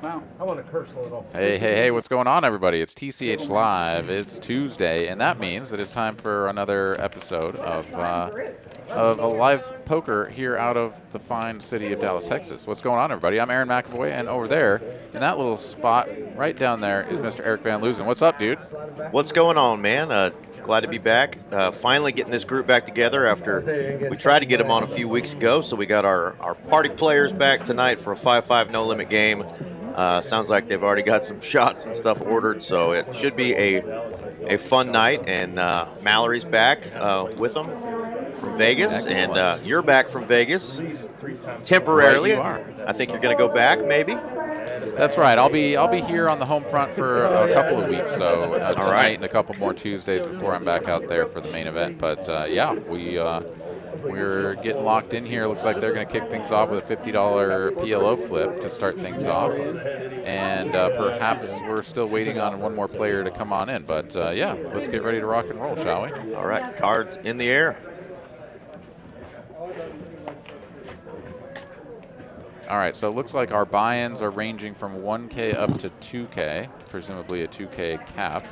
Wow. I want to curse a little. Hey, what's going on, everybody? It's TCH Live. It's Tuesday, and that means that it's time for another episode of a live poker here out of the fine city of Dallas, Texas. What's going on, everybody? I'm Aaron McAvoy, and over there, in that little spot right down there, is Mr. Eric Van Loosen. What's up, dude? What's going on, man? Glad to be back. Finally getting this group back together after we tried to get them on a few weeks ago. So we got our party players back tonight for a 5-5 no-limit game. Sounds like they've already got some shots and stuff ordered, so it should be a fun night. And Mallory's back with them from Vegas, Excellent. and you're back from Vegas temporarily. Right, you are. I think you're going to go back, maybe. That's right. I'll be here on the home front for a couple of weeks, so tonight right. and a couple more Tuesdays before I'm back out there for the main event. But yeah, we're getting locked in here. Looks like they're going to kick things off with a $50 PLO flip to start things off, and perhaps we're still waiting on one more player to come on in. But yeah, let's get ready to rock and roll, shall we? All right, cards in the air. All right, so it looks like our buy-ins are ranging from 1K up to 2K, presumably a 2K cap.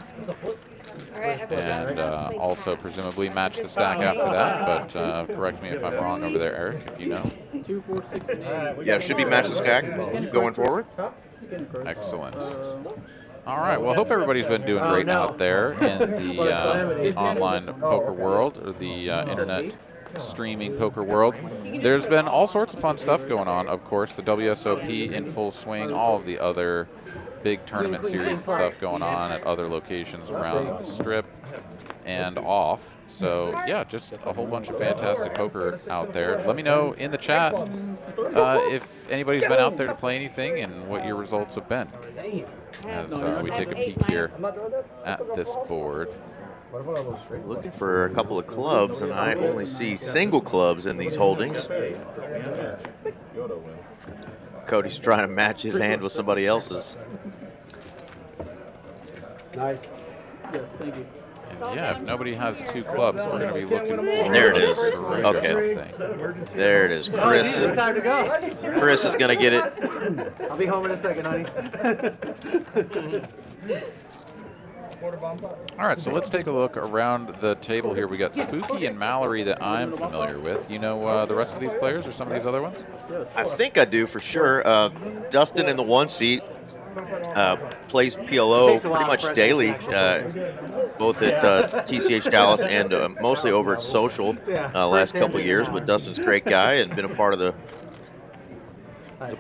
And also presumably match the stack after that, but correct me if I'm wrong over there, Eric, if you know. 2, 4, 6, and 8. Yeah, should be match the stack going forward. Excellent. All right, well, hope everybody's been doing great out there in the online poker world, or the internet streaming poker world. There's been all sorts of fun stuff going on, of course, the WSOP in full swing, all of the other big tournament series stuff going on at other locations around the strip and off. So yeah, just a whole bunch of fantastic poker out there. Let me know in the chat if anybody's been out there to play anything and what your results have been, as we take a peek here at this board. Looking for a couple of clubs, and I only see single clubs in these holdings. Cody's trying to match his hand with somebody else's. Nice. Yes, thank you. And yeah, if nobody has two clubs, we're going to be looking for There it is. a Okay. thing. There it is. Chris. It's time to go. Chris is going to get it. I'll be home in a second, honey. All right, so let's take a look around the table here. We got Spooky and Mallory that I'm familiar with. You know the rest of these players or some of these other ones? I think I do for sure. Dustin in the one seat plays PLO pretty much daily, both at TCH Dallas and mostly over at Social last couple of years. But Dustin's a great guy and been a part of the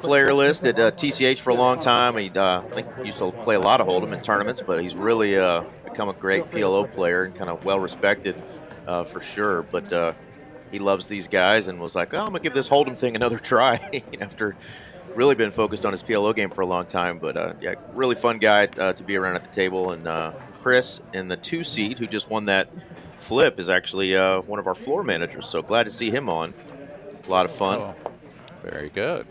player list at TCH for a long time. He I think used to play a lot of Hold'em in tournaments, but he's really become a great PLO player and kind of well respected for sure. But he loves these guys and was like, oh, I'm gonna give this Hold'em thing another try after really been focused on his PLO game for a long time. But yeah, really fun guy to be around at the table. And Chris in the 2 seat, who just won that flip, is actually one of our floor managers. So glad to see him on. A lot of fun. Oh, very good.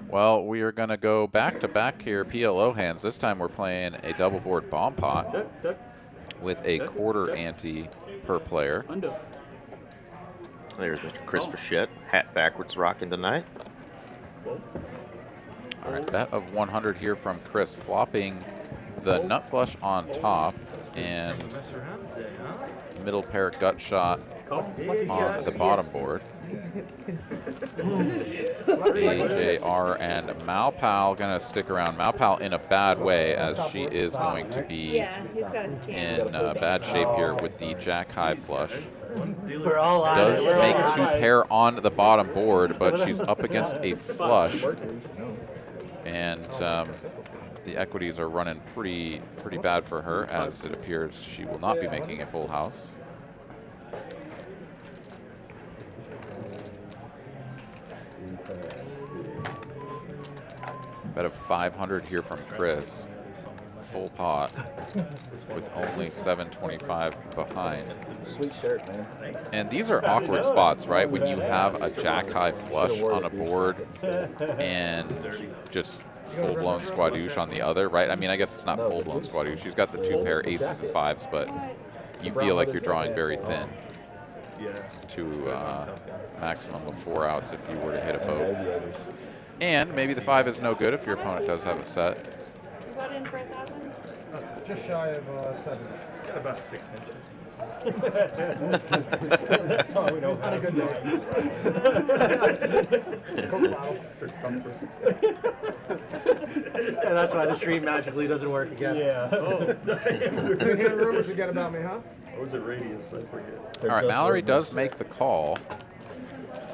Well, we are going to go back-to-back here, PLO hands. This time we're playing a double board bomb pot with a quarter ante per player. There's Mr. Chris Fischette, hat backwards rocking tonight. All right, bet of 100 here from Chris, flopping the nut flush on top and middle pair gut shot on the bottom board. AJR and Malpal going to stick around. Malpal in a bad way, as she is going to be in bad shape here with the jack high flush. Does make 2 pair on the bottom board, but she's up against a flush, and the equities are running pretty bad for her, as it appears she will not be making a full house. Bet of 500 here from Chris. Full pot with only 725 behind. Sweet shirt, man. And these are awkward spots, right? When you have a jack high flush on a board and just full-blown squadouche on the other, right? I mean, I guess it's not full-blown squadouche. She's got the 2 pair aces and 5s, but you feel like you're drawing very thin to maximum of 4 outs if you were to hit a boat. And maybe the 5 is no good if your opponent does have it set. What in for 1,000? Just shy of 7. About 6 inches. That's all we don't have. A good Yeah, that's why the stream magically doesn't work again. Yeah. Oh. You're hearing rumors again about me, huh? What was the radius? I forget. All right, Mallory does make the call,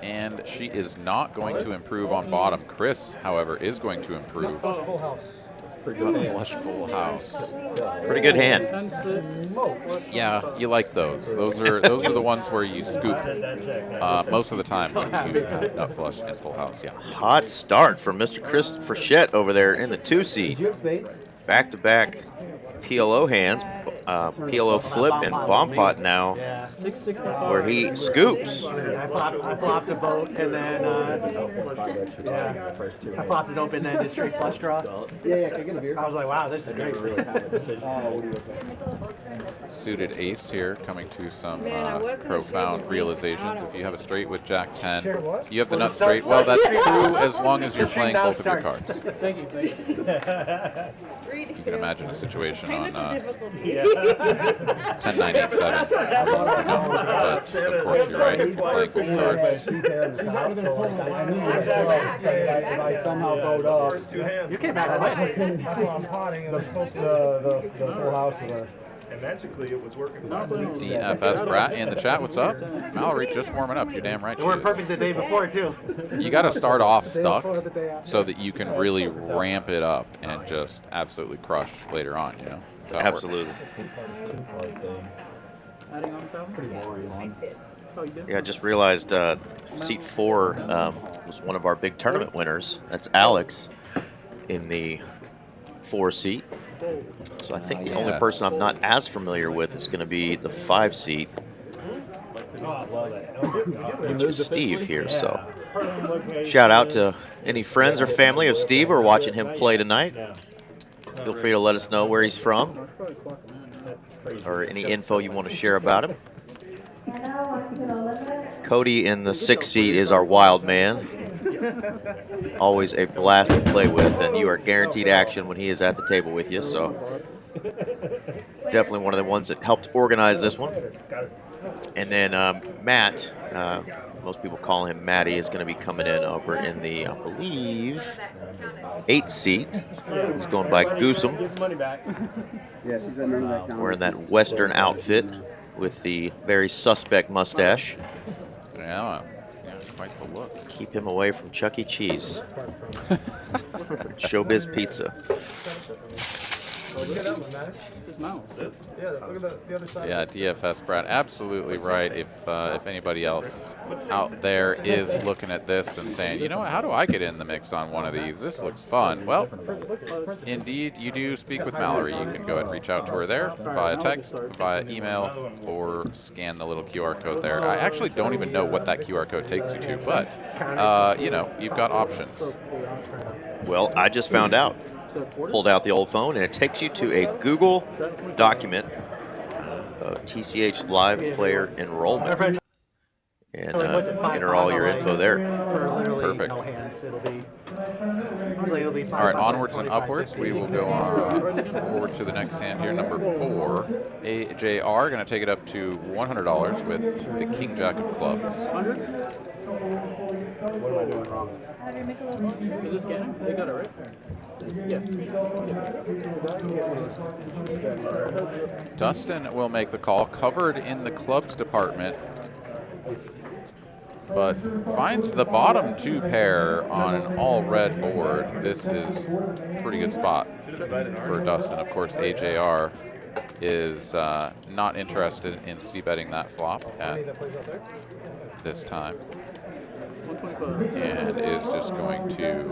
and she is not going to improve on bottom. Chris, however, is going to improve. Full house. Flush full house. Pretty good hand. Yeah, you like those. Those are the ones where you scoop most of the time when you nut flush and full house. Yeah. Hot start for Mr. Chris Frechette over there in the 2 seed. Back-to-back PLO hands, PLO flip and bomb pot now, Yeah. where he scoops. I flopped a boat and then I flopped it open and just straight flush draw. Yeah, can I get a beer? I was like, wow, this is great. Suited ace here, coming to some Man, I was gonna profound shave realizations. my If you have a straight with Jack 10, Share what? you have the nut straight. Well, that's true as long as you're playing now both of your starts. cards. Thank you. You can imagine a situation on Technical difficulty. 10, 9, 8, 7. But of course, you're right. If you're playing both cards. If I somehow vote up, First 2 hands. You came back quick. that's why I'm potting. And I'm supposed to the full house with her. And magically, it was working fine. DFS Brat in the chat. What's up? Mallory just warming up. You're damn right. It worked She perfect the day before too. is. You got to start off stuck so that you can really ramp it up and just absolutely crush later on. You know. That's how it works. Absolutely. Adding on Yeah, I just realized seat 4 was one of our big tournament winners. That's Alex in the 4 seat. So I think the only Yeah. person I'm not as familiar with is going to be the 5 seat, which is Steve here. So shout out to any friends or family of Steve who are watching him play tonight. Feel free to let us know where he's from or any info you want to share about him. Cody in the 6 seat is our wild man. Always a blast to play with, and you are guaranteed action when he is at the table with you. So definitely one of the ones that helped organize this one. And then Matt, most people call him Matty, is going to be coming in over in the, I believe, 8 seat. He's going by Goosum. Wearing that Western outfit with the very suspect mustache. Yeah, quite the look. Keep him away from Chuck E. Cheese. Showbiz Pizza. Yeah, look at the other side. Yeah, DFS Brad, absolutely right. If anybody else out there is looking at this and saying, you know what, how do I get in the mix on one of these? This looks fun. Well, indeed, you do speak with Mallory. You can go ahead and reach out to her there via text, via email, or scan the little QR code there. I actually don't even know what that QR code takes you to, but you know, you've got options. Well, I just found out. Pulled out the old phone, and it takes you to a Google document of TCH Live player enrollment. And enter all your info there. Perfect. No hands. It'll be All right, onwards and upwards. We will go on forward to the next hand here. Number 4, AJR, going to take it up to $100 with the King Jack of clubs. What am I doing wrong? Have you make a little motion? Is this scanning? They got it right. Dustin will make the call, covered in the clubs department, but finds the bottom 2 pair on an all-red board. This is a pretty good spot for Dustin. Of course, AJR is not interested in c-betting that flop at this time, and is just going to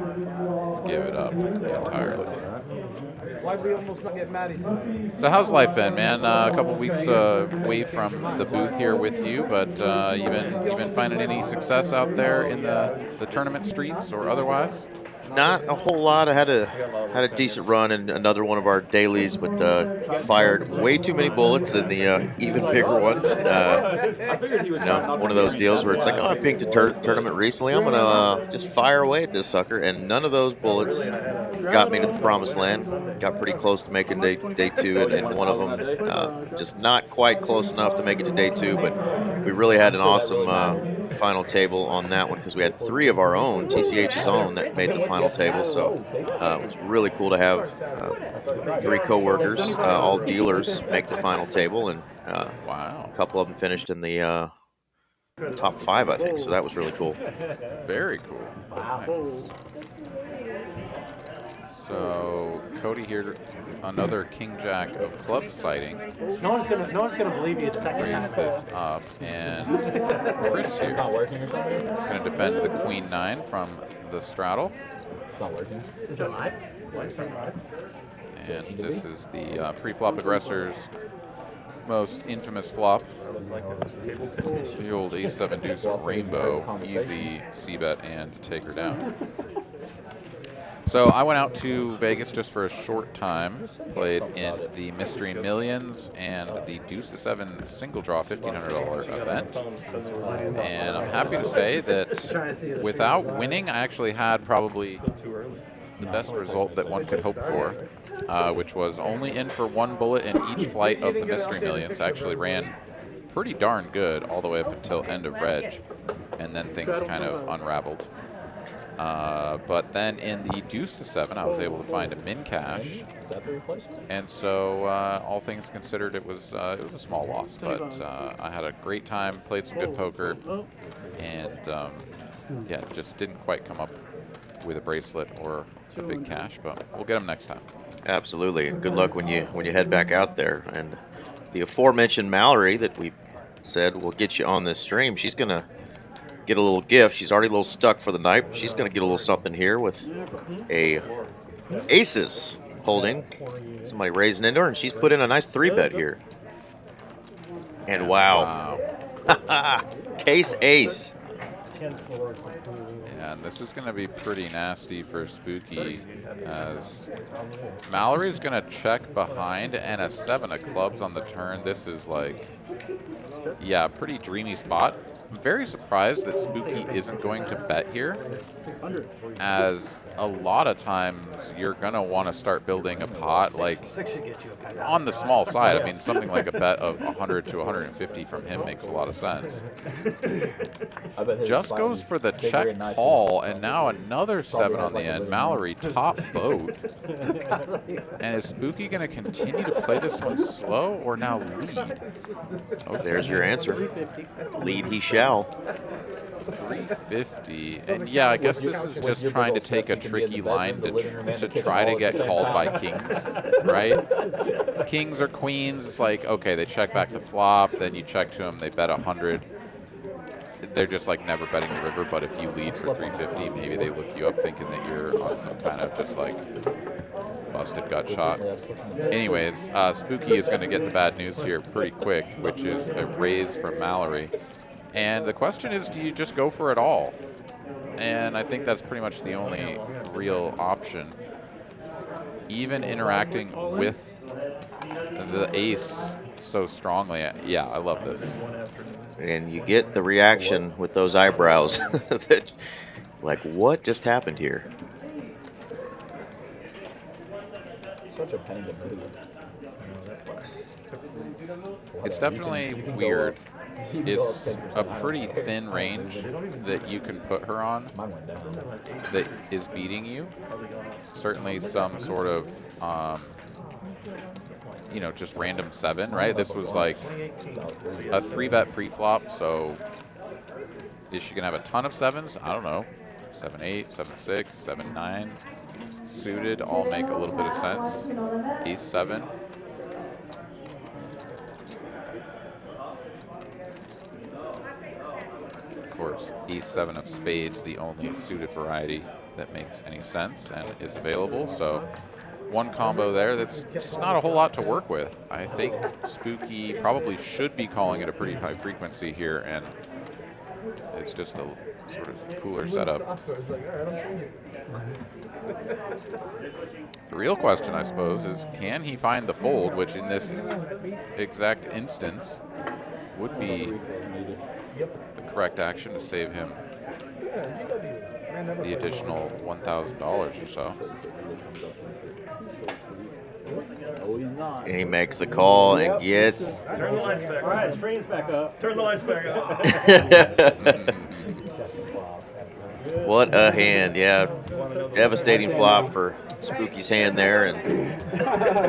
give it up entirely. Why'd we almost not get Maddie? So how's life been, man? A couple weeks away from the booth here with you, but you been finding any success out there in the tournament streets or otherwise? Not a whole lot. I had a decent run in another one of our dailies, but fired way too many bullets in the even bigger one. You know, one of those deals where it's like, oh, I pinked a tournament recently. I'm gonna just fire away at this sucker, and none of those bullets got me to the promised land. Got pretty close to making day 2, and one of them just not quite close enough to make it to day 2. But we really had an awesome final table on that one because we had 3 of our own, TCH's own, that made the final table. So it was really cool to have 3 coworkers, all dealers, make the final table, and Wow. a couple of them finished in the top 5, I think. So that was really cool. Very cool. Nice. So Cody here, another King Jack of clubs sighting. No one's gonna believe you. It's second time. Raise this up, and Chris here going to defend the Queen 9 from the straddle. Is it live? And this is the pre-flop aggressor's most infamous flop. The old ace-7 deuce rainbow, easy c-bet and take her down. So I went out to Vegas just for a short time, played in the Mystery Millions and the Deuce-7 single draw $1,500 event. And I'm happy to say that without winning, I actually had probably the best result that one could hope for, which was only in for 1 bullet in each flight of the Mystery Millions. I actually ran pretty darn good all the way up until end of reg, and then things kind of unraveled. But then in the Deuce-7, I was able to find a min cash, and so all things considered, it was a small loss. But I had a great time, played some good poker, and yeah, just didn't quite come up with a bracelet or a big cash, but we'll get them next time. Absolutely, and good luck when you head back out there. And the aforementioned Mallory that we said will get you on this stream, she's gonna get a little gift. She's already a little stuck for the night. But she's gonna get a little something here with a aces holding. Somebody raising into her, and she's put in a nice 3-bet here. And wow. Case ace. Yeah, and this is going to be pretty nasty for Spooky, as Mallory's going to check behind, and a 7 of clubs on the turn. This is like, yeah, pretty dreamy spot. I'm very surprised that Spooky isn't going to bet here, as a lot of times you're going to want to start building a pot like on the small side. I mean, something like a bet of 100 to 150 from him makes a lot of sense. Just goes for the check call, and now another 7 on the end. Mallory top boat. And is Spooky going to continue to play this one slow or now lead? Oh, there's your answer. Lead he shall. 350. And yeah, I guess this is just trying to take a tricky line to try to get called by kings, right? Kings or queens, it's like, okay, they check back the flop, then you check to them, they bet 100. They're just like never betting the river, but if you lead for 350, maybe they look you up thinking that you're on some kind of just like busted gut shot. Anyways, Spooky is going to get the bad news here pretty quick, which is a raise from Mallory. And the question is, do you just go for it all? And I think that's pretty much the only real option. Even interacting with the ace so strongly, yeah, I love this. And you get the reaction with those eyebrows. That, like, what just happened here? Such a pain to move. It's definitely weird. It's a pretty thin range that you can put her on that is beating you. Certainly some sort of, you know, just random 7, right? This was like a 3-bet pre-flop, so is she going to have a ton of 7s? I don't know. 7-8, 7-6, 7-9. Suited all make a little bit of sense. Ace-7. Of course, Ace-7 of spades, the only suited variety that makes any sense and is available. So one combo there that's just not a whole lot to work with. I think Spooky probably should be calling it a pretty high frequency here, and it's just a sort of cooler setup. So it's like, all right, I'm changing. The real question, I suppose, is can he find the fold, which in this exact instance would be the correct action to save him the additional $1,000 or so. Oh, he's not. And he makes the call and gets. Turn the lights back All right, on. screen's back up. Turn the lights back on. What a hand, yeah. Devastating flop for Spooky's hand there, and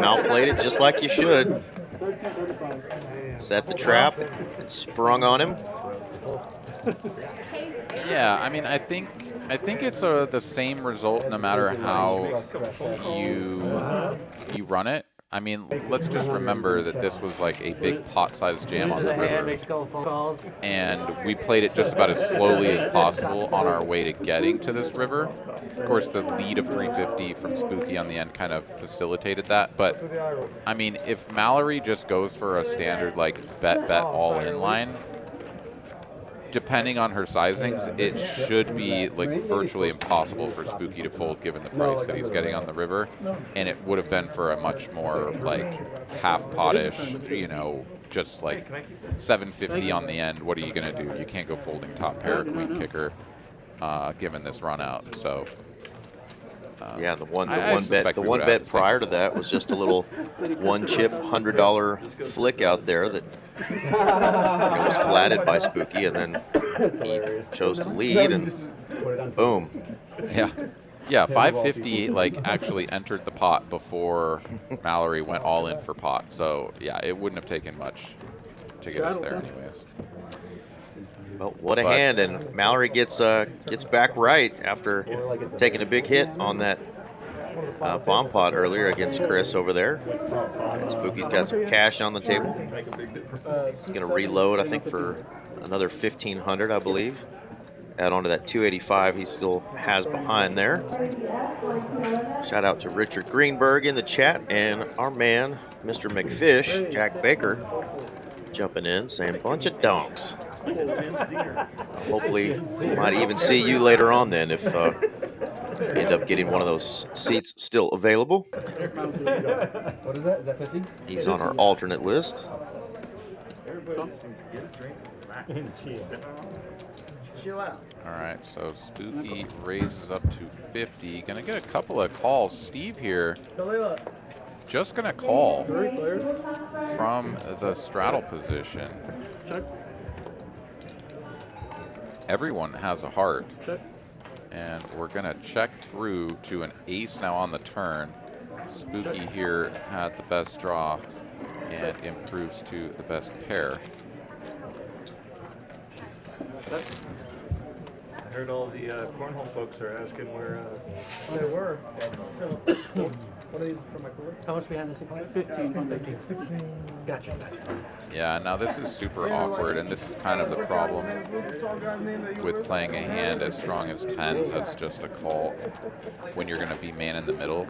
outplayed it just like you should. Set the trap and sprung on him. Yeah, I mean, I think it's the same result no matter how you run it. I mean, let's just remember that this was like a big pot-sized jam on the river, and we played it just about as slowly as possible on our way to getting to this river. Of course, the lead of 350 from Spooky on the end kind of facilitated that, but I mean, if Mallory just goes for a standard like bet all in line, depending on her sizings, it should be like virtually impossible for Spooky to fold given the price that he's getting on the river, and it would have been for a much more like half pot-ish, you know, just like 750 on the end. What are you gonna do? You can't go folding top pair queen kicker given this run out. So Yeah, the one suspect we bet would have the same prior to result. that was just a little one chip $100 flick out there that was flatted by Spooky, and then he chose to lead, and boom. Yeah, 550 like actually entered the pot before Mallory went all in for pot. So yeah, it wouldn't have taken much to get us there anyways. Well, what a hand, and Mallory gets back right after taking a big hit on that bomb pot earlier against Chris over there. And Spooky's got some cash on the table. He's going to reload, I think, for another 1,500, I believe. Add on to that 285 he still has behind there. Shout out to Richard Greenberg in the chat, and our man, Mr. McFish, Jack Baker, jumping in, saying bunch of donks. Hopefully, we might even see you later on then if we end up getting one of those seats still available. What is that? Is that 50? He's on our alternate list. All right, so Spooky raises up to 50. Gonna get a couple of calls. Steve here, just gonna call from the straddle position. Everyone has a heart, and we're gonna check through to an ace now on the turn. Spooky here had the best draw and improves to the best pair. I heard all the cornhole folks are asking where. They were. What are these for my cooler? How much behind the scene? 15. Gotcha. Yeah, now this is super awkward, and this is kind of the problem with playing a hand as strong as tens as just a call when you're going to be man in the middle.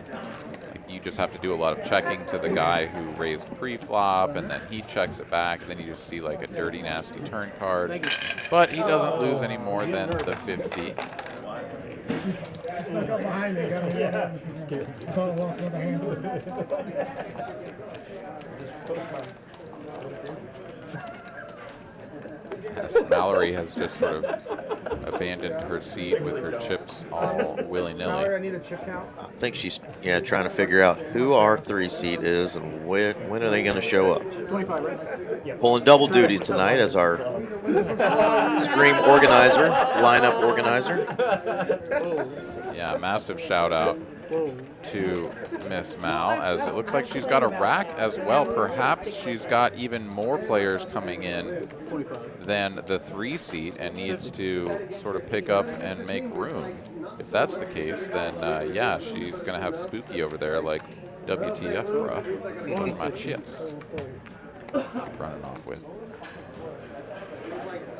You just have to do a lot of checking to the guy who raised pre-flop, and then he checks it back. Then you just see like a dirty, nasty turn card. But he doesn't lose any more than the 50. Yes, Mallory has just sort of abandoned her seat with her chips all willy-nilly. I need a chip count. I think she's trying to figure out who our 3-seat is and when are they going to show up. 25, right? Pulling double duties tonight as our stream organizer, lineup organizer. Yeah, massive shout out to Miss Mal, as it looks like she's got a rack as well. Perhaps she's got even more players coming in than the 3-seat and needs to sort of pick up and make room. If that's the case, then yeah, she's going to have Spooky over there like, WTF, bruh, those my chips. Keep running off with.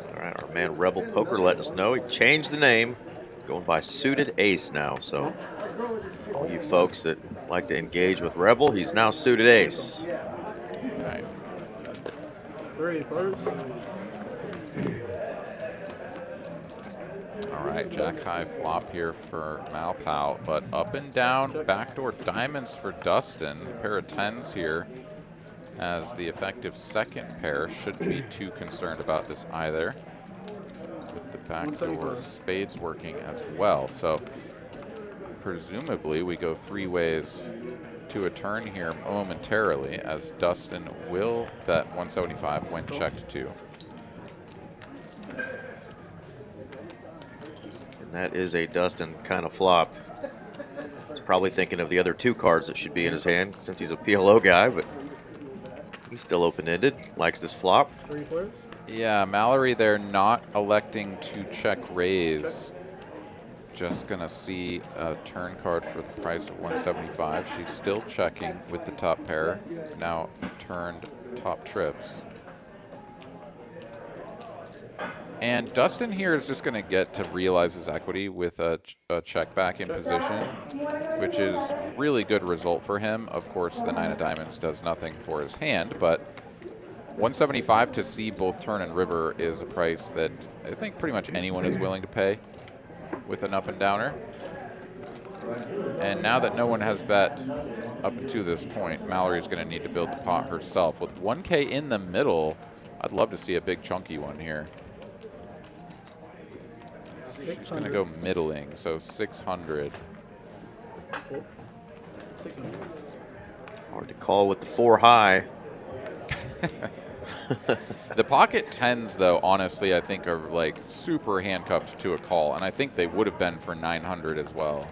All right, our man Rebel Poker letting us know he changed the name, going by Suited Ace now. So all you folks that like to engage with Rebel, he's now Suited Ace. Right. right, jack high flop here for Malpal, but up and down, backdoor diamonds for Dustin. A pair of 10s here as the effective second pair. Shouldn't be too concerned about this either, with the backdoor spades working as well. So presumably we go 3 ways to a turn here momentarily, as Dustin will bet 175 when checked to. And that is a Dustin kind of flop. He's probably thinking of the other 2 cards that should be in his hand since he's a PLO guy, but he's still open-ended, likes this flop. Yeah, Mallory there not electing to check raise. Just gonna see a turn card for the price of 175. She's still checking with the top pair, now turned top trips. And Dustin here is just gonna get to realize his equity with a check back in position, which is really good result for him. Of course, the 9 of diamonds does nothing for his hand, but 175 to see both turn and river is a price that I think pretty much anyone is willing to pay with an up and downer. And now that no one has bet up to this point, Mallory's going to need to build the pot herself. With 1K in the middle, I'd love to see a big chunky one here. She's going to go middling, so 600. Hard to call with the 4 high. The pocket 10s, though, honestly, I think are like super handcuffed to a call, and I think they would have been for 900 as well.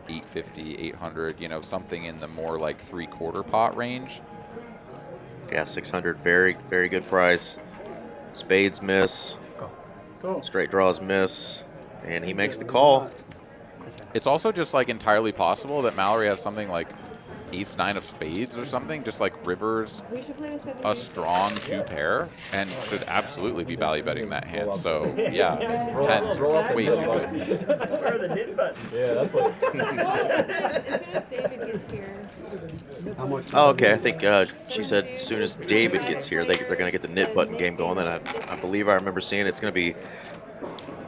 850, 800, you know, something in the more like 3/4 pot range. Yeah, 600, very, very good price. Spades miss. Straight draws miss. And he makes the call. It's also just like entirely possible that Mallory has something like ace 9 of spades or something, just like rivers We should play this a strong 2 pair, and should absolutely be value betting that hand. So yeah, 10's way too good. Where are the hit buttons? Yeah, that's what. as soon as David gets here. Oh, okay, I think she said as soon as David gets here, they're going to get the knit button game going. And I believe I remember seeing it's going to be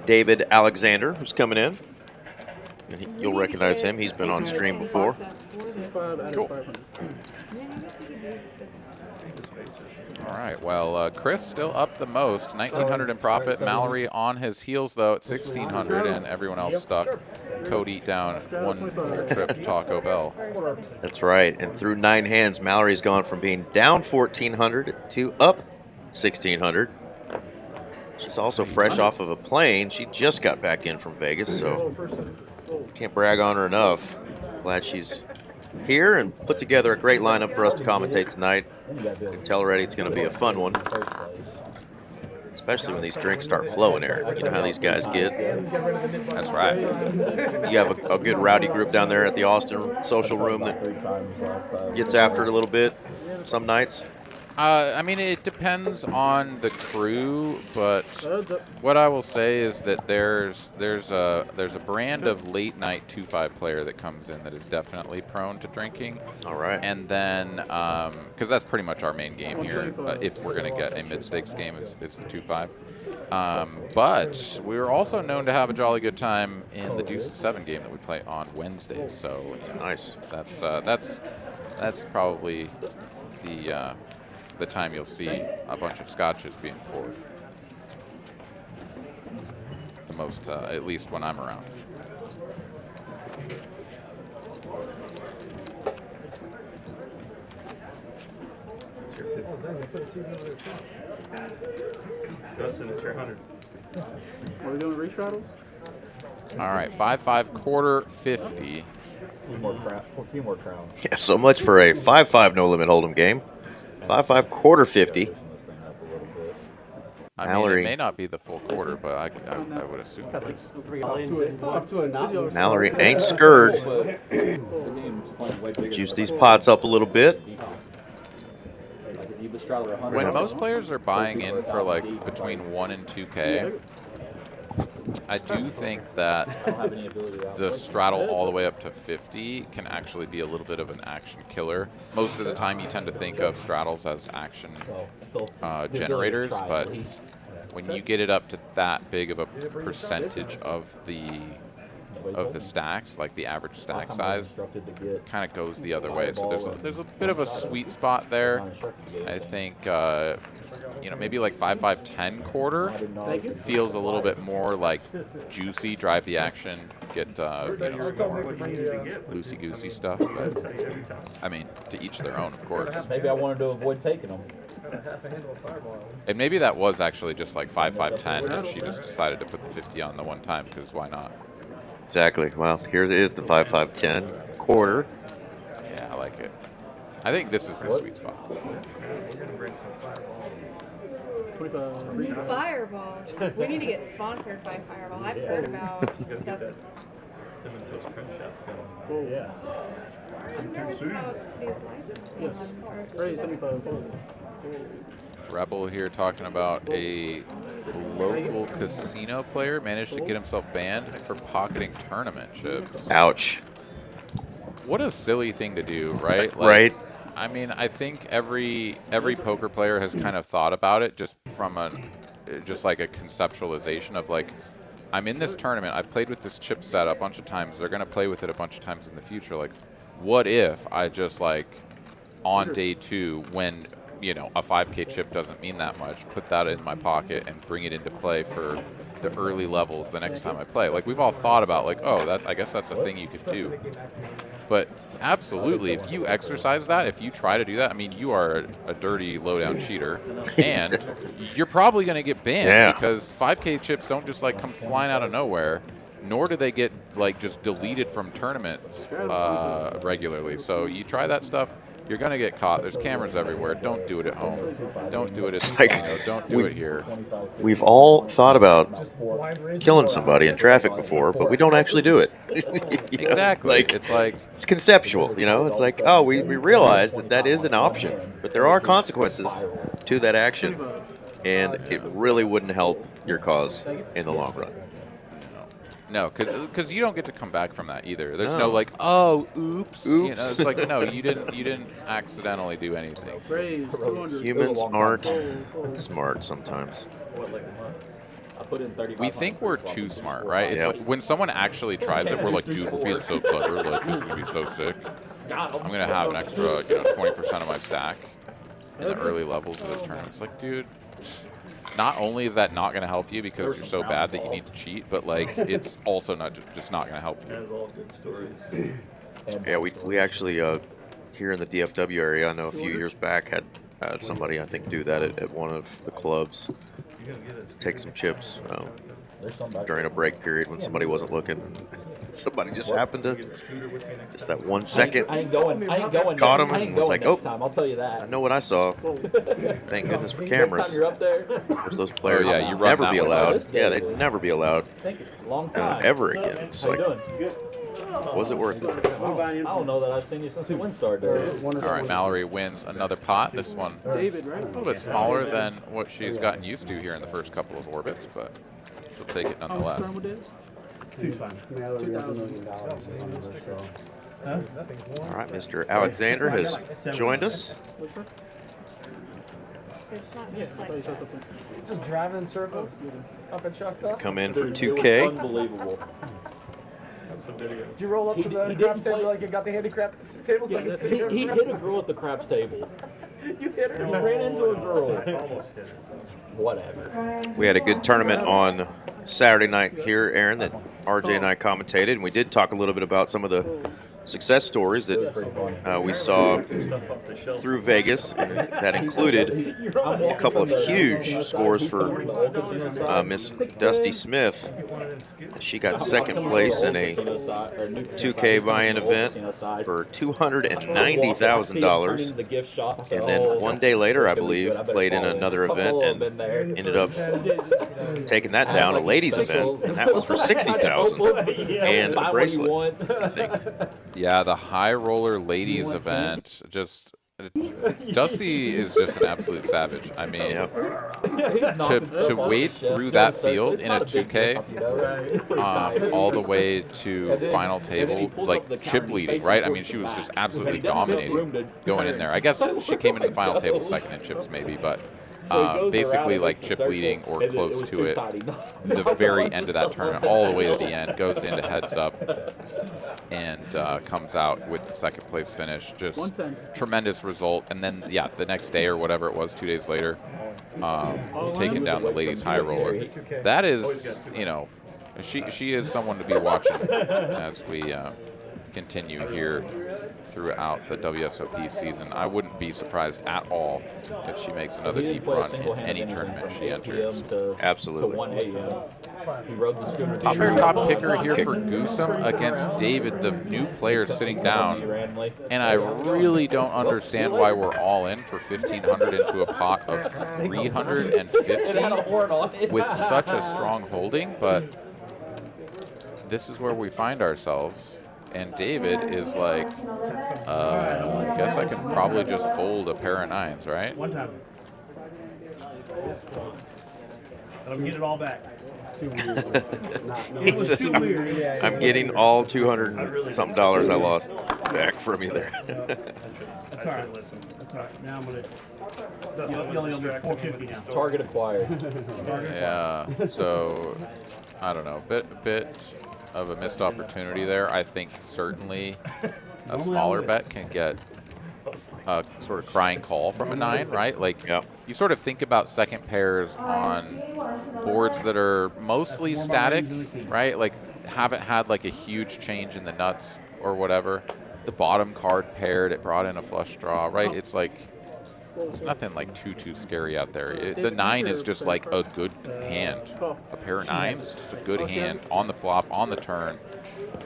David Alexander who's coming in. And you'll recognize him. He's been on stream before. Cool. All right, well, Chris still up the most, 1,900 in profit. Mallory on his heels, though, at 1,600, and everyone else stuck. Cody down 1 full trip to Taco Bell. That's right. And through 9 hands, Mallory's gone from being down 1,400 to up 1,600. She's also fresh off of a plane. She just got back in from Vegas, so can't brag on her enough. Glad she's here and put together a great lineup for us to commentate tonight. You can tell already it's going to be a fun one, especially when these drinks start flowing, Eric. You know how these guys get. That's right. You have a good rowdy group down there at the Austin social room that gets after it a little bit some nights. I mean, it depends on the crew, but what I will say is that there's a brand of late night 2-5 player that comes in that is definitely prone to drinking. All right. And then, because that's pretty much our main game here, if we're going to get a mid-stakes game, it's the 2-5. But we were also known to have a jolly good time in the Deuce 7 game that we play on Wednesdays. So nice. That's probably the time you'll see a bunch of scotches being poured. The most, at least when I'm around. Dustin, it's your 100. Are we doing restraddles? All right, 5-5 quarter 50. A few more crowns. Yeah, so much for a 5-5 no limit hold'em game. 5-5 quarter 50. I Mallory. mean, it may not be the full quarter, but I would assume it is. Up to a knot. Mallory ain't scared. Juice these pots up a little bit. When most players are buying in for like between 1 and 2K, I do think that the straddle all the way up to 50 can actually be a little bit of an action killer. Most of the time you tend to think of straddles as action generators, but when you get it up to that big of a percentage of the stacks, like the average stack size, kind of goes the other way. So there's a bit of a sweet spot there. I think you know, maybe like 5-5-10 quarter feels a little bit more like juicy, drive the action, get you know, some more loosey goosey stuff. But I mean, to each their own, of course. Maybe I wanted to avoid taking them. And maybe that was actually just like 5-5-10, and she just decided to put the 50 on the one time because why not? Exactly. Well, here is the 5-5-10 quarter. Yeah, I like it. I think this is the sweet spot. Fireball. We need to get sponsored by Fireball. I've heard about stuff. Oh, yeah. I'm nervous about these lights. Rebel here talking about a local casino player managed to get himself banned for pocketing tournament chips. Ouch. What a silly thing to do, right? Like, Right. I mean, I think every poker player has kind of thought about it just from just like a conceptualization of like, I'm in this tournament, I've played with this chip set a bunch of times, they're going to play with it a bunch of times in the future. Like, what if I just like on day 2 when, you know, a 5K chip doesn't mean that much, put that in my pocket and bring it into play for the early levels the next time I play. Like, we've all thought about like, oh, I guess that's a thing you could do. But absolutely, if you exercise that, if you try to do that, I mean, you are a dirty, low-down cheater, and you're probably going to get banned because 5K chips don't just like come flying out of nowhere, nor do they get like just deleted from tournaments regularly. So you try that stuff, you're going to get caught. There's cameras everywhere. Don't do it at home. Don't do it at the casino. Don't do it here. We've all thought about killing somebody in traffic before, but we don't actually do it. Exactly. It's like it's conceptual, you know. It's like, oh, we realize that is an option, but there are consequences to that action, and it really wouldn't help your cause in the long run. no, because you don't get to come back from that either. There's no like, oh, oops. You know, it's like, no, you didn't accidentally do anything. Humans aren't smart sometimes. We think we're too smart, right? It's like when someone actually tries it, we're like, dude, we're being so clever. Like, this is gonna be so sick. I'm gonna have an extra, 20% of my stack in the early levels of this tournament. It's like, dude, not only is that not gonna help you because you're so bad that you need to cheat, but like, it's also not just not gonna help you. Yeah, we actually here in the DFW area, I know a few years back had somebody I think do that at one of the clubs. Take some chips during a break period when somebody wasn't looking. Somebody just happened to, just that 1 second, I ain't going caught him I and ain't was going like, next oh, time, I'll tell you that. I know what I saw. Thank goodness for cameras. Next time you're up there. Of course, those players Oh, yeah, you would run never that be one. allowed. Yeah, they'd never be allowed Thank you. Long time. ever again. It's How you like, doing? was it worth it? I don't know that I've seen you since the wind started. All right, Mallory wins another pot. This one a little bit smaller than what she's gotten used to here in the first couple of orbits, but she'll take it nonetheless. All right, Mr. Alexander has joined us. It's not just like that. Just driving in circles up at Choctaw. Come in for 2K. Unbelievable. Did you roll up to the he craps didn't table play- like you got the handicap table so I could sit here? He hit a girl at the craps table. You hit her. He ran into a girl. Almost hit it. Whatever. We had a good tournament on Saturday night here, Aaron, that RJ and I commentated, and we did talk a little bit about some of the success stories that we saw through Vegas, and that included a couple of huge scores for Miss Dusty Smith. She got second place in a 2K buy-in event for $290,000. And then one day later, I believe, played in another event and ended up taking that down, a ladies event, and that was for $60,000 and a bracelet, I think. Yeah, the high roller ladies event, just Dusty is just an absolute savage. I mean, to wade through that field in a 2K, all the way to final table, like chip leading, right? I mean, she was just absolutely dominating going in there. I guess she came into the final table second in chips maybe, but basically like chip leading or close to it, the very end of that tournament, all the way to the end, goes into heads up, and comes out with the second place finish. Just tremendous result. And then, yeah, the next day or whatever it was, 2 days later, taking down the ladies high roller. That is, you know, she is someone to be watching as we continue here throughout the WSOP season. I wouldn't be surprised at all if she makes another deep run in any tournament she enters. Absolutely. Top pair top kicker here for Goosum against David, the new player sitting down. And I really don't understand why we're all in for 1,500 into a pot of 350 with such a strong holding, but this is where we find ourselves. And David is like, I guess I can probably just fold a pair of nines, right? One time. Let him get it all back. He says, I'm getting all $200-something dollars I lost back from you there. That's all right. That's all right. Now I'm going to... You'll be 450 now. Target acquired. Yeah, so, I don't know, bit of a missed opportunity there. I think certainly a smaller bet can get a sort of crying call from a 9, right? Like, you sort of think about second pairs on boards that are mostly static, right? Like, haven't had like a huge change in the nuts or whatever. The bottom card paired, it brought in a flush draw, right? It's like, there's nothing like too scary out there. The 9 is just like a good hand. A pair of 9s is just a good hand on the flop, on the turn.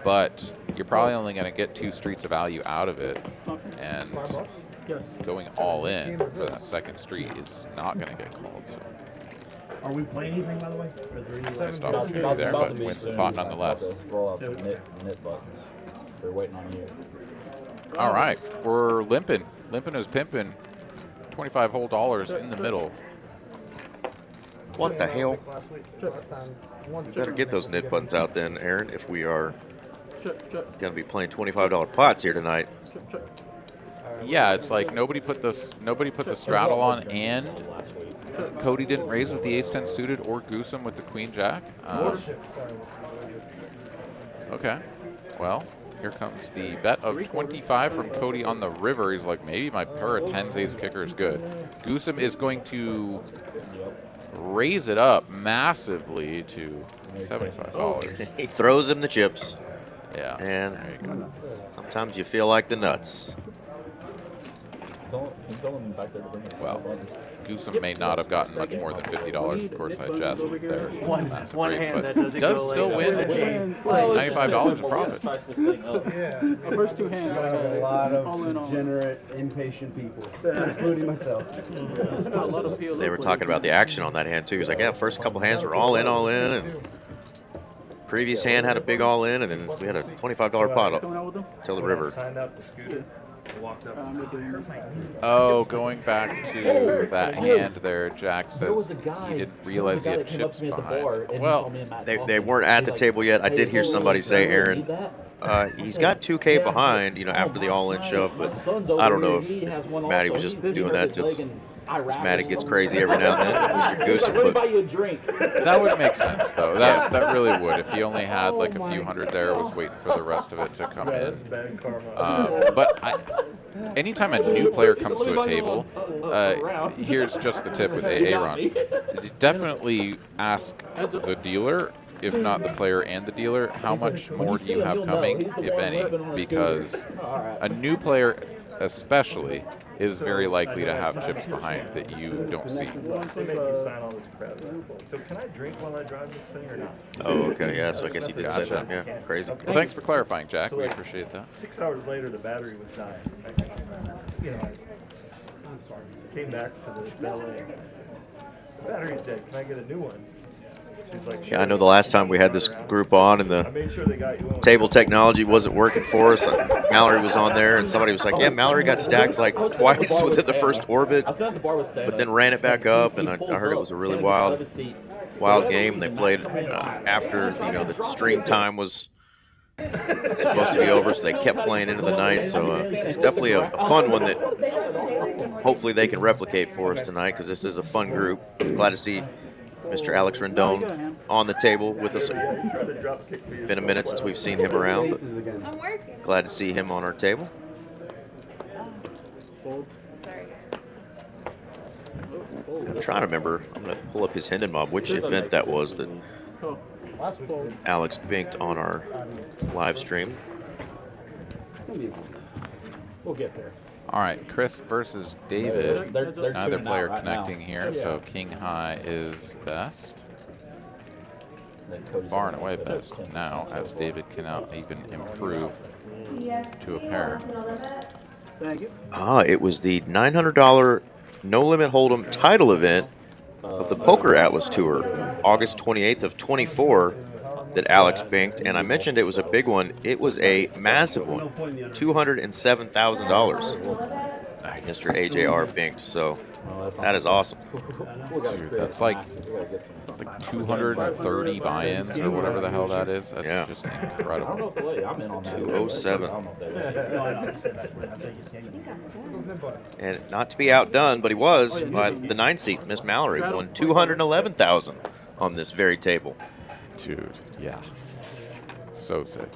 But you're probably only going to get 2 streets of value out of it. And going all in for that second street is not going to get called. So. Are we playing anything, by the way? Missed opportunity there, but wins the pot nonetheless. They're waiting on you. All right, we're limping. Limping is pimping. 25 whole dollars in the middle. What the hell? We better get those knit buttons out then, Aaron, if we are going to be playing $25 pots here tonight. Yeah, it's like nobody put the straddle on, and Cody didn't raise with the ace-10 suited or Goosum with the queen-jack. Okay, well, here comes the bet of 25 from Cody on the river. He's like, maybe my pair of 10s ace kicker is good. Goosum is going to raise it up massively to $75. He throws him the chips. Yeah, and there you go. Sometimes you feel like the nuts. Well, Goosum may not have gotten much more than $50. Of course, I jest there. One hand that doesn't does go still win $95 in profit. Yeah. The first 2 hands. A lot of degenerate, impatient people, including myself. They were talking about the action on that hand too. He's like, yeah, first couple hands were all in, and previous hand had a big all in, and then we had a $25 pot up till the river. Oh, going back to that hand there, Jack says he didn't realize he had chips behind. Well, they weren't at the table yet. I did hear somebody say, Aaron, he's got 2K behind, you know, after the all-in shove, but I don't know if Matty was just doing that just Matty gets crazy every now and then. Mr. Goosum, that would make sense, though. That really would. If he only had like a few hundred there, was waiting for the rest of it to come in. But anytime a new player comes to a table, here's just the tip with Aaron. Definitely ask the dealer, if not the player and the dealer, how much more do you have coming, if any? Because a new player, especially, is very likely to have chips behind that you don't see. They make you sign all this crap. So can I drink while I drive this thing or not? Oh, okay, yeah, so I guess he did say that. Yeah, crazy. Well, thanks for clarifying, Jack. We appreciate that. 6 hours later, the battery was dying. You know, I came back to the ballet. The battery's dead. Can I get a new one? She's like, yeah, I know the last time we had this group on and the table technology wasn't working for us. Mallory was on there and somebody was like, yeah, Mallory got stacked like twice within the first orbit, but then ran it back up, and I heard it was a really wild game. They played after, you know, the stream time was It's supposed to be over, so they kept playing into the night. So it's definitely a fun one that hopefully they can replicate for us tonight, because this is a fun group. Glad to see Mr. Alex Rendon on the table with us. Been a minute since we've seen him around, but I'm working. glad to see him on our table. Sorry. I'm trying to remember. I'm going to pull up his Hendon Mob, which event that was that Alex binked on our live stream. We'll get there. All right, Chris versus David. They're Neither tuning player out right connecting now. here, so King High is best. Far and away best now, as David cannot even improve to a pair. Thank you. It was the $900 No Limit Hold'em title event of the Poker Atlas Tour, August 28th of 24, that Alex binked, and I mentioned it was a big one. It was a massive one, $207,000. Mr. AJR binked, so that is awesome. Dude, that's like 230 buy-ins or whatever the hell that is. That's just incredible. 207. And not to be outdone, but he was by the 9 seat. Miss Mallory won $211,000 on this very table. Dude, yeah. So sick.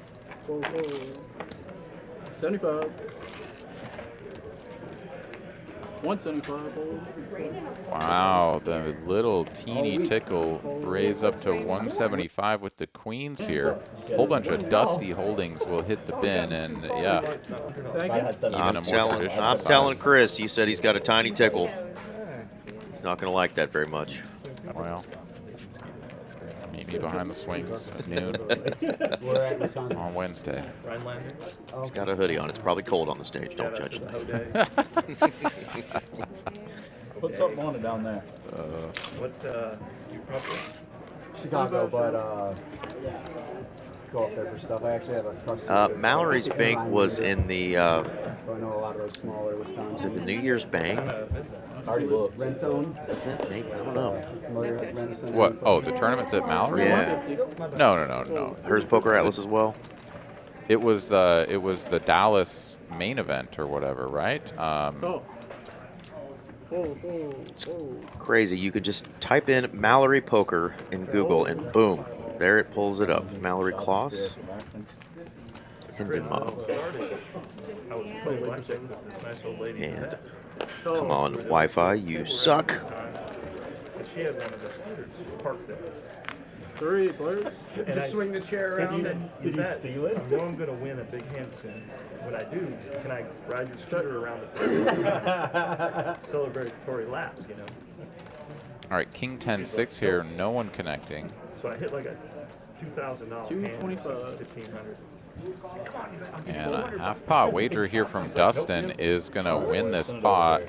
75. 175. Wow, the little teeny tickle raised up to 175 with the queens here. A whole bunch of dusty holdings will hit the bin, and yeah, even a more traditional I'm telling size. Chris, you said he's got a tiny tickle. He's not going to like that very much. Well, meet me behind the swings at noon on Wednesday. He's got a hoodie on. It's probably cold on the stage. Don't judge him. Put something on it down there. What you probably Chicago, but go up there for stuff. I actually have a customer. Mallory's bink was in the, So I know a lot of those smaller Wisconsin. was it the New Year's Bang? Already looked. Rentone. Maybe, I don't know. Familiar with Renison? What? Oh, the tournament that Mallory Yeah. won? No. Hers Poker Atlas as well? It was the Dallas main event or whatever, right? It's crazy. You could just type in Mallory Poker in Google and boom, there it pulls it up. Mallory Kloss. Hendon Mob. I was playing blackjack with this nice old lady. And come on, Wi-Fi, you suck. And she had one of the scooters parked there. 3 players. And I swing the chair around. Did you steal it? I know I'm going to win a big hand soon. When I do, can I ride your scooter around the celebratory lap, you know? All right, King 10-6 here. No one connecting. So I hit like a $2,000 hand. 225. 1,500. And a half pot wager here from Dustin is going to win this pot.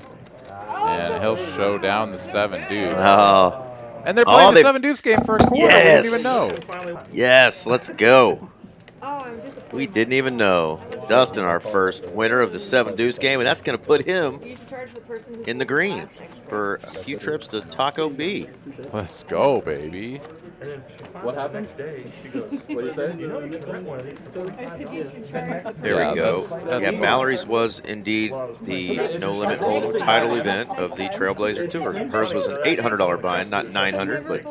And he'll show down the 7 deuce. Oh, And they're playing the they- 7 deuce game for a quarter. Yes. We didn't even know. yes, let's go. Oh, I'm disappointed. We didn't even know. Dustin, our first winner of the 7 deuce game, and that's going to put him You should charge the person who in the green for a few trips to Taco B. Let's go, baby. And then she finally What the happened? next day, she goes, What do you say? you know, you can rent one of these for I said you should charge the There Yeah, we go. that's Yeah, Mallory's was indeed the No Limit Hold'em title event of the Trailblazer Tour. Hers was an $800 buy-in, not $900, but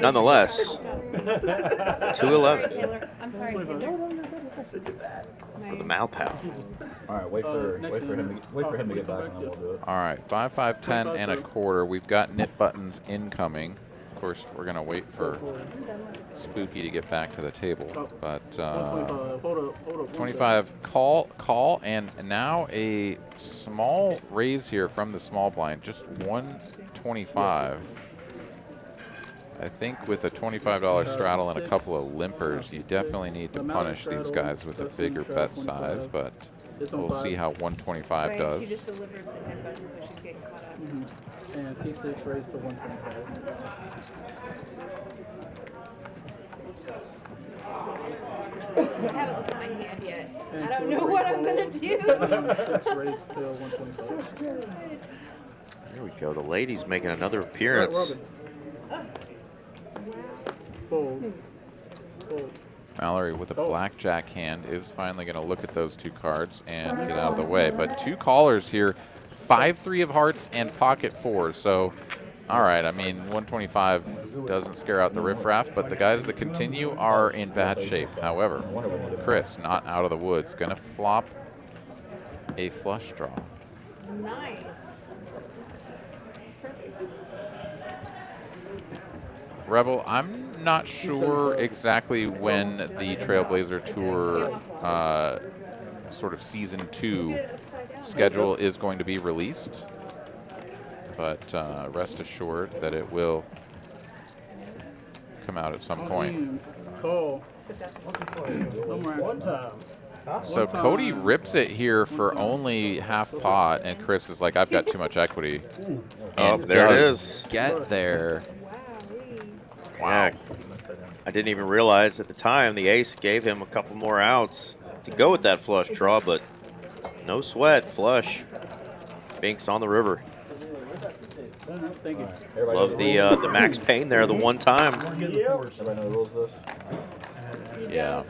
nonetheless, 211 Taylor, I'm sorry, Taylor. for the Malpal. All right, wait for him to get back, and then we'll do it. All right, 5, 5, 10 and a quarter. We've got nip buttons incoming. Of course, we're going to wait for Spooky to get back to the table. But Hold up. 25 call, and now a small raise here from the small blind, just 125. I think with a $25 straddle and a couple of limpers, you definitely need to punish these guys with a bigger bet size, but we'll see how 125 Right, she does. just delivered the 10 buttons, so she's getting caught up. And T6 raised to 125. I haven't looked at my hand yet. I don't know what I'm going to do. 6 raised to 125. There we go. The ladies making another appearance. Fold. Fold. Mallory with a blackjack hand is finally going to look at those two cards and get out of the way. But two callers here, 5-3 of hearts and pocket fours. So, all right, I mean, 125 doesn't scare out the riffraff, but the guys that continue are in bad shape. However, Chris, not out of the woods, going to flop a flush draw. Nice. Rebel, I'm not sure exactly when the Trailblazer Tour sort of season 2 schedule is going to be released, but rest assured that it will come out at some point. One time. So Cody rips it here for only half pot, and Chris is like, I've got too much equity. Oh, And there it does is. Get there. Wow. I didn't even realize at the time the ace gave him a couple more outs to go with that flush draw, but no sweat, flush. Binks on the river. Love the Max Payne there, the one time. Yeah,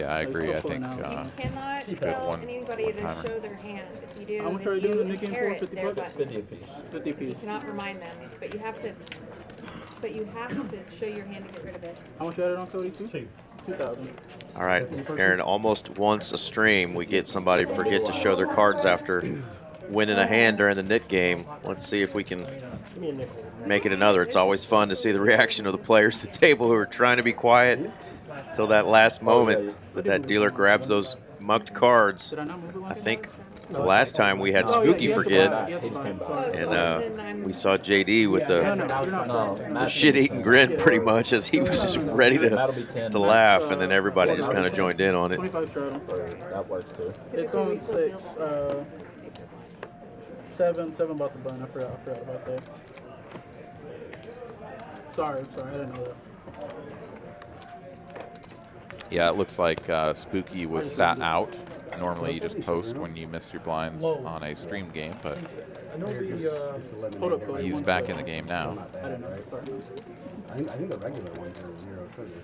I agree. I think You cannot good tell one- anybody to one-timer. show their hand. If you do, How much then are you doing in the you game for? inherit 50 their bucks? button. 50 apiece. 50 You apiece. cannot remind them, but you have to show your hand to get rid of it. How much you added on Cody? 2,000. All right, Aaron, almost once a stream we get somebody forget to show their cards after winning a hand during the knit game. Let's see if we can make it another. It's always fun to see the reaction of the players at the table who are trying to be quiet until that last moment that dealer grabs those mucked cards. Did I not move it? I think the last time we had Spooky forget, and we saw JD with the shit-eating grin pretty much as he was just ready to laugh, and then everybody just kind of joined in on it. 25 straddle. That works too. It's on 6. 7 about the button. I forgot about that. Sorry, I didn't know that. Yeah, it looks like Spooky was sat out. Normally you just post when you miss your blinds on a stream game, but Hold up, Cody. he's back in the game now. I didn't know that. Sorry. I think the regular ones are 0 sugar.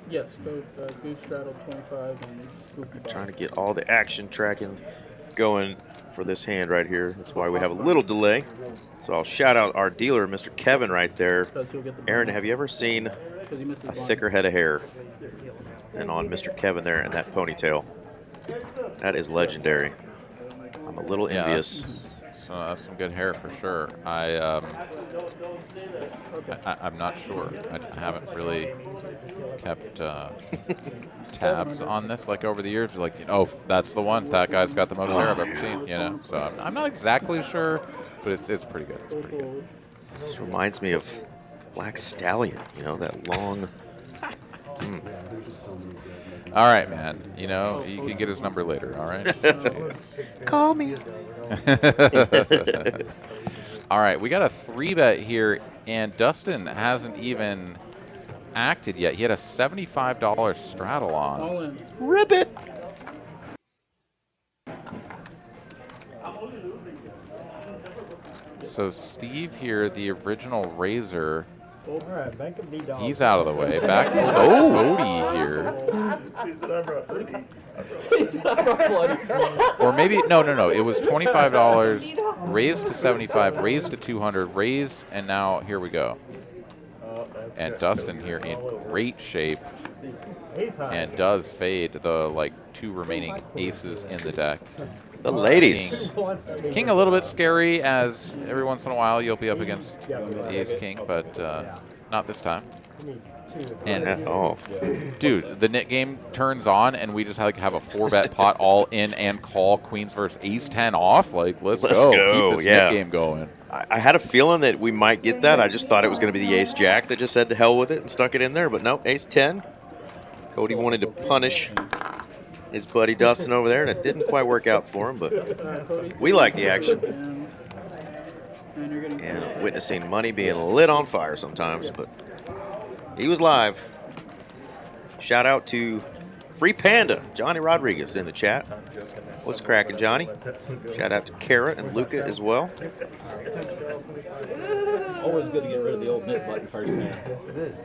Yes, both Goose straddle 25 and Spooky button. Trying to get all the action tracking going for this hand right here. That's why we have a little delay. So I'll shout out our dealer, Mr. Kevin, right there. Because he'll get the Aaron, button. have you ever seen Because he missed his a blind. thicker head of hair than on Mr. Kevin there in that ponytail? That is legendary. I'm a little Yeah, envious. So that's some good hair for sure. I'm not sure. I haven't really kept tabs on this like over the years. Like, you know, oh, that's the one. That guy's got the most hair I've ever seen. You know, so I'm not exactly sure, but it's pretty good. It's pretty good. This reminds me of Black Stallion. You know, that long. All right, man. You know, you can get his number later. All right. Call me. All right, we got a 3-bet here, and Dustin hasn't even acted yet. He had a $75 straddle on. All in. Rip it. So Steve here, the original raiser, All right, bank of D dollars. he's out of the way. Back to Cody here. He said, I brought hoodie. Or maybe, no. It was $25, raised to 75, raised to 200, raised, and now here we go. Oh, that's And good. Dustin here in great shape He's high. and does fade the, like, 2 remaining aces in the deck. The ladies. King a little bit scary, as every once in a while you'll be up against the ace king, but not this time. And Oh, dude, the knit game turns on, and we just like have a 4-bet pot all in and call queens versus ace 10 off. Like, let's go. Keep this yeah. knit game going. I had a feeling that we might get that. I just thought it was going to be the ace jack that just said to hell with it and stuck it in there, but nope, ace 10. Cody wanted to punish his buddy Dustin over there, and it didn't quite work out for him, but we like the action. And you're getting And witnessing money being lit on fire sometimes, but he was live. Shout out to Free Panda, Johnny Rodriguez in the chat. What's cracking, Johnny? Shout out to Kara and Luca as well. Always good to get rid of the old nip button first hand. Yes, it is.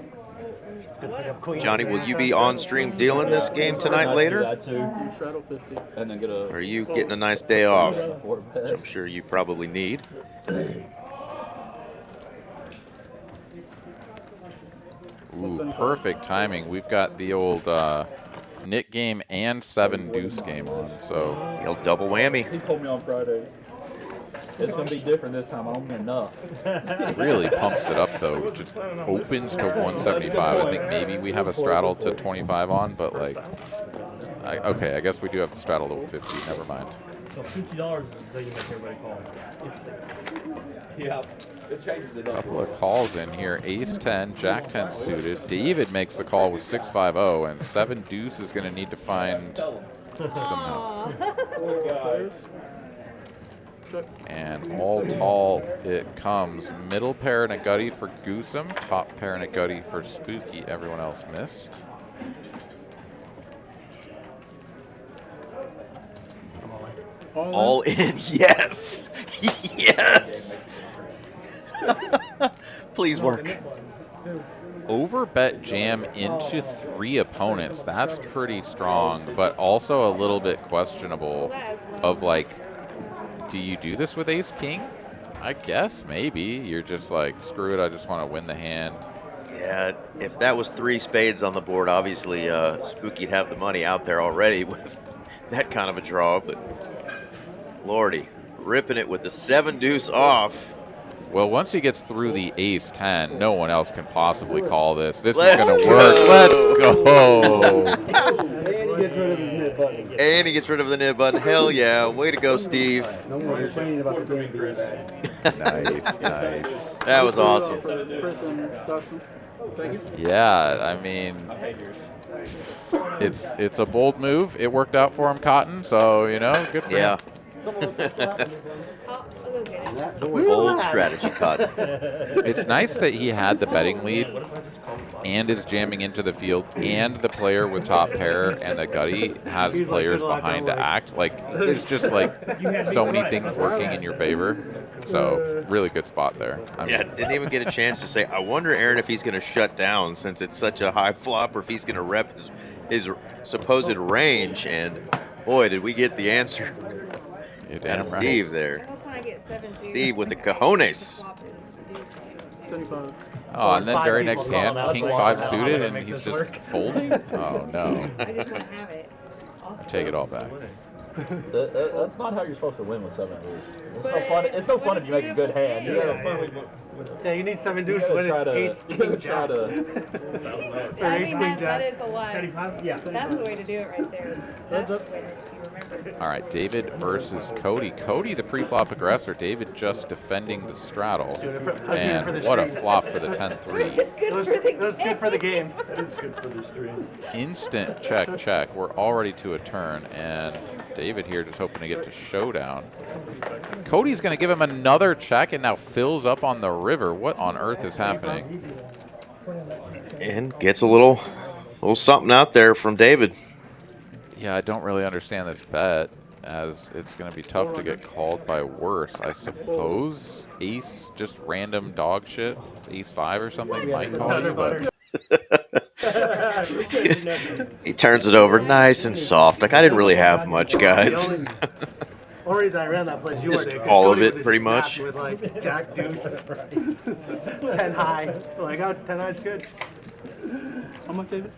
Johnny, will you be on stream dealing this game tonight later? Straddle 50, and then get a. Or are you getting a nice day off? Four Which I'm bet. sure you probably need. Ooh, perfect timing. We've got the old Nick game and 7 deuce game on, so The old double whammy. He told me on Friday. It's gonna be different this time. I don't mean enough. it really pumps it up though. Just opens to 175. I think maybe we have a straddle to 25 on, but like, okay, I guess we do have the straddle to 50. Never mind. So $50 is how you make everybody call. Yeah, it changes it up. Couple of calls in here. Ace 10, Jack 10 suited. David makes the call with 6-5-0, and 7 deuce is going to need to find some help. Aw. And all tall it comes. Middle pair and a gutty for Goosem. Top pair and a gutty for Spooky. Everyone else missed. All in, yes. Yes. Please work. Overbet jam into 3 opponents. That's pretty strong, but also a little bit questionable of like, do you do this with ace king? I guess maybe. You're just like, screw it, I just want to win the hand. Yeah, if that was 3 spades on the board, obviously Spooky'd have the money out there already with that kind of a draw, but Lordy, ripping it with the 7 deuce off. Well, once he gets through the ace 10, no one else can possibly call this. This Let's is going to go. work. Let's go. And he gets rid of his nip button. And he gets rid of the nib button. Hell yeah. Way to go, Steve. No more complaining about the game being bad. Nice, nice. That was awesome. Chris and Dustin, thank you. Yeah, I mean, it's a bold move. It worked out for him, Cotton, so, you know, good for Yeah. him. I'll go get it. Bold strategy, Cotton. It's nice that he had the betting lead and is jamming into the field, and the player with top pair and the gutty has players behind to act. Like, it's just like so many things working in your favor. So, really good spot there. I Yeah, mean, didn't even get a chance to say, I wonder, Aaron, if he's going to shut down since it's such a high flop, or if he's going to rep his supposed range. And boy, did we get the answer. you're damn And right. Steve there. That's when I get 7 deuce. Steve with the cojones. Flop is deuce. 75. Oh, and then 5 very people next calling hand, out, king like, 5 I don't know suited, how to and make he's this just work. folding? Oh, no. I just want to have it. I take it all back. That's not how you're supposed to win with 7 deuce. It's no But fun. It's no fun if you make a good hand. You gotta, Yeah, you need 7 you deuce gotta when try it's to. ace, You king, gotta try jack. to. I ace, mean, queen, that jack. is the line. 75? Yeah. That's the way to do it right there. That's the way if you remember. All right, David versus Cody. Cody, the pre-flop aggressor. David just defending the straddle. And what a flop for the 10-3. It's good for the game. That's good for the game. That is good for the stream. Instant check, check. We're already to a turn, and David here just hoping to get to showdown. Cody's going to give him another check and now fills up on the river. What on earth is happening? And gets a little something out there from David. Yeah, I don't really understand this bet, as it's going to be tough to get called by worse. I suppose ace, just random dog shit, ace 5 or something might call you, but He turns it over nice and soft. Like, I didn't really have much, guys. The only reason I ran that place, you Just were there, 'cause all of Cody it, would've pretty snapped much. With like jack deuce, 10 high. Like, oh, 10 high's good. How much, David?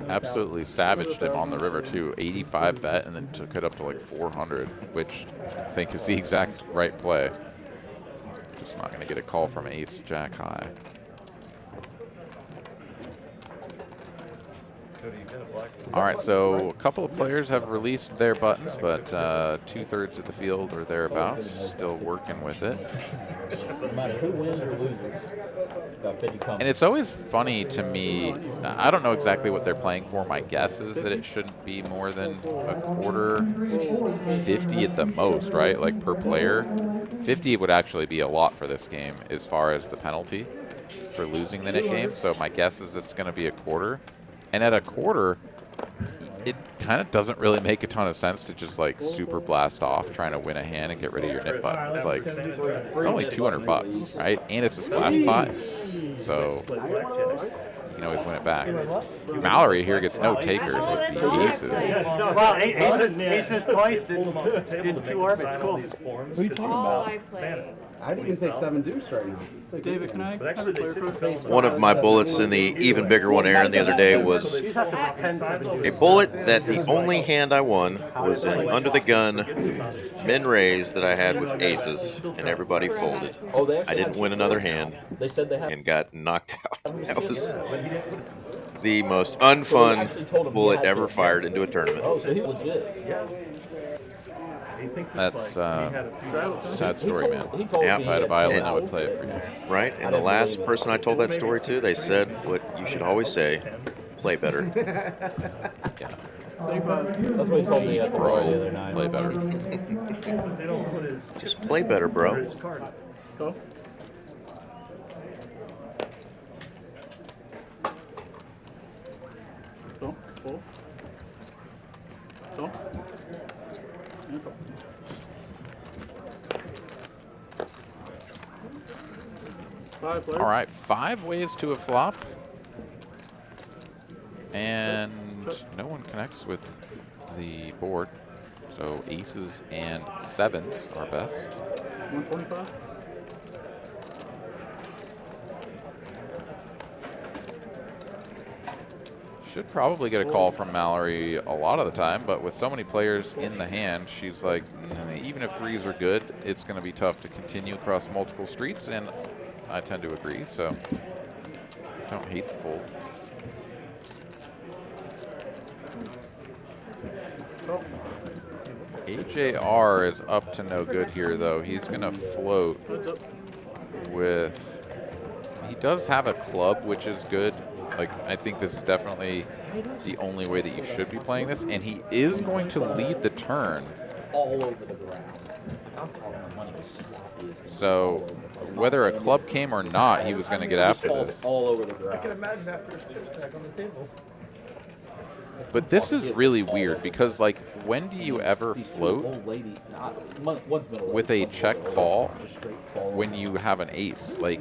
absolutely savaged him on the river too. 85 bet and then took it up to like 400, which I think is the exact right play. Just not going to get a call from ace jack high. All right, so a couple of players have released their buttons, but 2/3 of the field or thereabouts still working with it. No matter who wins or loses, got 50 coming. And it's always funny to me, I don't know exactly what they're playing for. My guess is that it shouldn't be more than a quarter, 50 at the most, right? Like per player. 50 would actually be a lot for this game as far as the penalty for losing the net game. So my guess is it's going to be a quarter. And at a quarter, kind of doesn't really make a ton of sense to just like super blast off trying to win a hand and get rid of your nip button. It's like, it's only 200 bucks, right? And it's a splash pot, so you can always win it back. Mallory here gets no takers with the aces. Well, aces twice in 2 orbits. Cool. What are you talking All about? I play. I'd even take 7 deuce right now. David, can I have a player proof? One of my bullets in the even bigger one, Aaron, the other day was a bullet that the only hand I won was in under the gun min raise that I had with aces, and everybody folded. I didn't win another hand and got knocked out. That was the most unfun bullet ever fired into a tournament. Oh, so he was legit. That's sad story, man. Yeah. If I had a violin, I would play it for you. Right, and the last person I told that story to, they said what you should always say, play better. Yeah. That's what he told me at the bar the other night. Play better. Just play better, bro. Go. Go. Full. Go. All right, 5 ways to a flop. And no one connects with the board. So aces and 7s are best. 125. Should probably get a call from Mallory a lot of the time, but with so many players in the hand, she's like, even if 3s are good, it's going to be tough to continue across multiple streets, and I tend to agree, so don't hate the fold. AJR is up to no good here, though. He's going to float with... He does have a club, which is good. Like, I think this is definitely the only way that you should be playing this, and he is going to lead the turn. So, whether a club came or not, he was going to get after this. All over the ground. I can imagine after his chip stack on the table. But this is really weird because, like, when do you ever float with a check call when you have an ace? Like,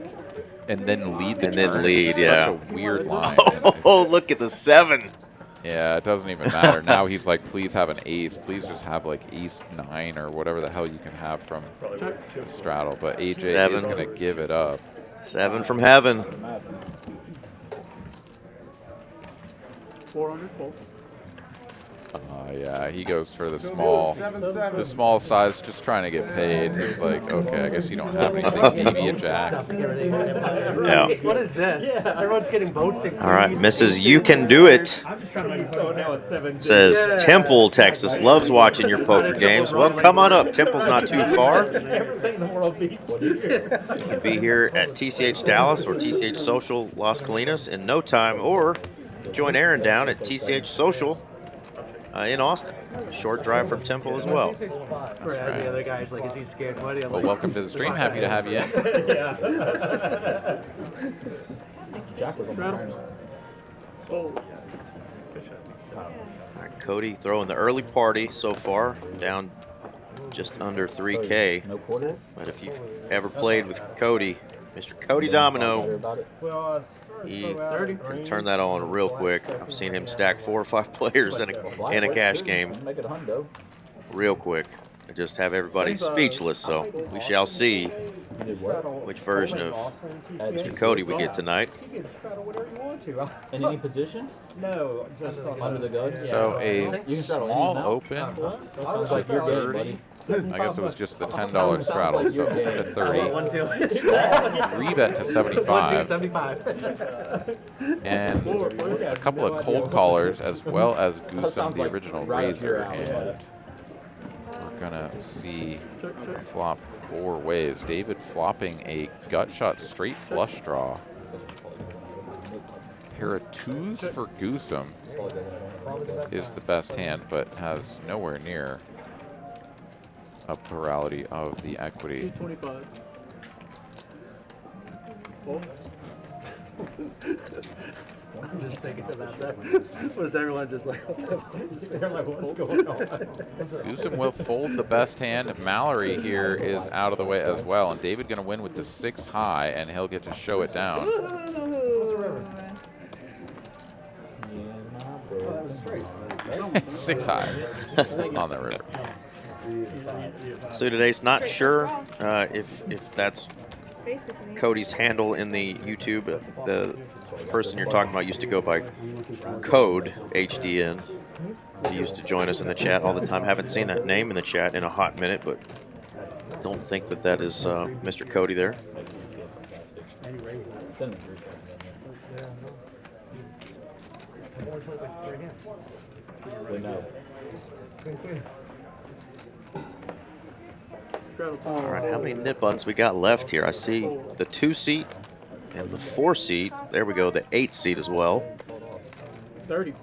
and then lead the turn? And then lead, It's yeah. such a weird line. Oh, look at the 7. Yeah, it doesn't even matter. Now he's like, please have an ace. Please just have like ace 9 or whatever the hell you can have from the straddle. But AJ 7. is going to give it up. 7 from heaven. 400 full. Yeah, he goes for the small size, just trying to get paid. He's like, okay, I guess you don't have anything. Maybe a jack. Yeah. What is this? Yeah. Everyone's getting votes. All right, Mrs. You Can Do It I'm just trying to make so now it's 7. says Temple, Texas loves watching your poker games. Well, come on up. Temple's not too far. Everything in the world beats. You can be here at TCH Dallas or TCH Social Las Colinas in no time, or join Aaron down at TCH Social in Austin. Short drive from Temple as well. The other guy's like, is he scared? Buddy? I'm Well, like, welcome to the stream. Happy to have you in. yeah. Oh. All right, Cody throwing the early party so far, down just under 3K. No quarter? But if you've ever played with Cody, Mr. Cody Domino, he can turn that on real quick. I've seen him stack 4 or 5 players in a cash game Make it a hundo. real quick and just have everybody speechless. So we shall see which version of Mr. Cody we get tonight. In any position? No, just on Under the gun? So a small open Sounds like your game, buddy. I guess it was just the $10 straddle, so open to 30. 1-2. Small 3-bet to 75. 75. And a couple of cold callers, as well as Goosum, the original raiser. And we're going to see a flop 4 ways. David flopping a gut shot straight flush draw. Pair of 2s for Goosum is the best hand, but has nowhere near a plurality of the equity. 225. Full. I'm just thinking about that. Was everyone just like, they're like, what's going on? Newsom will fold the best hand. Mallory here is out of the way as well. And David going to win with the 6 high, and he'll get to show it down. Ooh. 6 high on the river. Suited ace, not sure if that's Basically. Cody's handle in the YouTube. The person you're talking about used to go by Code HDN. He used to join us in the chat all the time. Haven't seen that name in the chat in a hot minute, but don't think that that is Mr. Cody there. All right, how many nit buttons we got left here? I see the 2 seat and the 4 seat. There we go, the 8 seat as well. 30.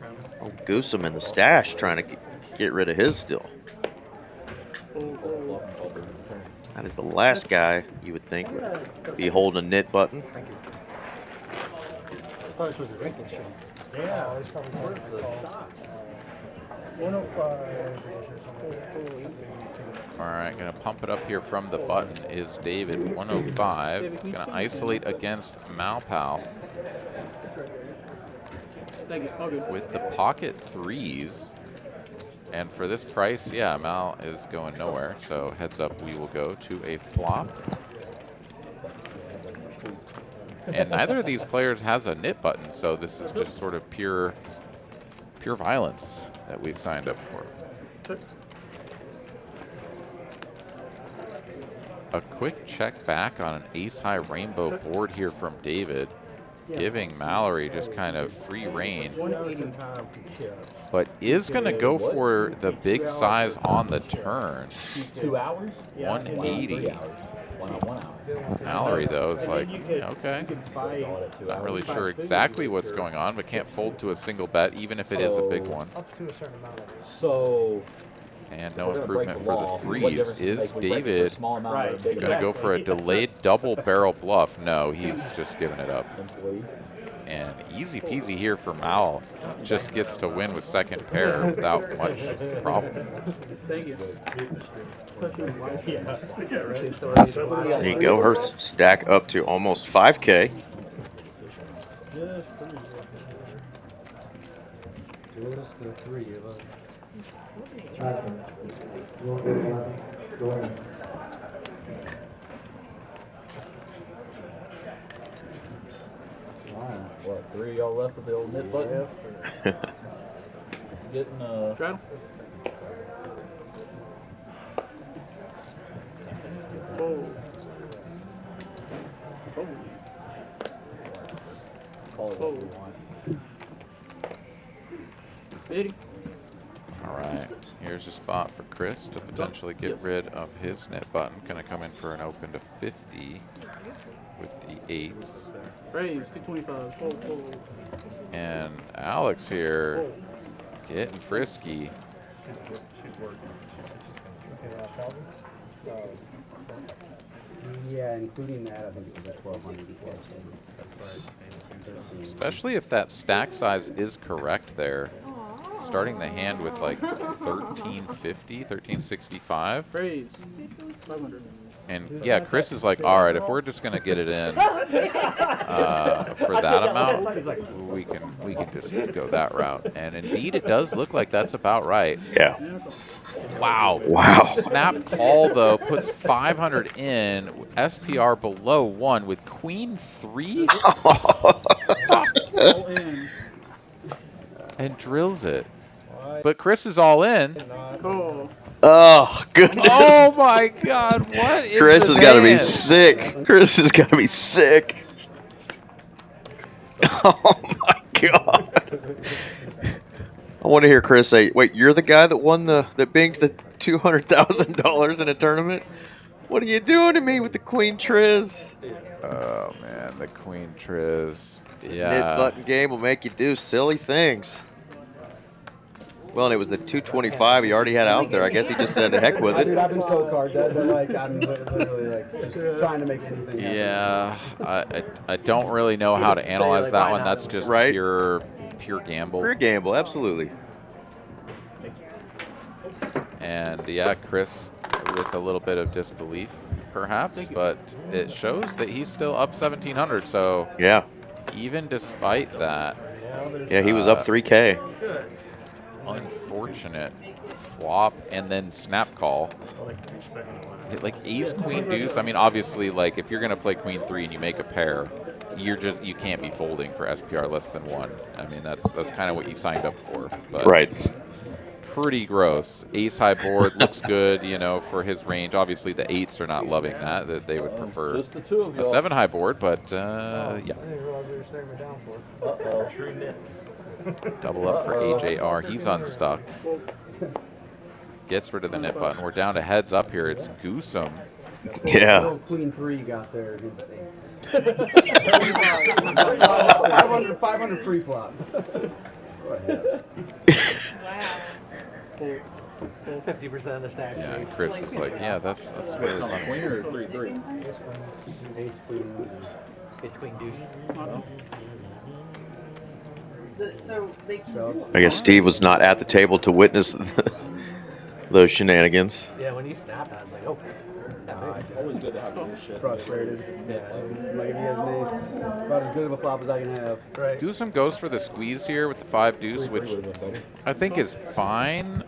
Oh, Goosem in the stash trying to get rid of his still. That is the last guy you would think would be holding a nit button. Yeah, it's probably worth the shot. 105. All right, going to pump it up here from the button is David, 105. Going to isolate against Malpal Thank you. All good. with the pocket 3s. And for this price, yeah, Mal is going nowhere. So heads up, we will go to a flop. And neither of these players has a nit button, so this is just sort of pure violence that we've signed up for. A quick check back on an ace-high rainbow board here from David, giving Mallory just kind of free reign, but is going to go for the big size on the turn. 2 hours? 180. 1 hour. Mallory, though, is like, okay. Not really sure exactly what's going on, but can't fold to a single bet, even if it is a big one. So, And no improvement for the 3s. Is David going to go for a delayed double barrel bluff? No, he's just giving it up. And easy peasy here for Mal. Just gets to win with second pair without much problem. Thank you. There you go, her stack up to almost 5K. Just the 3 of us. What, 3 of y'all left with the old nit button? Getting Straddle. Oh. call it what you want. 80. All right, here's a spot for Chris to potentially get rid of his net button. Going to come in for an open to 50 with the 8s. Raise 625. Whoa. And Alex here getting frisky. Yeah, including that, I think it was 1,200 plus. Especially if that stack size is correct there. Starting the hand with like 1350, 1365. Raise 500. And yeah, Chris is like, all right, if we're just gonna get it in for that amount, we can just go that route. And indeed, it does look like that's about right. Yeah. Wow. Wow. Snap call though puts 500 in, SPR below 1 with queen 3. All in. And drills it. But Chris is all in. Call. Oh, goodness. Oh my God, what is Chris this has got to be hand? sick. Chris has got to be sick. Oh, my God. I want to hear Chris say, wait, you're the guy that won that binged the $200,000 in a tournament? What are you doing to me with the Queen Triz? Oh man, the Queen Triz. This Yeah. mid-button game will make you do silly things. Well, and it was the 225 he already had out there. I guess he just said, "The heck with Dude, it." I've been so card dead that like I'm literally like just trying to make anything happen. Yeah, I don't really know how to analyze that one. That's just Right. pure gamble. Pure gamble, absolutely. And yeah, Chris with a little bit of disbelief, perhaps, but it shows that he's still up 1,700. So Yeah. even despite that, Yeah, he was up 3K. unfortunate flop and then snap call. Like ace queen deuce. I mean, obviously, like if you're gonna play queen 3 and you make a pair, you can't be folding for SPR less than 1. I mean, that's kind of what you signed up for. But Right. pretty gross. Ace high board looks good, you know, for his range. Obviously, the 8s are not loving that. That they would prefer Just the two of a y'all. 7 high board, but yeah. I didn't realize they were staring me down for. True nits. Double up for AJR. He's unstuck. Gets rid of the nit button. We're down to heads up here. It's Goosum. Yeah. Little queen 3 got there against ace. 500 free flop. Go ahead. Wow. 50% of the stack. Yeah, and Chris is like, yeah, that's really On a funny. queen or 3-3? Ace queen. Ace queen deuce. I guess Steve was not at the table to witness those shenanigans. Yeah, when you snap, I was like, oh. Always good to have this shit. Frustrated. Like if he has an ace, about as good of a flop as I can have. Right. Goosum goes for the squeeze here with the 5 deuce, which I think is fine,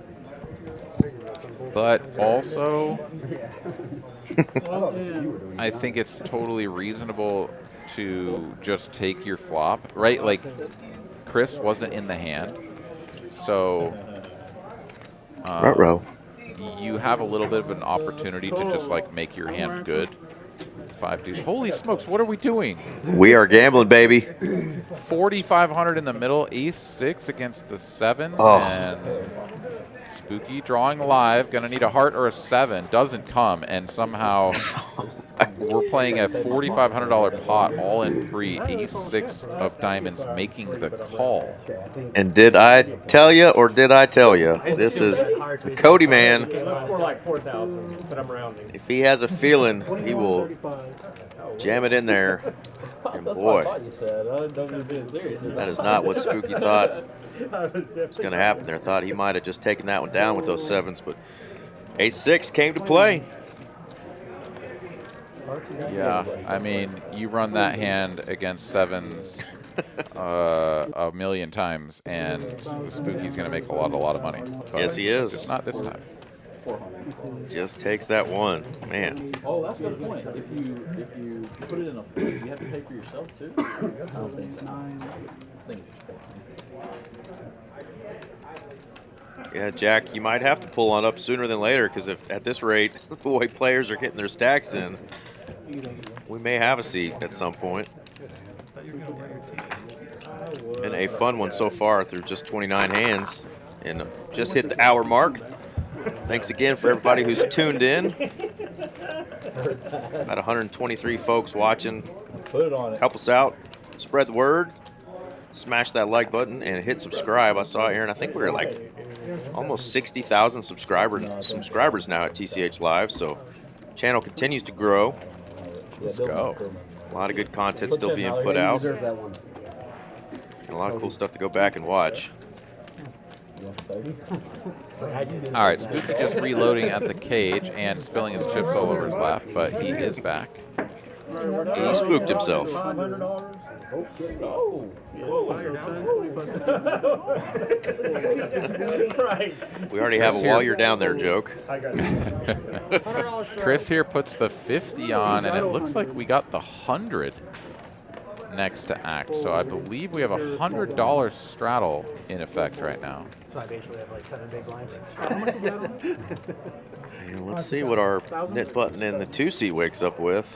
but also I think it's totally reasonable to just take your flop, right? Like Chris wasn't in the hand, so Ruh-roh. you have a little bit of an opportunity to just like make your hand good. 5 deuce. Holy smokes, what are we doing? We are gambling, baby. 4,500 in the middle, ace 6 against the 7s, Oh. and Spooky drawing live. Gonna need a heart or a 7. Doesn't come, and somehow we're playing a $4,500 pot all in pre. Ace 6 of diamonds making the call. And did I tell you, or did I tell you? This is Cody, man. For like 4,000, but I'm rounding. If he has a feeling, he will jam it in there. And boy, that is not what Spooky thought was going to happen there. Thought he might have just taken that one down with those 7s, but ace 6 came to play. Yeah, I mean, you run that hand against 7s a million times, and Spooky's gonna make a lot of money. But Yes, he is. just not this time. Just takes that one. Man. Oh, that's a good point. If you put it in a fold, you have to pay for yourself too. I don't think so. I think it's just 400. Yeah, Jack, you might have to pull on up sooner than later, because if at this rate, the way players are getting their stacks in, we may have a seat at some point. Been a fun one so far through just 29 hands, and just hit the hour mark. Thanks again for everybody who's tuned in. About 123 folks watching. Put it on it. Help us out. Spread the word. Smash that like button and hit subscribe. I saw Aaron. I think we're like almost 60,000 subscribers now at TCH Live. So channel continues to grow. Let's go. A lot of good content still being put out. Deserve that one. And a lot of cool stuff to go back and watch. All right, Spooky just reloading at the cage and spilling his chips all over his lap, but he is back. He spooked himself. Right. We already have a while you're down there joke. I got it. Chris here puts the 50 on, and it looks like we got the 100 next to act. So I believe we have a $100 straddle in effect right now. So I basically have like 7 big blinds. And let's see what our knit button in the 2C wakes up with.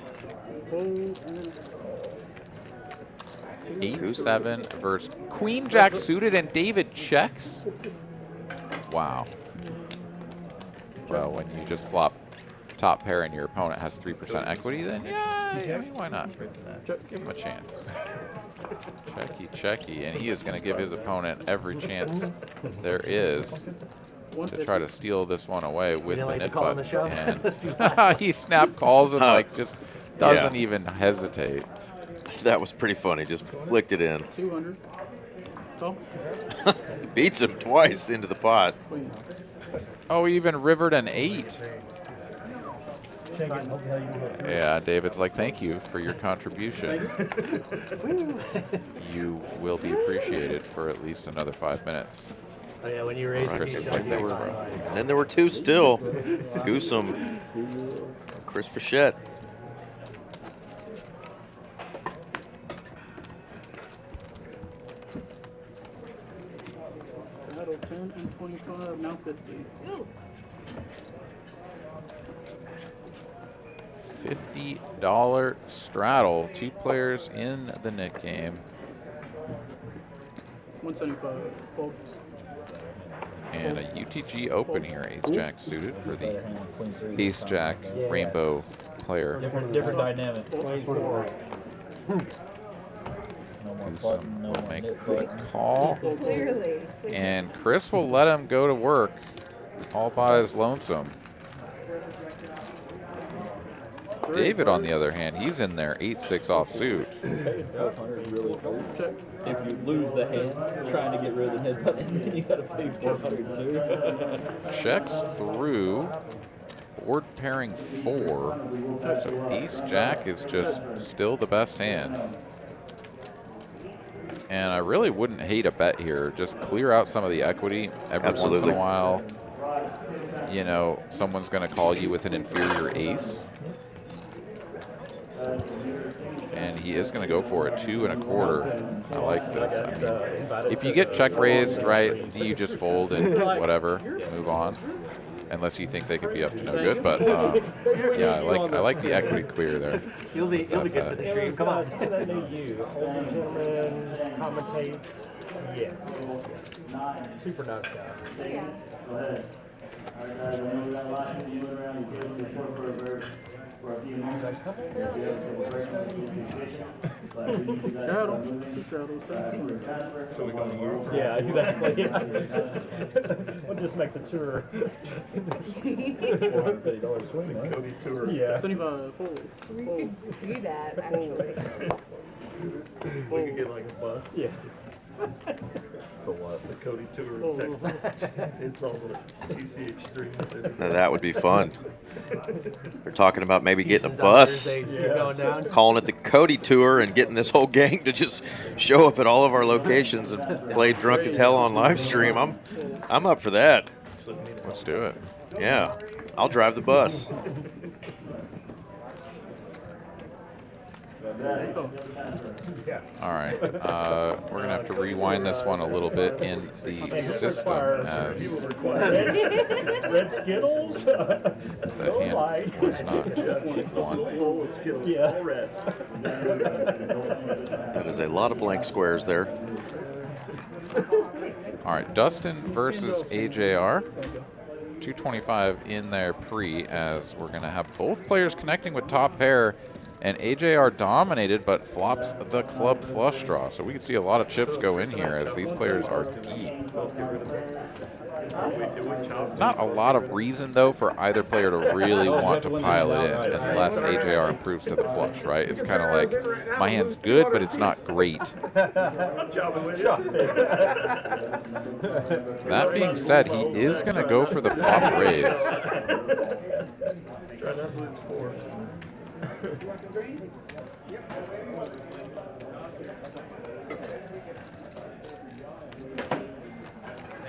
8-7 versus Queen Jack suited, and David checks. Wow. Well, when you just flop top pair and your opponent has 3% equity, then yeah, I mean, why not? Give him a chance. Checky, and he is going to give his opponent every chance there is to try to steal this one away with the nip button. And he snap calls and like just doesn't even hesitate. That was pretty funny. Just flicked it in. 200. Call. He beats him twice into the pot. Queen. Oh, he even rivered an 8. Yeah, David's like, thank you for your contribution. You will be appreciated for at least another 5 minutes. Oh, yeah, when you raise Chris it, is like, thanks, bro. And then there were 2 still. Goosum, Chris Fichette. Battle 10 and 25, now 50. Ooh. $50 straddle. 2 players in the Nick game. 175. Fold. And a UTG open here. Ace-Jack suited for the Ace-Jack Rainbow player. Different dynamic. Goosum will make the call. Clearly. And Chris will let him go to work all by his lonesome. David, on the other hand, he's in there 8-6 offsuit. If you lose the hand, trying to get rid of the head button, then you gotta pay 400 too. Checks through. Board pairing 4. So Ace-Jack is just still the best hand. And I really wouldn't hate a bet here. Just clear out some of the equity every once in a while. You know, someone's going to call you with an inferior ace. And he is going to go for it, 2 1/4. I like this. I mean, if you get check raised, right, you just fold and whatever, move on. Unless you think they could be up to no good, but yeah, I like the equity clear there. You'll be good for the stream. Come on. That need you. Old gentleman, commentate. Yeah. Super nice guy. Shadow. 2 shadows. So we go to you? Yeah, exactly. We'll just make the tour. $450 swing, huh? Cody tour. Yeah. 75. Fold. We could do that, actually. We could get like a bus. Yeah. For what? The Cody tour of Texas. It's all the TCH3. Now that would be fun. They're talking about maybe getting a bus, calling it the Cody Tour, and getting this whole gang to just show up at all of our locations and play drunk as hell on live stream. I'm up for that. Let's do it. Yeah, I'll drive the bus. All right, we're gonna have to rewind this one a little bit in the system as Red Skittles? the hand was not one. Yeah. That is a lot of blank squares there. All right, Dustin versus AJR. 225 in their pre, as we're gonna have both players connecting with top pair. And AJR dominated, but flops the club flush draw. So we can see a lot of chips go in here as these players are deep. Not a lot of reason, though, for either player to really want to pile it in unless AJR improves to the flush, right? It's kind of like, my hand's good, but it's not great. That being said, he is going to go for the flop raise. Man,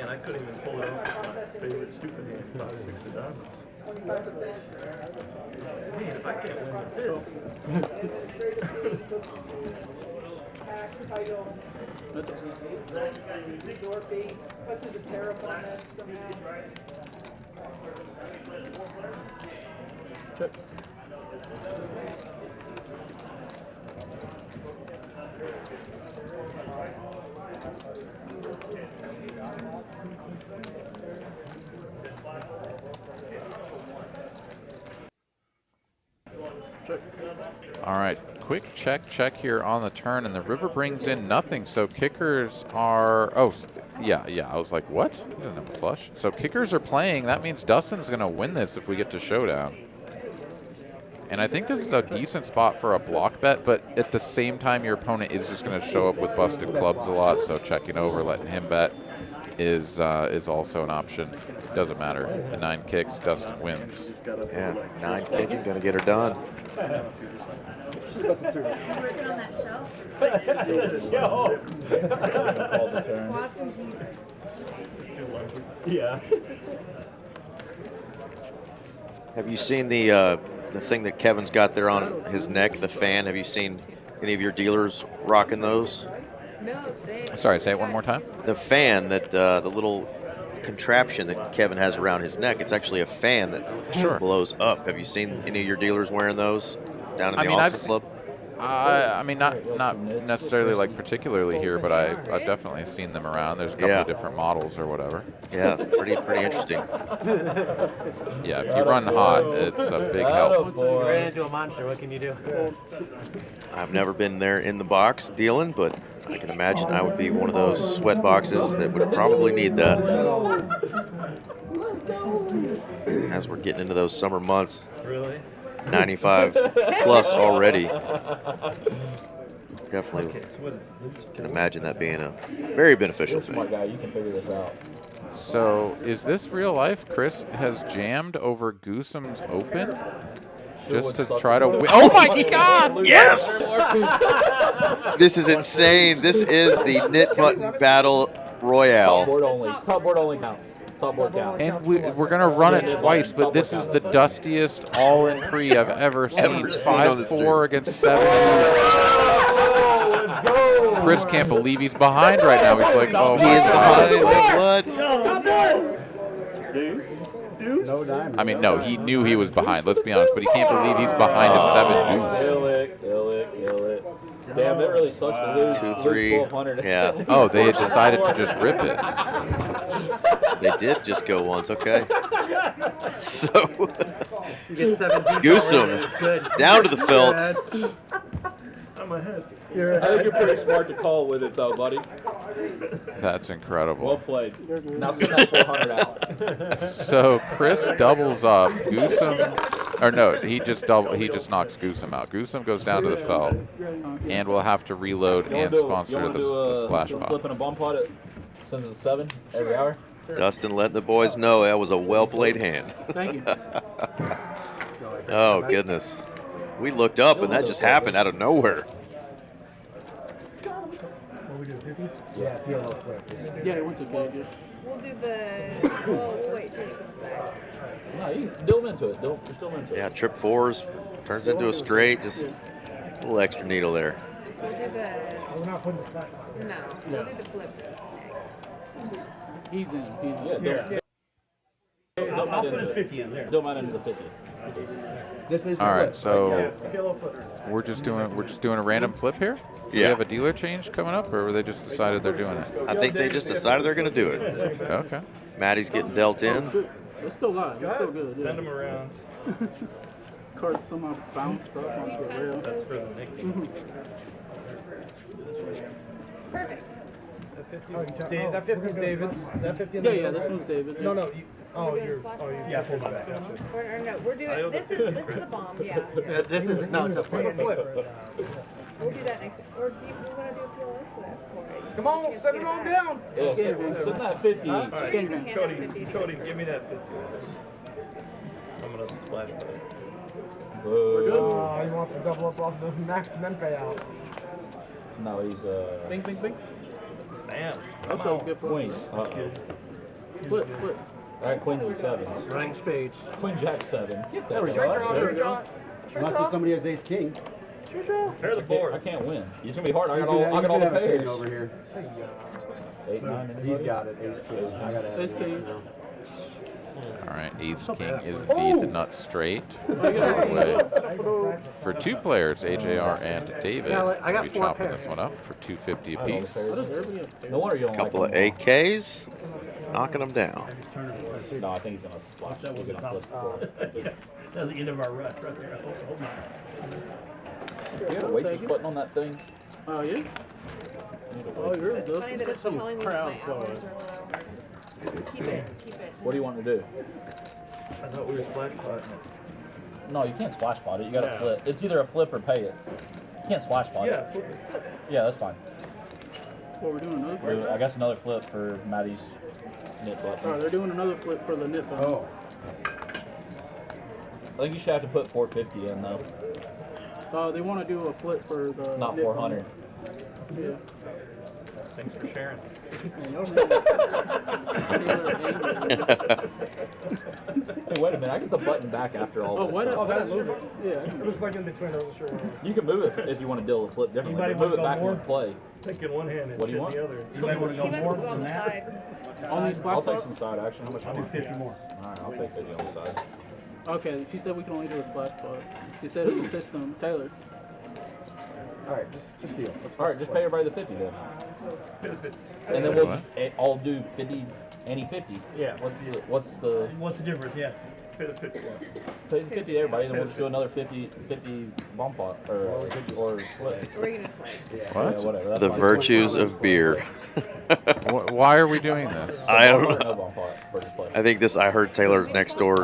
I couldn't even pull it off with my favorite stupid hand, 5, 6 of diamonds. Man, if I can't win with this. Check. All right, quick check here on the turn, and the river brings in nothing. So kickers are, yeah, I was like, what? He doesn't have a flush. So kickers are playing. That means Dustin's going to win this if we get to showdown. And I think this is a decent spot for a block bet, but at the same time, your opponent is just going to show up with busted clubs a lot, so checking over, letting him bet is also an option. Doesn't matter. The 9 kicks, Dustin wins. Yeah, 9 kicking, gonna get her done. Working on that shelf. Squats and Jesus. Yeah. Have you seen the thing that Kevin's got there on his neck, the fan? Have you seen any of your dealers rocking those? No, they. Sorry, say it one more time. The fan that the little contraption that Kevin has around his neck, it's actually a fan that blows up. Have you seen any of your dealers wearing those down in the Austin Club? I mean, not necessarily like particularly here, but I've definitely seen them around. There's a couple of different models or whatever. Yeah, pretty interesting. Yeah, if you run hot, it's a big help. You ran into a monster. What can you do? I've never been there in the box dealing, but I can imagine I would be one of those sweat boxes that would probably need that. As we're getting into those summer months. Really? 95 plus already. Definitely can imagine that being a very beneficial thing. Smart guy, you can figure this out. So, is this real life? Chris has jammed over Gooseum's open just to try to win. Oh my God! Yes! This is insane. This is the Knit Button Battle Royale. Top board only counts. Top board counts. And we're going to run it twice, but this is the dustiest all-in pre I've ever seen. 5-4 against 7. Chris can't believe he's behind right now. He's like, oh He my is God. behind. What? No diamond. I mean, no, he knew he was behind, let's be honest, but he can't believe he's behind his 7 deuce. Kill it. Damn, that really sucks to lose. 2-3. 1200. Yeah. Oh, they had decided to just rip it. They did just go once, okay. So, You get 7 deuce Gooseum already, that's good. down to the felt. I'm ahead. I think you're pretty smart to call with it, though, buddy. That's Well incredible. played. Now send that 400 out. So Chris doubles up. Gooseum, or no, he just knocks Gooseum out. Gooseum goes down to the felt, and we'll have to reload and sponsor the splash some pot. flipping a bomb pot at since it's 7 every hour. Dustin let the boys know that was a well-played hand. Thank you. Oh, goodness. We looked up, and that just happened out of nowhere. Yeah, PLO flip. Yeah, it went to big. We'll do the. We'll wait till it comes back. No, you can dill 'em into it. Just dill 'em into it. Yeah, trip 4s, turns into a straight, just a little extra needle there. We'll do the. No, we'll do the flip next. He's in. Yeah, I'll put a 50 in there. dill mine into the 50. This is All right, flip. so we're just doing a random flip here. Do we Yeah. have a dealer change coming up, or they just decided they're doing it? I think they just decided they're going to do it. Okay. Maddie's getting dealt in. It's still live. It's still good. Send them around. Card somehow bounced up onto the rail. That's for the Nick. Perfect. That 50's David's. That 50 Yeah, this one's David. No, no. Yeah, hold on. Or no, we're doing. This is a bomb. Yeah. This is no, it's a flip. We'll do that next. Or do you want to do a PLO flip for it? Come on, send it on down. Yeah, send that 50 each. Or you can hand out 50. Cody, give me that 50. I'm going to splash pad. Boo. He wants to double up off the max and then pay out. No, he's Bing, bing, bing. Bam. That's all good for queen. Flip. All right, queen's with 7. Running spades. Queen jack 7. Get that. There we go. Unless if somebody has ace king. Pair the board. I can't win. It's gonna be hard. I He's got all gonna the have a king pairs. over here. 8, 9. He's Anybody? got it. Ace king. I got Ace king. All right, ace king is indeed the nut straight. Away. For 2 players, AJR and David, I got we'll be 4 chopping pairs. this one up for 250 I don't know apiece. the pairs. No wonder you don't Couple like of AKs, knocking them down. No, I think he's gonna splash. That was He's the gonna top. flip Yeah, that was the end of our rush right there. Hold on. Do you have a waitress button on that thing? Oh, yeah? You need a Oh, waitress. yours It's does. funny that it's some telling me crowd that my hours noise. are low. Keep it, keep it. What do you want to do? I thought we were splash pot. No, you can't splash pot it. You gotta Yeah. flip. It's either a flip or pay it. You can't splash pot Yeah, it. flip it. Yeah, that's fine. What we're doing another flip? I guess another flip for Maddie's knit button. Oh, they're doing another flip for the nip button. Oh. I think you should have to put 450 in though, They want to do a flip for the not nip 400. button. Yeah. Thanks for sharing. Hey, wait a minute! I get the button back after all Oh, this. what? stuff. Oh, that's move it. Yeah. It was like in between those short ones. You can move it if you want to deal with flip differently. Anybody but move it wanna back go and play. Take in one hand and What do you shit want? the other. Anybody want to go He more must go on than the that? side. On these I'll black take pot? some side action. How much? I'll do 50 more. All right, I'll take 50 on the side. Okay, she said we can only do a splash pot. She said it's a system. Taylor. All right, just deal. All right, just pay everybody the 50 then. And then we'll just all do 50, any 50. Yeah. What's the What's the difference? Yeah. Pay the 50. pay the 50 to everybody, then we'll just do another 50 bomb pot or flip. Or we can just play. Yeah, What? whatever. That's The fine. virtues of beer. Why are we doing this? I don't Bomb pot or know. no bomb pot versus play? I think this. I heard Taylor next door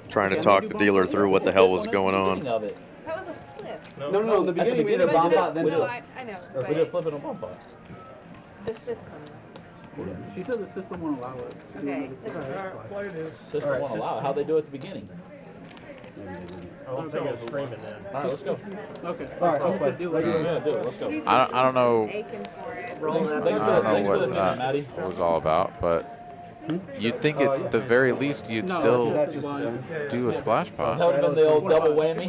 trying to talk the dealer through what the hell was going on. Of it. That was a flip. No, in the beginning we did a beginning, bomb we pot, then No, flip. I know. Or if we did But flip it on bomb pot. the system. She said the system won't allow it. Okay. Play it is. System won't allow it. How'd they do it at the beginning? I don't think it's screaming then. All right, let's go. Okay. All right, I'll let's play. do Let's it. do Yeah, do it. Let's go. He's I just don't know. aching for it. Thanks I for don't the know minute, what Maddie. that was all about, but you'd think at the very least you'd No, still that's just fine. do a splash That pot. would have been the old double whammy.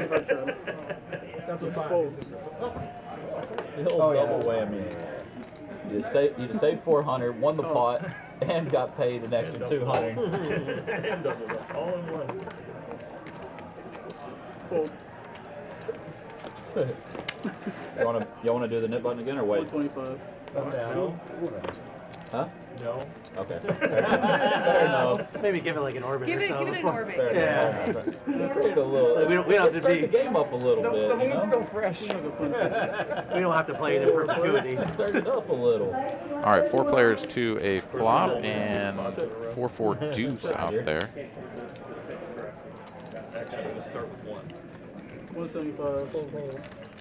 That's a five. The old double whammy. You just saved 400, won the pot, and got paid an extra 200. All in one. Fold. You wanna do the nip button again or wait? 125. No. Huh? No. Okay. Fair enough. Maybe give it like an orbit Give or it something. an orbit. Fair Yeah. enough. Create a little. We don't have to start be- the game up a little bit. The You moon's know? still fresh. We don't have to play it in perpetuity. Start it up a little. All right, 4 players to a flop and 4-4 deuce out there. Actually, I'm going to start with one. 175.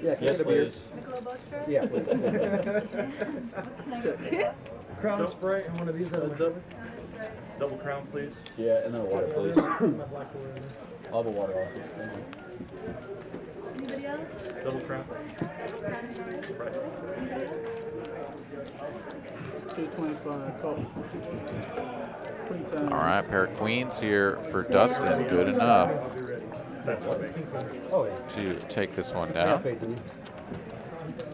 Yeah, Yes, please. Yeah. Crown spray and one of these other double. Double crown, please. Yeah, and then a water, please. I'll have a water off. Double crown. 225. Call. Queen ten. All right, pair of queens here for Dustin. Good enough Oh, yeah. to take this one I down. got faith in you.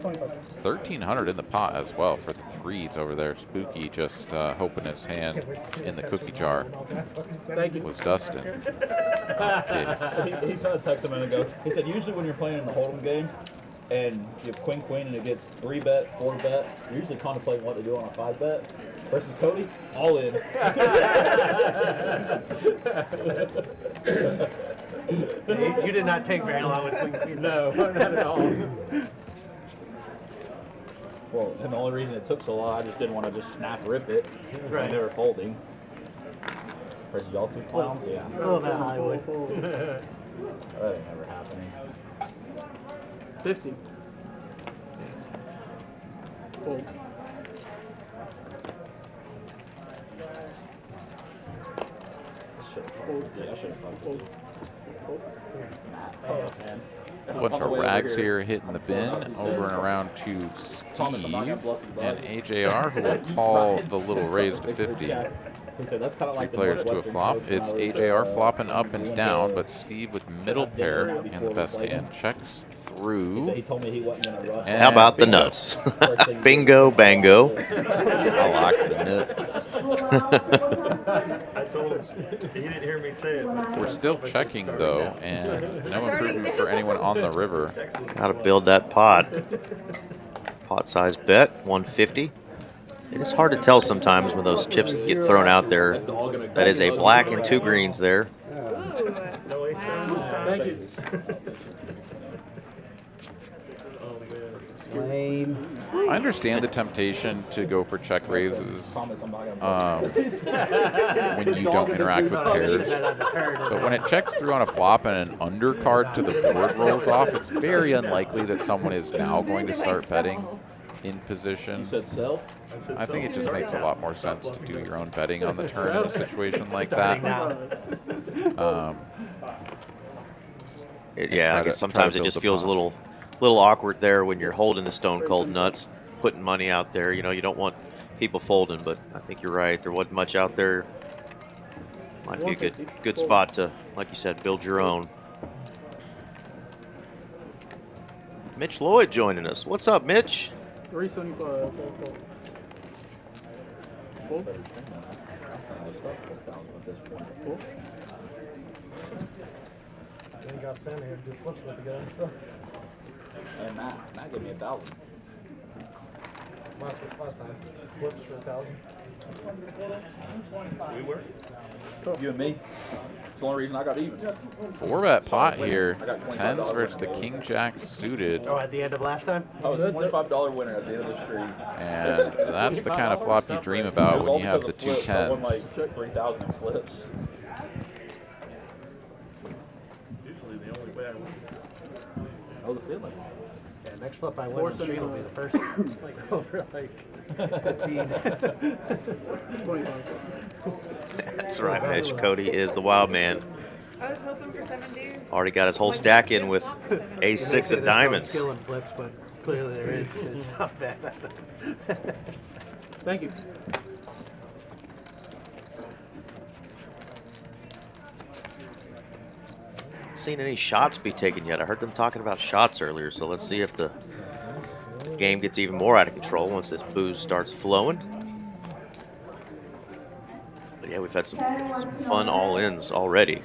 1,300 in the pot as well for the threes over there. Spooky just hoping his hand in the cookie jar Thank you. was Dustin. He sent a text a minute ago. He said usually when you're playing in the hold'em game and you have queen queen and it gets 3-bet, 4-bet, you're usually contemplating what to do on a 5-bet. Versus Cody, all in. You did not take very long with Queen. No, not at all. Well, and the only reason it took so long, I just didn't want to just snap rip it when they were folding. Versus y'all two clowns? Yeah. A little bit of Hollywood. That ain't never happening. 50. Fold. Yeah, I should have fucked it. A bunch of rags here hitting the bin over and around to Steve and AJR, who will call the little raise to 50. He said that's kind of like Three players to a flop. It's AJR flopping up and down, but Steve with middle pair in the best hand checks through. He told me he wasn't going to rush. How about the nuts? Bingo, bango. I like the nuts. I told him, he didn't hear me say it. We're still checking though, and no improvement for anyone on the river. How to build that pot. Pot size bet, 150. It is hard to tell sometimes when those chips get thrown out there. That is a black and 2 greens there. No ace Thank you. Lame. I understand the temptation to go for check raises when you don't interact with pairs. But when it checks through on a flop and an undercard to the board rolls off, it's very unlikely that someone is now going to start betting in position. I think it just makes a lot more sense to do your own betting on the turn in a situation like that. Yeah, I guess sometimes it just feels a little awkward there when you're holding the stone cold nuts, putting money out there. You know, you don't want people folding, but I think you're right. There wasn't much out there. Might be a good spot to, like you said, build your own. Mitch Lloyd joining us. What's up, Mitch? 375. Then got Santa here to do flips with the guy. And Matt gave me 1,000. Last time. Flips for 1,000. We were. You and me. It's the only reason I got even. 4-bet pot here. 10s versus the King Jack suited. Oh, at the end of last time? I was a $25 winner at the end of the stream. And that's the kind of flop you dream about when you have the 2 I won 10s. like 3,000 in flips. Usually the only way I win. I was feeling. Yeah, next flip I win on stream will be the first. Like over like 15. That's right, Mitch. Cody is the wild man. I was hoping for 7 dudes. Already got his whole stack in with ace-6 of diamonds. Skill in flips, but clearly there is. It's not bad. Thank you. Seen any shots be taken yet? I heard them talking about shots earlier, so let's see if the game gets even more out of control once this booze starts flowing. But yeah, we've had some fun all-ins already,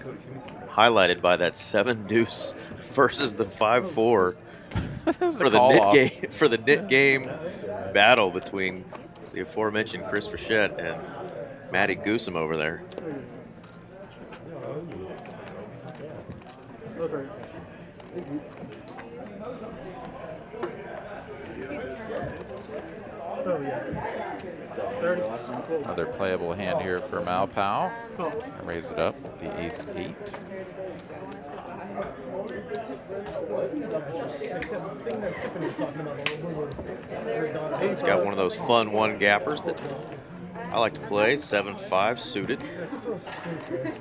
highlighted by that 7-deuce versus the 5-4 for the knit game battle between the aforementioned Chris Frechette and Matty Goosum over there. Okay. Oh, yeah. 30. Another playable hand here for Malpal. Raise it up with the ace-8. He's got one of those fun one-gappers that I like to play, 7-5 suited.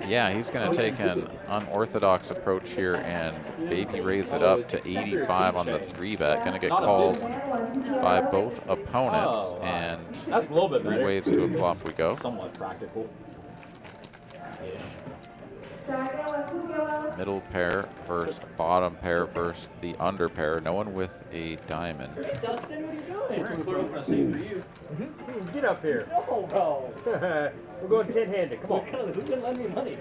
Yeah, he's going to take an unorthodox approach here and maybe raise it up to 85 on the 3-bet. Going to get called by both opponents, and that's a little bit 3 ways to a flop we go. Somewhat practical. Middle pair versus bottom pair versus the under pair. No one with a diamond. Hey, Dustin, what are you doing? Get up here. No. We're going 10-handed. Come on. Who's going to lend me money?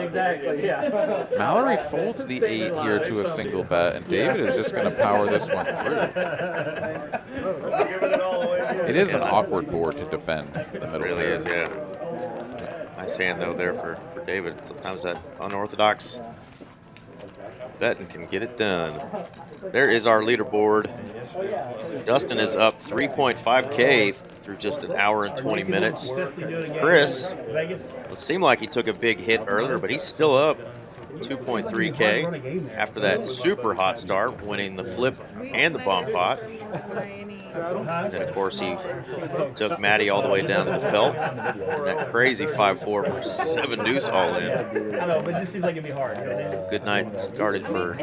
Exactly, yeah. Mallory folds the 8 here to a single bet, and David is just going to power this one through. It is an awkward board to defend the middle pair. It really is, yeah. Nice hand, though, there for David. Sometimes that unorthodox betting can get it done. There is our leaderboard. Dustin is up 3.5K through just an hour and 20 minutes. Chris, it seemed like he took a big hit earlier, but he's still up 2.3K after that super hot start, winning the flip and the bomb pot. And of course, he took Matty all the way down to the felt. And that crazy 5-4 versus 7 deuce all in. I know, but it just seems like it'd be hard. Good night started for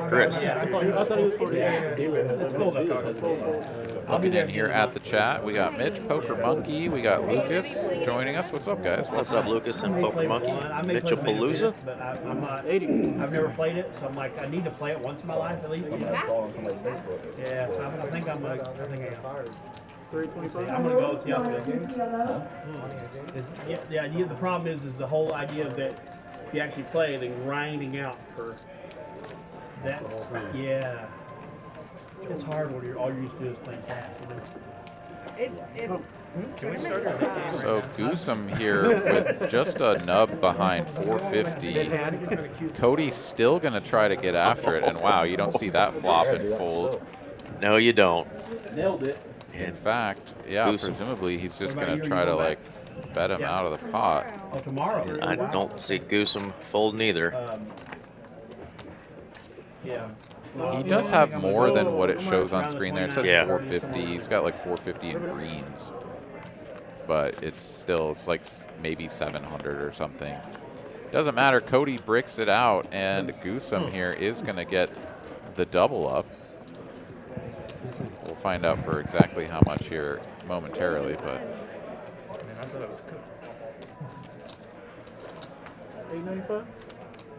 Chris. I thought he was for It's cool though. Looking in here at the chat, we got Mitch, Poker Monkey, we got Lucas joining us. What's up, guys? What's up, Lucas and Poker Monkey? Mitchell Palooza. But I'm not. I've never played it, so I'm like, I need to play it once in my life at least. Yeah, so I think I'm like, I think I am. 325. I'm gonna go with the other. Yeah, the problem is the whole idea that if you actually play, then grinding out for that. Yeah, it's hard when all you're used to do is playing fast. So Goosem here with just a nub behind 450. Cody's still going to try to get after it, and wow, you don't see that flop and fold. No, you don't. Nailed it. In fact, yeah, Goosem. presumably he's just going to try to like bet him out of the pot. Oh, tomorrow. I don't see Goosem folding either. Yeah. He does have more than what it shows on screen there. It says Yeah. 450. He's got like 450 in greens. But it's still, it's like maybe 700 or something. Doesn't matter. Cody bricks it out, and Goosem here is going to get the double up. We'll find out for exactly how much here momentarily, but 895.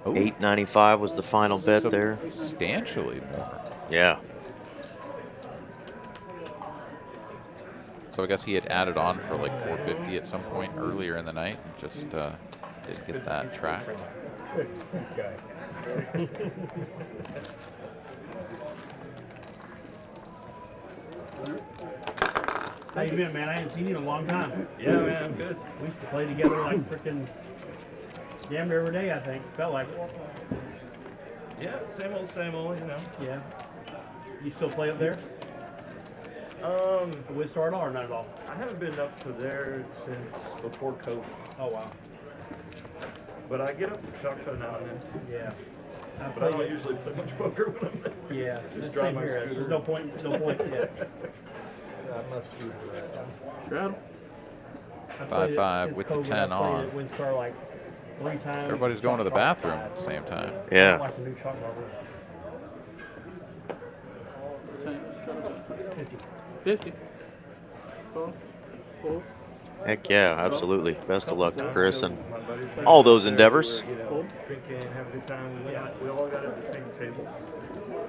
oh, 895 was the final bet there. substantially more. Yeah. So I guess he had added on for like 450 at some point earlier in the night, and just didn't get that track. How you been, man? I haven't seen you in a long time. Yeah, man, I'm good. We used to play together like freaking damn near every day, I think. Felt like it. Yeah, same old, you know. Yeah. You still play up there? With Start or not at all? I haven't been up to there since before COVID. Oh, wow. But I get up to Choctaw now and then. Yeah. But I don't usually play much poker when I'm there. Yeah. Just drive my There's scooter. no point. Yeah. Straddle. I played it 5-5 since with the COVID. 10 I played on. it with Star like 3 times. Everybody's going to the bathroom at the same time. Yeah. Like the new Choctaw. 10. Straddle 10. 50. Call. Fold. Heck yeah, absolutely. Best of luck to Chris and all those endeavors. Drinking, have a good time. We all got at the same table.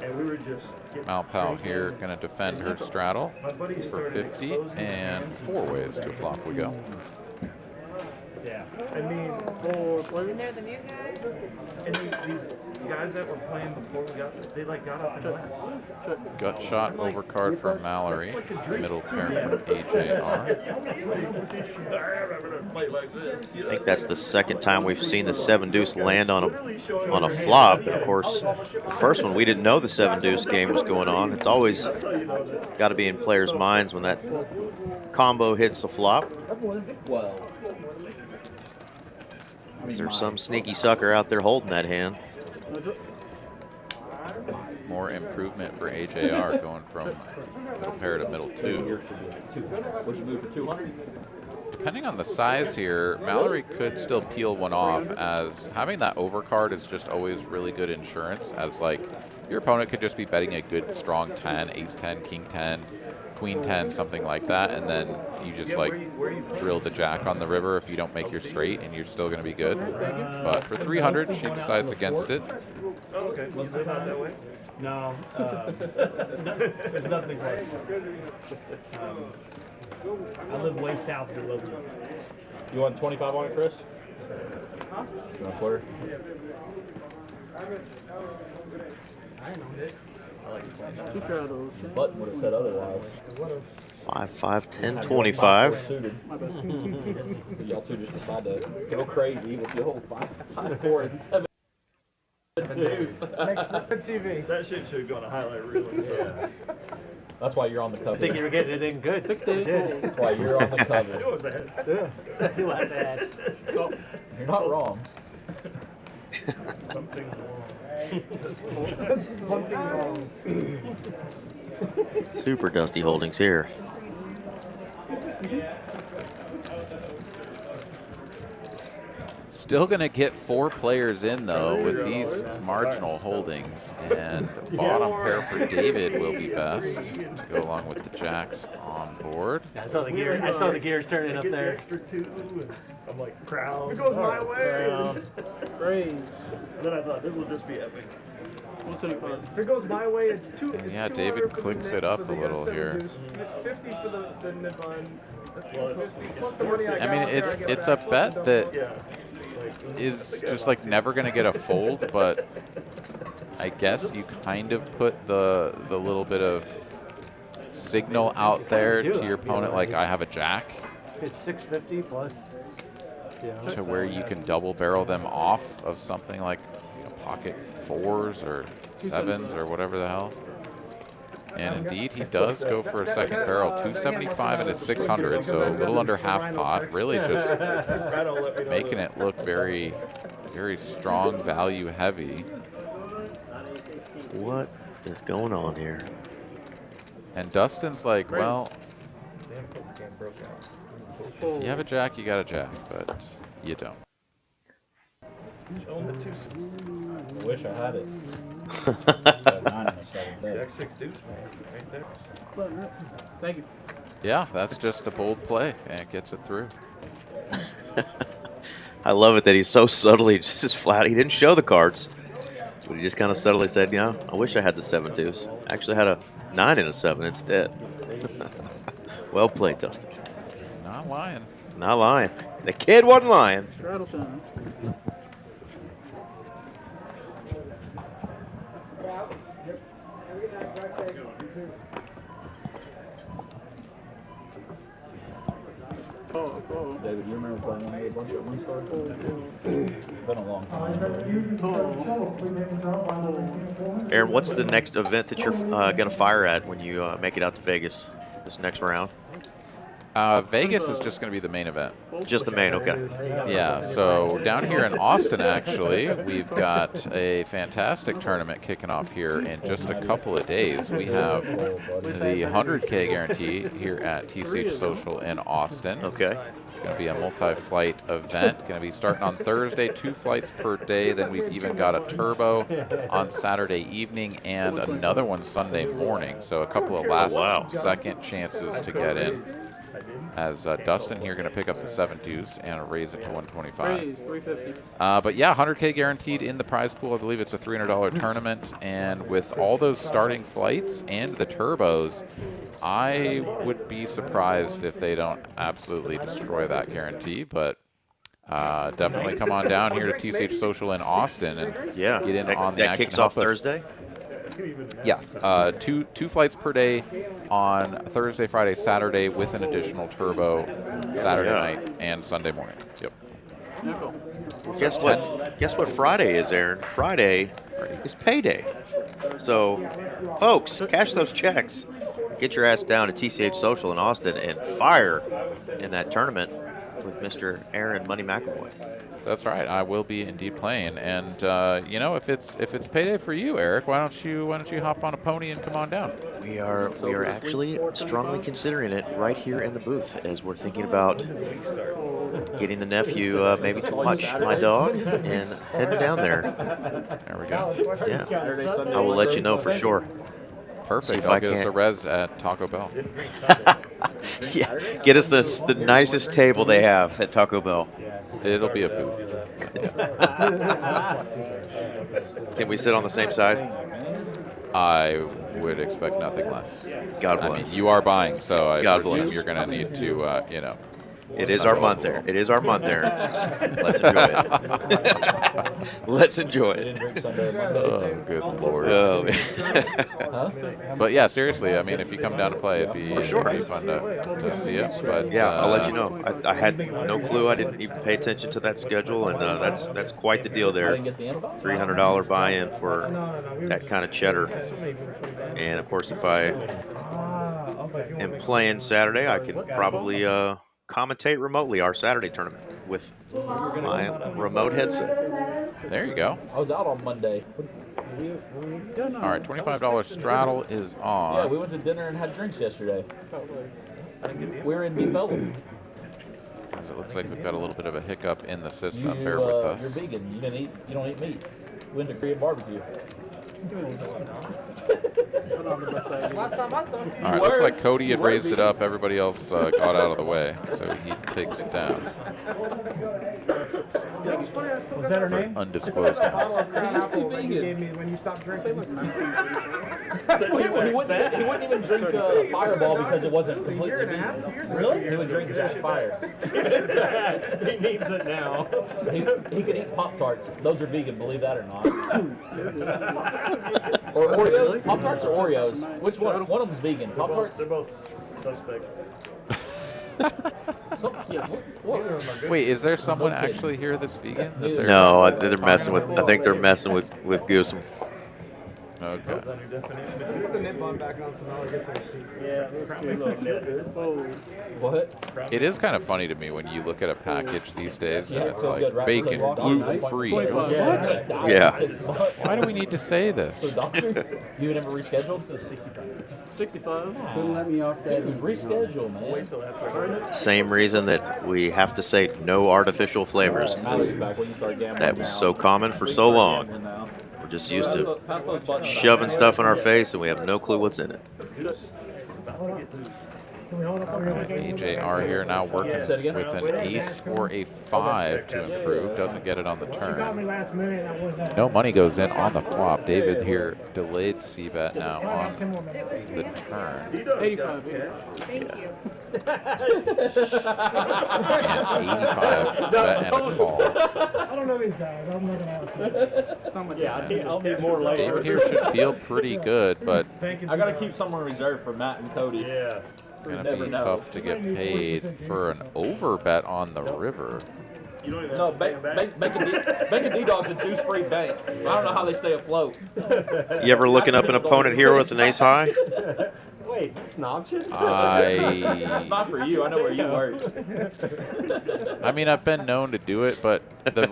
And we were just getting Malpal here going to defend her straddle My buddy for started 50, exposing and 4 ways to a flop we go. Yeah. I mean, 4 players. And they're the new guys? and these guys that were playing before we got there, they like got up and left. Gut shot overcard from Mallory. Middle pair from AJR. I think that's the second time we've seen the 7 deuce land on a flop. And of course, the first one we didn't know the 7 deuce game was going on. It's always got to be in players' minds when that combo hits a flop. Well, There's some sneaky sucker out there holding that hand. More improvement for AJR going from middle pair to middle 2. what's your move for 200? Depending on the size here, Mallory could still peel one off, as having that overcard is just always really good insurance, as like your opponent could just be betting a good strong 10, ace 10, king 10, queen 10, something like that, and then you just like drill the jack on the river if you don't make your straight, and you're still going to be good. But for 300, she decides against it. Oh, okay. You live out that way? No. There's nothing close. I live way south of Logan. You want 25 on it, Chris? You want a quarter? Two straddles. Button would have said otherwise. 5, 5, 10, 25. Suited. Y'all two just decide to go crazy with the whole 5, 5, 4, and 7 deuce. TV. That shit should go on a highlight reel. Yeah. That's why you're on the cover. I think you were getting it in good. 60. That's why you're on the cover. It was a Yeah. You laughed at. You're not wrong. something wrong. Something wrong. Super dusty holdings here. Still going to get 4 players in, though, with these marginal holdings. And bottom pair for David will be best to go along with the jacks on board. I saw the gear. I saw the gears turning up there. Extra 2, and I'm like, crown. It goes my way. Great. And then I thought, this will just be epic. 175. If it goes my way, it's 2. It's Yeah, 200 David for the clicks nip- it up for a the, little 7 here. deuce. 50 for the nip on. That's 250. Plus the money I got. I mean, out there, I get it's back a plus bet the that Yeah. is just like never going to get a fold, but I guess you kind of put the little bit of signal out there to your opponent, like I have a jack, It's 650 plus. Yeah. to where you can double barrel them off of something like pocket 4s or 7s or whatever the hell. And indeed, he does go for a second barrel, 275 into 600, so a little under half pot. Really just making it look very, very strong, value heavy. What is going on here? And Dustin's like, well, if you have a jack, you got a jack, but you don't. I wish I had it. Jack 6 deuce, right there. Thank you. Yeah, that's just a bold play, and it gets it through. I love it that he's so subtly just flat. He didn't show the cards, but he just kind of subtly said, "Yeah, I wish I had the 7 deuce. Actually, had a 9 and a 7 instead." Well played, Dustin. Not lying. Not lying. The kid wasn't lying. Straddle time. David, you remember playing one of the bunch at one star? It's been a long time. Aaron, what's the next event that you're going to fire at when you make it out to Vegas this next round? Vegas is just going to be the main event. Just the main, okay. Yeah, so down here in Austin, actually, we've got a fantastic tournament kicking off here in just a couple of days. We have the 100K guarantee here at TCH Social in Austin. Okay. It's going to be a multi-flight event. Going to be starting on Thursday, 2 flights per day. Then we've even got a turbo on Saturday evening and another one Sunday morning. So a couple of last-second chances to get in. As Dustin here going to pick up the 7 deuce and raise it to 125. 350. But yeah, 100K guaranteed in the prize pool. I believe it's a $300 tournament. And with all those starting flights and the turbos, I would be surprised if they don't absolutely destroy that guarantee. But definitely come on down here to TCH Social in Austin and get in on the action. That kicks off Thursday? Yeah, two flights per day on Thursday, Friday, Saturday with an additional turbo Saturday night and Sunday morning. Yep. Guess what? Guess what Friday is, Aaron? Friday is payday. So, folks, cash those checks. Get your ass down to TCH Social in Austin and fire in that tournament with Mr. Aaron Money McAvoy. That's right. I will be indeed playing, and you know, if it's payday for you, Eric, why don't you hop on a pony and come on down? We are actually strongly considering it right here in the booth as we're thinking about getting the nephew maybe to watch my dog and heading down there. There we go. Yeah, I will let you know for sure. Perfect. I'll get us a res at Taco Bell. Yeah, get us the nicest table they have at Taco Bell. It'll be a booth. Can we sit on the same side? I would expect nothing less. God bless. I mean, you are buying, so I God presume bless. you're going to need to, you know. It is our month there. It is our month there. Let's enjoy it. Let's enjoy it. Oh, good Lord. Oh, But yeah, seriously, I mean, if you come down to play, it'd be fun to see it. But yeah, I'll let you know. I had no clue. I didn't even pay attention to that schedule, and that's quite the deal there. $300 buy-in for that kind of cheddar. And of course, if I am playing Saturday, I can probably commentate remotely our Saturday tournament with my remote headset. There you go. I was out on Monday. All right, $25 straddle is on. Yeah, we went to dinner and had drinks yesterday. We were in Deep Ellum. It looks like we've got a little bit of a hiccup in the system. Bear with You're us. vegan. You don't eat meat. We went to Korean barbecue. Last time I talked to you. All right, looks like Cody had raised it up. Everybody else got out of the way, so he takes it down. Was that her name? Undisclosed. When you gave me when you stopped drinking. He wouldn't even drink Fireball because it wasn't completely vegan. Really? He would drink Jack Fire. He needs it now. He could eat Pop-Tarts. Those are vegan, believe that or not. Or Oreos? Pop-Tarts or Oreos? Which one? One of them's vegan. Pop-Tarts? They're both suspect. Wait, is there someone actually here that's vegan? That they're- No, they're messing with. I think they're messing with Goosem. Okay. Put the nip on back on so now it gets her What? It is kind of funny to me when you look at a package these days and it's so good, like right? bacon, So gluten-free. What? Yeah. Why do we need to say this? So, doctor, you never rescheduled? 65. Couldn't let me off that. Reschedule, man. Same reason that we have to say no artificial flavors. 'Cause that was so common for so long. We're just used to shoving stuff in our face and we have no clue what's in it. All right, AJR here now working with an ace or a 5 to improve. Doesn't get it on the turn. No money goes in on the flop. David here delayed c-bet now on the turn. 85 here. Thank you. And 85 bet and a call. I don't know these guys. I'm looking at Yeah, I'll need more later. David here should feel pretty good, but I gotta keep someone reserved for Matt and Cody. Yeah. gonna be tough to get paid for an over bet on the river. You don't even No, have to pay 'em back. Bacon D-Dogs and Juice Free Bank. I don't know how they stay afloat. You ever looking up an opponent here with an ace high? Wait, that's an option? It's I not for you. I know where you work. mean, I've been known to do it, but the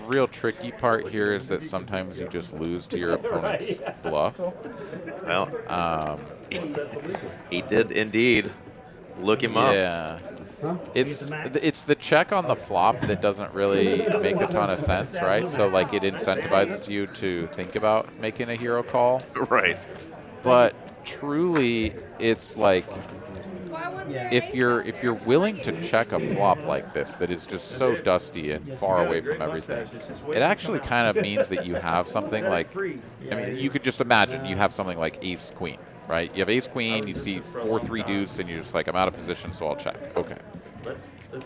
real tricky part here is that sometimes you just lose to your opponent's bluff. Well, he did indeed look him up. Yeah. It's the check on the flop that doesn't really make a ton of sense, right? So like it incentivizes you to think about making a hero call. Right. But truly, it's like if you're willing to check a flop like this that is just so dusty and far away from everything, it actually kind of means that you have something like, I mean, you could just imagine you have something like ace queen, right? You have ace queen, you see 4-3 deuce, and you're just like, I'm out of position, so I'll check. Okay.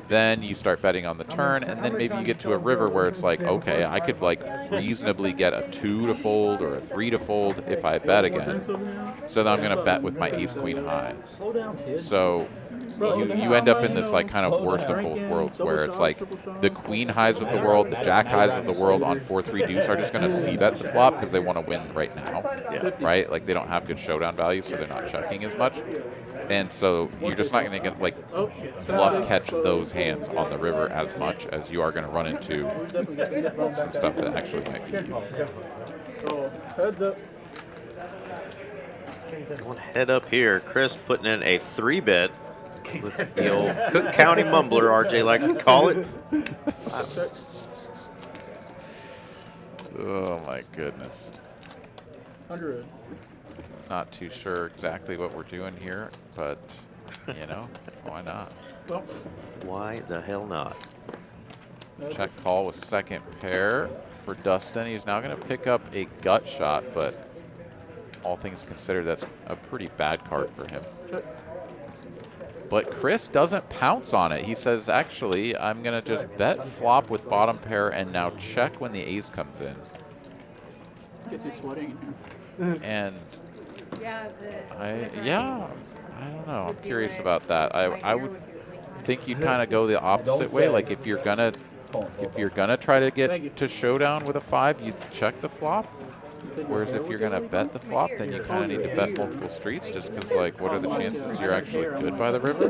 Then you start betting on the turn, and then maybe you get to a river where it's like, okay, I could like reasonably get a 2 to fold or a 3 to fold if I bet again. So then I'm going to bet with my ace queen high. So you end up in this like kind of worst of both worlds where it's like the queen highs of the world, the jack highs of the world on 4-3 deuce are just going to c-bet the flop because they want to win right now, right? Like they don't have good showdown value, so they're not checking as much. And so you're just not going to get like bluff catch those hands on the river as much as you are going to run into some stuff that actually might be you. Heads up. One head up here. Chris putting in a 3-bet with the old Cook County mumbler, RJ likes to call it. Oh my goodness. 100. Not too sure exactly what we're doing here, but you know, why not? Why the hell not? Check call with second pair for Dustin. He's now going to pick up a gut shot, but all things considered, that's a pretty bad card for him. But Chris doesn't pounce on it. He says, actually, I'm going to just bet flop with bottom pair and now check when the ace comes in. Gets you sweating in here. And Yeah, I don't know. I'm curious about that. I would think you'd kind of go the opposite way. Like if you're gonna try to get to showdown with a 5, you check the flop. Whereas if you're gonna bet the flop, then you kind of need to bet multiple streets, just because like, what are the chances you're actually good by the river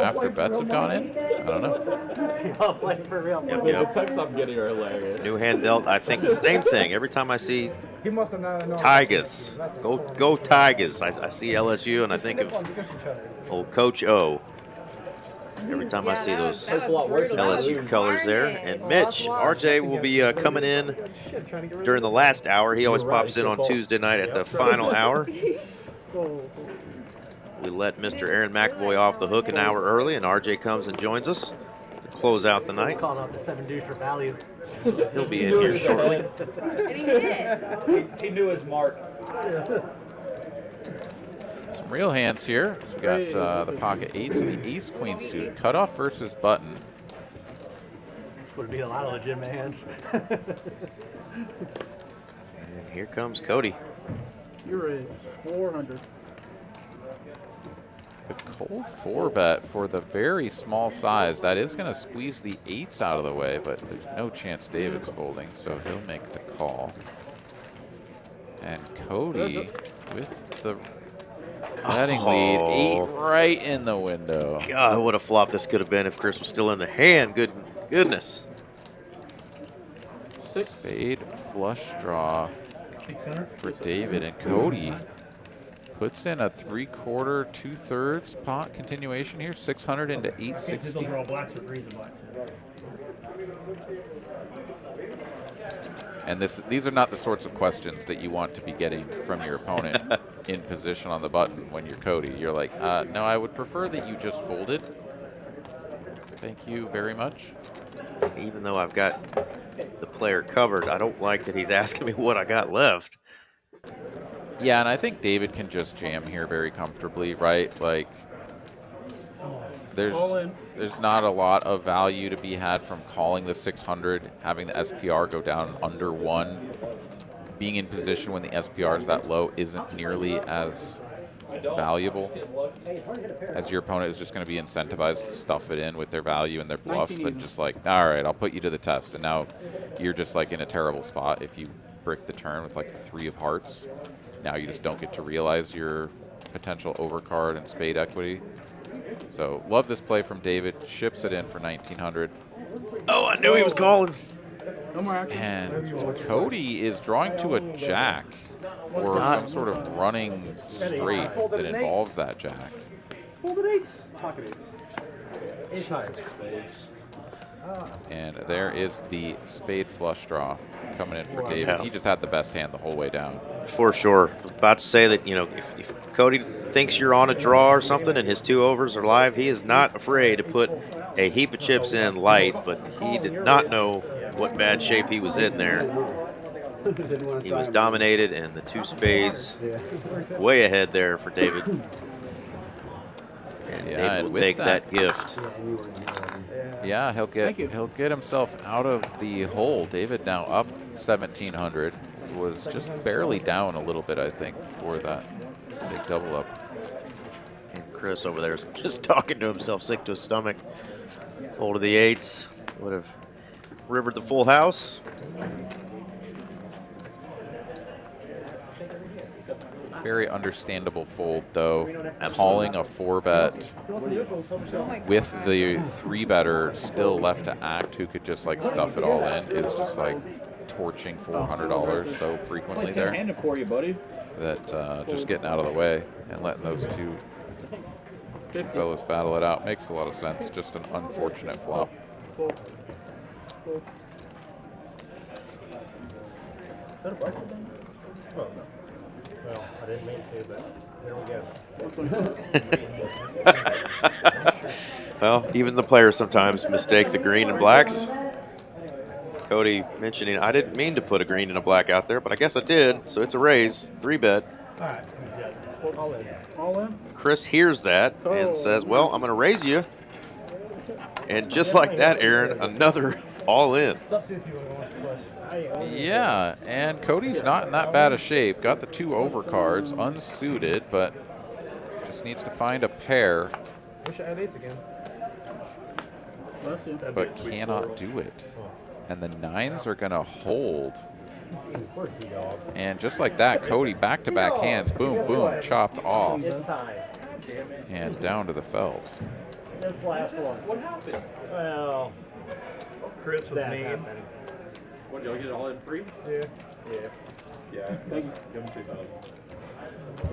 after bets have gone in? I don't know. Y'all play for real. Yep, The yep. texts I'm getting are hilarious. New hand dealt. I think the same thing. Every time I see He must have not known. Tigers. Go Tigers. I see LSU and I think of old Coach O. Every time I see those LSU colors there. And Mitch, RJ will be coming in during the last hour. He always pops in on Tuesday night at the final hour. We let Mr. Aaron McAvoy off the hook an hour early, and RJ comes and joins us to close out the night. Called out the 7 deuce for value. He'll be in here shortly. And he did. He knew his mark. Some real hands here. So we got the pocket eights and the ace queen suit. Cutoff versus button. Would be a lot of legitimate hands. And here comes Cody. You're at 400. The cold 4-bet for the very small size. That is going to squeeze the eights out of the way, but there's no chance David's folding, so he'll make the call. And Cody with the betting lead, 8 right in the window. God, what a flop this could have been if Chris was still in the hand. Goodness. Spade flush draw for David, and Cody puts in a 3/4, 2/3 pot continuation here, 600 into 860. And these are not the sorts of questions that you want to be getting from your opponent in position on the button when you're Cody. You're like, no, I would prefer that you just folded. Thank you very much. Even though I've got the player covered, I don't like that he's asking me what I got left. Yeah, and I think David can just jam here very comfortably, right? Like, there's not a lot of value to be had from calling the 600, having the SPR go down under 1. Being in position when the SPR is that low isn't nearly as valuable, as your opponent is just going to be incentivized to stuff it in with their value and their bluffs and just like, all right, I'll put you to the test. And now you're just like in a terrible spot if you brick the turn with like the 3 of hearts. Now you just don't get to realize your potential overcard and spade equity. So love this play from David. Ships it in for 1900. Oh, I knew he was calling. No more action. And Cody is drawing to a jack or some sort of running straight that involves that jack. Folded eights. Pocket eights. And there is the spade flush draw coming in for David. He just had the best hand the whole way down. For sure. About to say that, you know, if Cody thinks you're on a draw or something and his 2 overs are live, he is not afraid to put a heap of chips in light, but he did not know what bad shape he was in there. He was dominated, and the 2 spades way ahead there for David. And David will take that gift. Yeah, he'll get himself out of the hole. David now up 1,700. Was just barely down a little bit, I think, for that big double up. And Chris over there is just talking to himself, sick to his stomach. Folded the 8s. Would have rivered the full house. Very understandable fold, though. Calling a 4-bet with the 3-better still left to act, who could just like stuff it all in, is just like torching $400 so frequently there. For you, buddy. That just getting out of the way and letting those 2 fellas battle it out makes a lot of sense. Just an unfortunate flop. Well, I didn't mean to, but there we go. Well, even the players sometimes mistake the green and blacks. Cody mentioning, I didn't mean to put a green and a black out there, but I guess I did, so it's a raise, 3-bet. All in. All in? Chris hears that and says, well, I'm going to raise you. And just like that, Aaron, another all in. It's up to if you want to watch the flush. Yeah, and Cody's not in that bad a shape. Got the 2 overcards, unsuited, but just needs to find a pair. Wish I had 8s again. But cannot do it. And the 9s are going to hold. And just like that, Cody back-to-back hands, boom, boom, chopped off. And down to the felt. This last one. What happened? Well, Chris was mean. What, y'all get it all in free? yeah.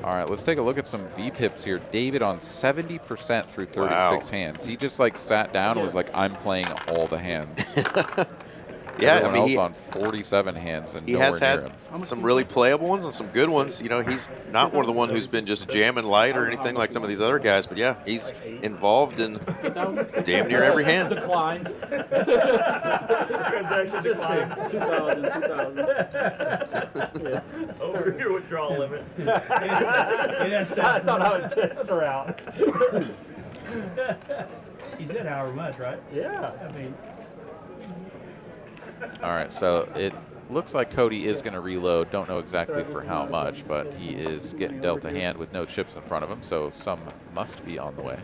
All right, let's take a look at some V-pips here. David on 70% through 36 hands. He just like sat down and was like, I'm playing all the hands. Yeah, Everyone I mean, else on 47 hands and he nowhere has near had him. some really playable ones and some good ones. You know, he's not one of the one who's been just jamming light or anything like some of these other guys, but yeah, he's involved in damn near every hand. Declined. Transaction decline. 2,000. Over your withdrawal limit. I thought I would test her out. He said however much, right? Yeah. I mean, All right, so it looks like Cody is going to reload. Don't know exactly for how much, but he is getting dealt a hand with no chips in front of him, so some must be on the way.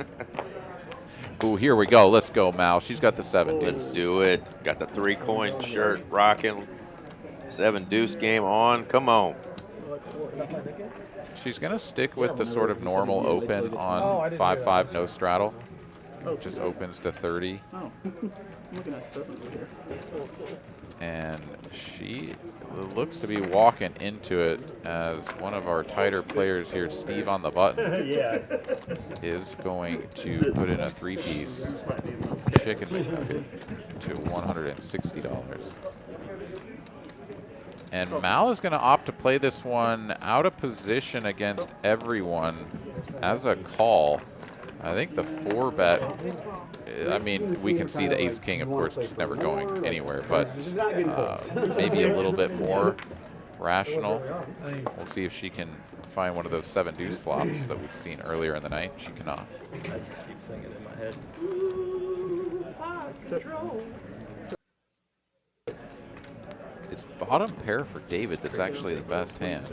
Ooh, here we go. Let's go, Mal. She's got the 7 deuce. Let's do it. Got the 3-coin shirt rocking. 7 deuce game on. Come on. She's going to stick with the sort of normal open on 5-5 no straddle. Just opens to 30. Oh, I'm looking at 7 over here. And she looks to be walking into it as one of our tighter players here, Steve on the button, is going to put in a 3-piece chicken to $160. And Mal is going to opt to play this one out of position against everyone as a call. I think the 4-bet, I mean, we can see the ace-king, of course, just never going anywhere, but maybe a little bit more rational. We'll see if she can find one of those 7 deuce flops that we've seen earlier in the night. She cannot. I just keep singing in my head. It's bottom pair for David that's actually the best hand.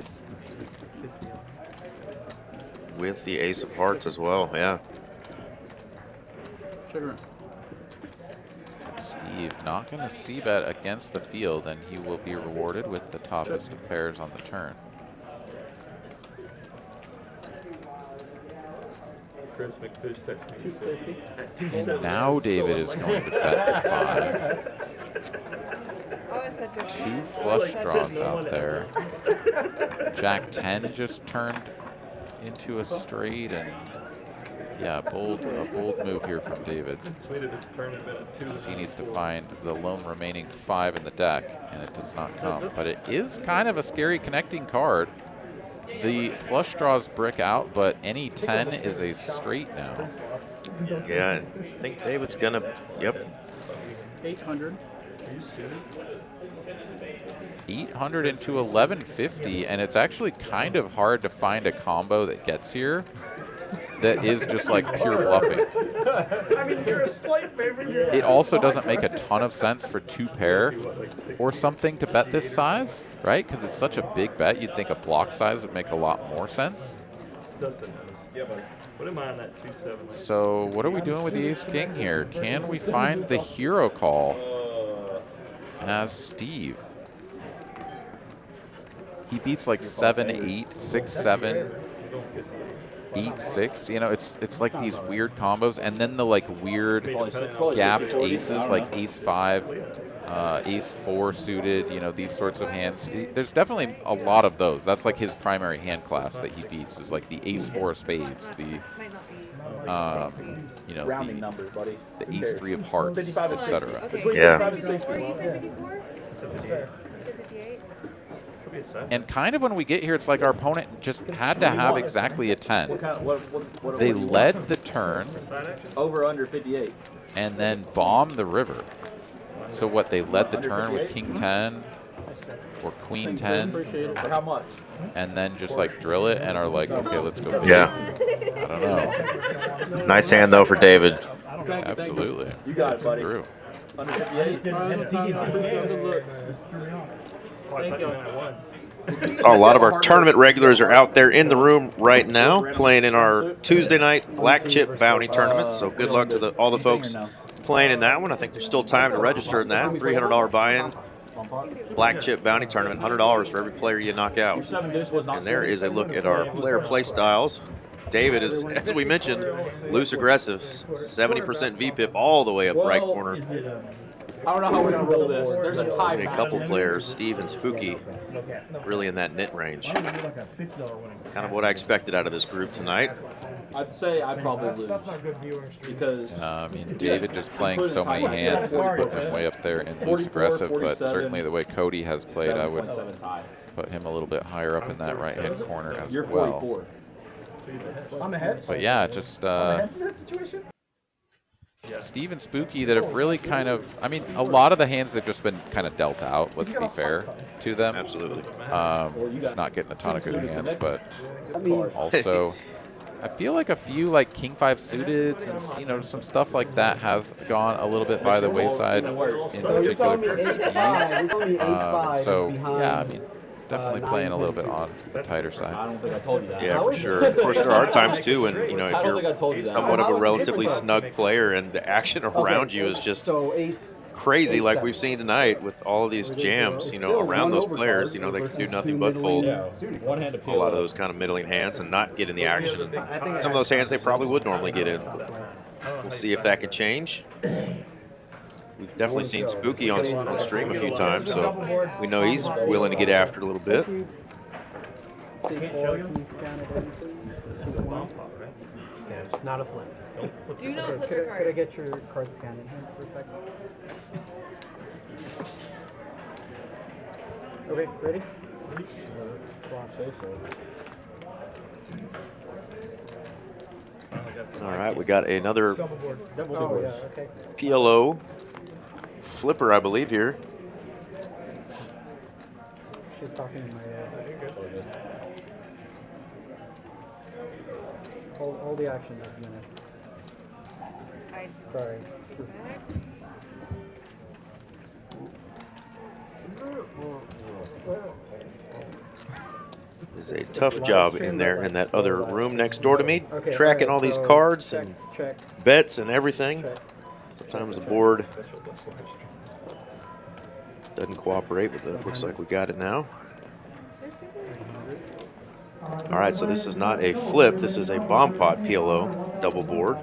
With the ace of hearts as well, yeah. Sugar. Steve not going to c-bet against the field, and he will be rewarded with the toppest of pairs on the turn. Chris McFish texted me. 250. And now David is going to bet the 5. Oh, it's such a 2 flush draws out there. Jack 10 just turned into a straight, and yeah, a bold move here from David. He needs to find the lone remaining 5 in the deck, and it does not come. But it is kind of a scary connecting card. The flush draws brick out, but any 10 is a straight now. Yeah, I think David's gonna, yep. 800. 800 into 1150, and it's actually kind of hard to find a combo that gets here that is just like pure bluffing. I mean, you're a slight favorite. It also doesn't make a ton of sense for 2 pair or something to bet this size, right? Because it's such a big bet, you'd think a block size would make a lot more sense. Dustin knows. Yeah, buddy. What am I on that 2-7? So what are we doing with the ace-king here? Can we find the hero call as Steve? He beats like 7-8, 6-7, 8-6. You know, it's like these weird combos, and then the like weird gapped aces like ace-5, ace-4 suited. You know, these sorts of hands. There's definitely a lot of those. That's like his primary hand class that he beats is like the ace-4 of spades, the you know, the ace-3 of hearts, etc. Yeah. And kind of when we get here, it's like our opponent just had to have exactly a 10. They led the turn. Over under 58. And then bombed the river. So what, they led the turn with king 10 or queen 10. For how much? And then just like drill it and are like, okay, let's go big. Yeah. I don't know. Nice hand though for David. Absolutely. You got it, buddy. Through. Under 58. So a lot of our tournament regulars are out there in the room right now playing in our Tuesday night black chip bounty tournament. So good luck to all the folks playing in that one. I think there's still time to register in that. $300 buy-in. Black chip bounty tournament, $100 for every player you knock out. And there is a look at our player play styles. David is, as we mentioned, loose aggressive, 70% VPIP all the way up right corner. I don't know how we're gonna roll this. There's a tie. A couple players, Steve and Spooky, really in that nit range. Why don't we do like a $50 winning? Kind of what I expected out of this group tonight. I'd say I probably lose because I mean, David just playing so many hands is putting him way up there in loose aggressive, but certainly the way Cody has played, I would put him a little bit higher up in that right-hand corner as you're well. 44. I'm ahead. But yeah, just Steve and Spooky that have really kind of, I mean, a lot of the hands have just been kind of dealt out, let's be fair to them. Absolutely. Just not getting a ton of good hands, but also I feel like a few like King 5 suited and, you know, some stuff like that has gone a little bit by the wayside, in particular for Steve. So yeah, I mean, definitely playing a little bit on the tighter side. I don't think I told you that. Yeah, for sure. Of course, there are times too when, you know, if you're somewhat of a relatively snug player and the action around you is just crazy, like we've seen tonight with all of these jams, you know, around those players, you know, they can do nothing but fold a lot of those kind of middling hands and not get in the action. And some of those hands they probably would normally get in. We'll see if that can change. We've definitely seen Spooky on stream a few times, so we know he's willing to get after it a little bit. It's not a flip. Do not flip Could your I card. get your card scanned in here for a second? Okay, ready? All right, we got another Oh, yeah, okay. PLO flipper, I believe, here. She's talking in my ear. Hold the action just a minute. Sorry. It's a tough job in there in that other room next door to me, Okay, tracking alright, all these so cards check, and check, bets and everything. check. Sometimes the board doesn't cooperate, but it looks like we got it now. All right, so this is not a flip. This is a bomb pot PLO double board.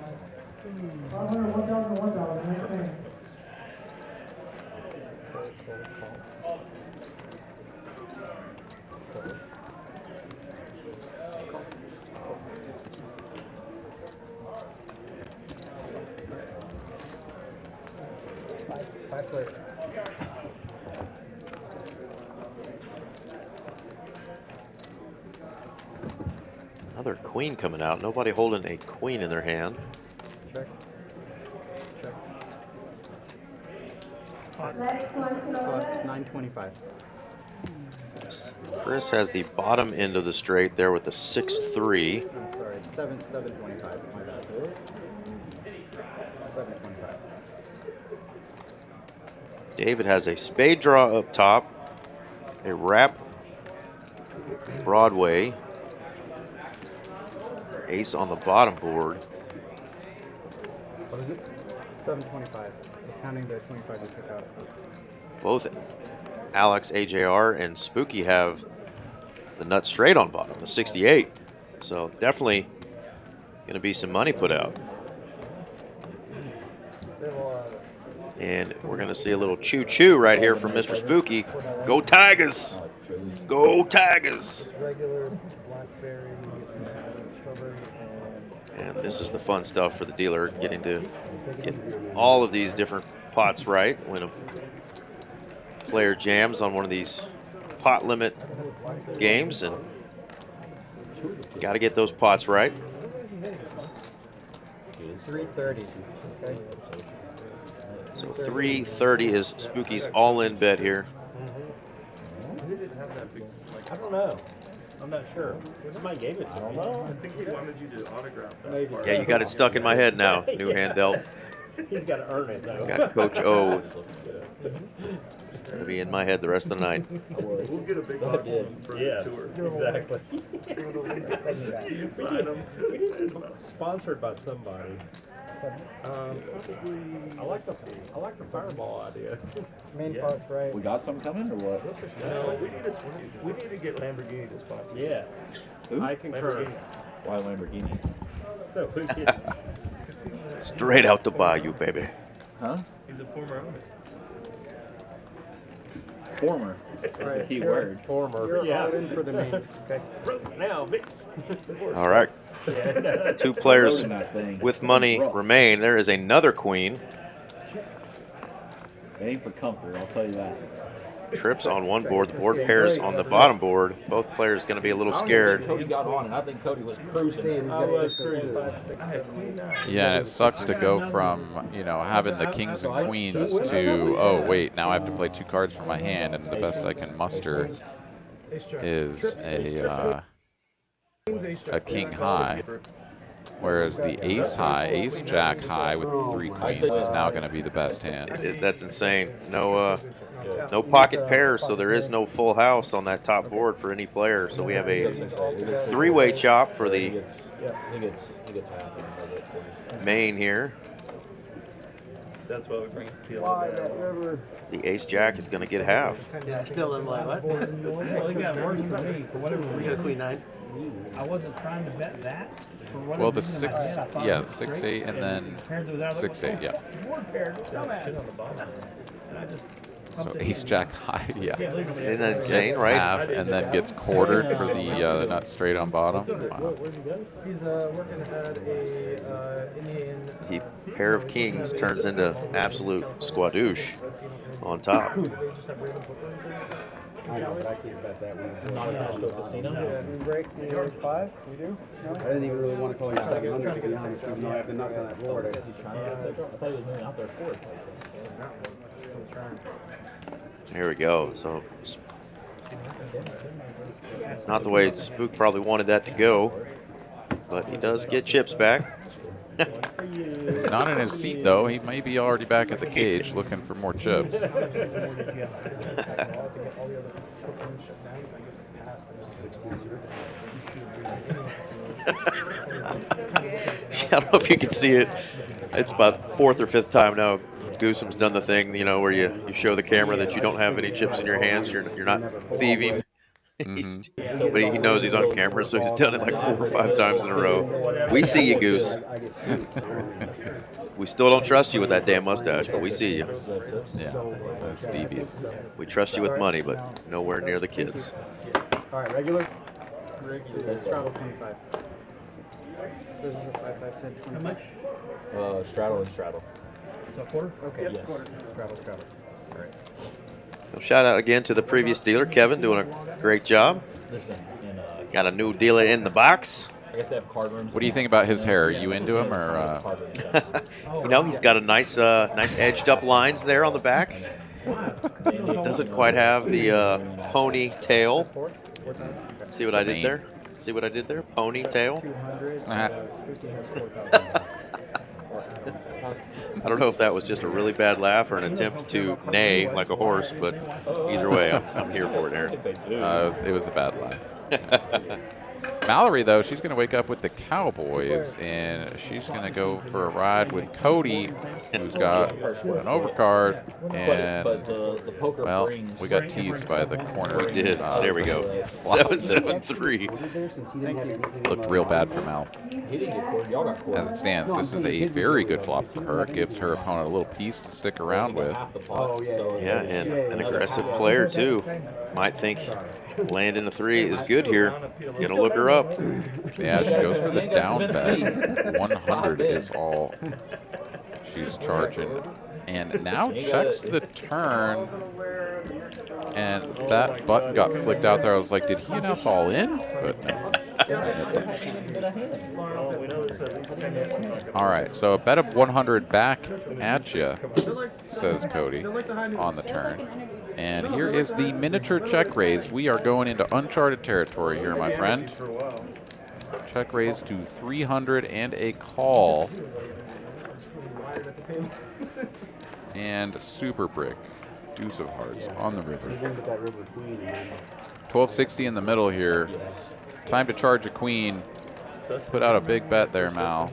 Five flips. Another queen coming out. Nobody holding a queen in their hand. Check. Check. Clock 925. Chris has the bottom end of the straight there with the 6-3. I'm sorry, 725. My bad. 725. David has a spade draw up top, a wrap Broadway, ace on the bottom board. What is it? 725. Counting the 25 we took out. Both Alex, AJR, and Spooky have the nut straight on bottom, the 68. So definitely going to be some money put out. And we're going to see a little choo-choo right here from Mr. Spooky. Go Tigers! Go Tigers! And this is the fun stuff for the dealer, getting to get all of these different pots right when a player jams on one of these pot limit games, and got to get those pots right. 330. Okay. So 330 is Spooky's all-in bet here. I don't know. I'm not sure. Somebody gave it to me. I don't know. I think he wanted you to autograph that. Yeah, you got it stuck in my head now, new hand dealt. He's got to earn it, though. Got Coach O. Gonna be in my head the rest of the night. We'll get a big box for the tour. Exactly. We need Sponsored by somebody. Probably. I like the fireball idea. Main part's right. We got some coming or what? No, we need to get Lamborghini to sponsor. Yeah. Who? I concur. Why Lamborghini? So we can. Straight out the bayou, baby. Huh? He's a former owner. Former is the key word. Former. Yeah. All in for the name. Okay. Now, Vic. All right. Yeah. 2 players Loading that thing. with money Rough. remain. There is another queen. It ain't for comfort, I'll tell you that. Trips on one board. The board pairs on the bottom board. Both players going to be a little I don't even think scared. Cody got on, and I think Cody was cruising. I was cruising. Yeah, and it sucks to go from, you know, having the kings and queens to, oh, wait, now I have to play 2 cards from my hand, and the best I can muster is a king high. Whereas the ace high, ace jack high with 3 queens is now going to be the best hand. That's insane. No pocket pairs, so there is no full house on that top board for any player. So we have a 3-way chop for the He gets half. main here. That's why we bring it to the other The ace jack is going to get half. Yeah, still in like what? Well, it got worse for me for whatever We got reason. queen 9. I wasn't trying to bet that. For whatever Well, the reason in 6, my head, I thought yeah, it was 6, straight, 8, and then pairs it was out, 6, 8, yeah. Board paired, dumbass. And I just So ace jack high, yeah. Isn't that insane, right? Half, and then gets quartered for the nut straight on bottom. Wow. He's working at a Indian. The pair of kings turns into absolute squadouche on top. I know, but I can't bet that one. Not attached to a casino. We break the 5, we do? No? I didn't even really want to call you second under, to be honest, even though I have the nuts on that board. I thought he was moving out there for it. Here we go. So, not the way Spook probably wanted that to go, but he does get chips back. Not in his seat, though. He may be already back at the cage looking for more chips. I don't know if you can see it. It's about 4th or 5th time now. Goosum's done the thing, you know, where you show the camera that you don't have any chips in your hands. You're not thieving. But he knows he's on camera, so he's done it like 4 or 5 times in a row. We see you, Goose. We still don't trust you with that damn mustache, but we see you. Yeah, that's devious. We trust you with money, but nowhere near the kids. All right, regular? Regular. Straddle 25. This is a 5, 5, 10, 20. How much? Straddle and straddle. So a quarter? Okay, Yes. quarter. Straddle, straddle. All right. So shout out again to the previous dealer, Kevin, doing a great job. Listen, and Got a new dealer in the box. I guess they have card rooms. What do you think about his hair? Are you into him, or? You know, he's got a nice edged up lines there on the back. Doesn't quite have the pony tail. See what I did there? See what I did there? Pony tail. I don't know if that was just a really bad laugh or an attempt to neigh like a horse, but either way, I'm here for it, Aaron. It was a bad laugh. Mallory, though, she's going to wake up with the Cowboys, and she's going to go for a ride with Cody, who's got an overcard, and, well, we got teased by the corner. We did. There we go. 7-7-3. Looked real bad for Mal. As it stands, this is a very good flop for her. It gives her opponent a little piece to stick around with. Yeah, and an aggressive player, too. Might think landing a 3 is good here. Gonna look her up. Yeah, she goes for the down bet. 100 is all she's charging. And now checks the turn. And that button got flicked out there. I was like, did he announce all in? But no. All right, so a bet of 100 back at you, says Cody on the turn. And here is the miniature check raise. We are going into uncharted territory here, my friend. Check raise to 300 and a call. And super brick. Deuce of hearts on the river. 1260 in the middle here. Time to charge a queen. Put out a big bet there, Mal.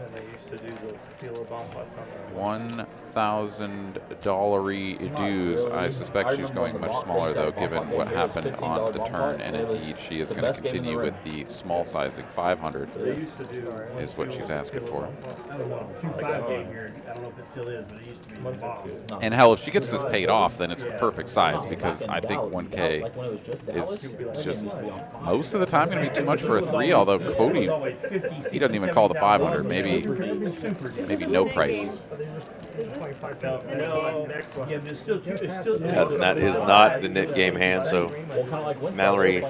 used to do the feel of bomb pots on that. $1,000 dues. I suspect she's going much smaller, though, given what happened on the turn. And indeed, she is going to continue with the small sizing. 500 is what she's asking for. I don't know. 2.5 game here. I don't know if it still is, but it used to be the bomb. And hell, if she gets this paid off, then it's the perfect size, because I think 1K is just most of the time going to be too much for a 3. Although Cody, he doesn't even call the 500. Maybe no price. That is not the knit game hand, so Mallory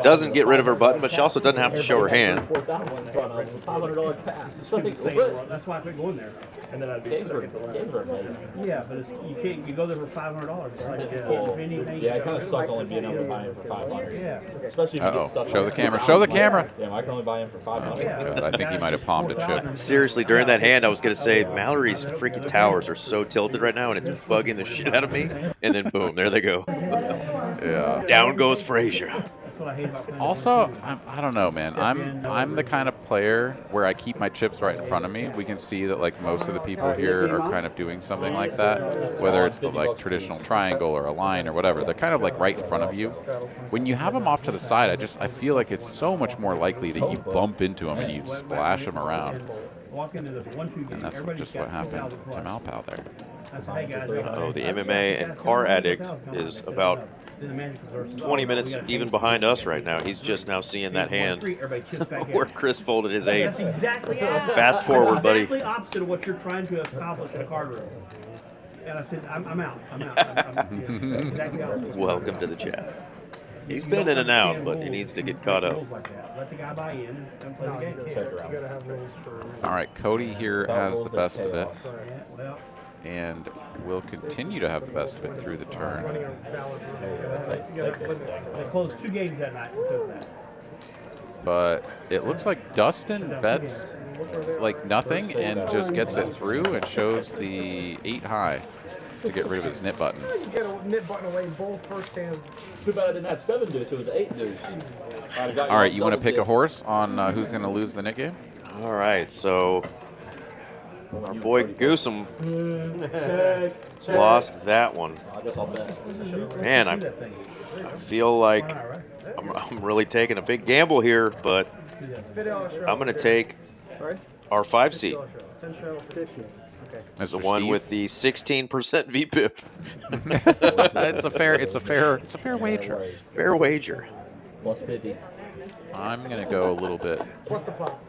doesn't get rid of her button, but she also doesn't have to show her hand. That's why I quit going there. And then I'd be stuck at the last. Yeah, but you can't. You go there for $500. It's like, Yeah, I kind of suck only being able to buy him for 500. Yeah. Especially if you get stuck. Show the camera. Show the camera. Yeah, I can only buy him for 500. Good. I think he might have palmed a chip. Seriously, during that hand, I was going to say Mallory's freaking towers are so tilted right now, and it's bugging the shit out of me. And then boom, there they go. Yeah. Down goes Frazier. Also, I don't know, man. I'm the kind of player where I keep my chips right in front of me. We can see that like most of the people here are kind of doing something like that, whether it's the like traditional triangle or a line or whatever. They're kind of like right in front of you. When you have them off to the side, I feel like it's so much more likely that you bump into them and you splash them around. And that's just what happened to Malpal there. Oh, the MMA and car addict is about 20 minutes even behind us right now. He's just now seeing that hand where Chris folded his eights. Fast forward, buddy. Exactly opposite of what you're trying to accomplish in the card room. And I said, I'm out. Exactly opposite. Welcome to the chat. He's been in and out, but he needs to get caught up. Let the guy buy in and play the game. All right, Cody here has the best of it, and will continue to have the best of it through the turn. They closed 2 games that night because of that. But it looks like Dustin bets like nothing and just gets it through and shows the 8 high to get rid of his knit button. Get a knit button away both first hands. Too bad I didn't have 7 deuce, it was 8 deuce. All right, you want to pick a horse on who's going to lose the knit game? All right, so our boy Goosem lost that one. Man, I feel like I'm really taking a big gamble here, but I'm going to take our 5 seat. As the one with the 16% VPIP. It's a fair wager. Fair wager. Plus 50. I'm going to go a little bit. What's the pot?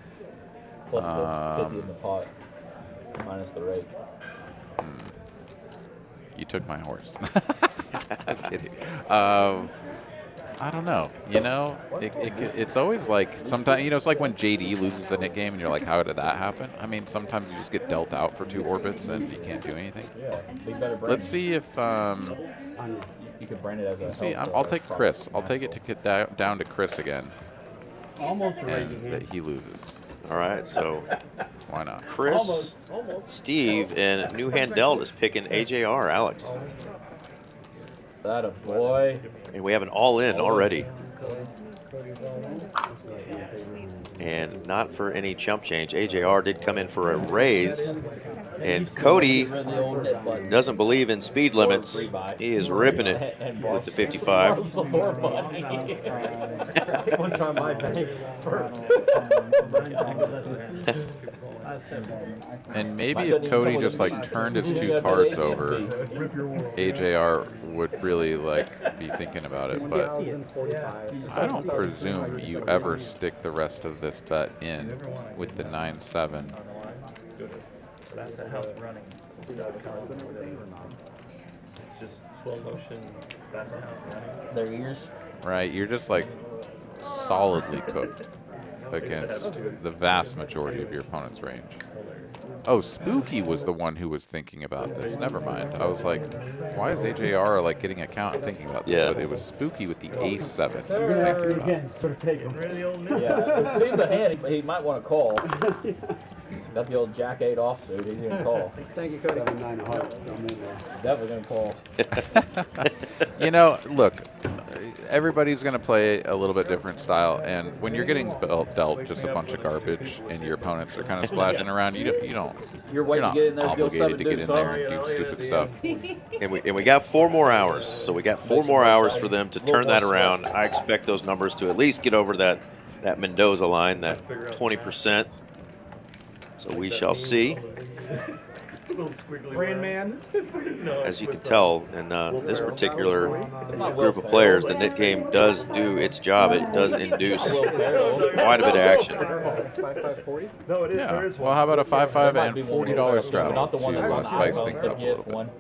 Plus 50 in the pot. Minus the rake. You took my horse. I'm kidding. I don't know. You know, it's always like sometimes, you know, it's like when JD loses the knit game and you're like, how did that happen? I mean, sometimes you just get dealt out for 2 orbits and you can't do anything. Let's see if you could brand it as a. See, I'll take Chris. I'll take it to get down to Chris again. Almost and that he loses. All right, so why not? Chris, Steve, and New Handel is picking AJR, Alex. That a boy. And we have an all-in already. And not for any chump change. AJR did come in for a raise. And Cody doesn't believe in speed limits. He is ripping it with the 55. And maybe if Cody just like turned his 2 cards over, AJR would really like be thinking about it. But I don't presume you ever stick the rest of this bet in with the 9-7. That's the house running. Just slow motion. That's the house running. Their ears. Right, you're just like solidly cooked against the vast majority of your opponent's range. Oh, Spooky was the one who was thinking about this. Never mind. I was like, why is AJR like getting a count and thinking about this? Yeah. But it was Spooky with the A7 he was thinking about. Yeah, seeing the hand, he might want to call. Got the old Jack 8 off, dude. He's gonna call. Thank you, Cody. 7, 9 of hearts. I'm in there. Definitely gonna call. You know, look, everybody's going to play a little bit different style, and when you're getting dealt just a bunch of garbage and your opponents are kind of splashing around, you're waiting not to get in there, deal obligated to get 7 in deuce, there and do stupid stuff. And we got 4 more hours, so we got 4 more hours for them to turn that around. I expect those numbers to at least get over that Mendoza line, that 20%. So we shall see. Rain Man. As you can tell, in this particular group of players, the net game does do its job. It does induce quite a bit of action. 5-5-40? No, it is. Yeah. There is Well, one. how about a 5-5 and $40 straddle Not the one to that's on spice things up a little bit? one.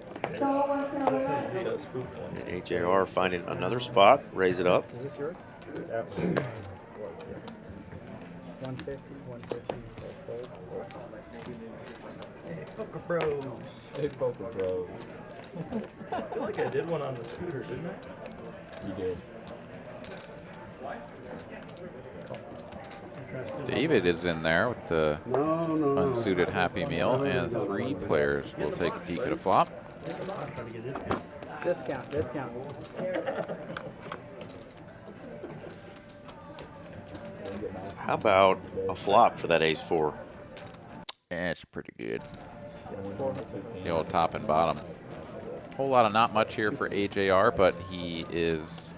AJR finding another spot, raise it up. Is this yours? 150, 150. Poker Bros. Hey, Poker Bros. I feel like I did one on the scooter, didn't I? You did. David is in there with the No. unsuited Happy Meal, and 3 players will take a peek at a flop. Discount. How about a flop for that ace-4? That's pretty good. The old top and bottom. Whole lot of not much here for AJR, but he is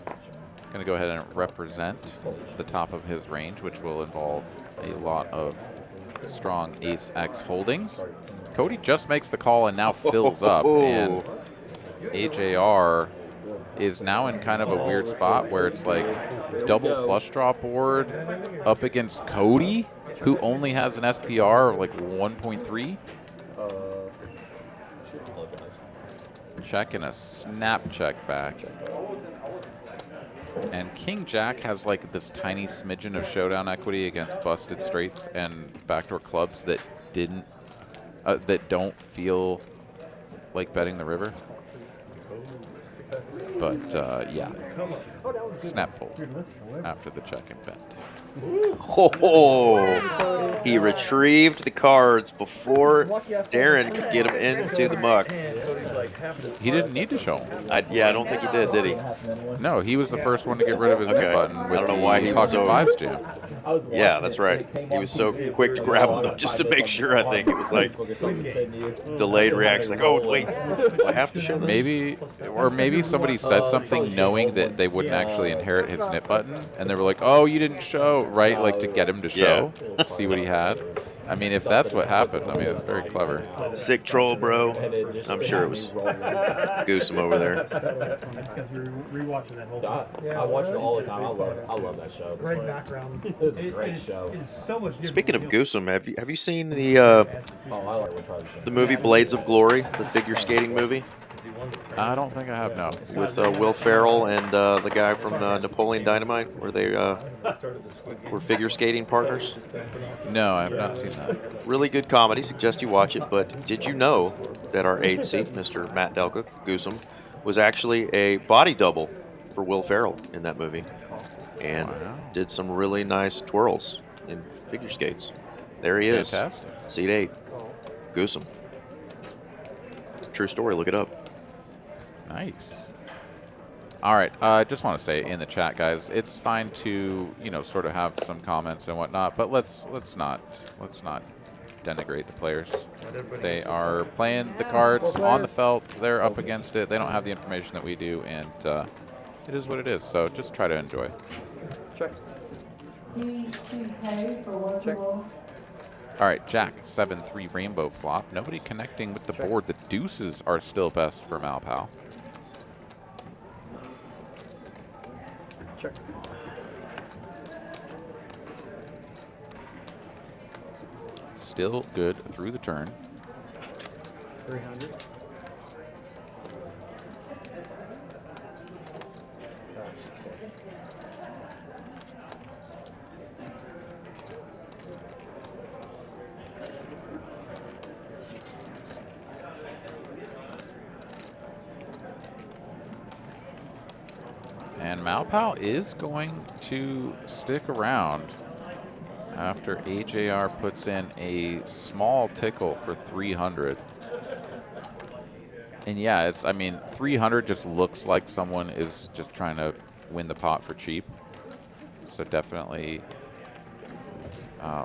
going to go ahead and represent the top of his range, which will involve a lot of strong ace-X holdings. Cody just makes the call and now fills up, and AJR is now in kind of a weird spot where it's like double flush draw board up against Cody, who only has an SPR of like 1.3. Check and a snap check back. And King Jack has like this tiny smidgen of showdown equity against busted straights and backdoor clubs that don't feel like betting the river. But yeah, snap fold after the check and bet. Oh, he retrieved the cards before Darren could get him into the muck. He didn't need to show him. Yeah, I don't think he did he? No, he was the first one to get rid of his mid button with I don't know why he was pocket so fives jam. Yeah, that's right. He was so quick to grab him just to make sure. I think it was like delayed reaction. Like, oh wait, do I have to show this? Maybe somebody said something knowing that they wouldn't actually inherit his nip button, and they were like, "Oh, you didn't show, right?" Like to get him to show, see what he had. I mean, if that's what happened, I mean, it's very clever. Sick troll, bro. I'm sure it was Goosem over there. Rewatching that whole thing. I watch it all the time. I love that show. Great background. It's a great show. It's so much different. Speaking of Goosem, have you seen the movie Blades of Glory, the figure skating movie? I don't think I have, no. With Will Ferrell and the guy from Napoleon Dynamite, where they were figure skating partners. No, I have not seen that. Really good comedy. Suggest you watch it. But did you know that our 8th seat, Mr. Matt Delka, Goosem, was actually a body double for Will Ferrell in that movie, and did some really nice twirls in figure skates. There he is. Fantastic. Seat 8, Goosem. True story. Look it up. Nice. All right, I just want to say in the chat, guys, it's fine to sort of have some comments and whatnot, but let's not denigrate the players. They are playing the cards on the felt. They're up against it. They don't have the information that we do, and it is what it is. So just try to enjoy. Check. All right, Jack 7-3 rainbow flop. Nobody connecting with the board. The deuces are still best for Malpal. Check. Still good through the turn. 300. And Malpal is going to stick around after AJR puts in a small tickle for 300. And yeah, I mean, 300 just looks like someone is just trying to win the pot for cheap. So definitely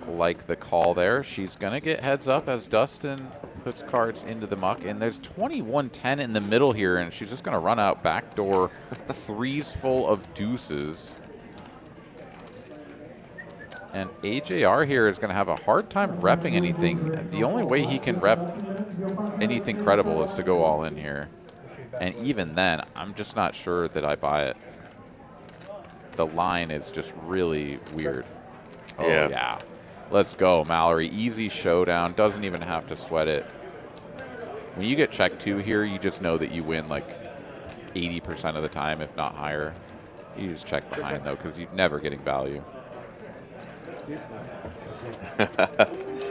like the call there. She's going to get heads up as Dustin puts cards into the muck. And there's 21-10 in the middle here, and she's just going to run out backdoor threes full of deuces. And AJR here is going to have a hard time repping anything. The only way he can rep anything credible is to go all in here. And even then, I'm just not sure that I buy it. The line is just really weird. Oh, yeah. Let's go, Mallory. Easy showdown. Doesn't even have to sweat it. When you get check 2 here, you just know that you win like 80% of the time, if not higher. You just check behind, though, because you're never getting value.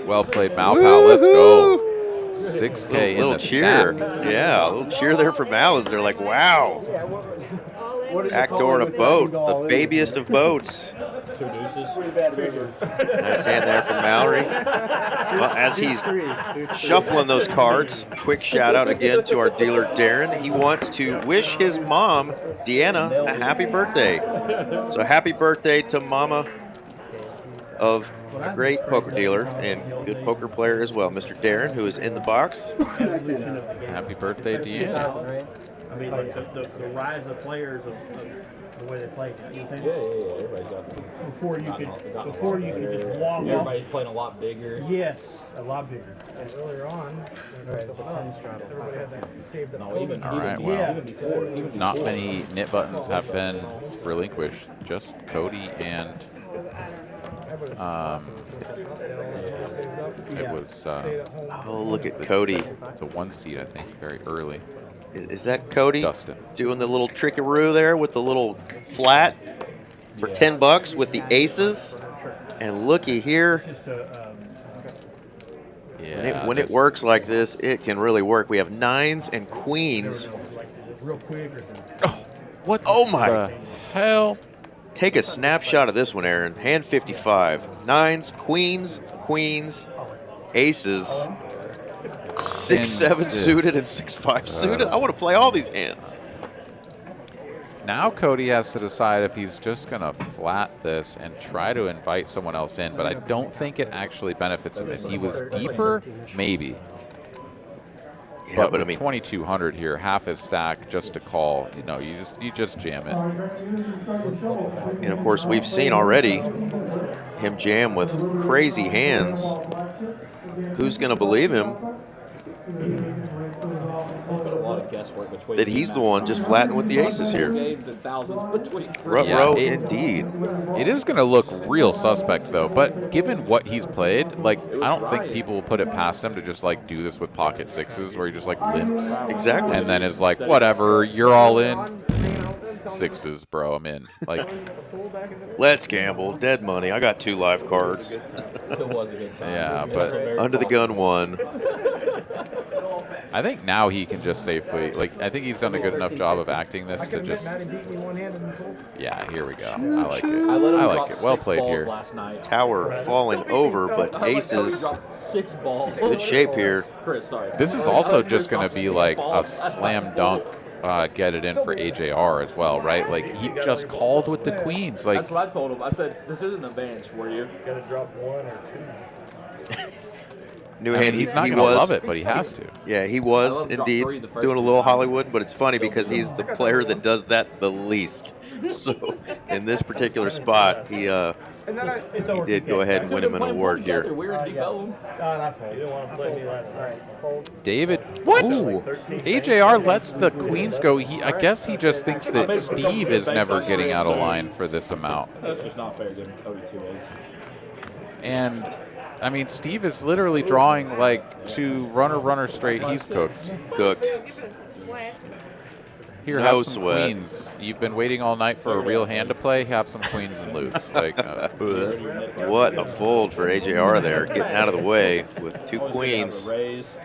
Well played, Malpal. Let's go. 6K in the cheer. stack. Yeah, a little cheer there for Mal as they're like, wow. Backdoor in a boat, the babiest of boats. Nice hand there from Mallory. Well, as he's shuffling those cards, quick shout out again to our dealer Darren. He wants to wish his mom, Deanna, a happy birthday. So happy birthday to Mama of a great poker dealer and good poker player as well, Mr. Darren, who is in the box. Happy birthday, Deanna. I mean, like the rise of players of the way they play. You know what I'm saying? Yeah, everybody's got the, Before you could just walk off. everybody's playing a lot bigger. Yes, a lot bigger. And earlier on, everybody had to save the No, even, All right, even, well, even before, even not before. many knit buttons have been relinquished. Just Cody and it was Oh, look at Cody. the 1 seed, I think, very early. Is that Cody Dustin. doing the little trickaroo there with the little flat for 10 bucks with the aces? And looky here, Yeah, when it works like this, it can really work. We have 9s and queens. Real quick. What? Oh my the hell! Take a snapshot of this one, Aaron. Hand 55. 9s, queens, queens, aces, 6-7 suited and 6-5 suited. I want to play all these hands. Now Cody has to decide if he's just going to flat this and try to invite someone else in, but I don't think it actually benefits him. If he was deeper, maybe. Yeah, but I with mean, 2,200 here, half his stack just to call, you know, you just jam it. and of course, we've seen already him jam with crazy hands. Who's going to believe him that he's the one just flattening with the aces here? Ruh-roh, indeed. It is going to look real suspect, though. But given what he's played, like, I don't think people will put it past him to just, like, do this with pocket sixes where he just, like, limps. Exactly. And then is like, whatever, you're all in. Sixes, bro, I'm in. Like, let's gamble. Dead money. I got 2 live cards. yeah, but Under the gun 1. I think now he can just safely, like, I think he's done a good enough job of acting this to just, yeah, here we go. I like it. I like it. Well played here. Tower falling over, but aces. Good shape here. This is also just going to be like a slam dunk. Get it in for AJR as well, right? Like, he just called with the queens. Like, that's what I told him. I said, this isn't an advantage for you. Gotta drop 1 or 2. New I hand. mean, he's not going to love it, but he has to. Yeah, he was indeed doing a little Hollywood, but it's funny because he's the player that does that the least. So in this particular spot, he did go ahead and win him an award here. David, what? AJR lets the queens go. I guess he just thinks that Steve is never getting out of line for this amount. That's just not fair giving Cody 2 aces. And I mean, Steve is literally drawing like to runner straight. He's cooked. Here, No have some sweat. queens. You've been waiting all night for a real hand to play. Have some queens and lose. Like, what a fold for AJR there, getting out of the way with 2 queens. Raise,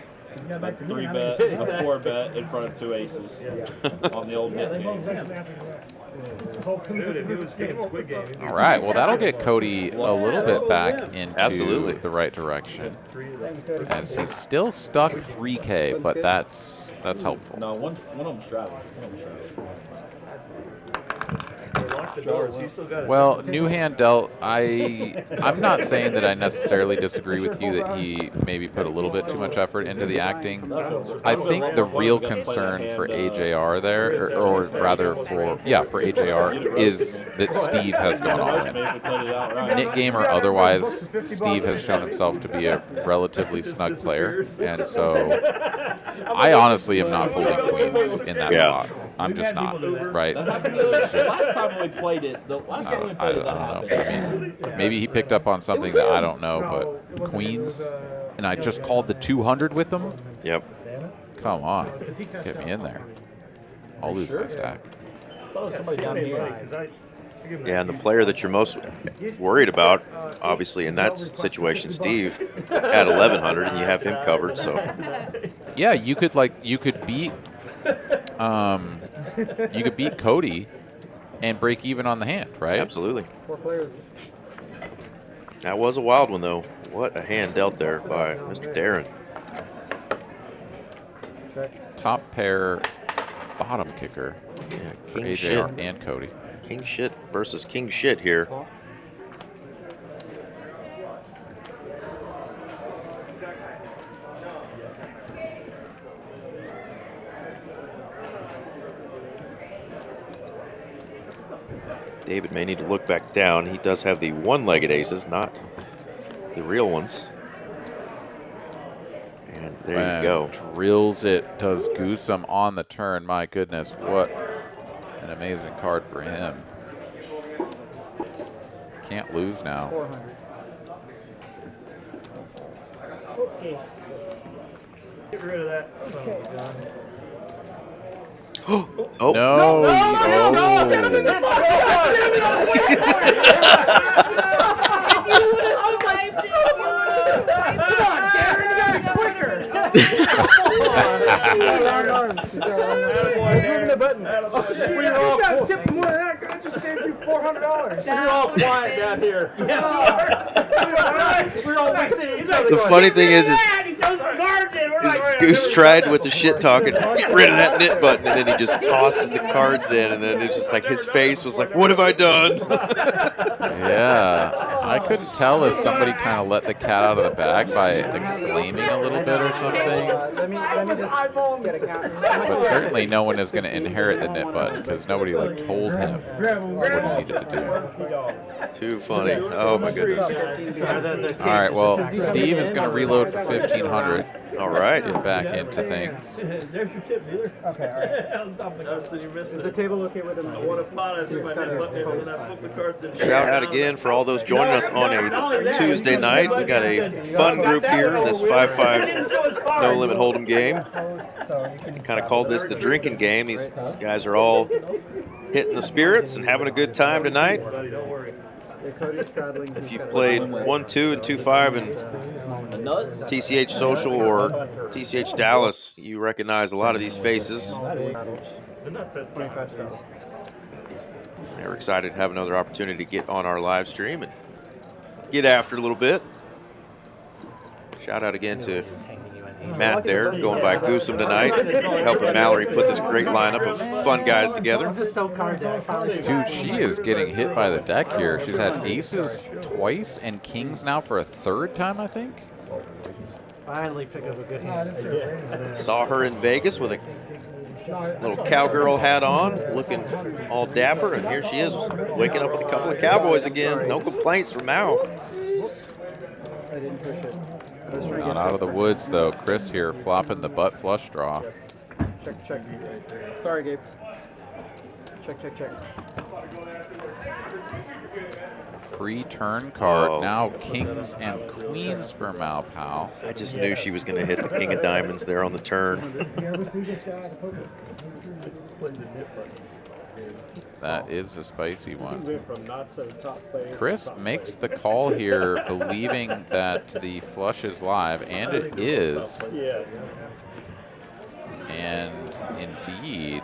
a 3-bet, a 4-bet in front of 2 aces on the old net game. Dude, if he was getting Squid Game, he'd be All right, well, that'll get Cody a little bit back into Absolutely. the right direction. three of them. As he's still stuck 3K, but that's helpful. No, one of them's strapped. One of them's strapped. They locked the doors. He still got it. Well, new hand dealt. I'm not saying that I necessarily disagree with you that he maybe put a little bit too much effort into the acting. I think the real concern for AJR there, or rather for AJR, is that Steve has gone on him. Knit game or otherwise, Steve has shown himself to be a relatively snug player, and so I honestly am not folding queens in that spot. I'm just not, right? Last time we played it, I don't know. I mean, maybe he picked up on something that I don't know, but queens, and I just called the 200 with them? Yep. Come on. Get me in there. I'll lose my stack. Yeah, and the player that you're most worried about, obviously in that situation, Steve, at 1100, and you have him covered. So yeah, you could beat Cody and break even on the hand, right? absolutely. 4 players. That was a wild one, though. What a hand dealt there by Mr. Darren. Top pair, bottom kicker Yeah, for king shit. AJR and Cody. King shit versus king shit here. David may need to look back down. He does have the one-legged aces, not the real ones. And there you go. Drills it, does Goosum on the turn. My goodness, what an amazing card for him. Can't lose now. 400. Get rid of that son of a gun. Oh. I just saved you $400. You're all quiet down here. We're all looking at each other. The funny thing is he throws the cards in. We're like, Goose tried with the shit talking, get rid of that knit button, and then he just tosses the cards in, and then it's just like his face was like, what have I done? Yeah, I couldn't tell if somebody kind of let the cat out of the bag by exclaiming a little bit or something. Let me just get a count. But certainly no one is going to inherit the knit button because nobody told him what he needed to do. Too funny. Oh my goodness. All right, well, Steve is going to reload for 1,500. All right. Get back into things. There's your tip, dealer. Okay, all right. Is the table okay with him? I would have thought if I didn't let me when I put the cards in. Shout out again for all those joining us on a Tuesday night. We got a fun group here in this 5-5 no limit hold'em game. Kind of called this the drinking game. These guys are all hitting the spirits and having a good time tonight. Don't worry. If you played 1-2 and 2-5 in TCH Social or TCH Dallas, you recognize a lot of these faces. The nuts at 25 stars. We're excited to have another opportunity to get on our live stream and get after a little bit. Shout out again to Matt there, going by Goosum tonight, helping Mallory put this great lineup of fun guys together. Dude, she is getting hit by the deck here. She's had aces twice and kings now for a third time, I think. Finally pick up a good hand. Saw her in Vegas with a little cowgirl hat on, looking all dapper, and here she is waking up with a couple of cowboys again. No complaints from Mal. I didn't push it. Not out of the woods, though. Chris here flopping the butt flush draw. Check. Sorry, Gabe. Check. Free turn card. Oh. Now kings and queens for Mal Pal. I just knew she was going to hit the king of diamonds there on the turn. That is a spicy one. Chris makes the call here, believing that the flush is live, and it is. And indeed,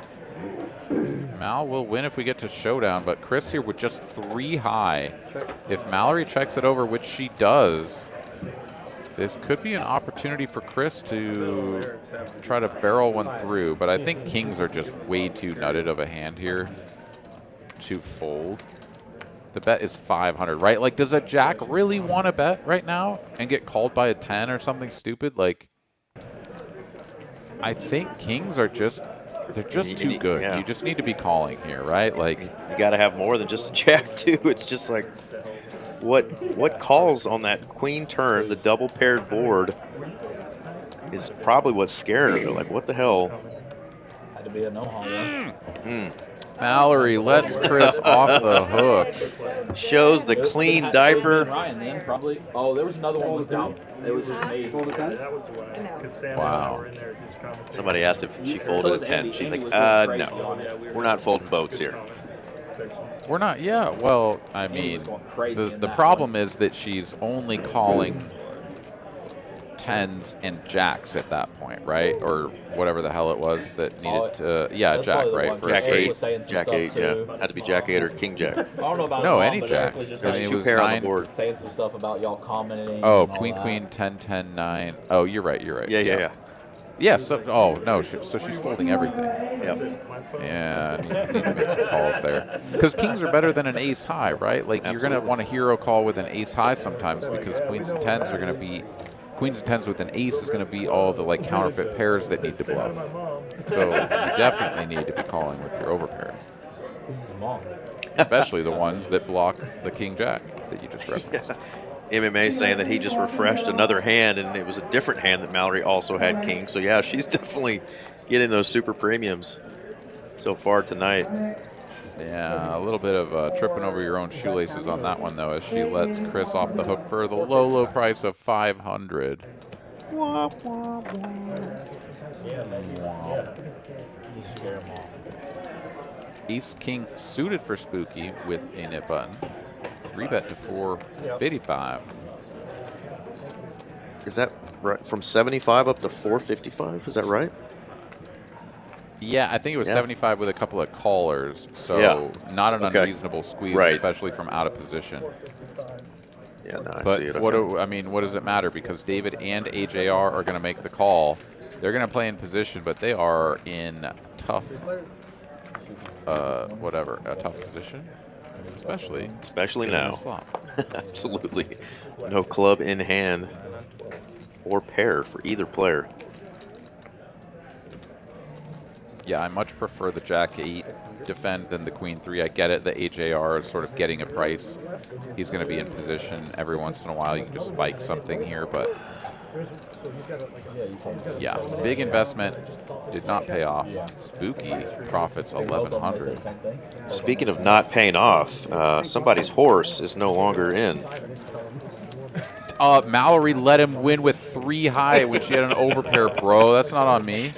Mal will win if we get to showdown, but Chris here with just 3 high. If Mallory checks it over, which she does, this could be an opportunity for Chris to try to barrel one through, but I think kings are just way too nutted of a hand here to fold. The bet is 500, right? Like, does a jack really want to bet right now and get called by a 10 or something stupid? Like, I think kings are just, they're just too good. Yeah. You just need to be calling here, right? Like, you got to have more than just a jack too. It's just like, what calls on that queen turn, the double paired board, is probably what's scaring her. Like, what the hell? Had to be a no-harm. Mallory lets Chris off the hook. Shows the clean diaper. Ryan then probably. Oh, there was another one with down. It was just me. That was why. Because Sam and I were in there at this conversation. Somebody asked if she folded a 10. She's like, no, we're not folding boats here. We're not, yeah, well, I mean, the problem is that she's only calling 10s and jacks at that point, right? Or whatever the hell it was that needed to, yeah, jack, right? For Jack 8, Jack 8, yeah. Had to be Jack 8 or King Jack. I don't know about no, mom, any but jack. Eric was just I mean, like, it was pair on the 9. board. saying some stuff about y'all commenting. Oh, and all queen, that. queen, 10, 10, 9. Oh, you're right, you're right. Yeah. Yeah, so, oh, no, so she's folding everything. Yep. Yeah, need to make some calls there. Because kings are better than an ace high, right? Like, you're going to want a hero call with an ace high sometimes because queens and 10s are going to be, queens and 10s with an ace is going to be all the, like, counterfeit pairs that need to bluff. So you definitely need to be calling with your overpairs. Especially the ones that block the king jack that you just referenced. MMA saying that he just refreshed another hand, and it was a different hand that Mallory also had king. So, yeah, she's definitely getting those super premiums so far tonight. Yeah, a little bit of tripping over your own shoelaces on that one, though, as she lets Chris off the hook for the low, low price of 500. Ace King suited for Spooky with a nip button. 3-bet to 455. Is that right? From 75 up to 455? Is that right? Yeah, I think it was 75 with a couple of callers, so not an unreasonable squeeze, Right. especially from out of position. Yeah, no, I But see it. what Okay. I mean, what does it matter? Because David and AJR are going to make the call. They're going to play in position, but they are in tough, a tough position. Especially now. Flop. Absolutely. No club in hand or pair for either player. Yeah, I much prefer the Jack 8 defend than the Queen 3. I get it. The AJR is sort of getting a price. He's going to be in position every once in a while. You can just spike something here, but yeah, big investment did not pay off. Spooky profits 1,100. Speaking of not paying off, somebody's horse is no longer in. Mallory let him win with 3 high when she had an overpair, bro. That's not on me.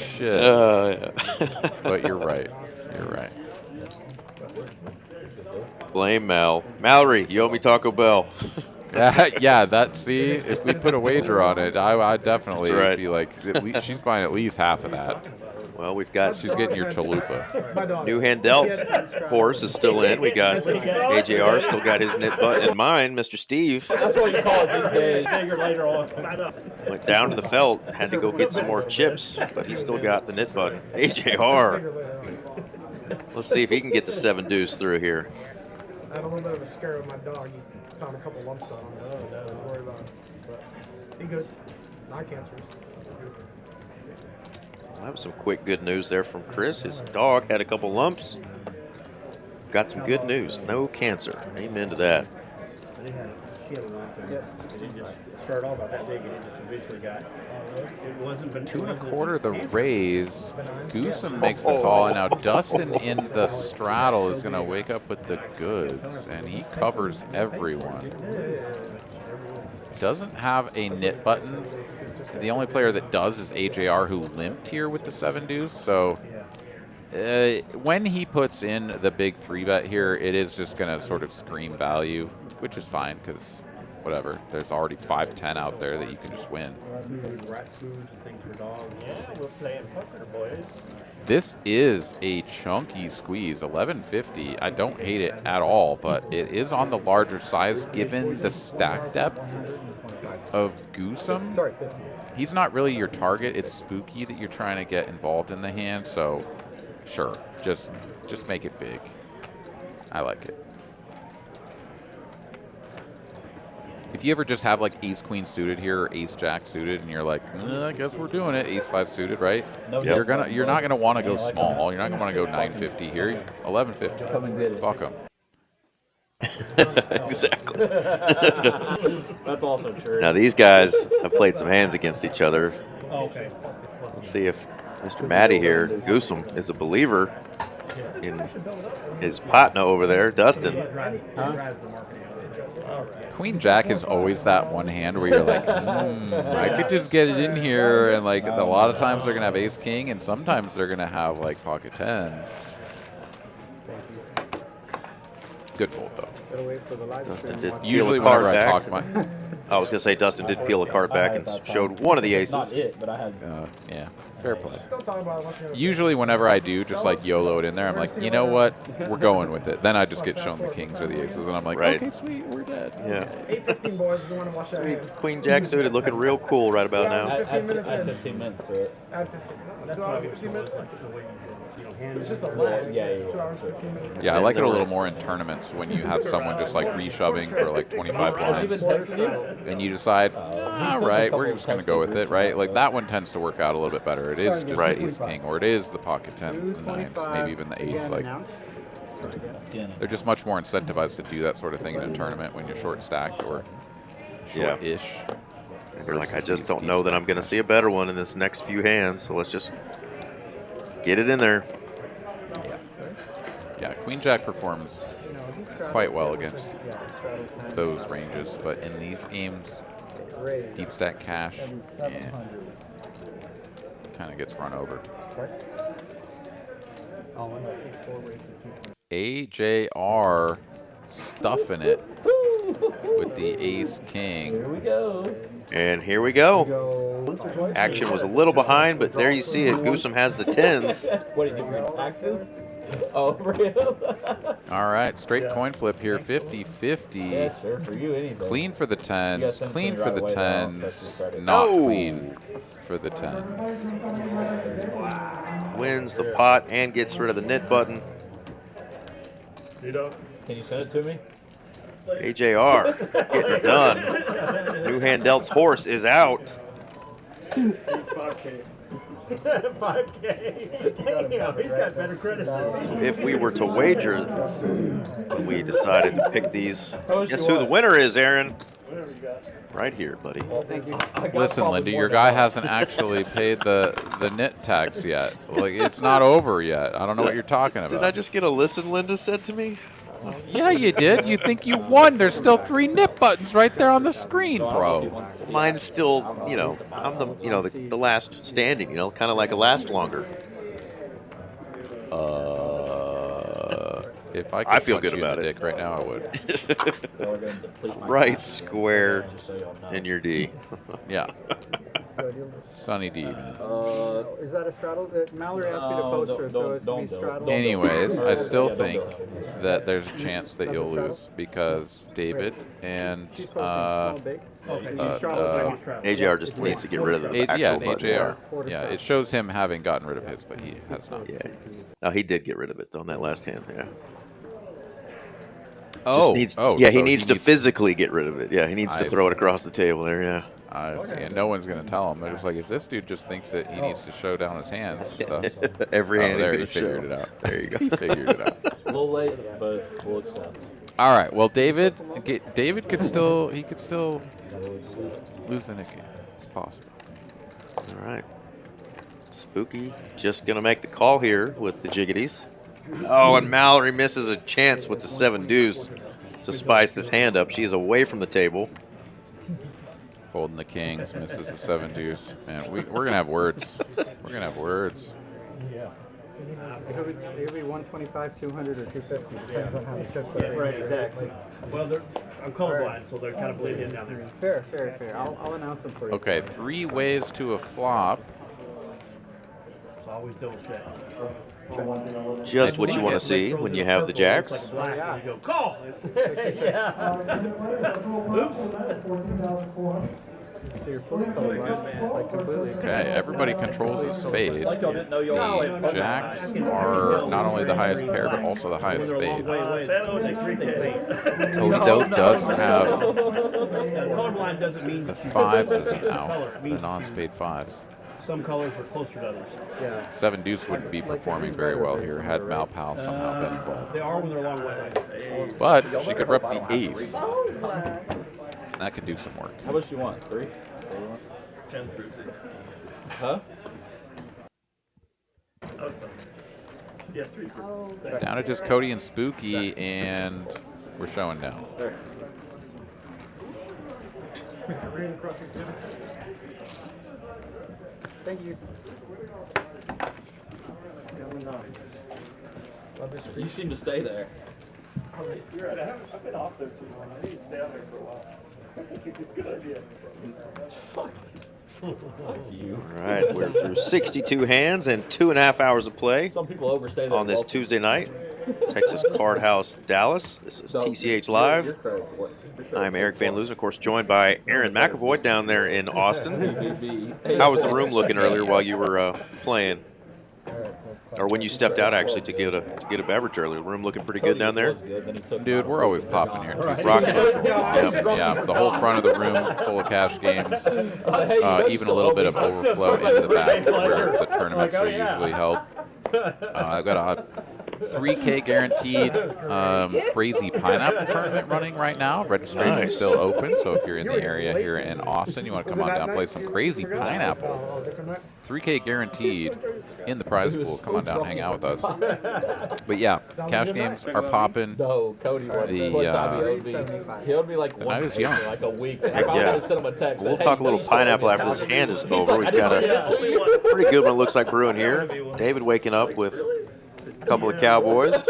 Shit. Yeah. But you're right. You're right. Blame Mal. Mallory, you owe me Taco Bell. Yeah, see, if we put a wager on it, I'd definitely be like, at least, she's buying at least half of that. Well, we've got... She's getting your chalupa. New hand delt's horse is still in. We got AJR still got his nip button in mine. Mr. Steve That's what you call it these days. Later on. went down to the felt, had to go get some more chips, but he still got the nip button. AJR. Let's see if he can get the 7 deuce through here. I had a little bit of a scare with my dog. He found a couple lumps on him. Don't worry about it. But he good. Not cancerous. Well, that was some quick good news there from Chris. His dog had a couple lumps. Got some good news. No cancer. Amen to that. She had a lot of yes. It didn't just start off about that big, and it just eventually got. It wasn't but 2 1/4 the raise. Goosem makes the call, and now Dustin in the straddle is going to wake up with the goods, and he covers everyone. Doesn't have a nit button. The only player that does is AJR, who limped here with the 7 deuce. So when he puts in the big 3-bet here, it is just going to sort of scream value, which is fine because whatever. There's already 5-10 out there that you can just win. Rat food and things for dogs. Yeah, we're playing poker, boys. This is a chunky squeeze, 1150. I don't hate it at all, but it is on the larger size given the stack depth of Goosum. He's not really your target. It's Spooky that you're trying to get involved in the hand, so sure, just make it big. I like it. If you ever just have like ace-queen suited here or ace-jack suited, and you're like, I guess we're doing it, ace-5 suited, right? No, You're not gonna want to go small. You're not gonna want to go 950 here. 1150. Come and get it. Fuck 'em. Exactly. That's also true. Now these guys have played some hands against each other. Oh, okay. Let's see if Mr. Matty here, Goosum, is a believer in his partner over there, Dustin. Queen Jack is always that one hand where you're like, I could just get it in here, and like a lot of times they're gonna have ace king, and sometimes they're gonna have like pocket tens. Good fold though. Dustin did Usually peel a card whenever I back. talk my, I was gonna say Dustin did peel a card back and showed one of the aces. Not it, but I had. yeah, fair play. Don't talk about it. Usually whenever I do just like YOLO it in there, I'm like, you know what, we're going with it. Then I just get shown the kings or the aces, and I'm like, Right. okay, sweet, we're dead. Yeah. 8:15, boys. If you want to watch that. hand. Queen Jack suited looking real cool right about now. Add 15 minutes to it. Add 15. That's 2 hours, 15 minutes. It's just a Yeah, lag. yeah, 2 hours, 15 minutes. Yeah, I like it a little more in tournaments when you have someone just like reshoving for like 25 blinds, and you decide, all right, we're just gonna go with it, right? Like that one tends to work out a little bit better. It is just Right. the ace king, or it is the pocket tens, the nines, maybe even the eights. Like they're just much more incentivized to do that sort of thing in a tournament when you're short stacked or short-ish. And you're like, I versus just these don't deep know that I'm stack going to see a better one in this next few hands, so let's just get it in there. Yeah, Queen Jack performs quite well against those ranges, but in these games, deep stack cash, kind of gets run over. AJR stuffing it with the ace king. Here we go. And here we go. Action was a little behind, but there you see it. Goosum has the tens. What did you do for your taxes? Oh, for real? All right, straight coin flip here, 50-50. Yeah, sure, for you, anything. Clean for the tens, send clean something for right the away, though. tens, That's your not Oh! clean for the tens. Wins the pot and gets rid of the knit button. Can you send it to me? AJR getting it done. New hand delt's horse is out. 5K. 5K. Damn, he's got better credit than me. If we were to wager, when we decided to pick these, guess who the winner is, Aaron? Right here, buddy. Listen, Linda, your guy hasn't actually paid the knit tax yet. Like, it's not over yet. I don't know what you're talking Did I about. just get a listen, Linda said to me? Yeah, you did. You think you won. There's still 3 knit buttons right there on the screen, bro. Mine's still, you know, I'm the, you know, the last standing, you know, kind of like a last longer. If I could I feel punch good you in about the it. dick right now, I would. Right square in your D. Yeah. Sunny D, man. Is that a straddle? Mallory asked me to post her, so it's going to be straddle. Anyways, I still think that there's a chance that you'll lose because David and She's posting small, big. AJR just needs to get rid of the actual yeah, an button. AJR. Yeah, it shows him having gotten rid of his, but he has not. Yeah. No, he did get rid of it though in that last hand. Yeah. Oh, He so needs to physically get rid of it. Yeah, he needs to throw it across the table there. Yeah. I see. And no one's going to tell him. They're just like, if this dude just thinks that he needs to show down his hands and stuff. Every hand there, he's he gonna figured show. it out. There you go. He figured it out. A little late, but we'll accept. All right. Well, David could still lose the Nick game. It's possible. All right. Spooky just gonna make the call here with the jiggities. Oh, and Mallory misses a chance with the 7 deuce to spice this hand up. She is away from the table. Folding the kings, misses the 7 deuce. Man, we're gonna have words. We're gonna have words. It could be 125, 200, or 250. Depends on how the chips are. Right, exactly. Well, I'm colorblind, so they're kind of bleeding in down there. Fair. I'll announce them for you. Okay, 3 ways to a flop. So always double check. Just what you want to see when you have the jacks. Black, and you go, call! So you're fully colorblind, like completely. Okay, everybody controls a spade. It's like y'all didn't know y'all played The poker. jacks are not only the highest pair, but also the highest spade. San Jose 3K. Cody, though, does have Colorblind doesn't mean the that you 5s pick isn't a out, color. It the means non-spade 5s. some colors are closer to others. Yeah. 7 deuce wouldn't be performing very well here had Malpal somehow been involved. They are when they're a long way. But she could rep the ace. Oh, That could do some work. How much do you want? 3? 10 through 6. Huh? Oh, sorry. Yeah, 3 through. Down to just Cody and Spooky, and we're showing down. There. Thank you. You seem to stay there. You're right. I've been off there too long. I need to stay out there for a while. Good idea. You. All right, we're through 62 hands and 2.5 hours of play Some people overstay their on this welcome. Tuesday night. Texas Card House, Dallas. This is So, TCH your Live. credit's what? Your credit's I'm Eric Van Loosen, of course, joined by Aaron McAvoy down there in Austin. How was the room looking earlier while you were playing? Or when you stepped out actually to get a beverage earlier? The room looking pretty good down there? Dude, we're always popping here. Rock Yeah, the whole front of the room full of cash games. Even a little bit of overflow into the back where the tournaments are usually held. I've got a 3K guaranteed crazy pineapple tournament running right now. Registration is still open, so if you're in the area here in Austin, you want to come on down and play some crazy pineapple. 3K guaranteed in the prize pool. Come on down and hang out with us. But yeah, cash games are popping. No, Cody was. He owed me like The one night is pay young. for like a week. Heck I yeah. was send him a text. We'll hey, talk a little you still owe me pineapple after this $1,000. hand is He's over. like, We've I didn't got say that to you. a pretty good one, looks like, brewing here. David waking up with a couple of Cowboys.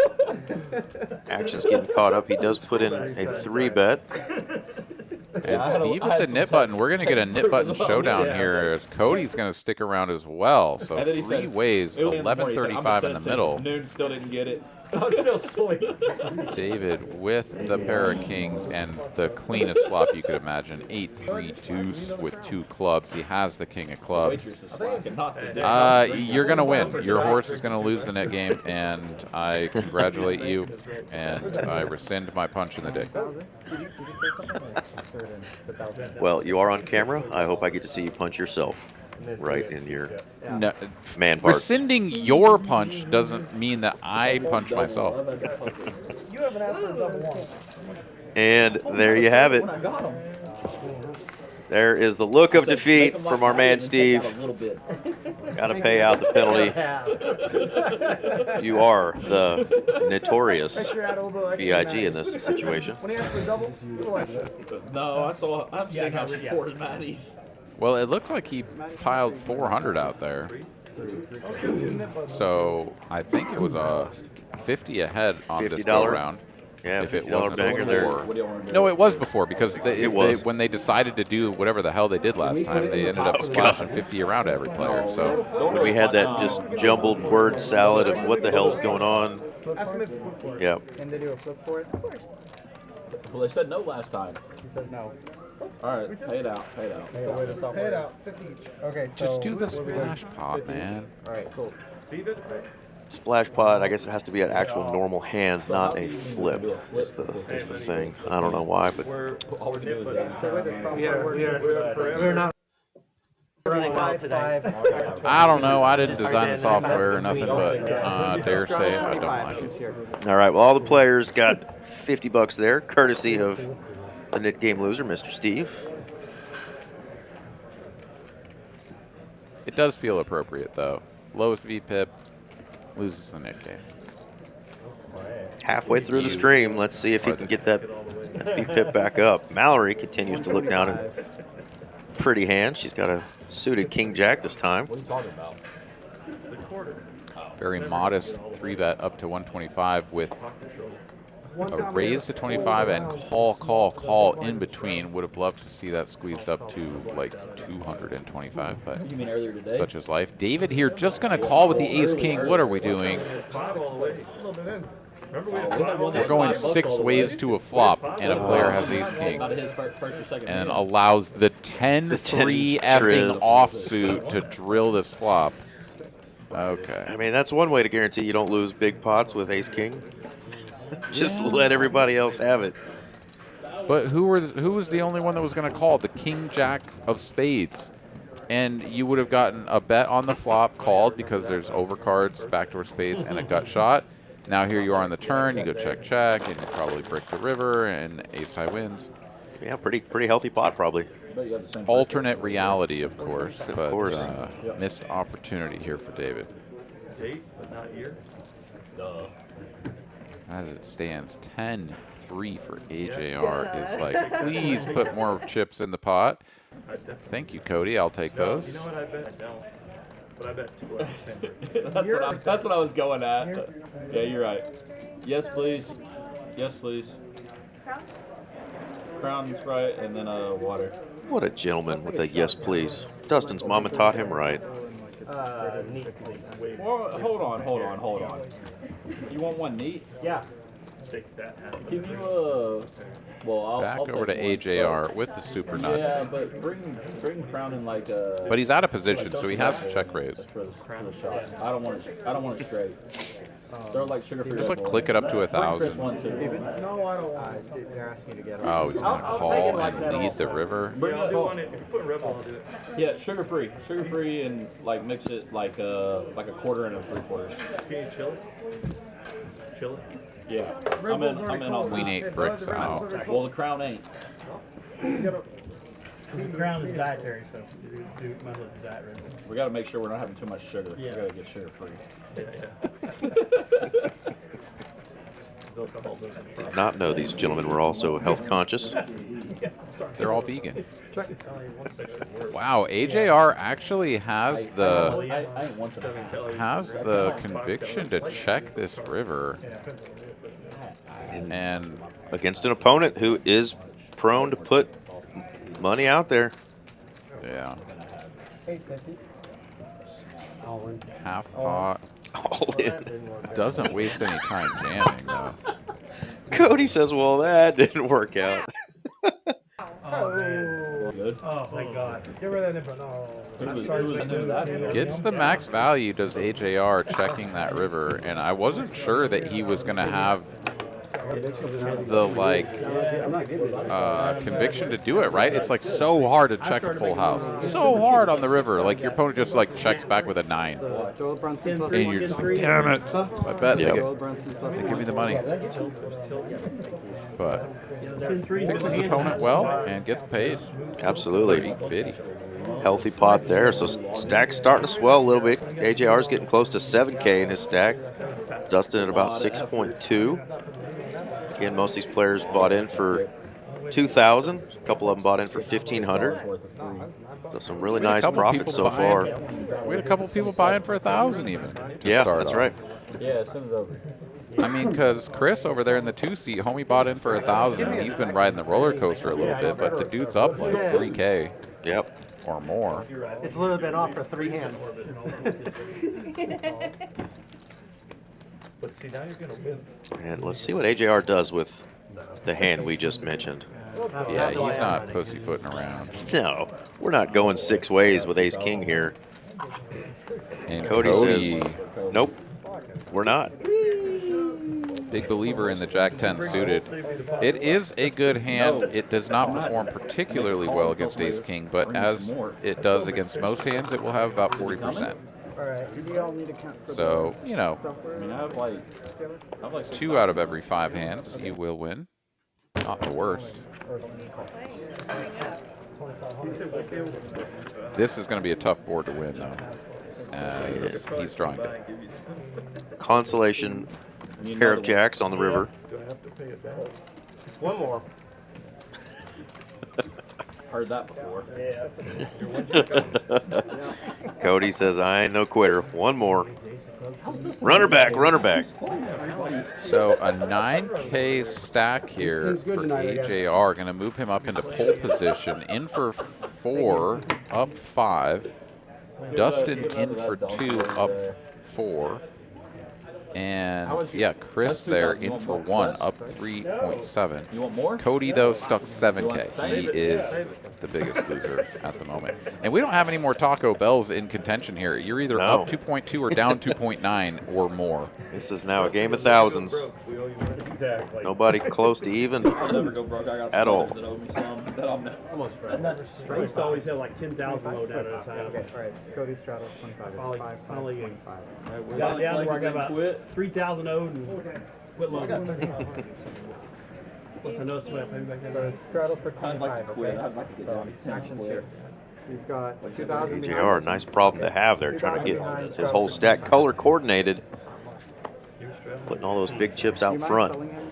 Action's getting caught up. He does put in a 3-bet. And Steve with the knit button. We're going to get a knit button showdown here as Cody's going to stick around as well. So And then he 3 said- ways, it was in the morning. He said, I'm 11:35 just in the sending middle. it. Noon still didn't get it. I was still asleep. David with the pair of kings and the cleanest flop you could imagine. 8-3 deuce with 2 clubs. He has the king of clubs. Waitress is slacking, not today. You're going to win. Your horse is going to lose the net game, and I congratulate you, and I rescind my punch in the dick. Well, you are on camera. I hope I get to see you punch yourself right in your No, man part. rescinding your punch doesn't mean that I punch myself. You haven't asked for a double one. And there you have it. When I got him. There is the look of defeat from our man Steve. A little bit. Got to pay out the penalty. You are the notorious BIG in this situation. When he asked for a double, No, I've seen how she poured Maddie's. Well, it looked like he piled 400 out there. So I think it was a 50 ahead on this $50 go round. Yeah, If it $50 wasn't banger there. before. No, it was before because It was. when they decided to do whatever the hell they did last time, they ended up splashing 50 around to every player. So When we had that just jumbled word salad of what the hell's going on. ask him if he flip for it. Yep. Can they do a flip for it? Well, they said no last time. He said no. All right, pay it out, pay it out. So wait a Pay it out, 50 each. Okay, so just do the what are we doing? splash pot, man. All right, cool. Splash pot, I guess it has to be an actual normal hand, not a flip, is the thing. I don't know why, but All we're doing is We're not running out today. I don't know. I didn't design the software or nothing, but dare say I don't like it. all right. Well, all the players got $50 there, courtesy of the Knit Game loser, Mr. Steve. It does feel appropriate, though. Lowest VPIP loses the net game. Halfway through the stream, let's see if he can get that VPIP back up. Mallory continues to look down at pretty hand. She's got a suited king jack this time. What are you talking about? The quarter. very modest 3-bet up to 125 with a raise to 25 and call in between. Would have loved to see that squeezed up to like 225, but You mean earlier today? such is life. David here just going to call with the ace-king. What are we doing? We're going 6 ways to a flop, and a player has ace-king and allows the 10-3 effing offsuit to drill this flop. Okay. I mean, that's one way to guarantee you don't lose big pots with ace-king. Just let everybody else have it. But who was the only one that was going to call? The king-jack of spades. And you would have gotten a bet on the flop called because there's overcards, backdoor spades, and a gut shot. Now here you are on the turn. You go check, and you probably brick the river, and ace-high wins. Yeah, pretty healthy pot probably. Alternate reality, of course. Missed opportunity here for David. Date, but not year. As it stands, 10-3 for AJR is like, please put more chips in the pot. Thank you, Cody. I'll take those. You know what I bet? I don't. But I bet 2 out. That's what I was going at. Yeah, you're right. Yes, please. Yes, please. Crown's right, and then water. What a gentleman with a yes, please. Dustin's mama taught him right. Well, hold on. You want one neat? Yeah. Take that. Give you a. Well, I'll Back I'll over to take one. AJR with the super nuts. Yeah, but bring Crown in like a. But he's out of position, so he has to check raise. For the shot. I don't want it straight. They're like sugar-free. Just like Red Bull. click it up to Bring Chris 1,000. one, too. No, I don't want it. They're asking you to get Oh, he's going to call and lead the river. Bring I'll it. do one. If you put Red Bull, I'll do it. Yeah, sugar-free, and like mix it like a quarter and a 3/4. Can you chill it? Chill it? Yeah, I'm in. I'll Queen 8 bricks out. Well, the Crown ain't. The crown is dietary, so do might as well do diet right. We got to make sure we're not having too much sugar. Yeah. We got to get sugar-free. Did not know these gentlemen were also health conscious. They're all vegan. Wow, AJR actually has I ain't one to the has the conviction to check this river. And Against an opponent who is prone to put money out there. yeah, 850. All in. half pot. All in. Doesn't waste any time jamming though. Cody says, well, that didn't work out. Oh man. Good. Oh thank God. Get rid of that info. No. Who was into that? Gets the max value, does AJR checking that river, and I wasn't sure that he was gonna have the conviction to do it, right? It's like so hard to check a full house. It's so hard on the river. Like your opponent just like checks back with a 9. Joel Brunson plus And you're just like, damn it. I bet Yep. Joel Brunson plus they give me the money. But Three picks his opponent well and gets paid. Absolutely. Bitty. Healthy pot there. So stack's starting to swell a little bit. AJR's getting close to 7K in his stack. Dustin at about 6.2. Again, most of these players bought in for 2,000. A couple of them bought in for 1,500. So some really nice profits so far. We had a couple people buying for 1,000 even. Yeah, start that's off. right. Yeah, send it over. I mean, because Chris over there in the 2-seat, homie bought in for 1,000. He's been riding the roller coaster a little bit, but the dude's up like 3K Yep. or more. It's a little bit off for 3 hands. But see, now you're going to win. And let's see what AJR does with the hand we just mentioned. Yeah, he's not pussyfooting around. No, we're not going 6 ways with ace-king here. And Cody says, nope, we're not. big believer in the Jack-10 suited. It is a good hand. It does not perform particularly well against ace-king, but as it does against most hands, it will have about 40%. So, you know, I mean, I have like 2 out of every 5 hands, you will win. Not the worst. This is going to be a tough board to win, though. He's drawing dead. Consolation pair of jacks on the river. One more. Heard that before. Cody says, I ain't no quitter. One more. How's this Runner back, runner back. So a 9K stack here for AJR. Going to move him up into pole position. In for 4, up 5. Dustin in for 2, up 4. And yeah, Chris there in for 1, up 3.7. You want more? Cody though stuck 7K. He is the biggest loser at the moment. And we don't have any more Taco Bells in contention here. You're either up 2.2 or down 2.9 or more. This is now a game of thousands. Exactly. Nobody close to even at all. I used to always have like 10,000 low down at a time. Okay, all right. Cody straddles 25. Finally, It's 5, finally 25. got down to where I got about 3,000 owed and quit loading. Once I noticed somebody paying back So it's straddle for I'd like 25. to quit. Okay. I'd like to get So down to 10 actions quit. here. He's got 2,000. AJR, nice problem to have there, trying to get his whole stack color coordinated. Putting all those big chips out front. Selling him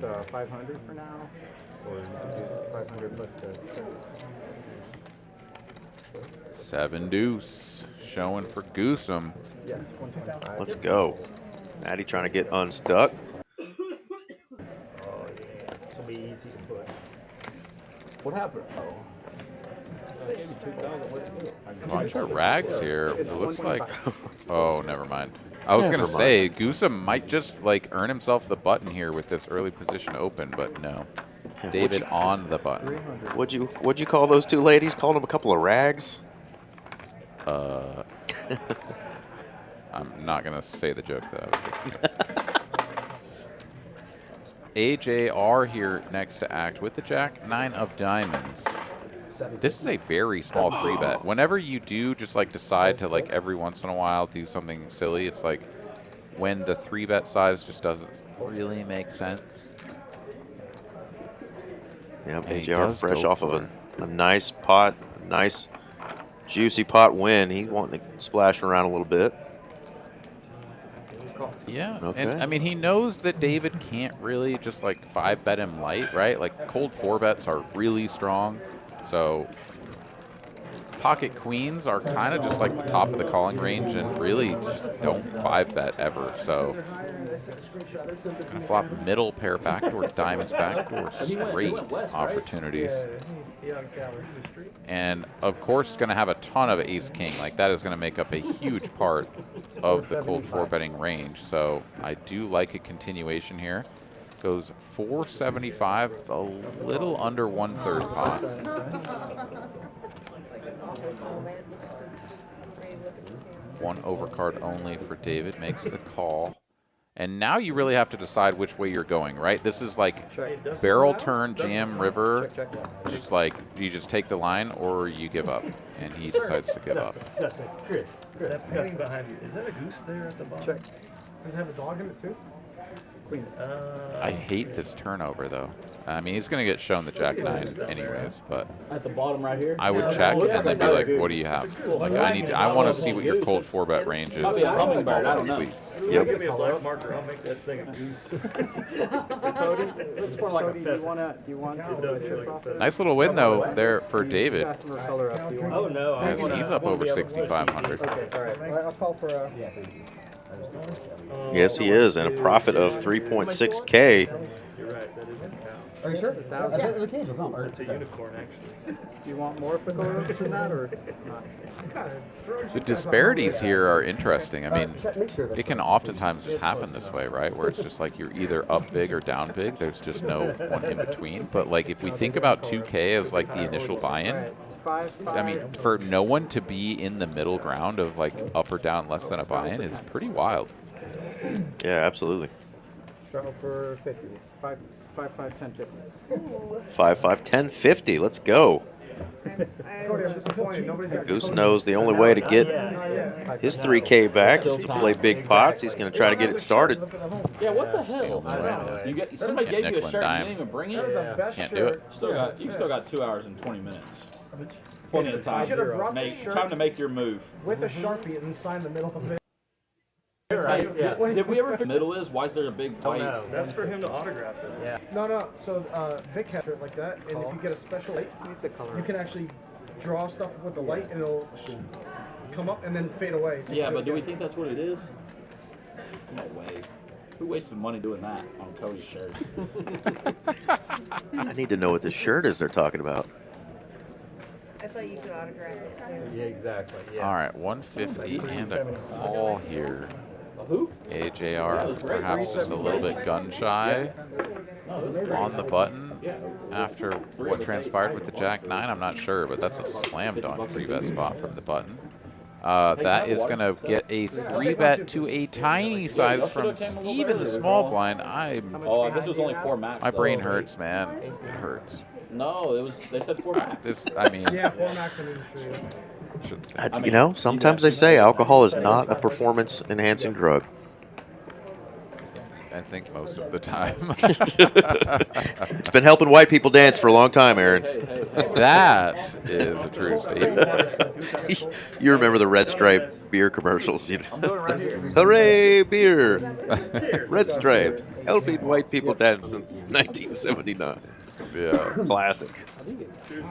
just 500 for now. Or 500 plus the 7 deuce. Showing for Goosem. yes, 125. Let's go. Maddie trying to get unstuck. It'll be easy to put. What happened? Bunch of rags here. It looks like. Oh, never mind. I was gonna say Goosem might just like earn himself the button here with this early position open, but no. David on the button. What'd you call those two ladies? Called them a couple of rags? I'm not gonna say the joke that I was thinking. AJR here next to act with the Jack 9 of diamonds. This is a very small 3-bet. Whenever you do just like decide to like every once in a while do something silly, it's like when the 3-bet size just doesn't really make sense. Yep, And he AJR does fresh go off of for a nice pot, nice juicy pot win. He's wanting to splash around a little bit. Yeah, Okay. and I mean he knows that David can't really just like 5-bet him light, right? Like cold 4-bets are really strong, so pocket queens are kind of just like the top of the calling range and really just don't 5-bet ever. So gonna flop middle pair backdoor diamonds backdoor straight opportunities. And of course, going to have a ton of ace-king. Like that is going to make up a huge part of the cold 4-betting range. So I do like a continuation here. Goes 475, a little under 1/3 pot. One overcard only for David, makes the call. And now you really have to decide which way you're going, right? This is like barrel turn, jam, river. Just like, you just take the line or you give up. And he decides to give up. That's it. Chris, that penny behind you. Is that a goose there at the bottom? Check. Does it have a dog in it too? Queen. I hate this turnover, though. I mean, he's going to get shown the Jack 9 anyways, but At the bottom right here? I would check and then be like, what do you have? Like, I want to see what your cold 4-bet range is. Probably a hummingbird, I don't know. Please. Yep. Give me a black marker. I'll make that thing a goose. Cody, it's more like Cody, do you want the chips off it? Nice little win, though, there for David. Color up. Do you want Oh no, I As he's up over 6,500. Okay, all right. I'll call for a. Yes, he is, and a profit of 3.6K. You're right. That is a cow. Are you sure? It's a unicorn, actually. Do you want more for color than that, or not? The disparities here are interesting. I mean, it can oftentimes just happen this way, right? Where it's just like you're either up big or down big. There's just no one in between. But like if we think about 2K as like the initial buy-in, I mean, for no one to be in the middle ground of like up or down less than a buy-in is pretty wild. Yeah, absolutely. Straddle for 50. 5, 5, 5, 10, 50. 5, 5, 10, 50. Let's go. Cody, I'm disappointed. Nobody's got Goose knows the only way to get his 3K back is to play big pots. He's going to try to get it started. Yeah, what the hell? You get, somebody And gave you a nickel and shirt and dime. you didn't even bring it? Can't do it. You still got 2 hours and 20 minutes. Plenty of time. should have brought the shirt. Time to make your move. With a Sharpie and sign the middle of it. Hey, did we ever figure middle is? Why is there a big white? No, that's for him to autograph it. Yeah. No. So Vic has it like that, and if you get a special light, you can actually draw stuff with the light, and it'll come up and then fade away. So Yeah, but do we think that's what it is? No way. Who wasted money doing that on Cody's shirt? I need to know what this shirt is they're talking about. I thought you could autograph it too. Yeah, exactly. Yeah. All right, 150 and a call here. Who? AJR perhaps just a little bit gun shy on the button after what transpired with the Jack 9. I'm not sure, but that's a slam dunk 3-bet spot from the button. That is going to get a 3-bet to a tiny size from Steve in the small blind. Oh, I guess it was only 4 max. My brain hurts, man. It hurts. No, it was. They said 4 max. Yeah, 4 max in industry. You know, sometimes they say alcohol is not a performance-enhancing drug. I think most of the time. It's been helping white people dance for a long time, Aaron. That is a true statement. You remember the Red Stripe beer commercials? You know? Hooray, beer! Red Stripe, helping white people dance since 1979. Yeah. Classic.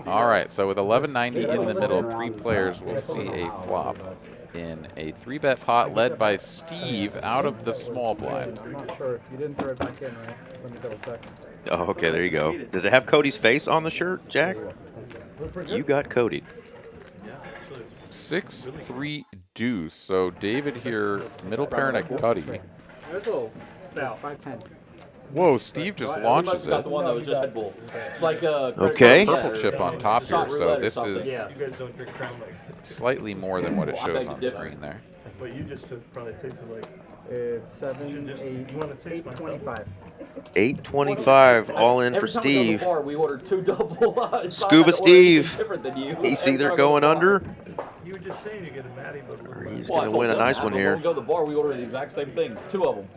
All right, so with 1190 in the middle, 3 players will see a flop in a 3-bet pot led by Steve out of the small blind. I'm not sure. You didn't throw it back in, right? Let me double check. Oh, okay, there you go. Does it have Cody's face on the shirt, Jack? You got Cody. 6-3 deuce. So David here, middle pair and a Cuddy. No. 5-10. Whoa, Steve just launches Got it. the one that was just Red Bull. It's like Okay. Purple chip on top here, so this is You guys don't drink Crown Light. slightly more than what it shows on screen there. But you just probably tasted like. It's 7, You 8, want to taste my 25. 825 all in for Every time we go to the Steve. bar, we ordered 2 double. Scuba Steve. Different than you. He's either going under You were just saying you get a Matty, but or he's Well, I going to told win a them nice that, one but here. When we go to the bar, we ordered the exact same thing. 2 of them.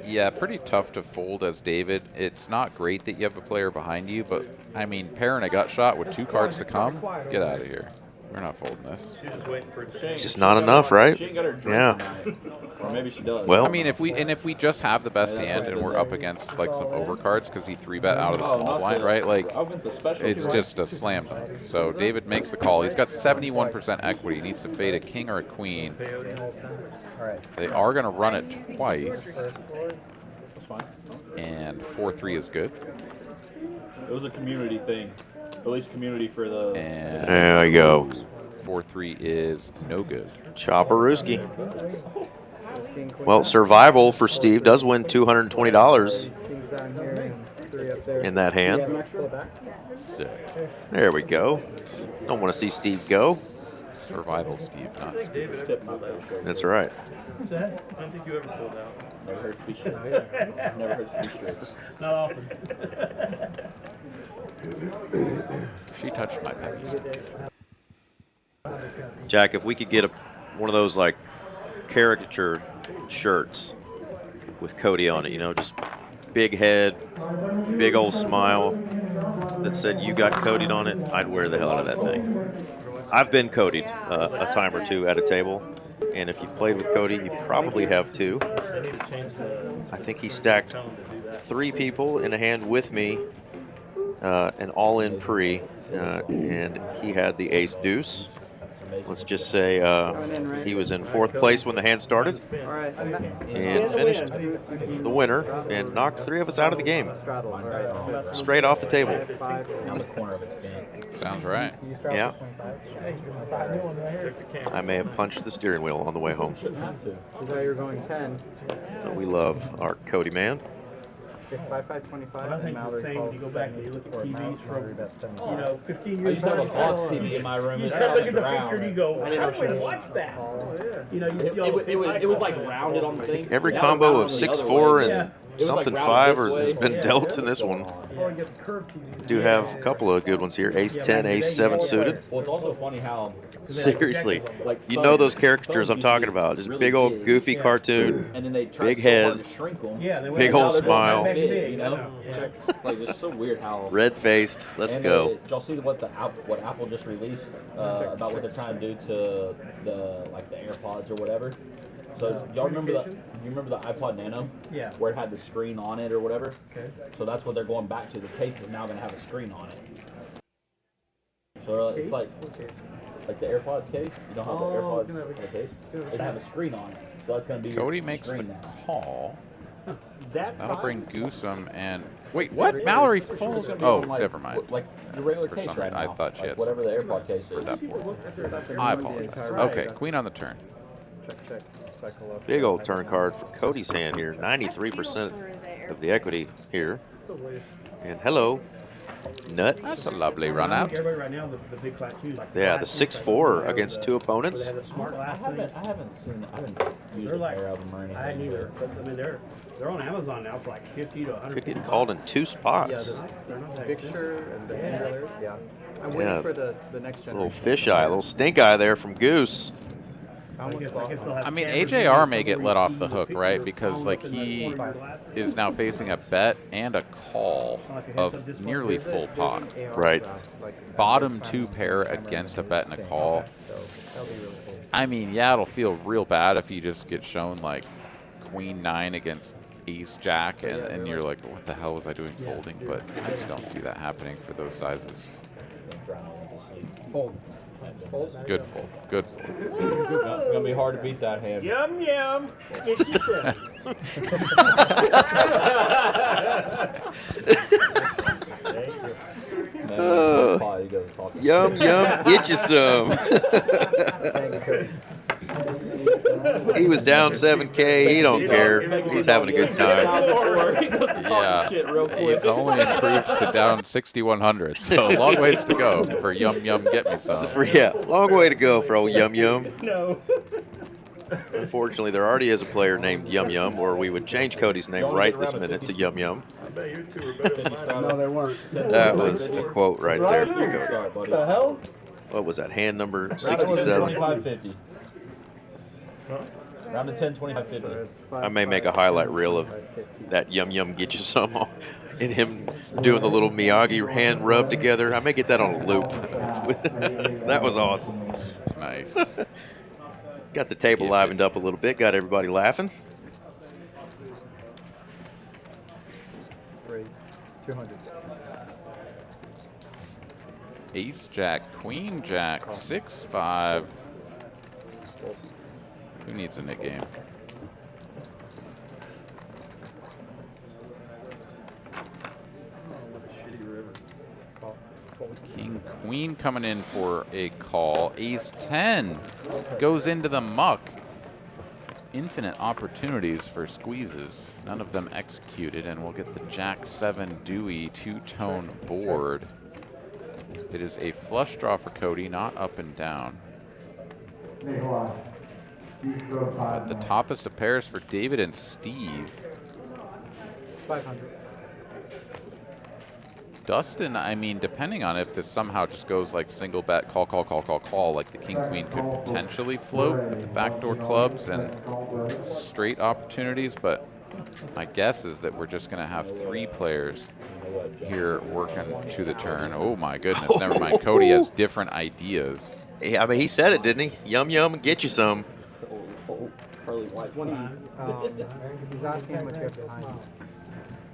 Yeah, pretty tough to fold as David. It's not great that you have a player behind you, but I mean, pair and a gut shot with 2 cards to come. Get out of here. We're not folding this. she's just waiting for it. It's just not enough, right? She ain't got her drink Yeah. tonight. Or maybe she does. Well, I mean, if we just have the best hand and we're up against like some overcards because he 3-bet out of the small blind, right? Like, I went the special. it's just a slam dunk. So David makes the call. He's got 71% equity. He needs to fade a king or a queen. They are going to run it twice, and 4-3 is good. It was a community thing. At least community for the. And there we go. 4-3 is no good. Chopperooski. Well, survival for Steve does win $220 Kings down here and 3 up there. in that Yeah, hand. Max, pull it back. Sick. There we go. Don't want to see Steve go. Survival Steve, not Steve. That's right. What's that? I don't think you ever pulled out. Never heard to be straight. Never heard to be straight. Not often. She touched my pennies. Jack, if we could get one of those like caricature shirts with Cody on it, you know, just big head, big old smile that said you got Cody'd on it, I'd wear the hell out of that thing. I've been Cody'd a time or two at a table, and if you've played with Cody, you probably have too. I think he stacked 3 people in a hand with me, an all-in pre, and he had the ace deuce. Let's just say he was in 4th place when the hand started and finished the winner and knocked 3 of us out of the game. Straight off the table. Sounds right. Yeah. I may have punched the steering wheel on the way home. Now you're going 10. But we love our Cody man. It's 5-5-25. I think it's the same when you go back and you look at TVs from, 15 I years used to have a ago. box TV in my room. You It's start looking at the round. picture and you go, I I didn't know don't she want to was- watch that. You know, you see all the It was like rounded on the thing. Every Now it's combo rounded of on the other 6'4" way. and It was like something rounded 5 this or way. has been Yeah. dealt in this one. Probably get the curved TV. Do have a couple of good ones here. Ace 10, ace 7 suited. Well, it's also funny how Seriously. like You know those caricatures I'm talking about. Just big old goofy cartoon. and then they try big so hard head, to shrink them. Yeah, they big went- old Now they're smile. just big, you I know? know. It's like it's so weird how. Red-faced. Let's and go. Did y'all see what Apple just released about what they're trying to do to the AirPods or whatever? So y'all remember the iPod Nano? Yeah. Where it had the screen on it or whatever. Okay. So that's what they're going back to. The case is now going to have a screen on it. So it's like like the AirPods case. You know how the AirPods in the case? They have a screen on it, so that's going to be. Cody your makes the screen now. call. That's That'll bring fine. Goosum and wait, what? Mallory folds. Oh, never mind. Like your regular For case some right reason, I now. thought she like had whatever the AirPod case for is. that board. I apologize. Okay, queen on the turn. Check. Cycle up. Big old turn card for Cody's hand here. 93% of the equity here. And hello, That's nuts. a lovely run I out. think everybody right now, the big class too. Like Yeah, the class two, 6-4 like, against the- two where opponents. They have the smart I glass haven't things. seen. I haven't used They're a like, pair of them or anything. I hadn't either. But I mean, they're on Amazon now for like 50 to 100. Could get called in 2 spots. They're not that Fixture and the handlers, yeah. I'm Yeah. waiting for the next A generation. little fish eye, a little stink eye there from Goose. I I almost guess bought they'll one. have I mean, cameras AJR in may the get let off the receiver hook, picture right? of Because the like phone in the he corner of your glass. is now facing a bet and a call of nearly full pot. Right. Bottom 2 pair against a bet and a call. I mean, yeah, it'll feel real bad if you just get shown like queen 9 against ace jack and you're like, what the hell was I doing folding? But I just don't see that happening for those sizes. Fold. Good fold. Good fold. It's gonna be hard to beat that hand. Yum yum. Get you some. Yum, yum, get you some. He was down 7K. He don't care. He's having a good time. Yeah, he's only improved to down 6,100, so a long ways to go for Yum Yum Get Me Some. Yeah, long way to go for old Yum Yum. No. Unfortunately, there already is a player named Yum Yum, or we would change Cody's name right this minute to Yum Yum. I bet you two were better than mine. No, they weren't. That was a quote right there. What the hell? What was that? Hand number Round to 67. 25.50. Round to 10, 25.50. I may make a highlight reel of that Yum Yum Get You Some and him doing the little Miyagi hand rub together. I may get that on a loop. That was awesome. Nice. Got the table livened up a little bit. Got everybody laughing. Raise 200. Ace Jack, Queen Jack, 6-5. Who needs a Nick game? King Queen coming in for a call. Ace 10 goes into the muck. Infinite opportunities for squeezes. None of them executed, and we'll get the Jack 7 Dewey 2-tone board. It is a flush draw for Cody, not up and down. But the toppest of pairs for David and Steve. 500. Dustin, I mean, depending on if this somehow just goes like single bet, call, like the King Queen could potentially float with the backdoor clubs and straight opportunities, but my guess is that we're just going to have 3 players here working to the turn. Oh my goodness, never mind. Cody has different ideas. Yeah, I mean, he said it, didn't he? Yum Yum and Get You Some. Pearly white. He's asking how much you have behind you.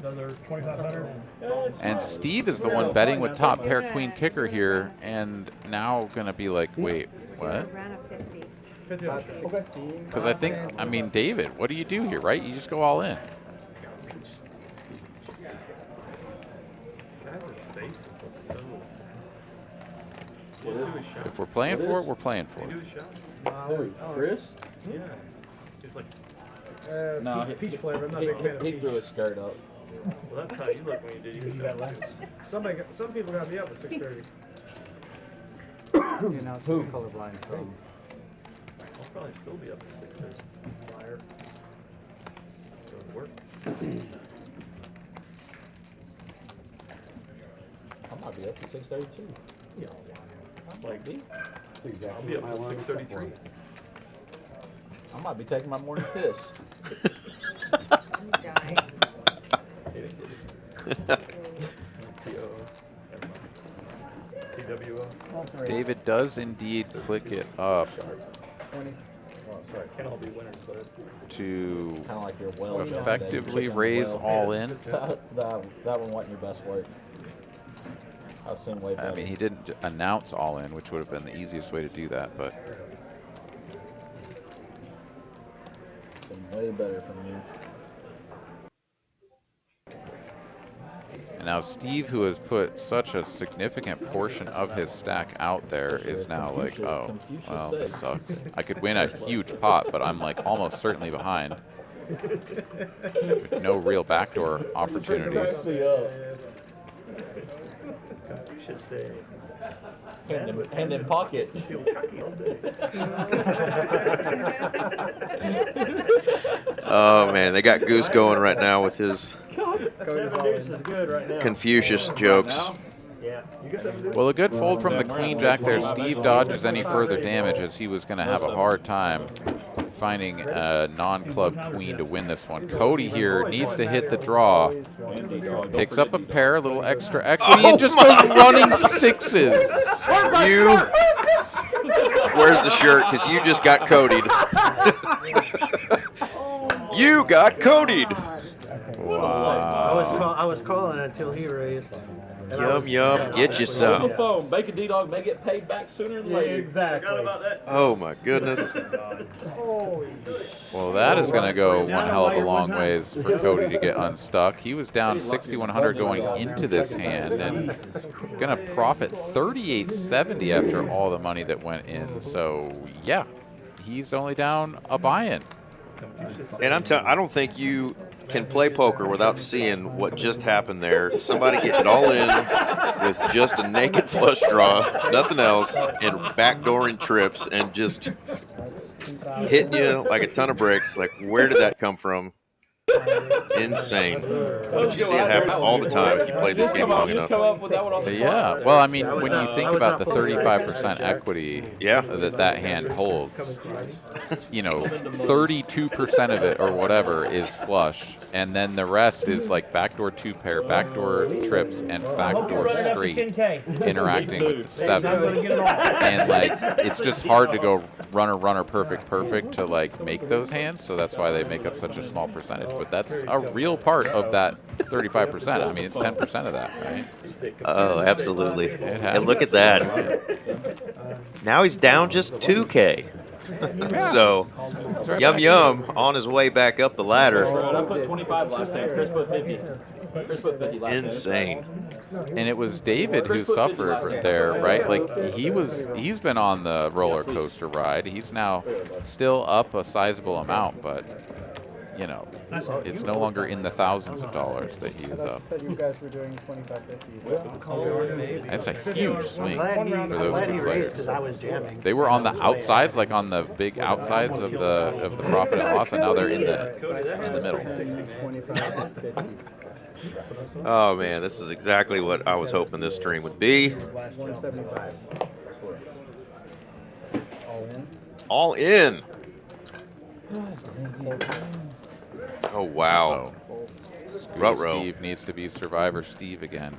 Another 2,500. And Steve is the one betting with top pair queen kicker here, and now gonna be like, wait, what? Round of 50. Because I think, I mean, David, what do you do here, right? You just go all in. If we're playing for it, we're playing for it. Who, Chris? Yeah. He's like, No, peach flavor. I'm not a big fan of he peach. threw his skirt up. well, that's how you look when you did. You got last. Some people got me up at 6:30. You know, it's colorblind. So. I'll probably still be up at 6:30. Liar. Doesn't work. I might be up to 6:32. Like, I'll be up at 6:33. I might be taking my morning piss. I'm dying. TWO. David does indeed click it up Oh, sorry. Can't all be winners, but to Kind of like your well. effectively raise all in. That one wasn't your best work. I've seen way better. I mean, he didn't announce all in, which would have been the easiest way to do that, but. Been way better from you. And now Steve, who has put such a significant portion of his stack out there, is now like, oh, well, this sucks. I could win a huge pot, but I'm like almost certainly behind. With no real backdoor opportunities. Should say. Hand in pocket. Oh man, they got Goose going right now with his Confucius jokes. Well, a good fold from the queen jack there. Steve dodges any further damage as he was going to have a hard time finding a non-club queen to win this one. Cody here needs to hit the draw. Picks up a pair, a little extra equity, and just goes running sixes. Where's the shirt? Because you just got Cody'd. You got Cody'd. Wow. I was calling until he raised. Yum, get you some. On the phone, make a D-Dog, may get paid back sooner than later. Exactly. Oh my goodness. Well, that is going to go one hell of a long ways for Cody to get unstuck. He was down 6,100 going into this hand and going to profit 38.70 after all the money that went in. So, yeah, he's only down a buy-in. And I don't think you can play poker without seeing what just happened there. Somebody getting it all in with just a naked flush draw, nothing else, and backdooring trips and just hitting you like a ton of bricks. Like, where did that come from? Insane. But you see it happen all the time if you play this game long enough. Yeah, well, I mean, when you think about the 35% equity that hand holds, you know, 32% of it or whatever is flush, and then the rest is like backdoor two pair, backdoor trips, and backdoor straight interacting with the seven. And like, it's just hard to go runner, perfect to like make those hands, so that's why they make up such a small percentage. But that's a real part of that 35%. I mean, it's 10% of that, right? Oh, absolutely. And look at that. Now he's down just 2K. So, Yum on his way back up the ladder. I put 25 last time. Chris put 50. Chris put 50 last time. Insane. And it was David who suffered there, right? Like, he's been on the roller coaster ride. He's now still up a sizable amount, but you know, it's no longer in the thousands of dollars that he is up. That's a huge swing for those two players. They were on the outsides, like on the big outsides of the profit and loss, and now they're in the middle. Oh man, this is exactly what I was hoping this stream would be. All in. Oh wow. Steve needs to be Survivor Steve again.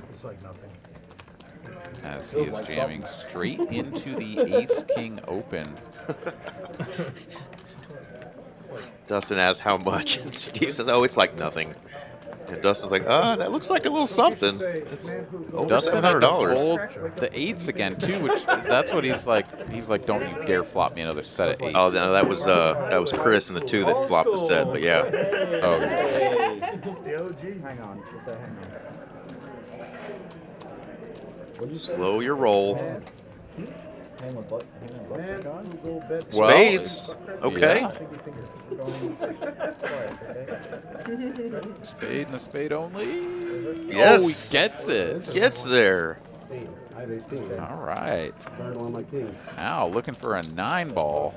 As he is jamming straight into the Ace-King Open. Dustin asks how much, and Steve says, oh, it's like nothing. And Dustin's like, that looks like a little something. It's over Dustin had to $700. fold the eights again too, which that's what he's like. He's like, don't you dare flop me another set of eights. Oh, no, that was Chris and the two that flopped the set, but yeah. Oh. Hang on. Slow your roll. Well, spades. Okay. Yeah. Spade and a spade only. Yes. Oh, he gets it. Gets there. All right. Now looking for a 9-ball.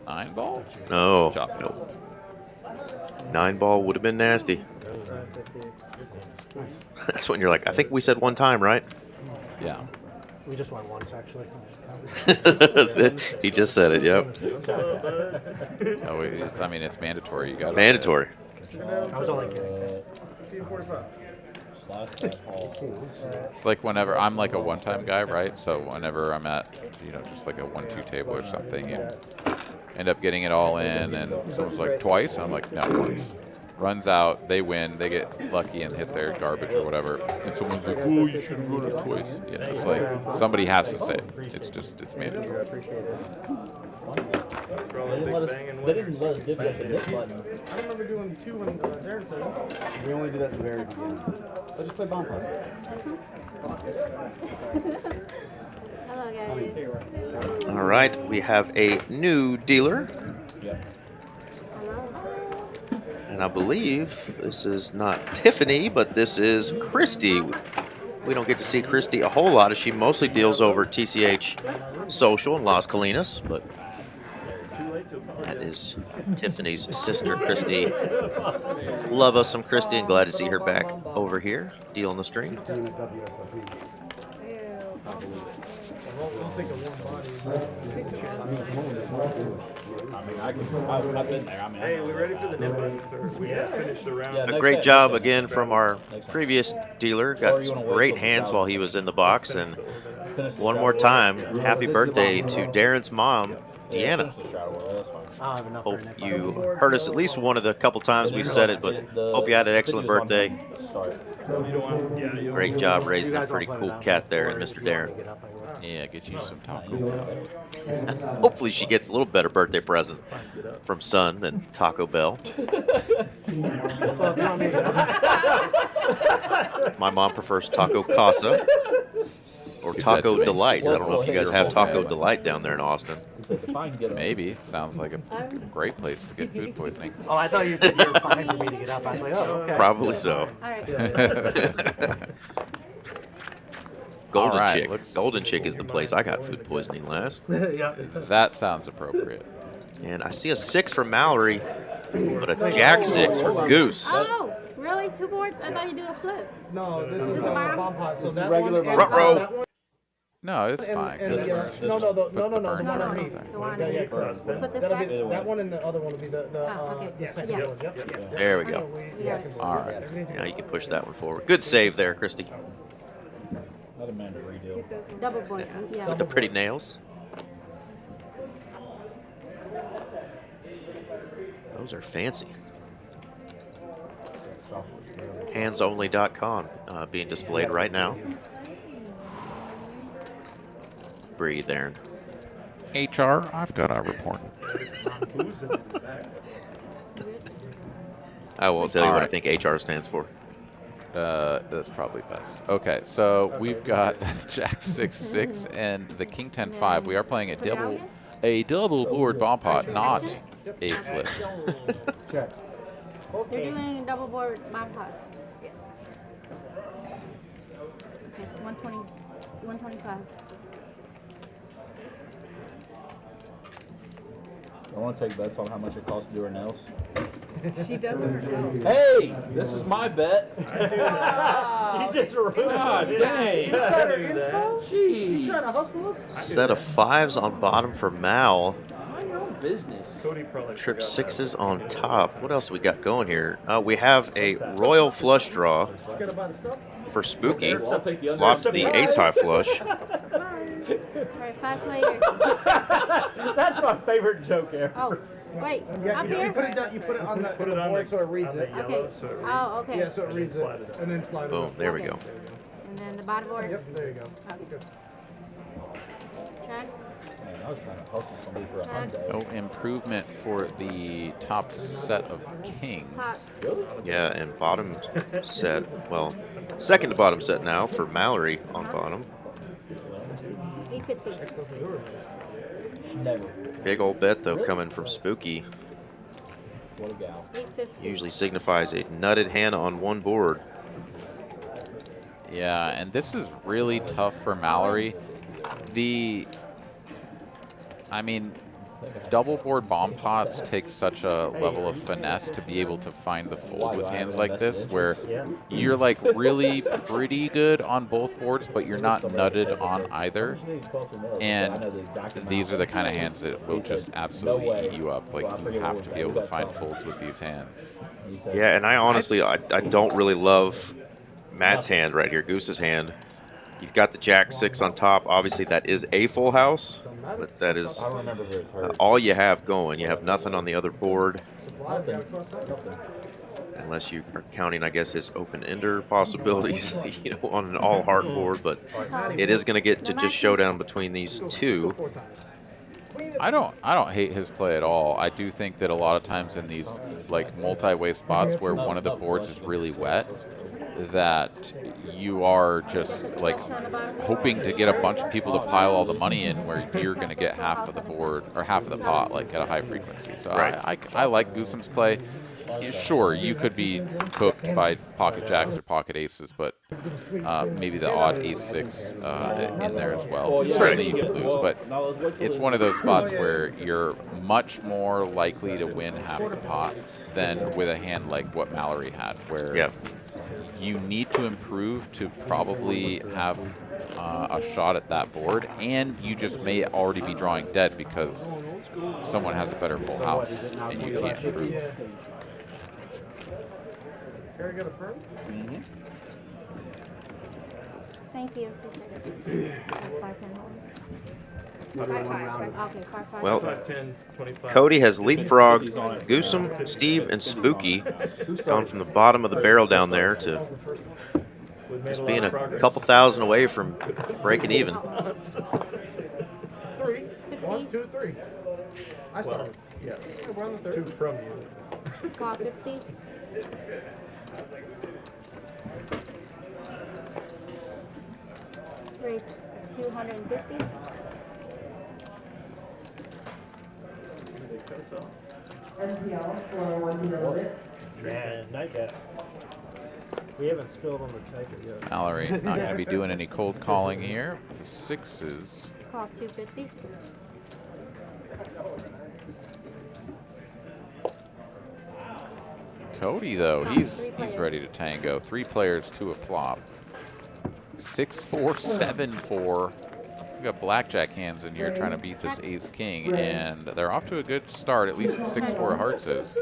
9-ball? No. Chop. Nope. 9-ball would have been nasty. That's when you're like, I think we said one time, right? Yeah. We just won once, actually. He just said it, yep. Oh, I mean, it's mandatory. You got mandatory. I was only kidding. It's like whenever I'm like a one-time guy, right? So whenever I'm at, you know, just like a 1-2 table or something, and end up getting it all in, and someone's like twice, and I'm like, no, once. runs out, they win, they get lucky and hit their garbage or whatever, and someone's like, "Oh, you should run it twice." You know, it's like somebody has to say it. It's mandatory. They didn't let us divvy up the nip button. I remember doing 2 when Darren said it. We only do that at the very beginning. So just play bomb pot. Hello, guys. All right, we have a new dealer. Hello. And I believe this is not Tiffany, but this is Christy. We don't get to see Christy a whole lot as she mostly deals over TCH Social in Las Colinas, but that is Tiffany's sister, Christy. Love us some Christy and glad to see her back over here, dealing the stream. I've been there. I mean, Hey, we ready for the nip buttons, or we have finished the round? A great job again from our previous dealer. Got some great hands while he was in the box. And one more time, happy birthday to Darren's mom, Deanna. Hope you heard us at least one of the couple times we've said it, but hope you had an excellent birthday. Great job raising a pretty cool cat there, and Mr. Darren. Yeah, get you some Taco Bell. Hopefully she gets a little better birthday present from Son than Taco Bell. My mom prefers Taco Casa or Taco Delight. I don't know if you guys have Taco Delight down there in Austin. Maybe. Sounds like a great place to get food poisoning. Oh, I thought you said you were fine for me to get up. I was like, oh, okay. Probably so. Golden right, Chick. Golden Chick is the place I got food poisoning last. That sounds appropriate. And I see a 6 for Mallory, but a Jack 6 for Goose. Oh, really? 2 boards? I thought you do a flip. No, this is a a bomb? bomb pot. So that regular one, Front row. that one, No, it's fine. and Just no, put the the one burns on on me. there. The one Yeah, on yeah, you. correct. Put this That'll be, back? that one and the other one will be the okay. second Yeah. one. Yep. There we go. Yes. All right. Now you can push that one forward. Good save there, Christy. Another mandatory deal. Double board. Yeah. With the pretty nails. Those are fancy. Handsonly.com being displayed right now. Breathe, Aaron. HR, I've got a report. I won't tell you All what I right. think HR stands for. That's probably best. Okay, so we've got Jack 6-6 and the King 10-5. We are playing a double board bomb pot, not a flip. You're doing double board bomb pot. Okay, 120, 125. I want to take bets on how much it costs to do her nails. She does it herself. Hey, this is my bet. You just roasted God it. dang. Jeez. Trying to hustle us? Set of 5s on bottom for Mal. Mind your own business. Cody probably Trip forgot 6s on top. What else do we got going here? We have a royal flush draw Forget about the stuff. for Spooky. I'll take the under. Flops the ace high flush. Alright, 5 players. That's my favorite joke ever. Oh, wait. Yeah, Up you here? put it down. You put it on the Put it on board the- so it reads on it. the Okay. yellow, so it reads. Oh, okay. Yeah, so it reads it, slide it. and then slide it. Boom, over. there we Okay. go. And then the bottom board. Yep, there you go. Okay. Check. Man, I was trying to hustle somebody for a No Hyundai. improvement for the top set of kings. Pot. Yeah, and bottom set, well, second to bottom set now for Mallory on bottom. 850. Never. Big old bet though coming from Spooky. What a gal. 850. Usually signifies a nutted hand on one board. Yeah, and this is really tough for Mallory. I mean, double board bomb pots take such a level of finesse to be able to find the fold with hands like this, where you're like really pretty good on both boards, but you're not nutted on either. And these are the kind of hands that will just absolutely eat you up. Like, you have to be able to find folds with these hands. Yeah, and I honestly, I don't really love Matt's hand right here, Goose's hand. You've got the Jack 6 on top. Obviously, that is a full house, but that is all you have going. You have nothing on the other board. unless you are counting, I guess, his open-ender possibilities, you know, on an all-heart board. But it is going to get to just showdown between these two. I don't hate his play at all. I do think that a lot of times in these like multi-way spots where one of the boards is really wet, that you are just like hoping to get a bunch of people to pile all the money in where you're going to get half of the board or half of the pot like at a high frequency. So I like Goosum's play. Sure, you could be cooked by pocket jacks or pocket aces, but maybe the odd ace-6 in there as well. Certainly you can lose, but it's one of those spots where you're much more likely to win half the pot than with a hand like what Mallory had, where you need to improve to probably have a shot at that board, and you just may already be drawing dead because someone has a better full house and you can't improve. Thank you. Well, Cody has leapfrogged Goosum, Steve, and Spooky, gone from the bottom of the barrel down there to just being a couple thousand away from breaking even. 3. 1, 2, 3. I started. Yeah. We're on the 3rd. 2 from you. Call 50. Raise 250. Man, night bet. We haven't spilled on the tiger yet. Mallory not going to be doing any cold calling here. The 6s. Call 250. Cody, though, he's ready to tango. 3 players to a flop. 6-4, 7-4. We got blackjack hands in here trying to beat this ace-king, and they're off to a good start. At least 6-4 hearts is.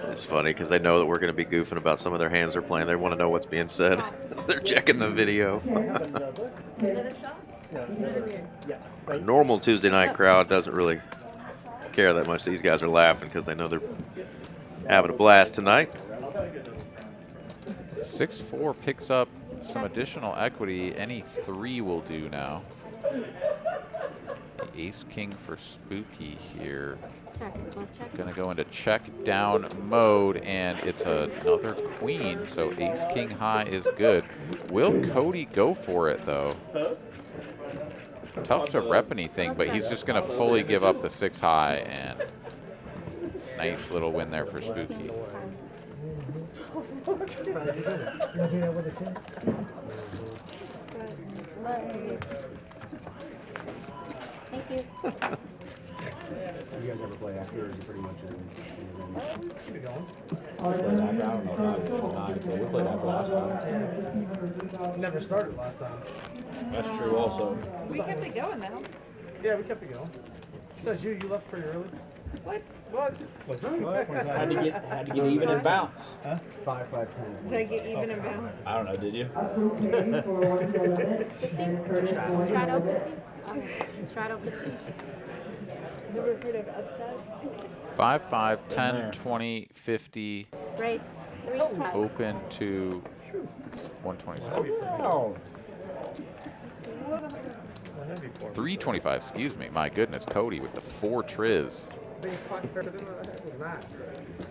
It's funny because they know that we're going to be goofing about some of their hands they're playing. They want to know what's being said. They're checking the video. A normal Tuesday night crowd doesn't really care that much. These guys are laughing because they know they're having a blast tonight. 6-4 picks up some additional equity. Any 3 will do now. The ace-king for Spooky here. Gonna go into check down mode, and it's another queen, so ace-king high is good. Will Cody go for it, though? Tough to rep anything, but he's just gonna fully give up the 6 high, and nice little win there for Spooky. Thank you. You guys ever play after, or is it pretty much We played after last time. Never started last time. That's true also. We kept it going though. Yeah, we kept it going. Says you left pretty early. What? What? Had to get even and bounce. Huh? 5, 5, 10. Did I get even and bounce? I don't know, did you? Shadow 50. Okay. Shadow 50. Never heard of upstairs? 5, 5, 10, 20, 50. Raise 3 times. Open to 127. Oh. 325, excuse me. My goodness, Cody with the 4 triz.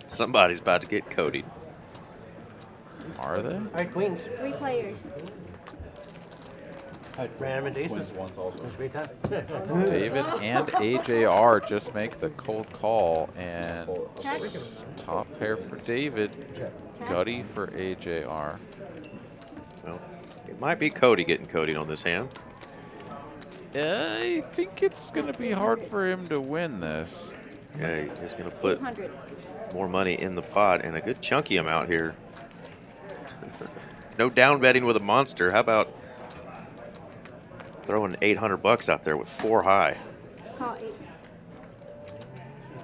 Somebody's about to get Codied. Are they? Hey, queens. 3 players. Random and aces. Once also. Great time. David and AJR just make the cold call, and top pair for David, gutty for AJR. Well, it might be Cody getting Codied on this hand. I think it's going to be hard for him to win this. Yeah, he's going to put more money in the pot, and a good chunky amount here. No down betting with a monster. How about throwing $800 out there with 4 high? Call 8.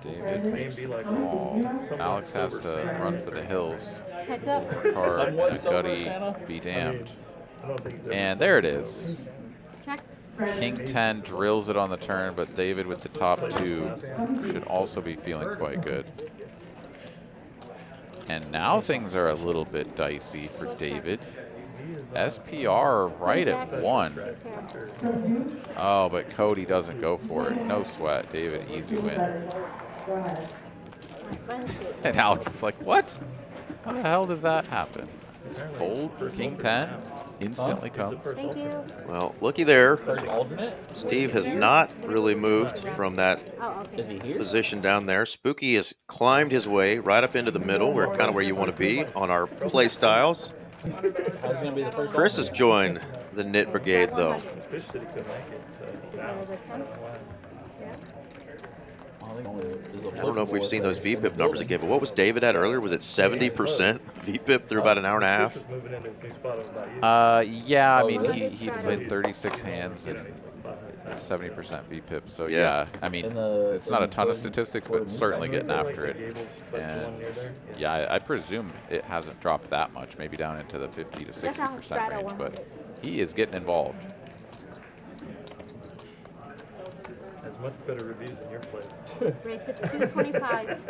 David makes the call. Alex has to run for the hills. Heads up. Card and a gutty be damned. And there it is. Check. King 10 drills it on the turn, but David with the top 2 should also be feeling quite good. And now things are a little bit dicey for David. SPR right at 1. Oh, but Cody doesn't go for it. No sweat. David, easy win. And Alex is like, what? How the hell did that happen? Fold for King 10. Instantly comes. Thank you. Well, looky there. Alternate? Steve has not really moved from that Oh, okay. Is he here? position down there. Spooky has climbed his way right up into the middle, where kind of where you want to be on our play styles. How's gonna be the first Chris has joined the Knit Brigade, though. Fish said he couldn't make it, so now. I don't know if we've seen those VPIP numbers again, but what was David at earlier? Was it 70% VPIP through about an hour and a half? Moving into his new spot of about you. Yeah, I mean, he played 36 hands and 70% VPIP. So, yeah, I mean, it's not a ton of statistics, but certainly getting after it. And, yeah, I presume it hasn't dropped that much, maybe down into the 50 to 60% range, but he is getting involved. Has much better reviews in your place. Race it to 225.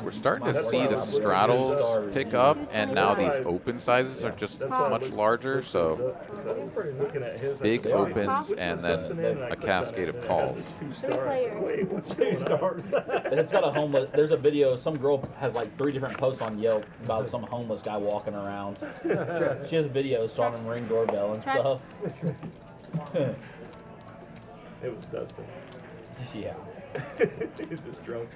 We're starting to see the straddles pick up, and now these open sizes are just much larger, so big opens and then a cascade of calls. It's got a homeless. There's a video. Some girl has like 3 different posts on Yelp about some homeless guy walking around. She has videos on him, Ring doorbell and stuff. It was Dustin. Yeah. He's just drunk.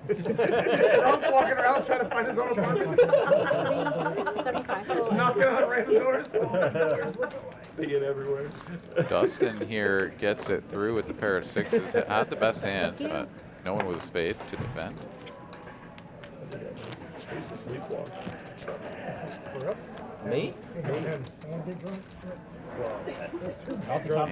Just drunk walking around trying to find his own apartment. 75. Knocking on random doors. Being everywhere. Dustin here gets it through with the pair of 6s. Had the best hand, but no one with a spade to defend. He's a sleepwalk. Me?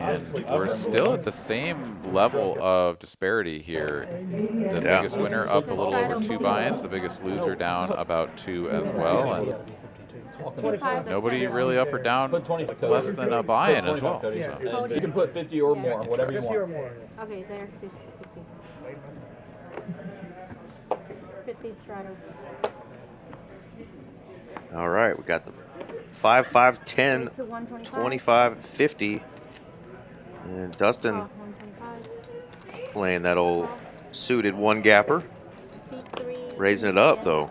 And we're still at the same level of disparity here. The biggest winner up a little over 2 buy-ins, the biggest loser down about 2 as well, and nobody really up or down less than a buy-in as well. So. You can put 50 or more, whatever you want. Okay, there. 50 straddle. All right, we got the 5, 5, 10, 25, 50. And Dustin 125. playing that old suited 1-gapper. Raising it up, though.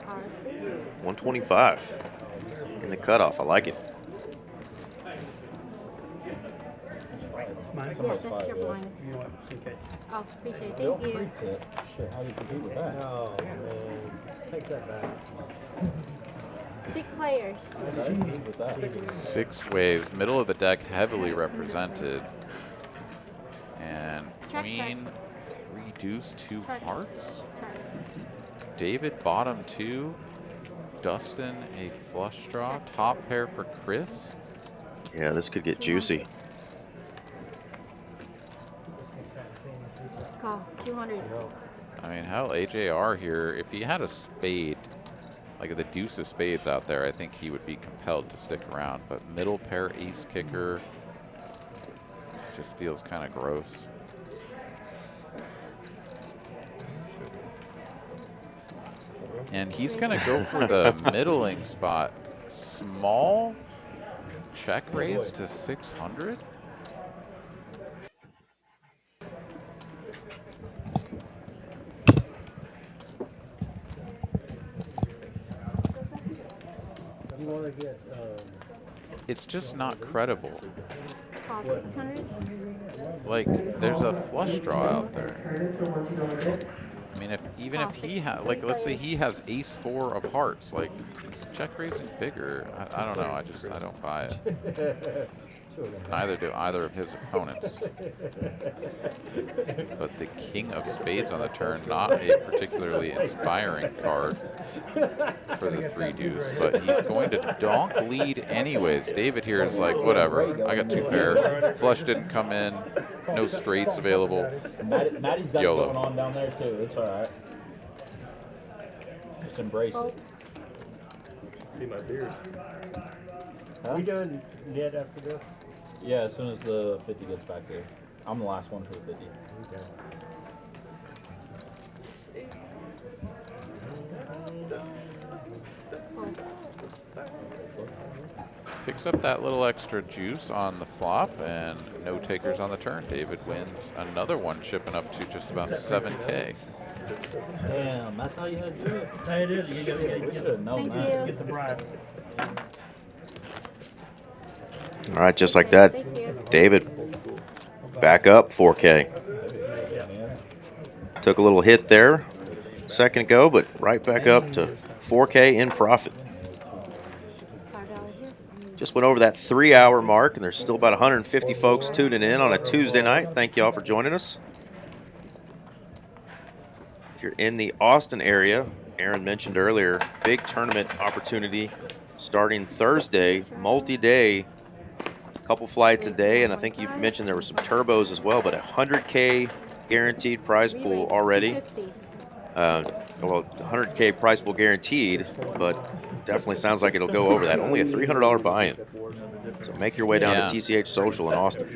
125 in the cutoff. I like it. Yeah, that's your blind. Oh, appreciate it. Thank you. Shit, how do you compete with that? Oh, man. Take that back. 6 players. 6 waves, middle of the deck heavily represented. And queen, 3 deuce, 2 hearts. David bottom 2. Dustin a flush draw. Top pair for Chris. Yeah, this could get juicy. Call 200. I mean, hell, AJR here, if he had a spade, like the deuce of spades out there, I think he would be compelled to stick around. But middle pair ace kicker just feels kind of gross. And he's going to go for the middling spot. Small check raise to 600. It's just not credible. Call 600. Like, there's a flush draw out there. I mean, if even if he has, like, let's say he has ace-4 of hearts, like, is check raising bigger? I don't know. I don't buy it. Neither do either of his opponents. But the king of spades on the turn, not a particularly inspiring card for the 3 deuce, but he's going to donk lead anyways. David here is like, whatever, I got 2 pair. Flush didn't come in, no straights available. Maddie's got it YOLO. going on down there too. It's all right. Just embrace it. See my beard. Huh? We done yet after this? Yeah, as soon as the 50 gets back there. I'm the last one for the 50. Okay. Picks up that little extra juice on the flop, and no takers on the turn. David wins another one, chipping up to just about 7K. Damn, that's how you had to do it. That's how it is. You gotta should have known Thank that. you. get the bribe. All right, just like that, Thank you. David back up 4K. Took a little hit there a second ago, but right back up to 4K in profit. Just went over that 3-hour mark, and there's still about 150 folks tuning in on a Tuesday night. Thank you all for joining us. If you're in the Austin area, Aaron mentioned earlier, big tournament opportunity starting Thursday, multi-day, couple flights a day, and I think you mentioned there were some turbos as well, but a 100K guaranteed prize pool already. Well, 100K prize pool guaranteed, but definitely sounds like it'll go over that. Only a $300 buy-in. So make your way down to TCH Social in Austin.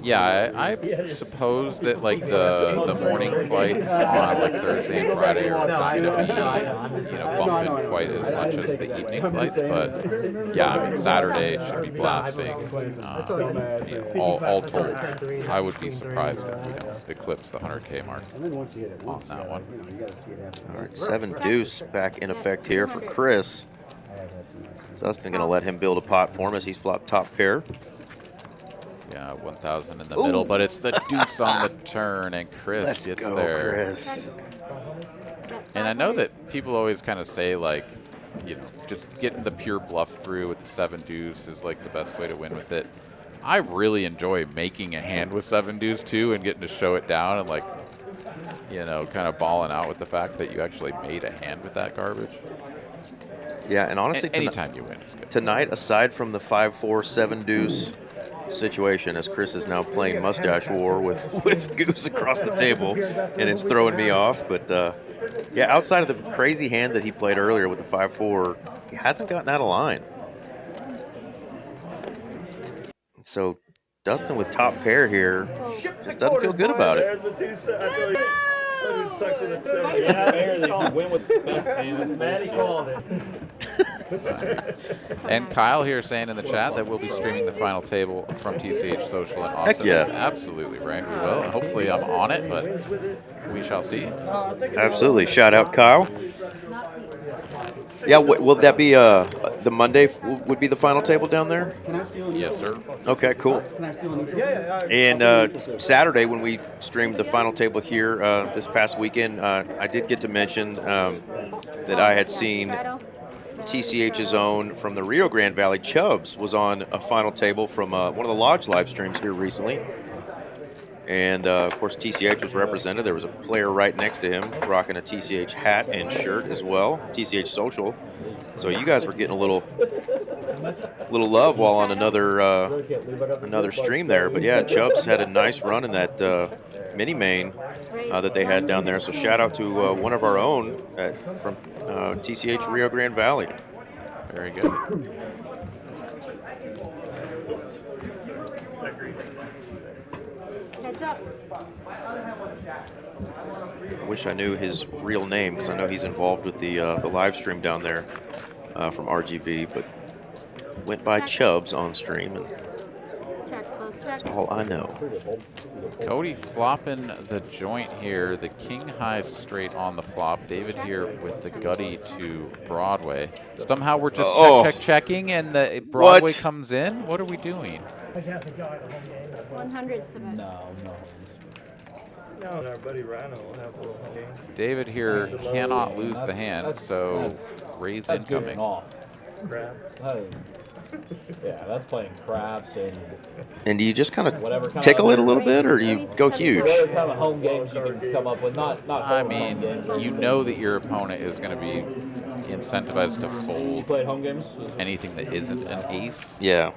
Yeah, I suppose that like the morning flights on like Thursday and Friday are not going to be bumping quite as much as the evening flights, but yeah, I mean Saturday should be blasting. All told, I would be surprised if we don't eclipse the 100K mark on that one. All right, 7 deuce back in effect here for Chris. Dustin going to let him build a pot for him as he's flopped top pair. Yeah, 1,000 in the middle, but it's the deuce on the turn, and Chris gets there. Chris. And I know that people always kind of say, like, just getting the pure bluff through with the 7 deuce is like the best way to win with it. I really enjoy making a hand with 7 deuce too, and getting to show it down and like, kind of balling out with the fact that you actually made a hand with that garbage. Yeah, and honestly, anytime you win is good. Tonight, aside from the 5-4, 7 deuce situation, as Chris is now playing Mustache War with Goose across the table, and it's throwing me off. But yeah, outside of the crazy hand that he played earlier with the 5-4, he hasn't gotten out of line. So Dustin with top pair here just doesn't feel good about it. Maddie called it. And Kyle here saying in the chat that we'll be streaming the final table from TCH Social in Austin. Heck yeah. That's absolutely right. We will. Hopefully I'm on it, but we shall see. Absolutely. Shout out, Kyle. Yeah, will that be the Monday would be the final table down there? Yes, sir. Okay, cool. And Saturday when we streamed the final table here this past weekend, I did get to mention that I had seen TCH's own from the Rio Grande Valley, Chubbs, was on a final table from one of the Lodge live streams here recently. And, of course, TCH was represented. There was a player right next to him rocking a TCH hat and shirt as well, TCH Social. So you guys were getting a little love while on another stream there. But, yeah, Chubbs had a nice run in that mini-main that they had down there. So shout out to one of our own from TCH Rio Grande Valley. Very good. I wish I knew his real name because I know he's involved with the live stream down there from RGV, but went by Chubbs on stream, and that's all I know. Cody flopping the joint here, the king high straight on the flop. David here with the gutty to Broadway. Somehow we're just checking, and the Broadway comes in. What are we doing? 100 No. No, and our buddy Rhino will have a little game. David here cannot lose the hand, so raise That's good incoming. off. Crabs. Yeah, that's playing craps and And do you just kind whatever of kind tickle of it a little bit, or do you go huge? whatever kind of home games you can come up with. Not I home mean, games. you know that your opponent is going to be incentivized to You fold played home games? anything that isn't an ace. Yeah.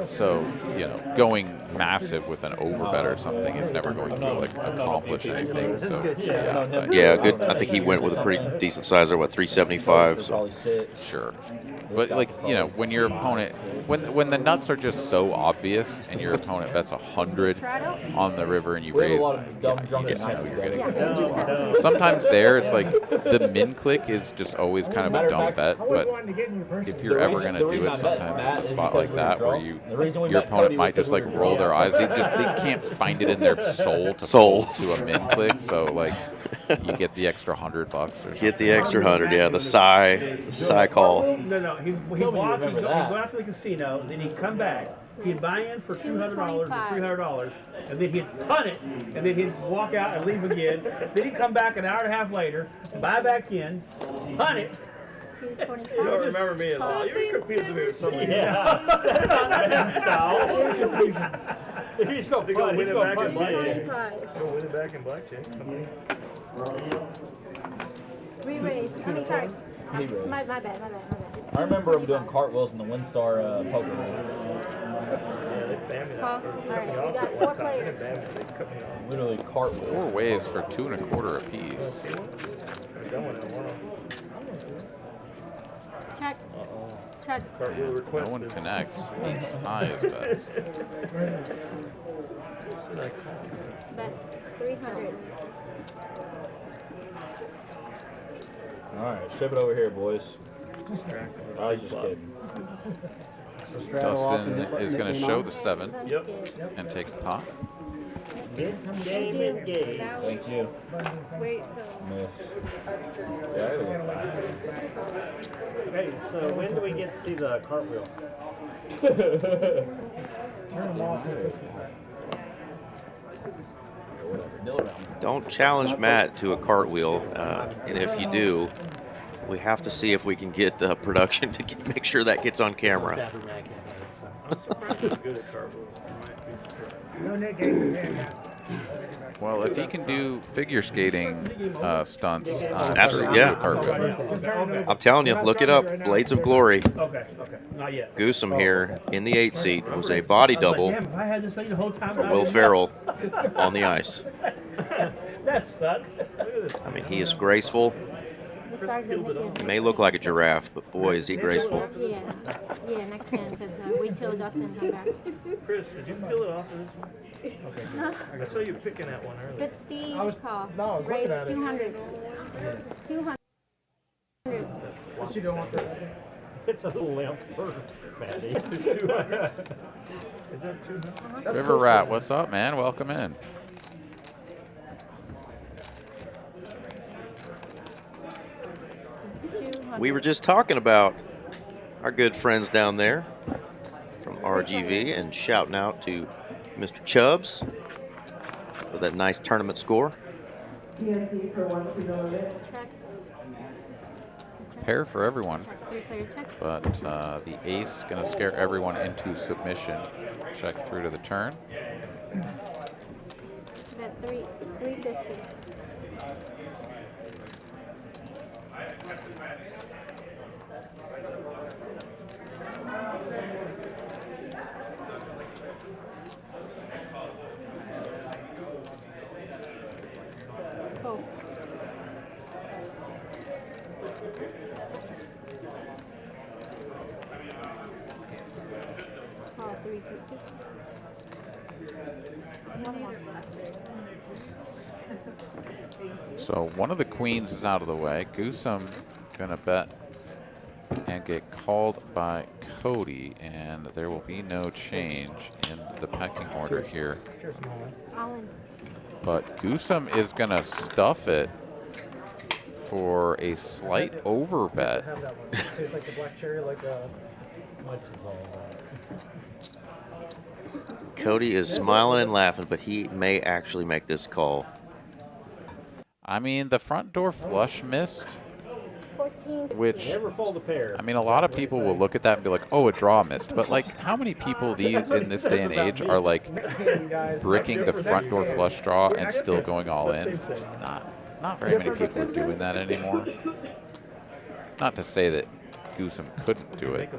So, you know, going massive with an overbet or something is never going to like accomplish anything. So, yeah, Yeah, good. I think he went with a pretty decent size there, what, 375. So. sure. But like, you know, when your opponent, when the nuts are just so obvious and your opponent bets 100 on the river and you We have a raise, lot of dumb you drunken just know nights. you're getting folded. Sometimes there, it's like the min click is just always kind of a dumb bet, but if you're ever going to do it, sometimes it's a spot like that where your opponent might just like roll their eyes. They can't find it in their soul to fold to a min click, so like you get the extra $100 or something. Get the extra 100, yeah, the sigh call. No, he'd go out to the casino, then he'd come back. He'd buy in for $200 or $300, and then he'd punt it, and then he'd walk out and leave again. Then he'd come back an hour and a half later, buy back in, punt it. You don't remember me at all. You confused me with somebody. Yeah, that's not that style. He's going to win it back in blackjack. 225. Go win it back in blackjack. Re-raise. I mean, sorry. He raised. My bad. I remember him doing cartwheels in the WinStar poker. Yeah, they bammed me Call. that first. All Cut right, me we off got that 4 one time. They players. didn't bam me, they cut me off. Literally cartwheels. 4 ways for 2 1/4 apiece. I got one in one. Check. Check. Cartwheel No requested. one connects. Ace high is best. Bet 300. All right, ship it over here, boys. I was just kidding. Dustin is going to show the 7 That's Yep. good. and take the pot. Game and game. That was Thank you. wait till. Miss. Yeah, I gotta go back. Okay, so when do we get to see the cartwheel? Don't challenge Matt to a cartwheel, and if you do, we have to see if we can get the production to make sure that gets on camera. I'm surprised he's good at cartwheels. Well, if he can do figure skating stunts, Absolutely, yeah. cartwheel. I'm telling you, look it up. Blades of Glory. Okay, not yet. Goosum here in the 8 seat was a body double Damn, if I had this thing the whole time. for I Will didn't Ferrell on the ice. That sucked. I mean, he is graceful. He may look like a giraffe, but boy, is he graceful. Yeah, next hand, because wait till Dustin come back. Chris, did you peel it off of this one? Okay. I saw you picking at one earlier. 50 call. no, I was Raise looking at it. 200. 200. What you don't want to? It's a little limp for Maddie. Is that 200? River Rat, what's up, man? Welcome in. We were just talking about our good friends down there from RGV and shouting out to Mr. Chubbs for that nice tournament score. Pair for everyone, 3-player check. but the ace going to scare everyone into submission. Check through to the turn. Bet 350. Oh. Oh, 350. One more. So one of the queens is out of the way. Goosum going to bet and get called by Cody, and there will be no change in the pecking order here. All in. But Goosum is going to stuff it for a slight over bet. Have that one. Tastes like the black cherry, like Cody is smiling and laughing, but he may actually make this call. I mean, the front door flush missed, 14. which, Never fold a pair. I mean, a lot of people will look at that and be like, oh, a draw missed. But, like, how many people in this day and age are, like, bricking the front door flush draw and still going all in? Not very many people are doing that anymore. Not to say that Goosem couldn't do it.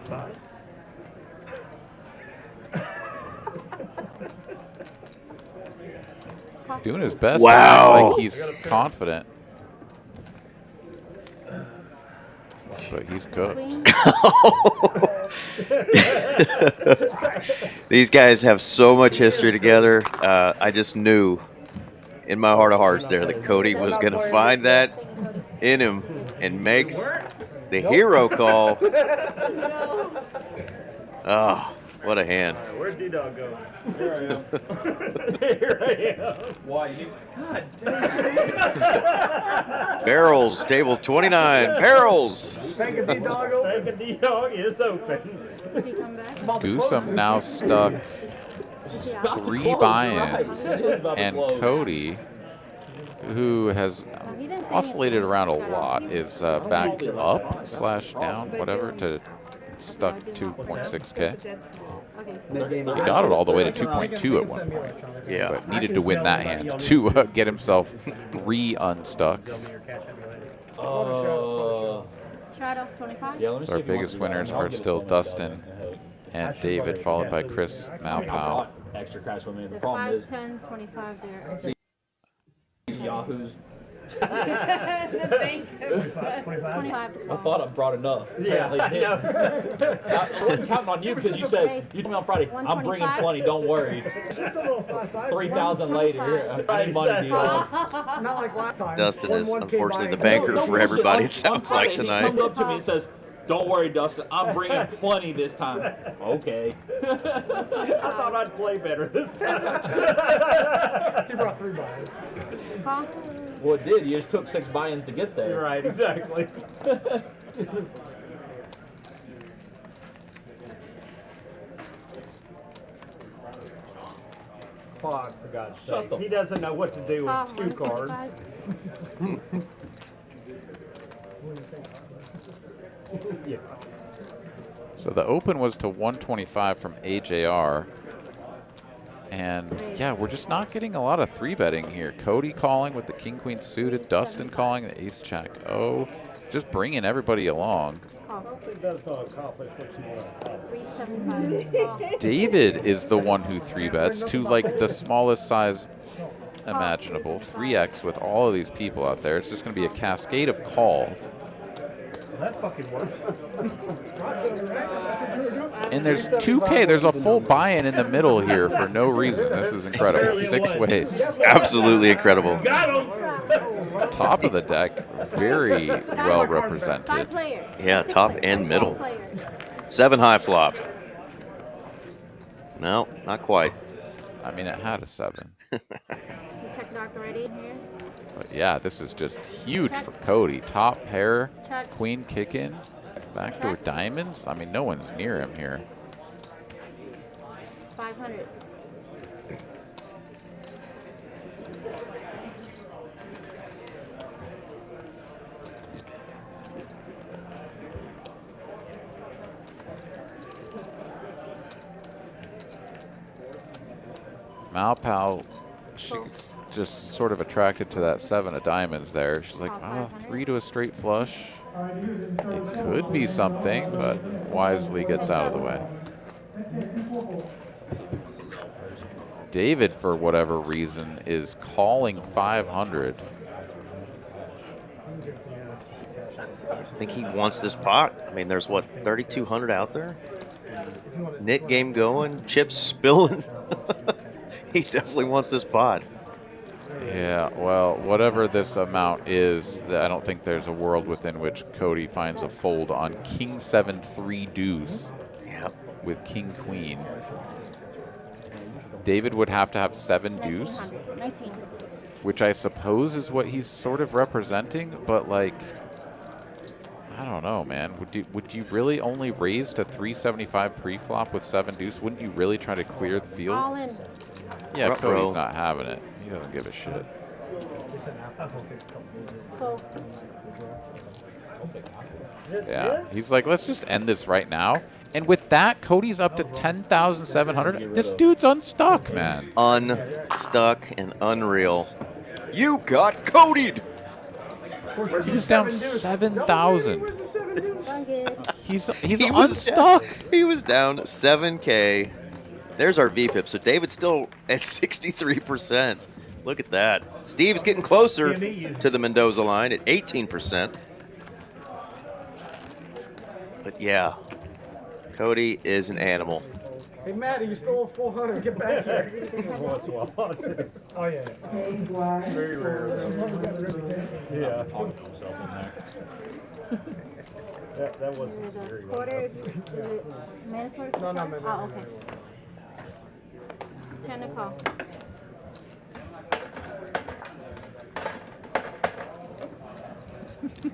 Doing his best. Wow. Like he's confident. But he's cooked. These guys have so much history together. I just knew in my heart of hearts there that Cody was going to find that in him and makes the hero call. Oh, what a hand. Where'd D-Dog go? Here I am. Here I am. Why? God damn. Barrels, table 29. Barrels. Bank of D-Dog open. Bank of D-Dog is open. Goosem now stuck 3 buy-ins, and Cody, who has oscillated around a lot, is back up / down, whatever, to stuck 2.6K. He got it all the way to 2.2 at one point. Yeah. But needed to win that hand to get himself re-unstuck. Shadow 25. Yeah, let me So see our if he wants biggest to go. winners I'll are get a still phone Dustin back. and David, followed by Chris I Malpow. bought extra cash with me. The The problem 5, is 10, 25 there. these yahoos. The bank of 25 to I call. thought I brought enough. Yeah, Apparently I didn't. I wasn't counting on you because you said, you told me on Friday, I'm bringing 125. plenty, don't worry. 3,000 later, I need money, Not like last time. Dustin is 1-1 came unfortunately by. the banker No for bullshit. everybody, On- it sounds on Friday, like tonight. He comes up to me and says, don't worry, Dustin, I'm bringing plenty this time. Okay. I thought I'd play better this time. He brought 3 buys. Call. Well, it did. You just took 6 buy-ins to get there. You're right, exactly. Claude, for God's Shut sake. the- He doesn't know what to do Call. with cue cards. 125. Yeah. So the open was to 125 from AJR. And yeah, we're just not getting a lot of 3-betting here. Cody calling with the king-queen suited, Dustin calling the ace-jack-o, just bringing everybody along. I don't think that's going to accomplish what you want to accomplish. 375. Call. David is the one who 3-bets to like the smallest size imaginable. 3x with all of these people out there. It's just going to be a cascade of calls. That fucking works. And there's 2K. There's a full buy-in in the middle here for no reason. This is incredible. 6 ways. Absolutely incredible. Got him! Top of the deck, very well 5 represented. players. Yeah, 6 top players. and 6 middle. players. 7 high flop. No, not quite. I mean, it had a 7. You check doc already here. But yeah, this is just huge for Cody. Top pair, Check. queen kick in, backdoor diamonds. I mean, no one's near him here. 500. Malpow, she's just sort of attracted to that 7 of diamonds there. She's like, oh, 3 to a straight flush. It could be something, but wisely gets out of the way. David, for whatever reason, is calling 500. I think he wants this pot. I mean, there's what, 3,200 out there? Knit game going, chips spilling. He definitely wants this pot. Yeah, well, whatever this amount is, I don't think there's a world within which Cody finds a fold on King 7 3 deuce with King Queen. David would have to have 7 deuce, 19. which I suppose is what he's sort of representing, but like, I don't know, man. Would you really only raise to 375 pre-flop with 7 deuce? Wouldn't you really try to clear the field? All in. Yeah, Front Cody's row. not having it. He doesn't give a shit. Full. Yeah, he's like, let's just end this right now. And with that, Cody's up to 10,700. This dude's unstuck, man. Unstuck and unreal. You got Cody'd. He's down 7,000. He's He was unstuck. He was down 7K. There's our VPIP. So David's still at 63%. Look at that. Steve's getting closer to the Mendoza line at 18%. But yeah, Cody is an animal. Hey, Matt, you stole 400. Get back here. Oh, yeah. Very rare. Yeah. That wasn't scary. Quarter, mandatory? No, no, no, no, Oh, okay. 10 to call.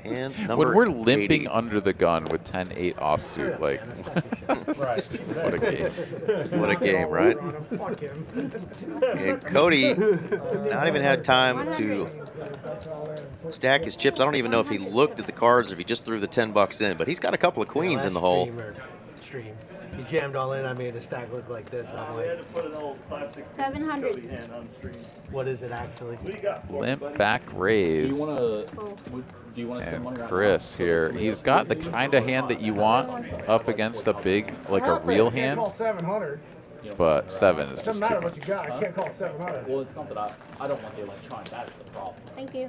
And When number we're limping 80. under the gun with 10-8 offsuit, like, what a game. What a game, right? Fuck him. And Cody not even had time to stack his chips. I don't even know if he looked at the cards or if he just threw the 10 bucks in, but he's got a couple of queens in the hole. Stream. He jammed all in. I made the stack look like this. I'm We had like, to put an old plastic 700. Cody hand on stream. what is it actually? What do you got for us, Limp buddy? back raise. Do you want to? Do you want to send money And right Chris here, he's got the kind of hand that you want up against a big, like a real I can't hand, call 700. but 7 is It just doesn't too matter much. what you got. I can't call 700. Well, it's not that I don't want the electronic. That's the problem. Thank you.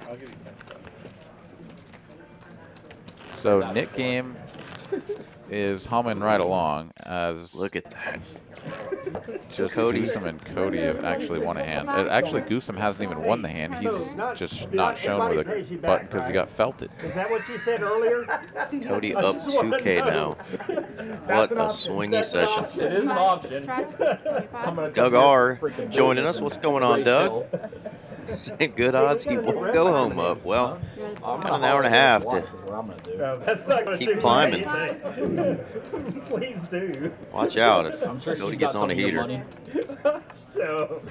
I'll give you 10 So Nick game is humming right along as Look at that. just Cody. Goosem and Cody have actually won a hand. Actually, Goosem hasn't even won the hand. He's just not shown with a button because he got felted. Is that what you said earlier? Cody up 2K now. What a swingy session. It is an option. Try I'm gonna Doug come here R. freaking joining us. What's going on, raise Doug? hill. Good odds he won't go home up. Well, I'm got an gonna hour and a holler half at to Watch is what I'm gonna do. No, that's not going to keep climbing. Please do. Watch out if I'm sure Cody she's gets got on a some good heater. money. So,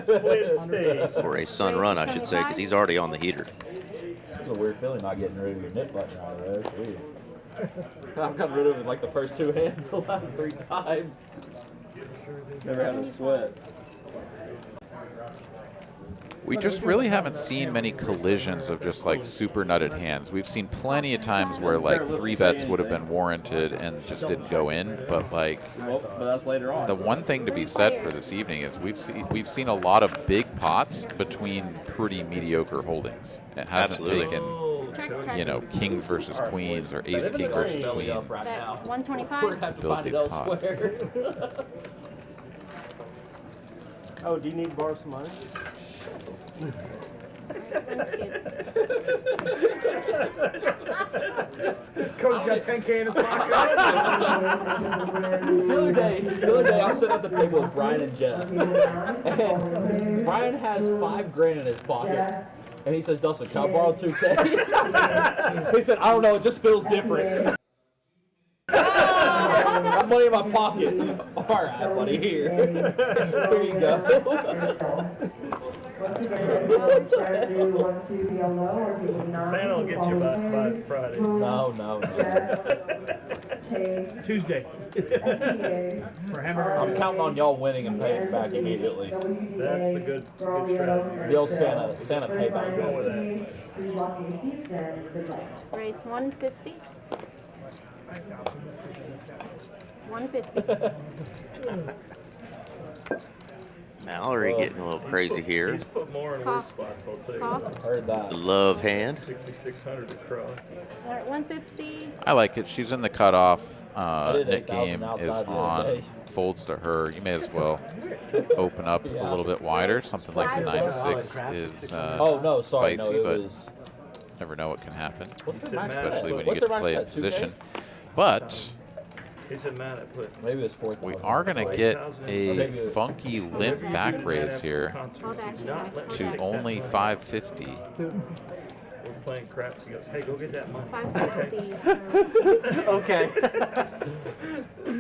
plenty. Or a sun run, I should say, because he's already on the heater. It's a weird feeling not getting rid of your nip button out of there. It's weird. I've gotten rid of it like the first 2 hands the last 3 times. Never had a sweat. We just really haven't seen many collisions of just like super nutted hands. We've seen plenty of times where like 3 bets would have been warranted and just didn't go in. But like Well, but that's later on. the one thing to be said for this evening is we've seen a lot of big pots between pretty mediocre holdings. It hasn't Absolutely. taken, Check, check. you know, kings versus queens or ace king versus queen. Right now. That We're 125. gonna have to Build find it these pots. elsewhere. Oh, do you need to borrow some money? Cody's got 10K in his pocket. The other day, I'm sitting at the table with Brian and Jeff, and Brian has $5 grand in his pocket, and he says, "Dustin, can I borrow 2K?" He said, "I don't know, it just feels different." Got money in my pocket. All right, buddy, here. Here you go. Santa will get you by Friday. No. Tuesday. For hamburger. I'm counting on y'all winning and paying back immediately. That's a good strategy. The old Santa payback. Go with that. Raise 150. 150. Mallory getting a little crazy here. He's put more in loose spots, I'll tell you. Call. Heard that. The love hand. 6,600 across. All right, 150. I like it. She's in the cutoff. did Nick 8,000 game outside is the other on. day. Folds to her. You may as well open up a little bit wider. Something like the 9-6 is Oh no, sorry, spicy, no, it but was. never know what can happen, What's the max? especially when you What's get the to play max a bet, 2K? position. But He said, "Man, I put Maybe it's 4,000. we are going to get a Maybe- funky limp back raise here Hold actually. to only 550. playing craps. He goes, hey, go get that money. 550. Okay.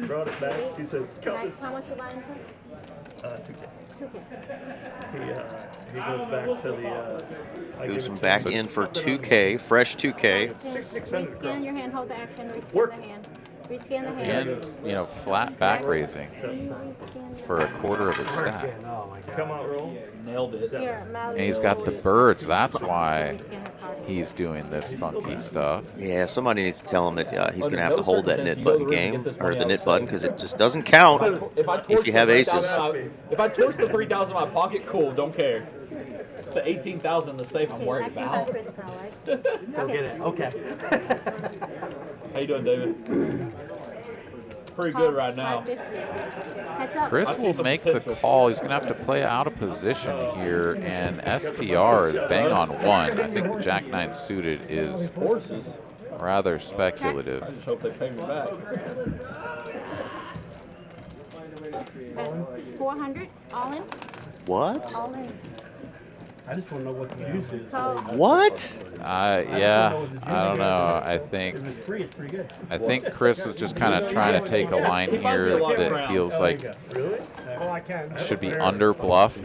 Brought it back. He said, count this. How much you buying for? 2K. He goes back to the. Goes back in for 2K, fresh 2K. Rescan your hand, hold the action, rescan the hand. Rescan the hand. And, you know, flat back raising for a quarter of his stack. Oh my god. Come out, roll. Nailed it. Here, And he's got the birds. That's why he's doing this funky stuff. Yeah, somebody needs to tell him that he's going to have to hold that knit button game, or the knit button, because it just doesn't count if you have aces. If I torch the 3,000 in my pocket, cool, don't care. It's the 18,000 in the safe I'm worried about. Go get it. Okay. How you doing, David? Pretty good right now. Heads up. Chris will make the call. He's going to have to play out of position here, and SPR is bang on one. I think the Jack-9 suited is rather speculative. I just hope they pay me back. 400, all in? What? All in. I just want to know what the use is. What? Yeah, I don't know. I think It's free, it's pretty good. Chris was just kind of trying to take a line here that feels like All I can. should be under bluffed,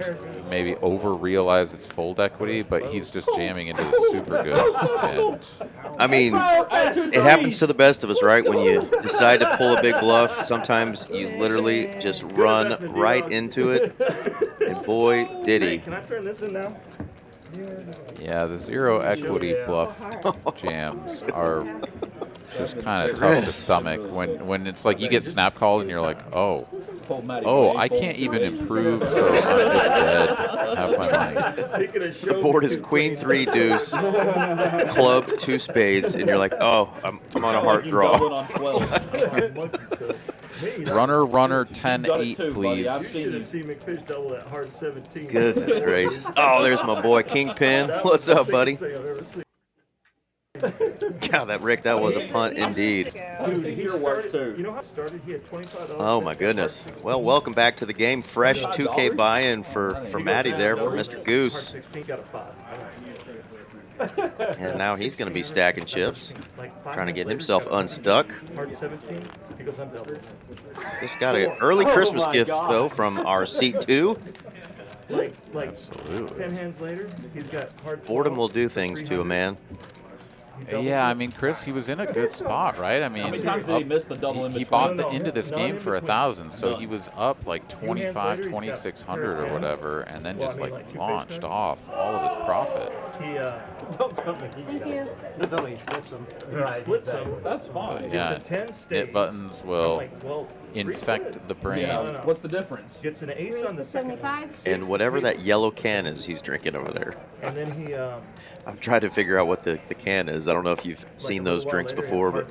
maybe over realize its fold equity, but he's just jamming into the super goods. And I mean, it happens to the best of us, right? When you decide to pull a big bluff, sometimes you literally just run right into it. And boy, did he. Can I turn this in now? yeah, the zero equity bluff jams are just kind of tough to stomach when it's like you get snap called and you're like, oh, I can't even improve, so I'm just dead. Have my money. The board is queen, 3 deuce, club, 2 spades, and you're like, oh, I'm on a heart draw. Runner, 10-8, please. You should have seen McFish double that hard 17. Goodness gracious. Oh, there's my boy, Kingpin. What's up, buddy? God, that was a punt indeed. Dude, he started, you know how it started? He had $25. Oh my goodness. Well, welcome back to the game. Fresh 2K buy-in for Matty there for Mr. Goose. And now he's going to be stacking chips, trying to get himself unstuck. Hard 17. He goes, I'm double. Just got an early Christmas gift though from our seat 2. Like Absolutely. 10 hands later, he's got hard. Boredom will do things to a man. Yeah, I mean, Chris, he was in a good spot, right? I mean, How many times did he miss the double in he between? bought into this game for 1,000, so he was up like 25, 2,600 or whatever, and then just like launched off all of his profit. Don't tell me Thank you. No, he splits them. He splits them. That's fine. But yeah, It's a 10 stage. knit buttons will well, infect the brain. No. What's the difference? Gets an ace on the second one. 75. And whatever that yellow can is he's drinking over there. And then he I'm trying to figure out what the can is. I don't know if you've seen those drinks before, but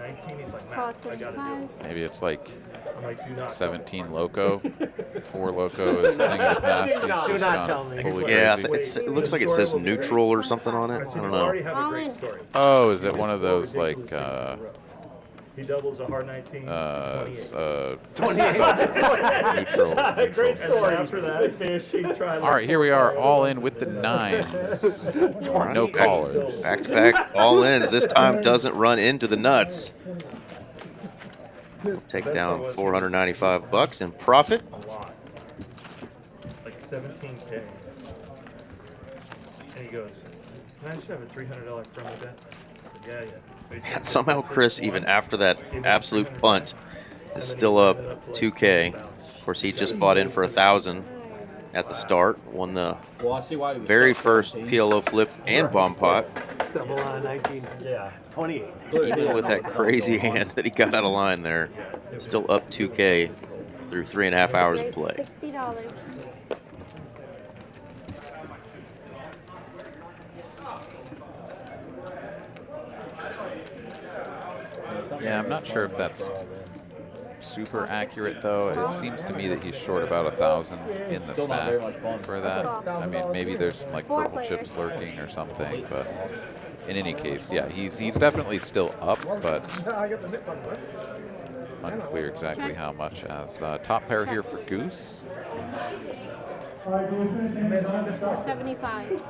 Call 75. Maybe it's like I'm like, do not 17 Loco. 4 Loco is the thing of the past. He's Do just not tell gone me. fully yeah, crazy. it looks like it says neutral or something on it. I don't know. All in. Oh, is it one of those like He doubles a hard 19. 28. Neutral. Great story. After that, he tried. All right, here we are, all in with the 9s. No callers. Back to back, all ins. This time doesn't run into the nuts. Take down 495 bucks in profit. A lot. Like 17K. And he goes, can I just have a $300 friendly bet? I said, yeah. Somehow Chris, even after that absolute punt, is still up 2K. Of course, he just bought in for 1,000 at the start. Won the very first PLO flip and bomb pot. Double on 19. Yeah, 28. Even with that crazy hand that he got out of line there, still up 2K through 3.5 hours of play. $60. Yeah, I'm not sure if that's super accurate, though. It seems to me that he's short about 1,000 in the stack for that. I mean, maybe there's some like purple chips lurking or something, but in any case, yeah, he's definitely still up, but unclear exactly how much. As top pair here for Goose. 75.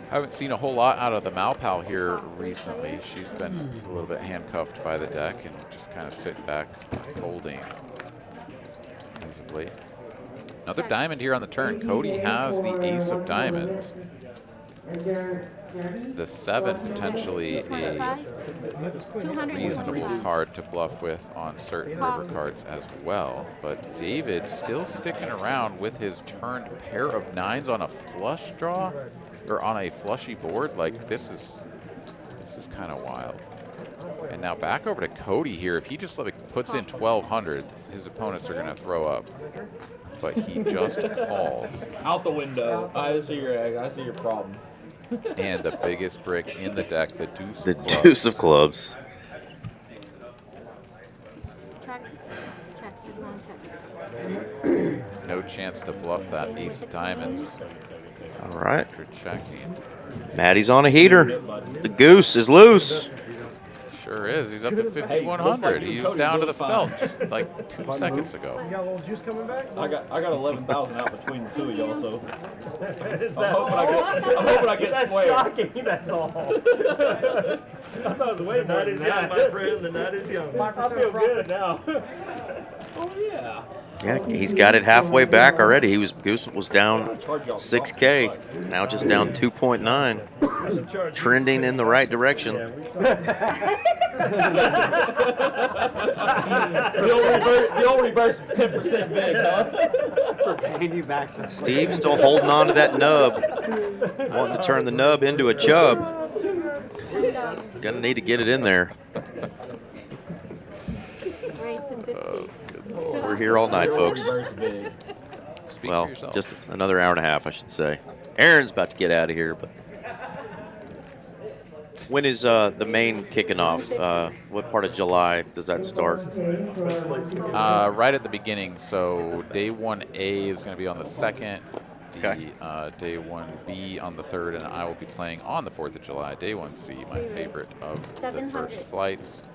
I haven't seen a whole lot out of the Malpal here recently. She's been a little bit handcuffed by the deck and just kind of sitting back, folding as of late. Another diamond here on the turn. Cody has the ace of diamonds. The 7 potentially a reasonable card to bluff with on certain river cards as well. But David still sticking around with his turned pair of 9s on a flush draw, or on a flushy board. Like, this is kind of wild. And now back over to Cody here. If he just puts in 1,200, his opponents are going to throw up. But he just calls. Out the window. I see your egg. I see your problem. And the biggest brick in the deck, the deuce of clubs. The deuce of clubs. No chance to bluff that ace of diamonds. All right. After checking. Maddie's on a heater. The goose is loose. Sure is. He's up to 5,100. He was down to the felt just like 2 seconds ago. You got a little juice coming back? I got 11,000 out between the two of y'all, so I'm hoping I get square. That's shocking, that's all. I thought it was way more than that. My friend, the night is young. I feel good now. Oh yeah. Yeah, he's got it halfway back already. Goose was down 6K, now just down 2.9, trending in the right direction. The old reverse 10% big, huh? For paying you back. Steve still holding on to that nub, wanting to turn the nub into a chub. Gonna need to get it in there. We're here all night, folks. Well, just another hour and a half, I should say. Aaron's about to get out of here, but when is the main kicking off? What part of July does that start? Right at the beginning. So day 1A is going to be on the 2nd. Day 1B on the 3rd, and I will be playing on the 4th of July. Day 1C, my favorite of the first flights.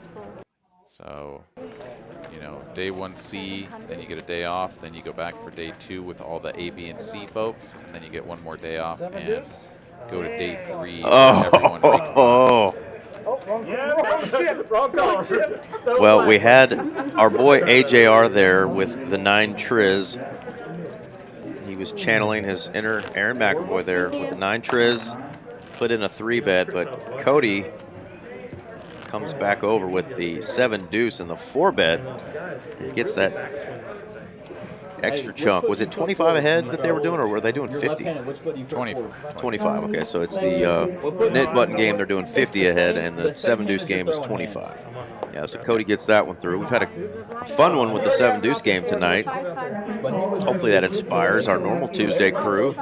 So, you know, day 1C, then you get a day off, then you go back for day 2 with all the A, B, and C folks, and then you get one more day off and go to day 3. Well, we had our boy AJR there with the 9 Triz. He was channeling his inner Aaron McAvoy there with the 9 Triz, put in a 3-bet, but Cody comes back over with the 7 deuce and the 4-bet. He gets that extra chunk. Was it 25 ahead that they were doing, or were they doing 50? 25. Okay, so it's the net button game. They're doing 50 ahead, and the 7 deuce game is 25. Yeah, so Cody gets that one through. We've had a fun one with the 7 deuce game tonight. Hopefully that inspires our normal Tuesday crew.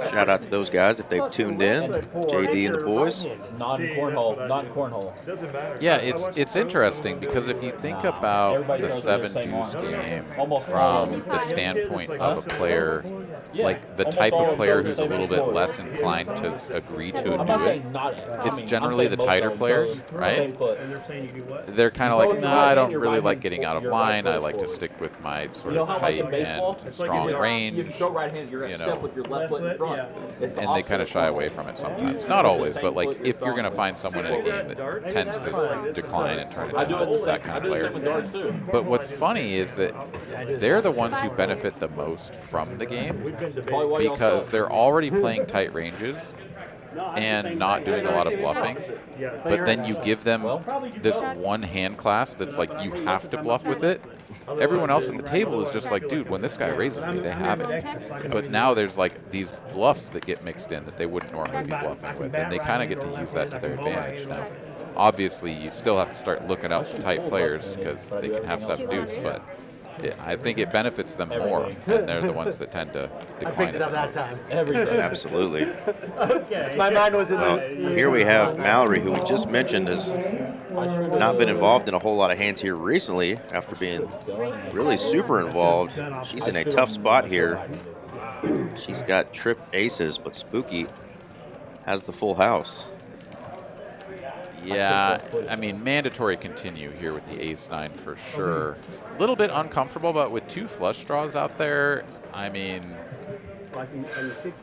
Shout out to those guys if they've tuned in. JD and the boys. Non-cornhole. Yeah, it's interesting because if you think about the 7 deuce game from the standpoint of a player, like the type of player who's a little bit less inclined to agree to do it, it's generally the tighter players, right? They're kind of like, nah, I don't really like getting out of line. I like to stick with my sort of tight and strong range, you know, and they kind of shy away from it sometimes. Not always, but like if you're going to find someone in a game that tends to decline and turn into nuts, that kind of player. But what's funny is that they're the ones who benefit the most from the game because they're already playing tight ranges and not doing a lot of bluffing, but then you give them this one hand class that's like you have to bluff with it. Everyone else at the table is just like, dude, when this guy raises me, they have it. But now there's like these bluffs that get mixed in that they wouldn't normally be bluffing with, and they kind of get to use that to their advantage now. Obviously, you still have to start looking up tight players because they can have 7 deuce, but I think it benefits them more, and they're the ones that tend to decline. I picked it up that time. Absolutely. Okay. My mind was in Here we have Mallory, who we just mentioned has not been involved in a whole lot of hands here recently after being really super involved. She's in a tough spot here. She's got trip aces, but Spooky has the full house. Yeah, I mean, mandatory continue here with the ace-9 for sure. A little bit uncomfortable, but with 2 flush draws out there, I mean,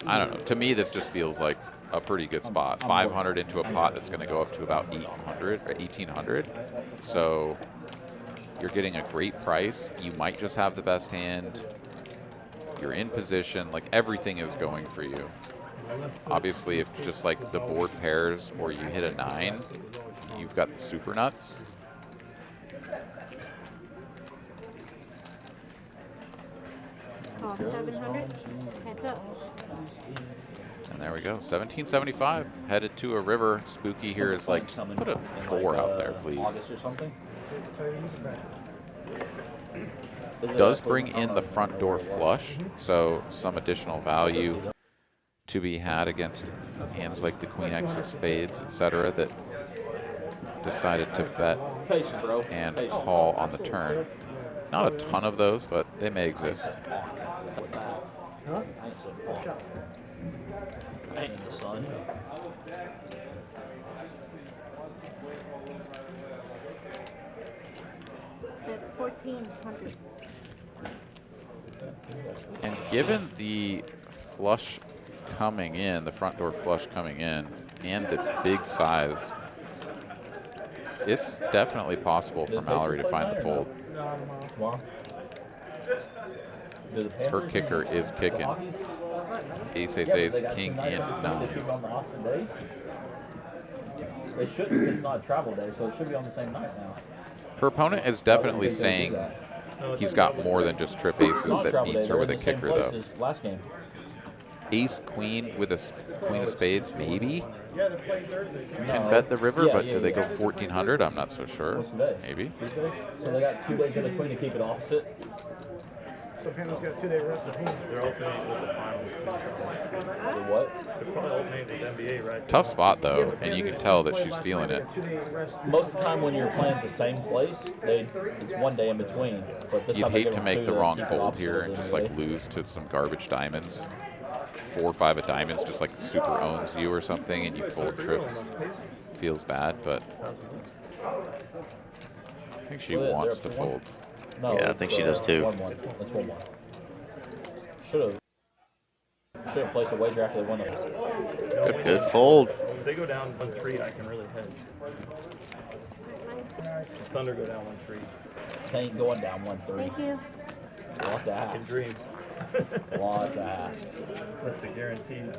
I don't know. To me, this just feels like a pretty good spot. 500 into a pot that's going to go up to about 800 or 1800. So you're getting a great price. You might just have the best hand. You're in position. Like, everything is going for you. Obviously, if just like the board pairs or you hit a 9, you've got the super nuts. Oh, 700. Heads up. And there we go, 1775. Headed to a river. Spooky here is like, put a 4 out there, please. August or something. Does bring in the front door flush, so some additional value to be had against hands like the Queen X of spades, etc., that decided to bet and call on the turn. Not a ton of those, but they may exist. Ain't the sun. At 1400. And given the flush coming in, the front door flush coming in, and this big size, it's definitely possible for Mallory to find the fold. Her kicker is kicking. Ace, ace, ace, king, and 9. They shouldn't, it's not a travel day, so it should be on the same night now. Her opponent is definitely saying he's got more than just trip aces that beats her with a kicker, though. Last game. Ace, queen with a queen of spades, maybe? Can bet the river, but do they go 1400? I'm not so sure. Maybe. So they got 2 days in the queen to keep it opposite. So Pamela's got 2-day rest of home. They're alternating with the finals. The what? They're probably alternating with NBA right Tough spot, though, and you can tell that she's feeling it. Most of the time when you're playing at the same place, it's 1 day in between. But this You'd time they hate give to them make 2 the to wrong keep it fold opposite here at and the just end of like the day. lose to some garbage diamonds. 4 or 5 of diamonds just like super owns you or something, and you fold trips. Feels bad, but I think she wants to fold. No, Yeah, I think she does too. 1-1. That's 1-1. Should have placed a wager after they won the. Good fold. If they go down 1-3, I can really hedge. Thunder go down 1-3. They ain't going down 1-3. Thank you. What the I can ass? dream. What the ass? That's a guaranteed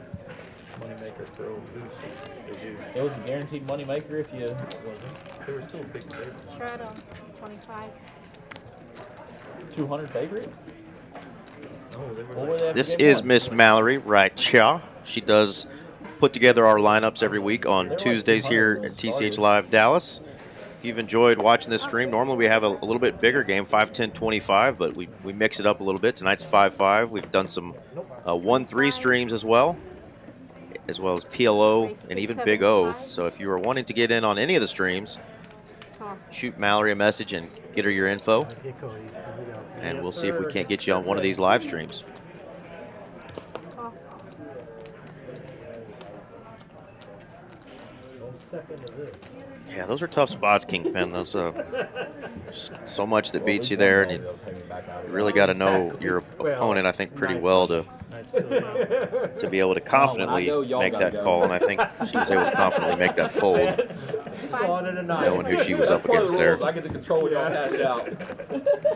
money maker for old Boots. They do. It was a guaranteed money maker if you. They were still big favorites. Straddle. 25. 200 favorite? Oh, they were What were they after This game is 1? Miss Mallory Right-Cha. She does put together our lineups every week on Tuesdays here at TCH Live Dallas. If you've enjoyed watching this stream, normally we have a little bit bigger game, 5-10-25, but we mix it up a little bit. Tonight's 5-5. We've done some 1-3 streams as well as PLO and even Big O. So if you are wanting to get in on any of the streams, shoot Mallory a message and get her your info, and we'll see if we can't get you on one of these live streams. Yeah, those are tough spots, Kingpin. Those so much that beats you there, and you really got to know your opponent, I think, pretty well to be able to confidently make that call. And I think she was able to confidently make that fold, knowing who she was up against there. I get to control when y'all cash out.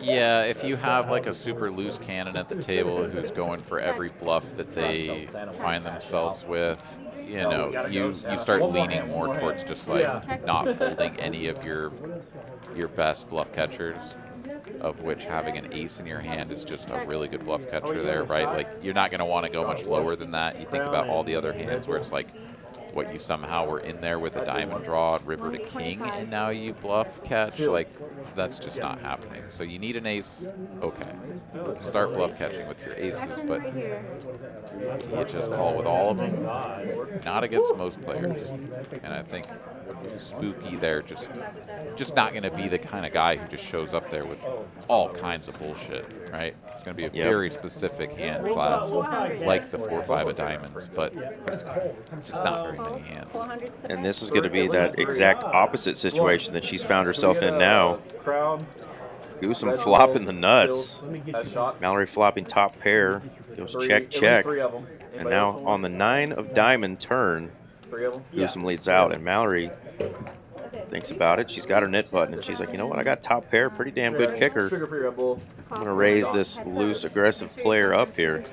Yeah, if you have like a super loose cannon at the table who's going for every bluff that they find themselves with, you know, you start leaning more towards just like not folding any of your best bluff catchers, of which having an ace in your hand is just a really good bluff catcher there, right? Like, you're not going to want to go much lower than that. You think about all the other hands where it's like what you somehow were in there with a diamond draw, river to king, and now you bluff catch. Like, that's just not happening. So you need an ace. Okay, start bluff catching with your aces, but you just call with all of them. Not against most players, and I think Spooky there, just not going to be the kind of guy who just shows up there with all kinds of bullshit, right? It's going to be a very specific hand class, like the 4-5 of diamonds, but just not very many hands. And this is going to be that exact opposite situation that she's found herself in now. Goosum flopping the nuts. Mallory flopping top pair. Goes check, check. And now on the 9 of diamond turn, Goosum leads out, and Mallory thinks about it. She's got her knit button, and she's like, you know what? I got top pair, pretty damn good kicker. I'm going to raise this loose, aggressive player up here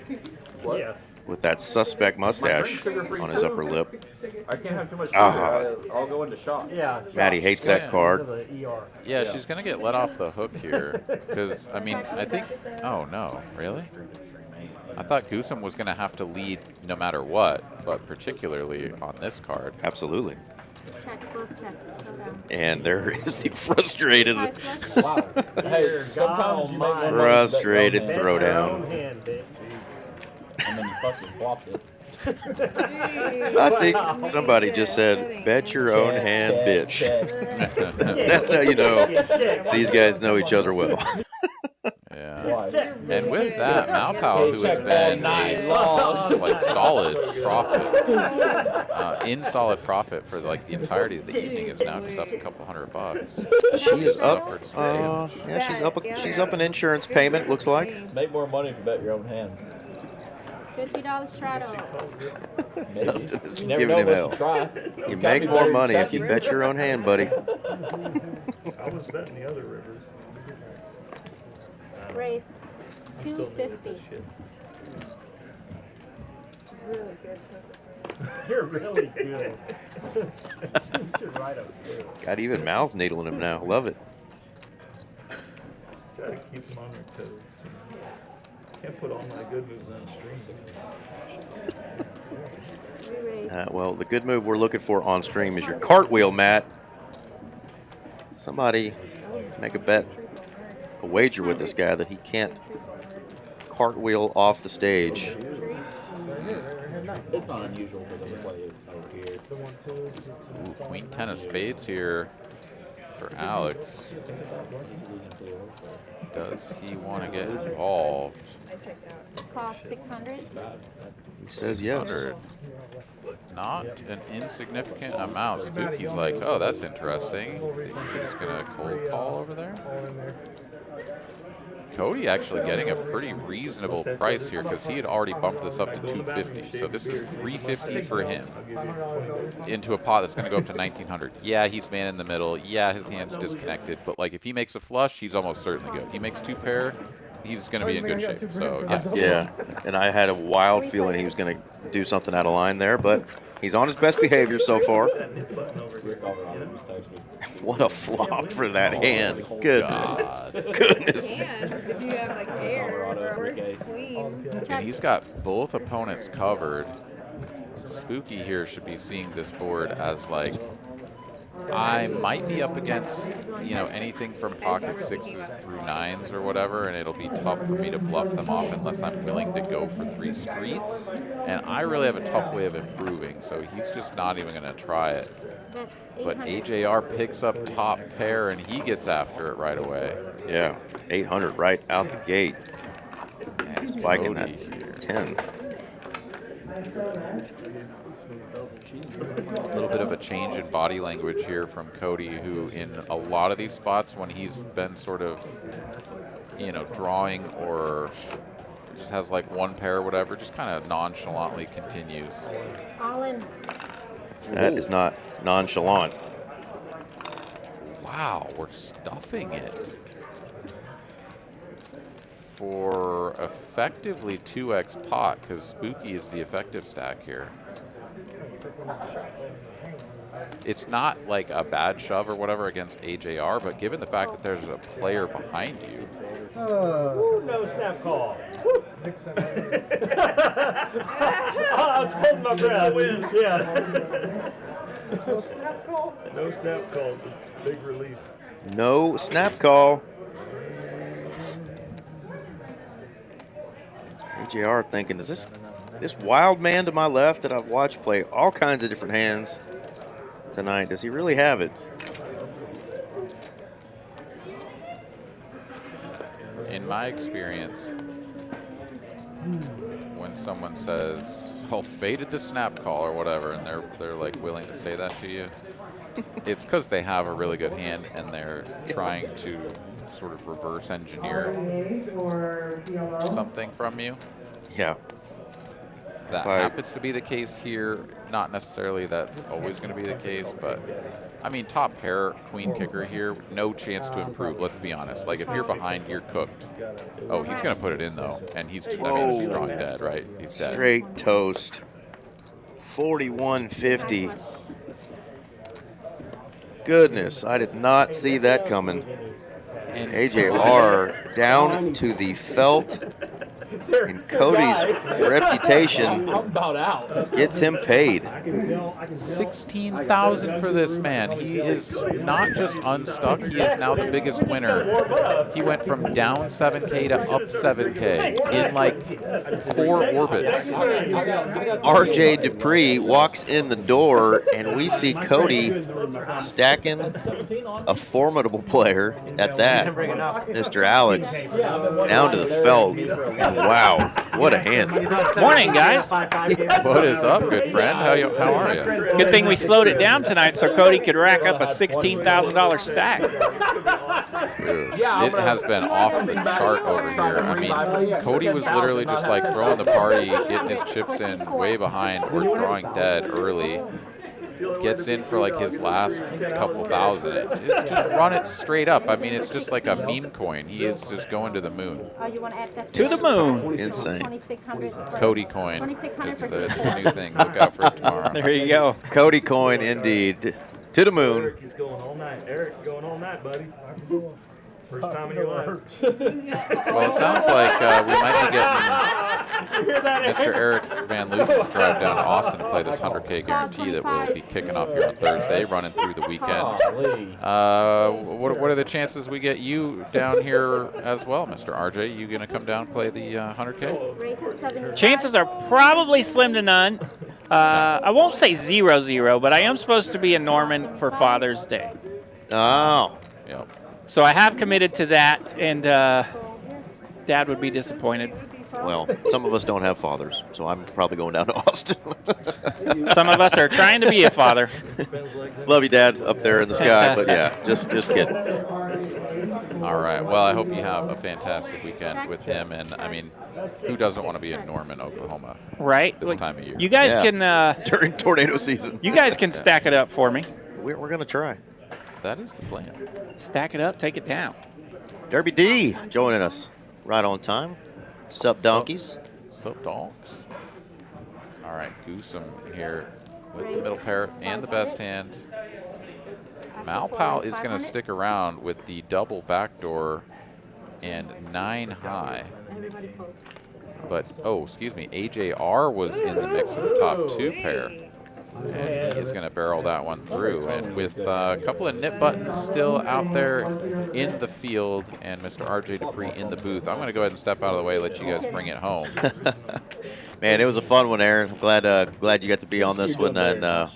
with that suspect mustache on his upper lip. I can't have too much sugar. I'll go into shock. Maddie hates that card. Yeah, she's going to get let off the hook here. Because, I mean, I think... Oh, no. Really? I thought Goosum was going to have to lead no matter what, but particularly on this card. Absolutely. And there is the frustrated, frustrated throwdown. And then you fucking flopped it. I think somebody just said, bet your own hand, bitch. That's how you know these guys know each other well. Yeah. And with that, Malpal, who has been a like solid profit, in solid profit for like the entirety of the evening, is now just up a couple $100. She is up. Yeah, she's up an insurance payment. Looks like. Make more money if you bet your own hand. $50 straddle. Dustin is giving him hell. You make more money if you bet your own hand, buddy. I was betting the other rivers. Race 250. Really good. You're really good. You're right up there. Got even Mal's needling him now. Love it. Try to keep them on their toes. Can't put all my good moves on stream. Well, the good move we're looking for on stream is your cartwheel, Matt. Somebody make a wager with this guy that he can't cartwheel off the stage. It's not unusual for them to play over here. Ooh, Queen 10 of spades here for Alex. Does he want to get involved? Cost 600. He says yes. 600. Not an insignificant amount. Spooky's like, oh, that's interesting. You're just going to cold call over there? Cody actually getting a pretty reasonable price here because he had already bumped this up to 250. So this is 350 for him into a pot that's going to go up to 1900. Yeah, he's man in the middle. Yeah, his hand's disconnected. But like if he makes a flush, he's almost certainly good. He makes two pair, he's going to be in good shape. So yeah, and I had a wild feeling he was going to do something out of line there, but he's on his best behavior so far. What a flop for that hand. Goodness. Goodness. If you have like air, reverse queen. And he's got both opponents covered. Spooky here should be seeing this board as like, I might be up against, you know, anything from pocket 6s through 9s or whatever, and it'll be tough for me to bluff them off unless I'm willing to go for 3 streets. And I really have a tough way of improving, so he's just not even going to try it. But AJR picks up top pair, and he gets after it right away. Yeah, 800 right out the gate. And spiking that 10. A little bit of a change in body language here from Cody, who in a lot of these spots when he's been sort of, you know, drawing or just has like one pair or whatever, just kind of nonchalantly continues. All in. That is not nonchalant. Wow, we're stuffing it. For effectively 2x pot, because Spooky is the effective stack here. It's not like a bad shove or whatever against AJR, but given the fact that there's a player behind you. No snap call. I was holding my breath. Yeah. No snap call? No snap calls. It's a big relief. No snap call. AJR thinking, is this wild man to my left that I've watched play all kinds of different hands tonight. Does he really have it? In my experience, when someone says, "Oh, faded the snap call" or whatever, and they're like willing to say that to you, it's because they have a really good hand and they're trying to sort of reverse engineer something from you. Yeah. That happens to be the case here. Not necessarily that's always going to be the case, but I mean, top pair queen kicker here, no chance to improve. Let's be honest. Like if you're behind, you're cooked. Oh, he's going to put it in though, and he's I mean, it's strong dead, right? He's dead. Straight toast. 41.50. Goodness, I did not see that coming. And AJR down to the felt. And Cody's reputation gets him paid. 16,000 for this man. He is not just unstuck, he is now the biggest winner. He went from down 7K to up 7K in like 4 orbits. RJ Dupree walks in the door, and we see Cody stacking a formidable player at that. Mr. Alex down to the felt. Wow, what a hand. Morning, guys. What is up, good friend? How are you? Good thing we slowed it down tonight so Cody could rack up a $16,000 stack. Dude, it has been off the chart over here. I mean, Cody was literally just like throwing the party, getting his chips in way behind. We're drawing dead early. Gets in for like his last couple thousand. It's just run it straight up. I mean, it's just like a meme coin. He is just going to the moon. To the moon. Insane. Cody coin. It's the new thing. Look out for it tomorrow. There you go. Cody coin, indeed. To the moon. Eric, he's going all night. Eric, going all night, buddy. First time in your life. Well, it sounds like we might be getting Mr. Eric Van Looten to drive down to Austin to play this 100K guarantee that will be kicking off here on Thursday, running through the weekend. What are the chances we get you down here as well, Mr. RJ? You going to come down and play the 100K? Chances are probably slim to none. I won't say 0-0, but I am supposed to be in Norman for Father's Day. Oh. Yep. So I have committed to that, and Dad would be disappointed. Well, some of us don't have fathers, so I'm probably going down to Austin. Some of us are trying to be a father. Love you, Dad, up there in the sky, but yeah, just kidding. All right. Well, I hope you have a fantastic weekend with him, and I mean, who doesn't want to be in Norman, Oklahoma? Right. This time of year. You guys can during tornado season. You guys can stack it up for me. We're gonna try. That is the plan. Stack it up, take it down. Derby D joining us right on time. Sup, donkeys? Sup, donks? All right, Goosum here with the middle pair and the best hand. Malpal is going to stick around with the double backdoor and 9 high. But, oh, excuse me, AJR was in the mix with the top 2 pair. And he is going to barrel that one through. And with a couple of nip buttons still out there in the field and Mr. RJ Dupree in the booth, I'm going to go ahead and step out of the way, let you guys bring it home. Man, it was a fun one, Aaron. I'm glad you got to be on this one. And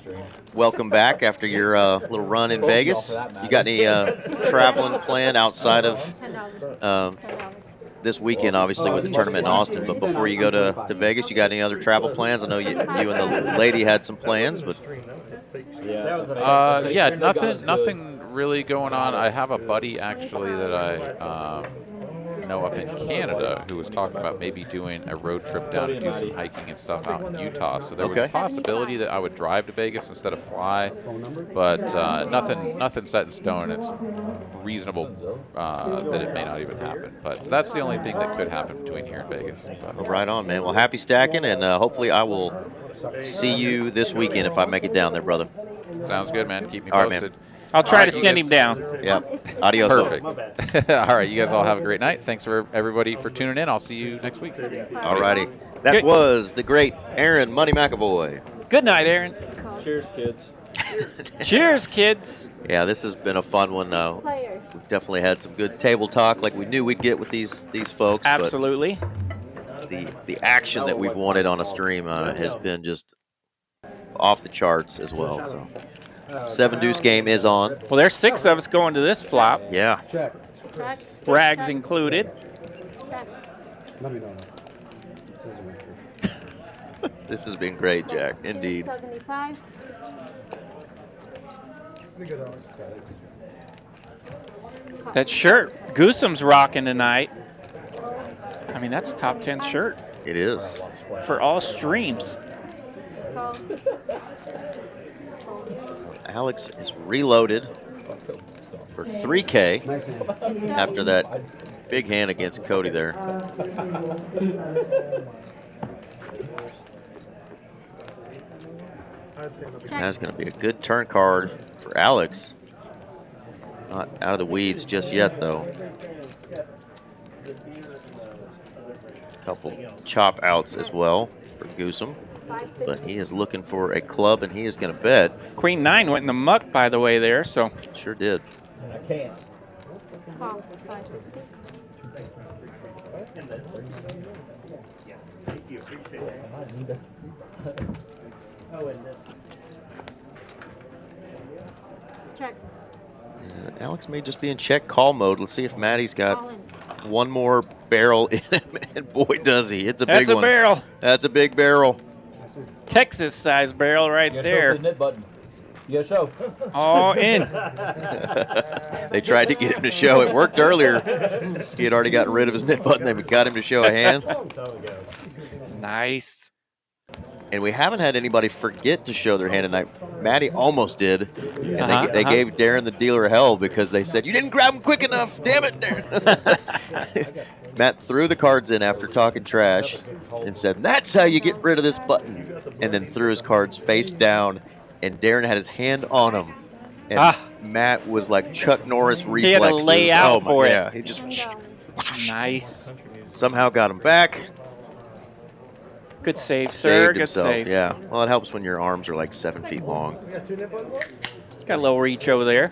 welcome back after your little run in Vegas. You got any traveling planned outside of this weekend, obviously, with the tournament in Austin, but before you go to Vegas, you got any other travel plans? I know you and the lady had some plans, but yeah, nothing really going on. I have a buddy actually that I know up in Canada who was talking about maybe doing a road trip down to do some hiking and stuff out in Utah. So there was a possibility that I would drive to Vegas instead of fly, but nothing set in stone. It's reasonable that it may not even happen, but that's the only thing that could happen between here and Vegas. But. Right on, man. Well, happy stacking, and hopefully I will see you this weekend if I make it down there, brother. Sounds good, man. Keep me all posted. Right, man. I'll try to send him down. Yeah. Adios. Perfect. All right, you guys all have a great night. Thanks for everybody for tuning in. I'll see you next week. All righty. That was the great Aaron Money McAvoy. Good night, Aaron. Cheers, kids. Cheers, kids. Yeah, this has been a fun one. We've definitely had some good table talk like we knew we'd get with these folks. Absolutely. But the action that we've wanted on a stream has been just off the charts as well. So 7 deuce game is on. Well, there's 6 of us going to this flop. Yeah. Check. Rags included. Let me know. This has been great, Jack. Indeed. 75. That shirt Goosum's rocking tonight. I mean, that's a top 10 shirt. It is. For all streams. Alex is reloaded for 3K after that big hand against Cody there. That's going to be a good turn card for Alex. Not out of the weeds just yet, though. Couple chop outs as well for Goosum. But he is looking for a club, and he is going to bet. Queen 9 went in the muck, by the way, there, so. Sure did. I can't. Check. Alex may just be in check call mode. Let's see if Maddie's got one more barrel in him, and boy, does he. It's a big one. That's a barrel. That's a big barrel. Texas-sized barrel right there. Show the knit button. You gotta show. All in. They tried to get him to show. It worked earlier. He had already gotten rid of his knit button. They got him to show a hand. Nice. And we haven't had anybody forget to show their hand tonight. Maddie almost did. And they gave Darren the dealer hell because they said, "You didn't grab him quick enough. Damn it, Darren." Matt threw the cards in after talking trash and said, "That's how you get rid of this button." And then threw his cards face down. And Darren had his hand on him. And Matt was like Chuck Norris reflexes. He had to lay out for it. Yeah, he just nice. Somehow got him back. Good save, sir. Saved Good himself, save. yeah. Well, it helps when your arms are like 7 feet long. Got a little reach over there.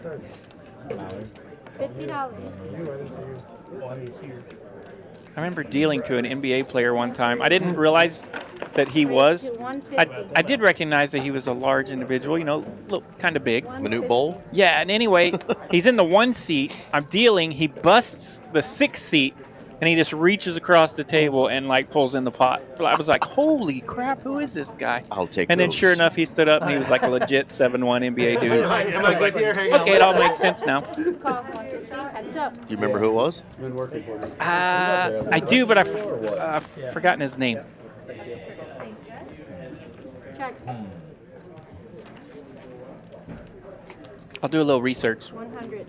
$50. I remember dealing to an NBA player one time. I didn't realize that he was. I did recognize that he was a large individual, you know, kind of big. Minute bowl? Yeah, and anyway, he's in the 1 seat. I'm dealing. He busts the 6 seat, and he just reaches across the table and, like, pulls in the pot. I was like, holy crap, who is this guy? I'll take And then those. sure enough, he stood up, and he was like a legit 7'1" NBA dude. I was like, okay, it all makes sense now. Do Do you remember who it was? I do, but I've forgotten his name. Check. I'll do a little research. 100.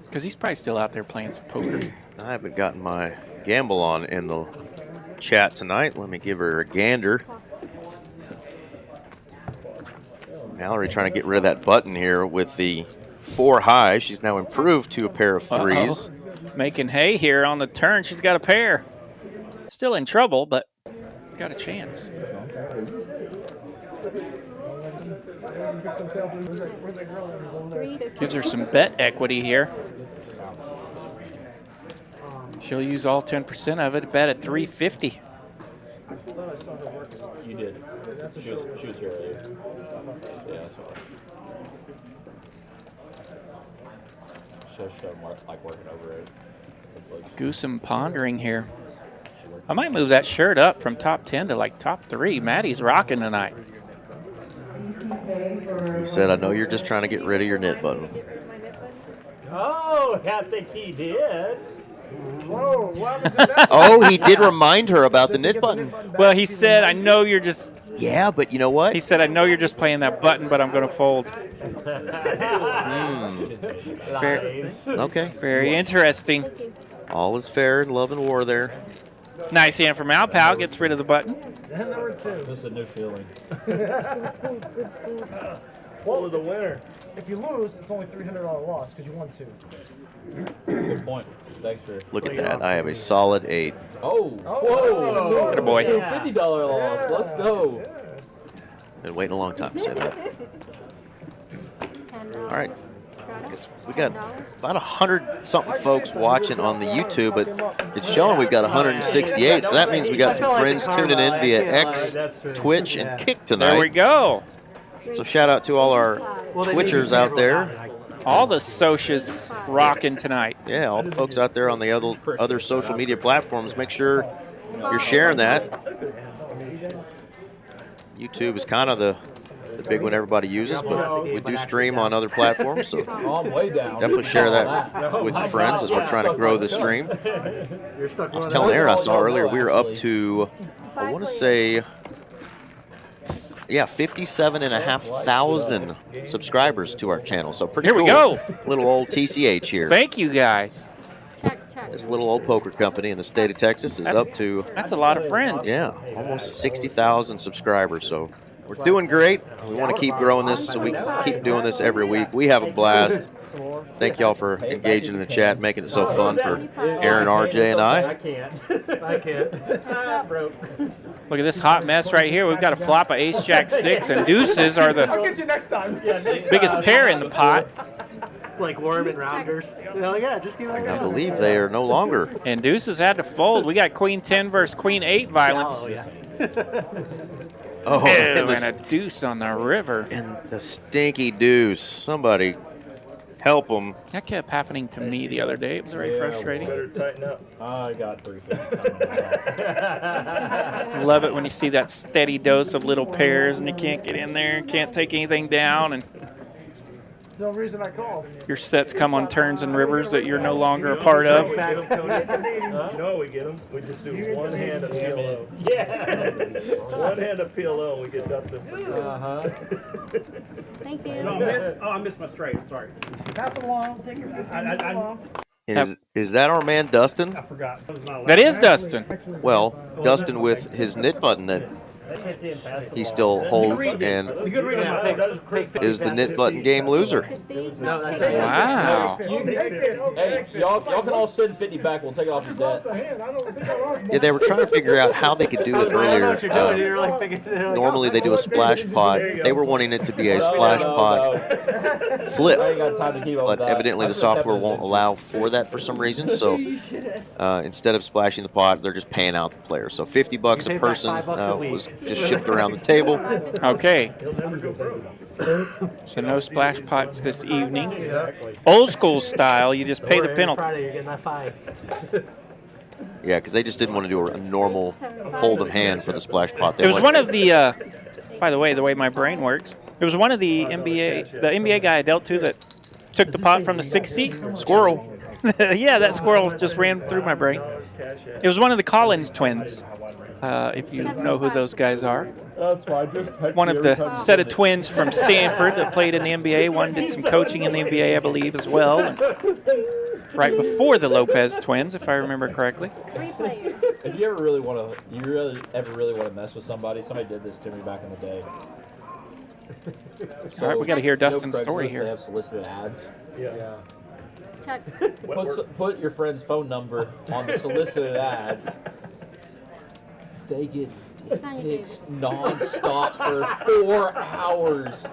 Because he's probably still out there playing some poker. I haven't gotten my gamble on in the chat tonight. Let me give her a gander. Mallory trying to get rid of that button here with the 4 high. She's now improved to a pair of 3s. Making hay here on the turn. She's got a pair. Still in trouble, but got a chance. Gives her some bet equity here. She'll use all 10% of it. Bet at 350. You did. She was here earlier. Yeah, so like working over it. Goosum pondering here. I might move that shirt up from top 10 to like top 3. Maddie's rocking tonight. He said, "I know you're just trying to get rid of your knit button." Oh, I think he did. Whoa, what happened to that? Oh, he did remind her about the knit button. Well, he said, I know you're just... Yeah, but you know what? He said, I know you're just playing that button, but I'm going to fold. Okay. Very interesting. All is fair in love and war there. Nice hand from Alpal. Gets rid of the button. And number 2. This is a new feeling. Well, the winner. If you lose, it's only $300 loss because you won 2. Good point. Thanks for. Look at that. I have a solid 8. Oh, whoa. Good boy. $50 loss. Let's go. Been waiting a long time to say that. All right. We got about 100-something folks watching on the YouTube, but it's showing we've got 168. So that means we got some friends tuning in via X, Twitch, and Kick tonight. There we go. So shout out to all our Twitchers out there. All the socials rocking tonight. Yeah, all the folks out there on the other social media platforms. Make sure you're sharing that. YouTube is kind of the big one everybody uses, but we do stream on other platforms, so definitely share that with your friends as we're trying to grow this stream. I was telling Aaron I saw earlier we were up to, I want to say, yeah, 57,500 subscribers to our channel. So pretty cool. Here we go. Little old TCH here. Thank you guys. This little old poker company in the state of Texas is up to... That's a lot of friends. Yeah, almost 60,000 subscribers. So we're doing great. We want to keep growing this so we can keep doing this every week. We have a blast. Thank y'all for engaging in the chat, making it so fun for Aaron, RJ, and I. I can't. Broke. Look at this hot mess right here. We've got a flop of ace, jack, 6, and deuces are the I'll get you next time. biggest pair in the pot. Like worm and rounders. Yeah, just give it I believe they are no longer. And deuces had to fold. We got queen 10 versus queen 8 violence. Oh, yeah. Oh, and a deuce on the river. And the stinky deuce. Somebody help them. That kept happening to me the other day. It was very frustrating. Better tighten up. I got 350. Love it when you see that steady dose of little pairs and you can't get in there, can't take anything down, and No reason I called. your sets come on turns and rivers that you're no longer a part of. You know we get them. We just do one hand of PLO. Yeah. One hand of PLO, we get Dustin. Thank you. No, I missed my straight. Sorry. Pass it along. Take your 50 along. Is that our man Dustin? I forgot. That is Dustin. Well, Dustin with his knit button that he still holds and is the knit button game loser. Wow. Hey, y'all can all send 50 back. We'll take it off his debt. Yeah, they were trying to figure out how they could do it earlier. Normally they do a splash pot. They were wanting it to be a splash pot flip, but evidently the software won't allow for that for some reason. So instead of splashing the pot, they're just paying out the player. So $50 a person was just shipped around the table. Okay. So no splash pots this evening. Old school style, you just pay the penalty. Friday, you're getting that 5. Yeah, because they just didn't want to do a normal hold of hand for the splash pot. It was one of the, by the way my brain works, it was one of the NBA guy I dealt to that took the pot from the 6th seat. Squirrel. Yeah, that squirrel just ran through my brain. It was one of the Collins twins, if you know who those guys are. One of the set of twins from Stanford that played in the NBA. One did some coaching in the NBA, I believe, as well. And right before the Lopez twins, if I remember correctly. If you ever really want to mess with somebody did this to me back in the day. All right, we got to hear Dustin's story here. They have solicited ads. Yeah. Put your friend's phone number on the solicited ads. They get dicks nonstop for 4 hours.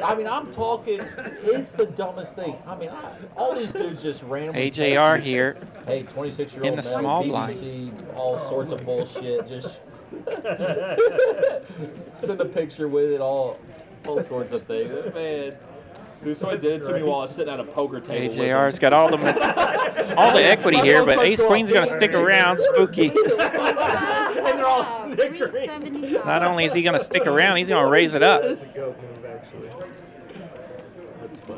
I mean, I'm talking, it's the dumbest thing. I mean, all these dudes just randomly. AJR here. Hey, 26-year-old in the small BBC, blind. all sorts of bullshit. Just send a picture with it, all sorts of things. Man. Dude, somebody did it to me while I was sitting at a poker table. AJR's got all the equity here, but Ace Queen's going to stick around. Spooky. And they're all snickering. Not only is he going to stick around, he's going to raise it up.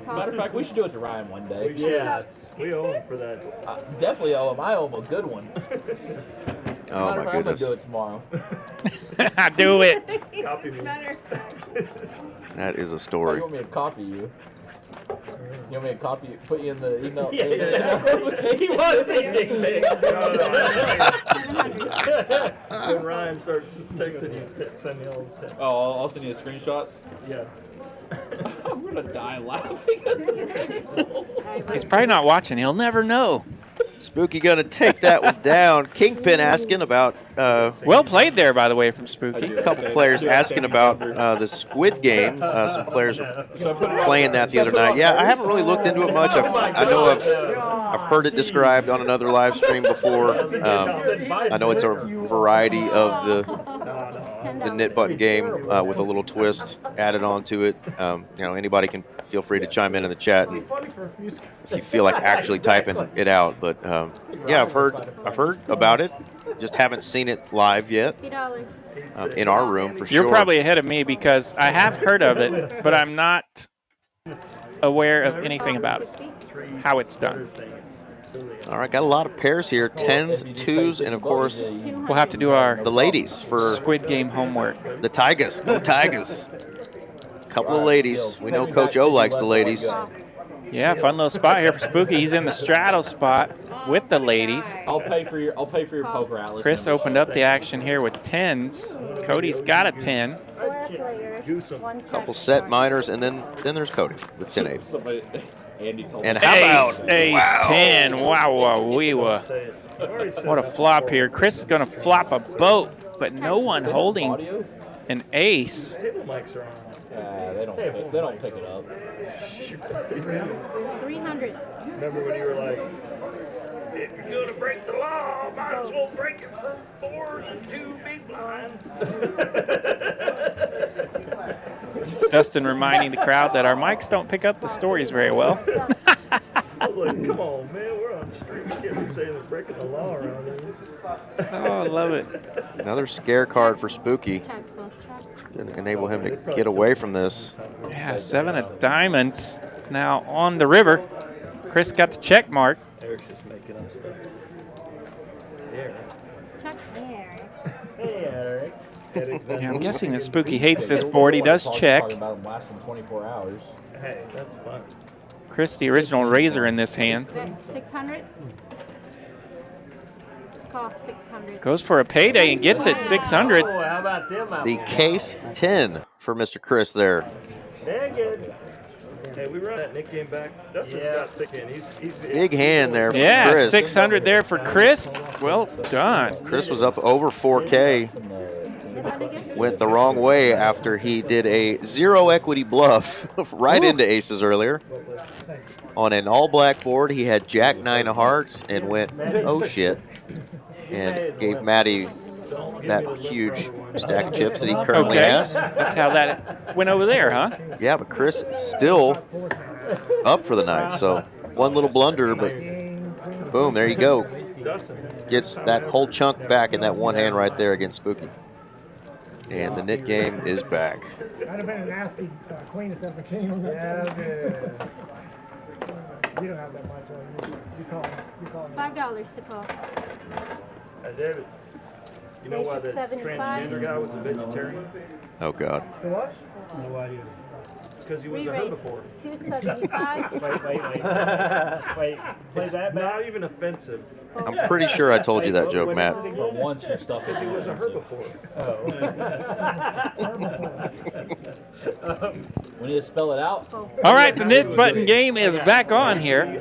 Matter of fact, we should do it to Ryan one day. Yes, we owe him for that. Definitely owe him. I owe him a good one. Oh my goodness. I'm going to do it tomorrow. Do it. Copy me. That is a Oh, story. you want me to copy you? You want me to copy you? Put you in the email? He wants it. When Ryan starts texting you, send me all the text. Oh, I'll send you the screenshots? Yeah. I'm going to die laughing at the table. He's probably not watching. He'll never know. Spooky gonna take that one down. Kingpin asking about. Well played there, by the way, from Spooky. A couple players asking about the Squid Game. Some players were playing that the other night. Yeah, I haven't really looked into it much. I know I've heard it described on another live stream before. I know it's a variety of the knit button game with a little twist added onto it. You know, anybody can feel free to chime in the chat and if you feel like actually typing it out. But yeah, I've heard about it. Just haven't seen it live yet in our room for sure. You're probably ahead of me because I have heard of it, but I'm not aware of anything about it, how it's done. All right, got a lot of pairs here, 10s, 2s, and of course, we'll have to do the ladies for Squid Game homework. The Tigers, go Tigers. Couple of ladies. We know Coach O likes the ladies. Yeah, fun little spot here for Spooky. He's in the straddle spot with the ladies. I'll pay for your Poker Atlas. Chris opened up the action here with 10s. Cody's got a 10. Couple set minors, and then there's Cody with 10-8. And how about Ace 10? Wow, what a flop here. Chris is going to flop a boat, but no one holding an ace. They don't pick it up. 300. Remember when you were like, if you're going to break the law, might as well break it for 4 and 2 big blinds. Dustin reminding the crowd that our mics don't pick up the stories very well. I was like, come on, man, we're on the street. You can't be saying they're breaking the law around here. Oh, I love it. Another scare card for Spooky. Going to enable him to get away from this. Yeah, 7 of diamonds now on the river. Chris got the check mark. Eric's just making up stuff. Hey, Eric. Yeah, I'm guessing that Spooky hates this board. He does check. Lasting 24 hours. Hey, that's fun. Chris, the original razor in this hand. 600. Call 600. Goes for a payday and gets it 600. Oh, how about them out The there? case 10 for Mr. Chris there. They're good. Hey, we run that Nick game back. Dustin's got thick hand. He's Big hand there for Yeah, Chris. 600 there for Chris. Well done. Chris was up over 4K. Went the wrong way after he did a 0 equity bluff right into aces earlier. On an all-black board, he had Jack 9 of hearts and went, oh shit, and gave Matty that huge stack of chips that he currently has. That's how that went over there, huh? Yeah, but Chris is still up for the night. So one little blunder, but boom, there you go. Gets that whole chunk back in that one hand right there against Spooky. And the knit game is back. Might have been a nasty queen instead of a king on that. Yeah, you don't have that much on you. You call $5 to call. David, you know why the transgender guy was a vegetarian? Oh, God. What? No idea. Because he was a Re-raise herbivore. 275. Wait. Play It's that back. not even offensive. I'm pretty sure I told you that joke, Matt. For once, your stuff is He was a herbivore. We need to spell it out. All right, the knit button game is back on here.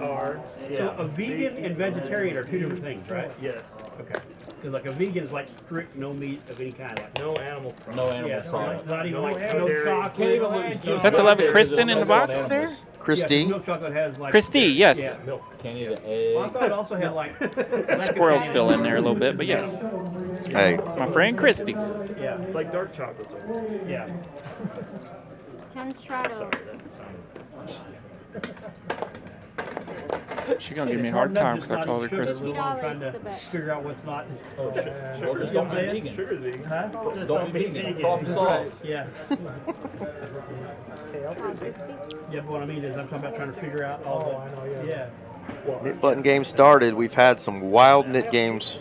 So a vegan and vegetarian are two different things, right? Yes. Okay. Because like a vegan is like strict no meat of any kind. Like No animal products. No animal yeah, so product. not even No like dairy. no Can't chocolate. even lose- Is that the 11 Kristen in the box there? Christy. Yeah, milk chocolate has like. Christy, yes. Yeah, milk. Can't eat an Well, I egg. thought it also had like. Squirrel's still in there a little bit, but yes. Hey, My friend Christy. Yeah. Like dark chocolate. Yeah. 10 straddle. She's going to give me a hard time because I called her Christy. Trying to figure out what's not. Well, just don't be vegan. Sugar vegan. Huh? Just don't be vegan. Problem solved. Yeah. Yeah, but what I mean is I'm talking about trying to figure out all the. Yeah. knit button game started. We've had some wild knit games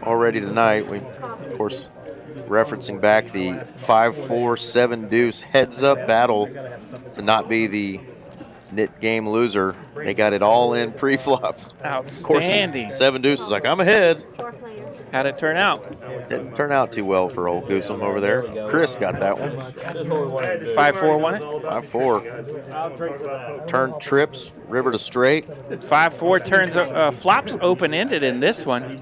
already tonight. We, of course, referencing back the 5-4-7 deuce heads-up battle to not be the knit game loser. They got it all in pre-flop. Outstanding. Of course, 7 deuces like, I'm ahead. How'd it turn out? Didn't turn out too well for old Goosum over there. Chris got that one. 5-4 won it? 5-4. Turn trips, river to straight. 5-4 turns flops open-ended in this one.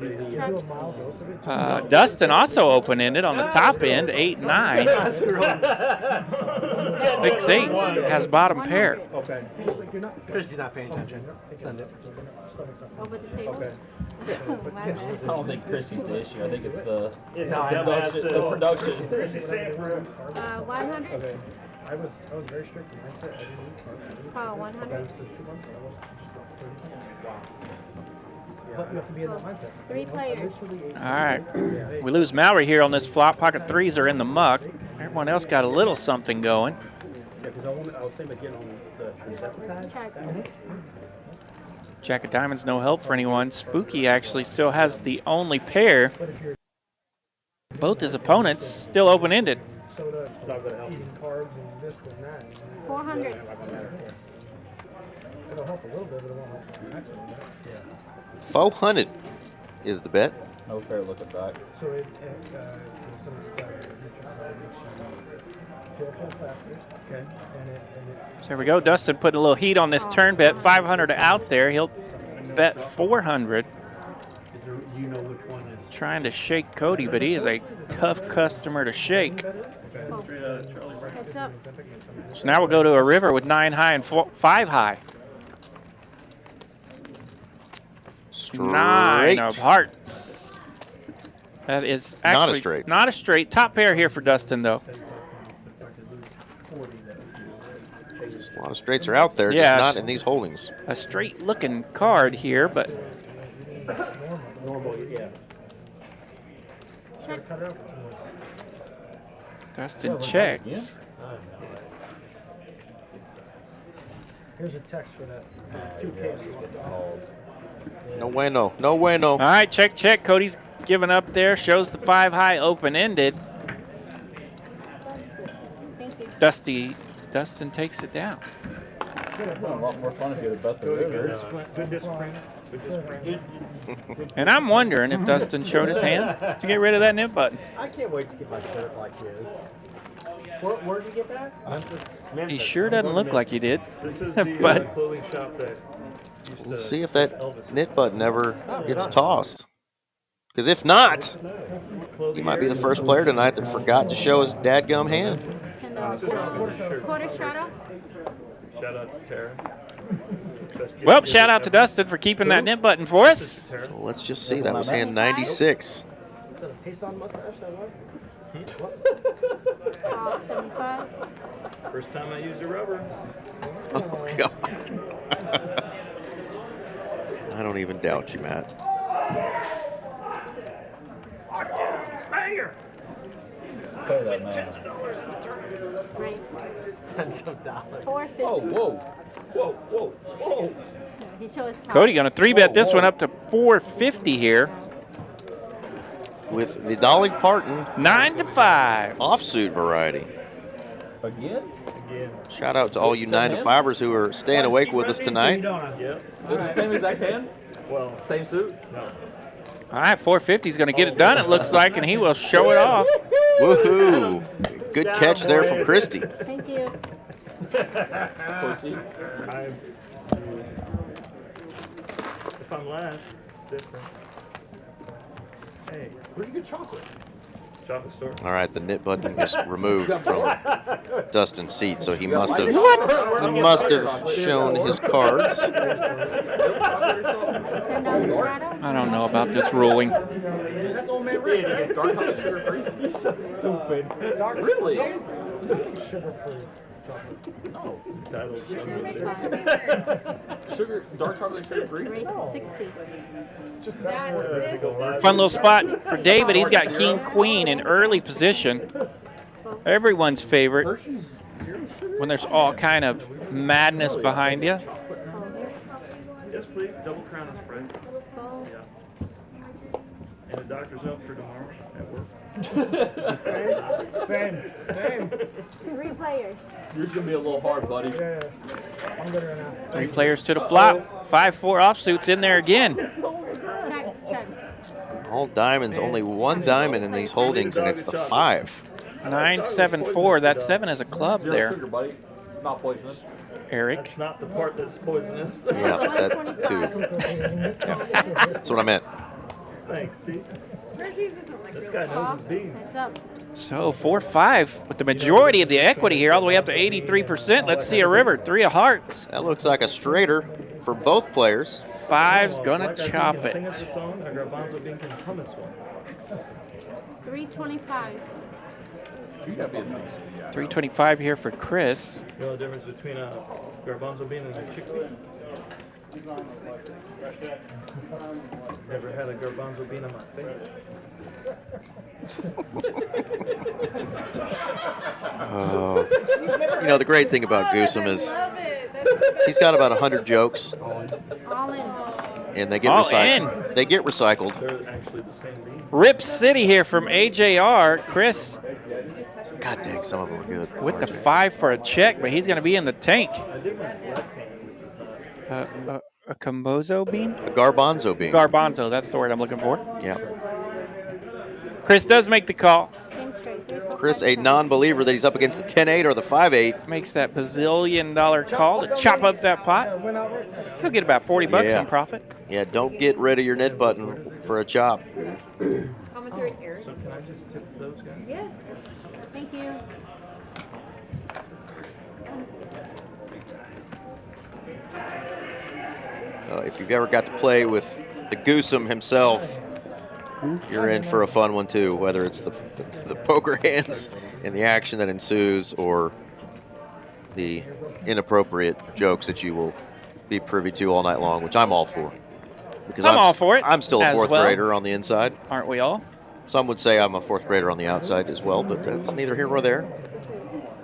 Dustin also open-ended on the top end, 8-9. 6-8 has bottom pair. Okay. Christy's not paying attention. Send it. Over the table. I don't think Chrissy's the issue. I think it's the production. production. 100. Okay. I was very strict in mindset. I didn't eat carbs. Oh, 100. For 2 months, I was just dropped 30 pounds. Wow. But you have to be in that mindset. 3 players. All right. We lose Mallory here on this flop. Pocket threes are in the muck. Everyone else got a little something going. Yeah, because I was thinking again on the transaction. Check. Jack of diamonds, no help for anyone. Spooky actually still has the only pair. Both his opponents still open-ended. Soda, eating carbs and this and that. 400. It'll help a little bit, but it won't help maximum, right? Yeah. 400 is the bet. No fair looking back. So it some feel full faster. Okay. So there we go. Dustin putting a little heat on this turn bet. 500 out there. He'll bet 400. You know which one is. Trying to shake Cody, but he is a tough customer to shake. Heads up. So now we'll go to a river with 9 high and 5 high. Straight. 9 of hearts. That is actually Not a straight. Not a straight. Top pair here for Dustin, though. A lot of straights are out there, Yeah, just not in these holdings. A straight-looking card here, but Normal, yeah. Dustin checks. Here's a text for that 2K. No way, no. No way, no. All right, check, check. Cody's giving up there. Shows the 5 high open-ended. Thank you. Dustin takes it down. A lot more fun if you had bet the rivers. Good discipline. Good discipline. And I'm wondering if Dustin showed his hand to get rid of that nip button. I can't wait to get my shirt like his. Where'd you get that? He sure doesn't look like he did. This is the But clothing shop that used We'll to see if that Elvis. knit button ever gets tossed. Because if not, he might be the first player tonight that forgot to show his dadgum hand. Quarter shadow. Shout out to Tara. Best kid well, kid shout out to ever. Dustin for keeping that nip button for us. Tara. So let's just see. That was hand 96. Paste on mustache, that one? 75. First time I used a rubber. Oh, God. I don't even doubt you, Matt. Pay that man. Right. $10. 450. Oh, whoa. Whoa, whoa, whoa. He showed his card. Cody going to 3-bet this one up to 450 here. With the Dolly Parton 9 to 5. offsuit variety. Again? Again. Shout out to all you 9 to 5ers who are staying awake with us tonight. Yep. Is it the same exact hand? Well, Same suit? no. All right, 450 is going to get it done, it looks like, and he will show it off. Woohoo! Good catch there from Christy. Thank you. Pussy. If I'm last, it's different. Hey, Where'd you get chocolate? chocolate store. All right, the knit button is removed from Dustin's seat, so he must have shown his cards. $10 shadow. I don't know about this ruling. That's old man Rick. It's dark chocolate sugar free. You're so stupid. Really? Sugar-free. No. Title Sugar, dark chocolate sugar free? Race is 60. Fun little spot for David. He's got king, queen in early position. Everyone's favorite when there's all kind of madness behind you. Yes, please. Double crown and spread. Yeah. And the doctor's up for tomorrow at work. Same. 3 players. Yours gonna be a little hard, buddy. Yeah. I'm good right now. 3 players to the flop. 5-4 offsuits in there again. Check. All diamonds, only one diamond in these holdings, and it's the 5. 9-7-4. That 7 is a club Zero there, sugar, buddy. Not poisonous. Eric. That's not the part that's poisonous. Yeah, that too. Yeah, that's what I meant. Thanks. See? Hershey's isn't like This guy knows his beans. Heads up. So 4-5 with the majority of the equity here, all the way up to 83%. Let's see a river, 3 of hearts. That looks like a straighter for both players. 5's gonna chop it. Sing us a song, or Garbanzo Bean can hum us one. 325. 325 here for Chris. You know the difference between a Garbanzo Bean and a chickpea? Never had a Garbanzo Bean on my face. Oh. You know, the great thing about Goosum is he's got about 100 jokes, All in. and they get All recycled. in. They get recycled. They're actually the same bean. Rip City here from AJR. Chris God dang, some of them are good. with the 5 for a check, but he's gonna be in the tank. A Cambozo bean? A Garbanzo Bean. Garbanzo, that's the word I'm looking for. Yeah. Chris does make the call. King straight. 3, 4, Chris, a non-believer that he's up against the 10-8 or the 5-8. Makes that bazillion-dollar call to chop up that pot. He'll get about 40 bucks Yeah. in profit. Yeah, don't get rid of your knit button for a chop. Commentary Aaron. So can I just tip those guys? Yes. Thank you. If you've ever got to play with the Goosum himself, you're in for a fun one too, whether it's the poker hands and the action that ensues or the inappropriate jokes that you will be privy to all night long, which I'm all for. Because I'm all for it I'm still a as 4th well. grader on the inside. Aren't we all? Some would say I'm a 4th grader on the outside as well, but that's neither here nor there.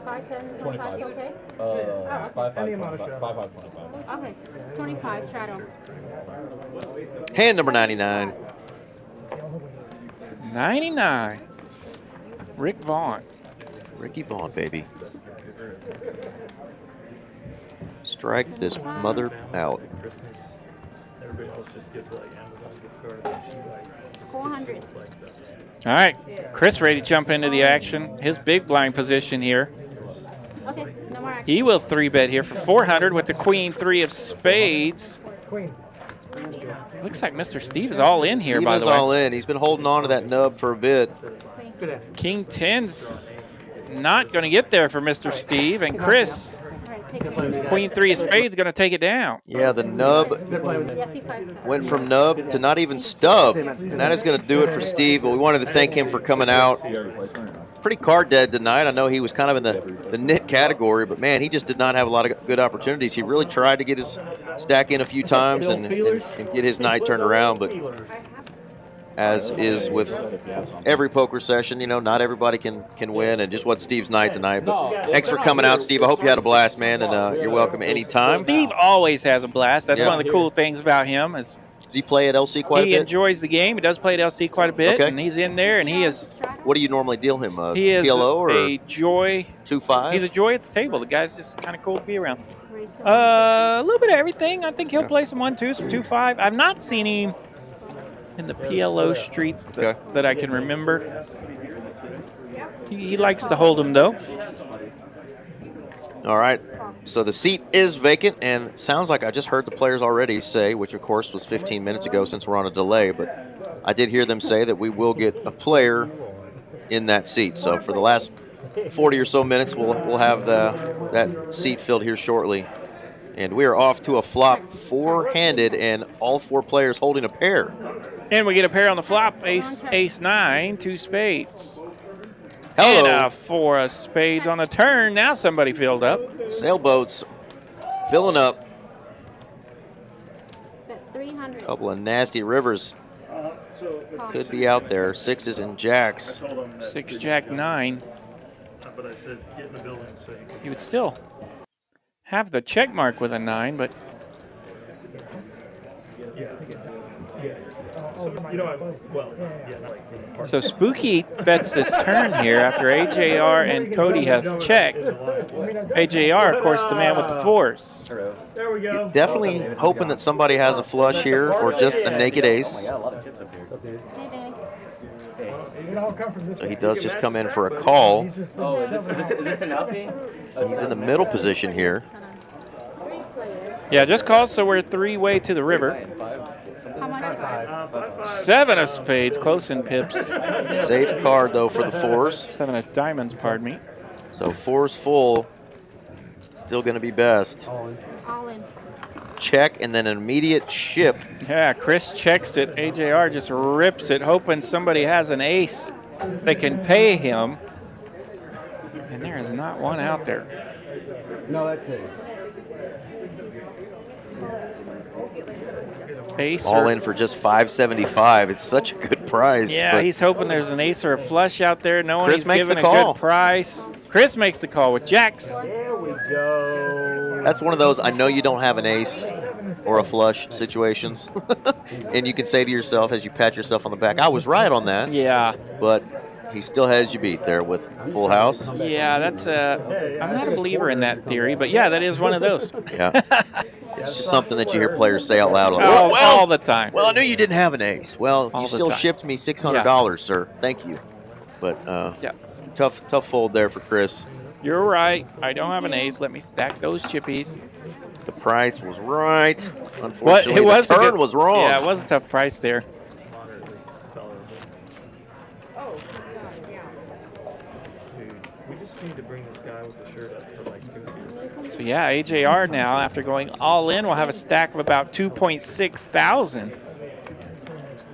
5, 10, 25. Okay. 5, Any amount of 25. 25. Okay. 25. Shadow. Hand number 99. 99. Rick Vaughn. Ricky Vaughn, baby. Strike this mother out. Everybody else just gives like Amazon gift card and she like 400. All right, Chris ready to jump into the action. His big blind position here. Okay. No more action. He will 3-bet here for 400 with the Queen 3 of spades. Queen. Looks like Mr. Steve is all in here, Steve by is the way. all in. He's been holding on to that nub for a bit. King 10's not going to get there for Mr. Steve. And Chris, All right. Take it. Queen 3 of spades, going to take it down. Yeah, the nub Yes, C5. went from nub to not even stub. And that is going to do it for Steve, but we wanted to thank him for coming out. Pretty card dead tonight. I know he was kind of in the nit category, but man, he just did not have a lot of good opportunities. He really tried to get his stack in a few times and get his night turned around, but as is with every poker session, you know, not everybody can win, and just what Steve's night tonight. But thanks for coming out, Steve. I hope you had a blast, man, and you're welcome anytime. Steve always has a blast. That's Yeah. one of the cool things about him is Does he play at LC quite a he bit? enjoys the game. He does play at LC quite a bit, Okay. and he's in there, and he is What do you normally deal him? he is PLO or a joy. 2-5? He's a joy at the table. The guy's just kind of cool to be around. A little bit of everything. I think he'll play some 1-2, some 2-5. I've not seen him in the PLO streets that I can remember. He likes to hold them, though. All right. So the seat is vacant, and it sounds like I just heard the players already say, which of course was 15 minutes ago since we're on a delay, but I did hear them say that we will get a player in that seat. So for the last 40 or so minutes, we'll have that seat filled here shortly. And we are off to a flop, 4-handed, and all 4 players holding a pair. And we get a pair on the flop, ace 9, 2 spades. Hello. And a 4 of spades on the turn. Now somebody filled up. Sailboats filling up. Bet 300. Couple of nasty rivers could be out there. 6s and jacks. 6, jack, 9. But I said get in the building so You would still have the check mark with a 9, but so Spooky bets this turn here after AJR and Cody have checked. AJR, of course, the man with the 4s. There we go. Definitely hoping that somebody has a flush here or just a naked ace. So he does just come in for a call. Oh, is this an LP? He's in the middle position here. Yeah, just call, so we're 3-way to the river. How much? 7 of spades, close in pips. Safe card, though, for the 4s. 7 of diamonds, pardon me. So 4's full. Still going to be best. All in. Check and then an immediate ship. Yeah, Chris checks it. AJR just rips it, hoping somebody has an ace they can pay him. And there is not one out there. No, that's his. Ace All or, in for just $575. It's such a good price. yeah, but he's hoping there's an ace or a flush out there. No one Chris he's makes giving the a call. good price. Chris makes the call with jacks. There we go. that's one of those I know you don't have an ace or a flush situations. And you can say to yourself as you pat yourself on the back, I was right on that. Yeah. But he still has you beat there with full house. Yeah, that's I'm not a believer in that theory, but yeah, that is one of those. Yeah. It's just something that you hear players say out loud. Oh, all the time. Well, I knew you didn't have an ace. Well, All you the still time. shipped me $600, sir. Thank you. But Yeah. tough fold there for Chris. You're right. I don't have an ace. Let me stack those chippies. The price was right. What? Unfortunately, It was the a turn good- was wrong. Yeah, it was a tough price there. We just need to bring this guy with the shirt up for like 2 years. So yeah, AJR now, after going all in, will have a stack of about 2.6 thousand.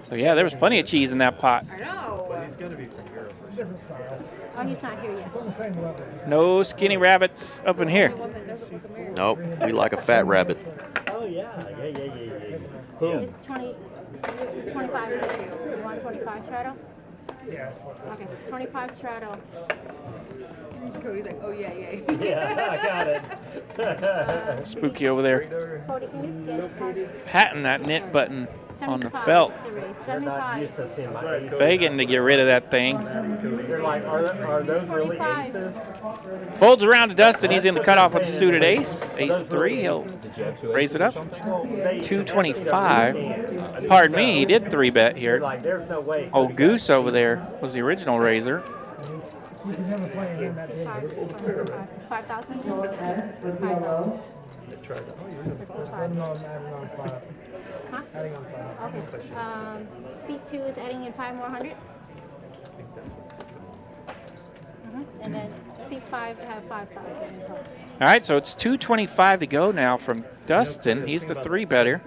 So yeah, there was plenty of cheese in that pot. I know. But he's going to be from Europe. Oh, he's not here yet. No skinny rabbits up in here. Nope, we like a fat rabbit. Oh, yeah. It's 20, 25. You want 25 straddle? Yeah. Okay, 25 straddle. Cody's like, oh yeah, yeah. Yeah, I got it. Spooky over there. Cody, can you scan? Patting that knit button on the 75 felt. is the raise. They're not 75. used to seeing my aces. Begging to get rid of that thing. They're like, are those really 25. aces? Folds around to Dustin. He's in the cutoff with a suited ace. Ace 3. He'll raise it up. 225. Pardon me, he did 3-bet here. Like, there's no way. Oh, Goose over there was the original raiser. You can never play again that day. 5,000? 5,000. Adding on 5. Huh? Adding on 5. Okay. Seat 2 is adding in 5 more hundred. And then seat 5 have 5,000. All right, so it's 225 to go now from Dustin. He's the 3-better.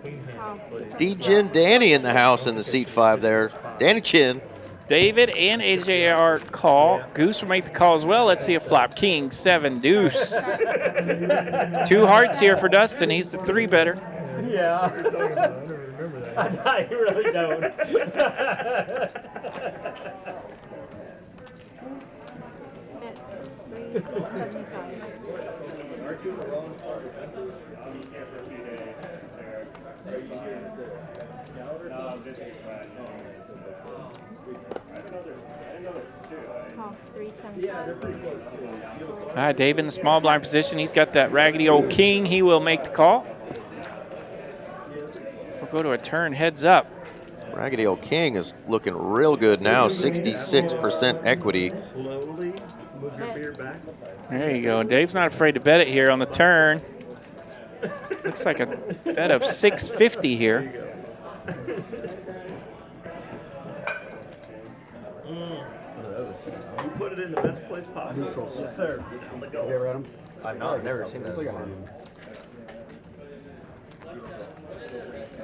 D-Gin Danny in the house in the seat 5 there. Danny Chin. David and AJR call. Goose will make the call as well. Let's see a flop. King, 7, deuce. 2 hearts here for Dustin. He's the 3-better. Yeah. I really don't. All right, Dave in the small blind position. He's got that raggedy old king. He will make the call. We'll go to a turn heads up. Raggedy old King is looking real good now. 66% equity. Slowly move your beer back. There you go. Dave's not afraid to bet it here on the turn. Looks like a bet of 650 here. You put it in the best place possible. Yes, sir. Down the goal. I've never seen this.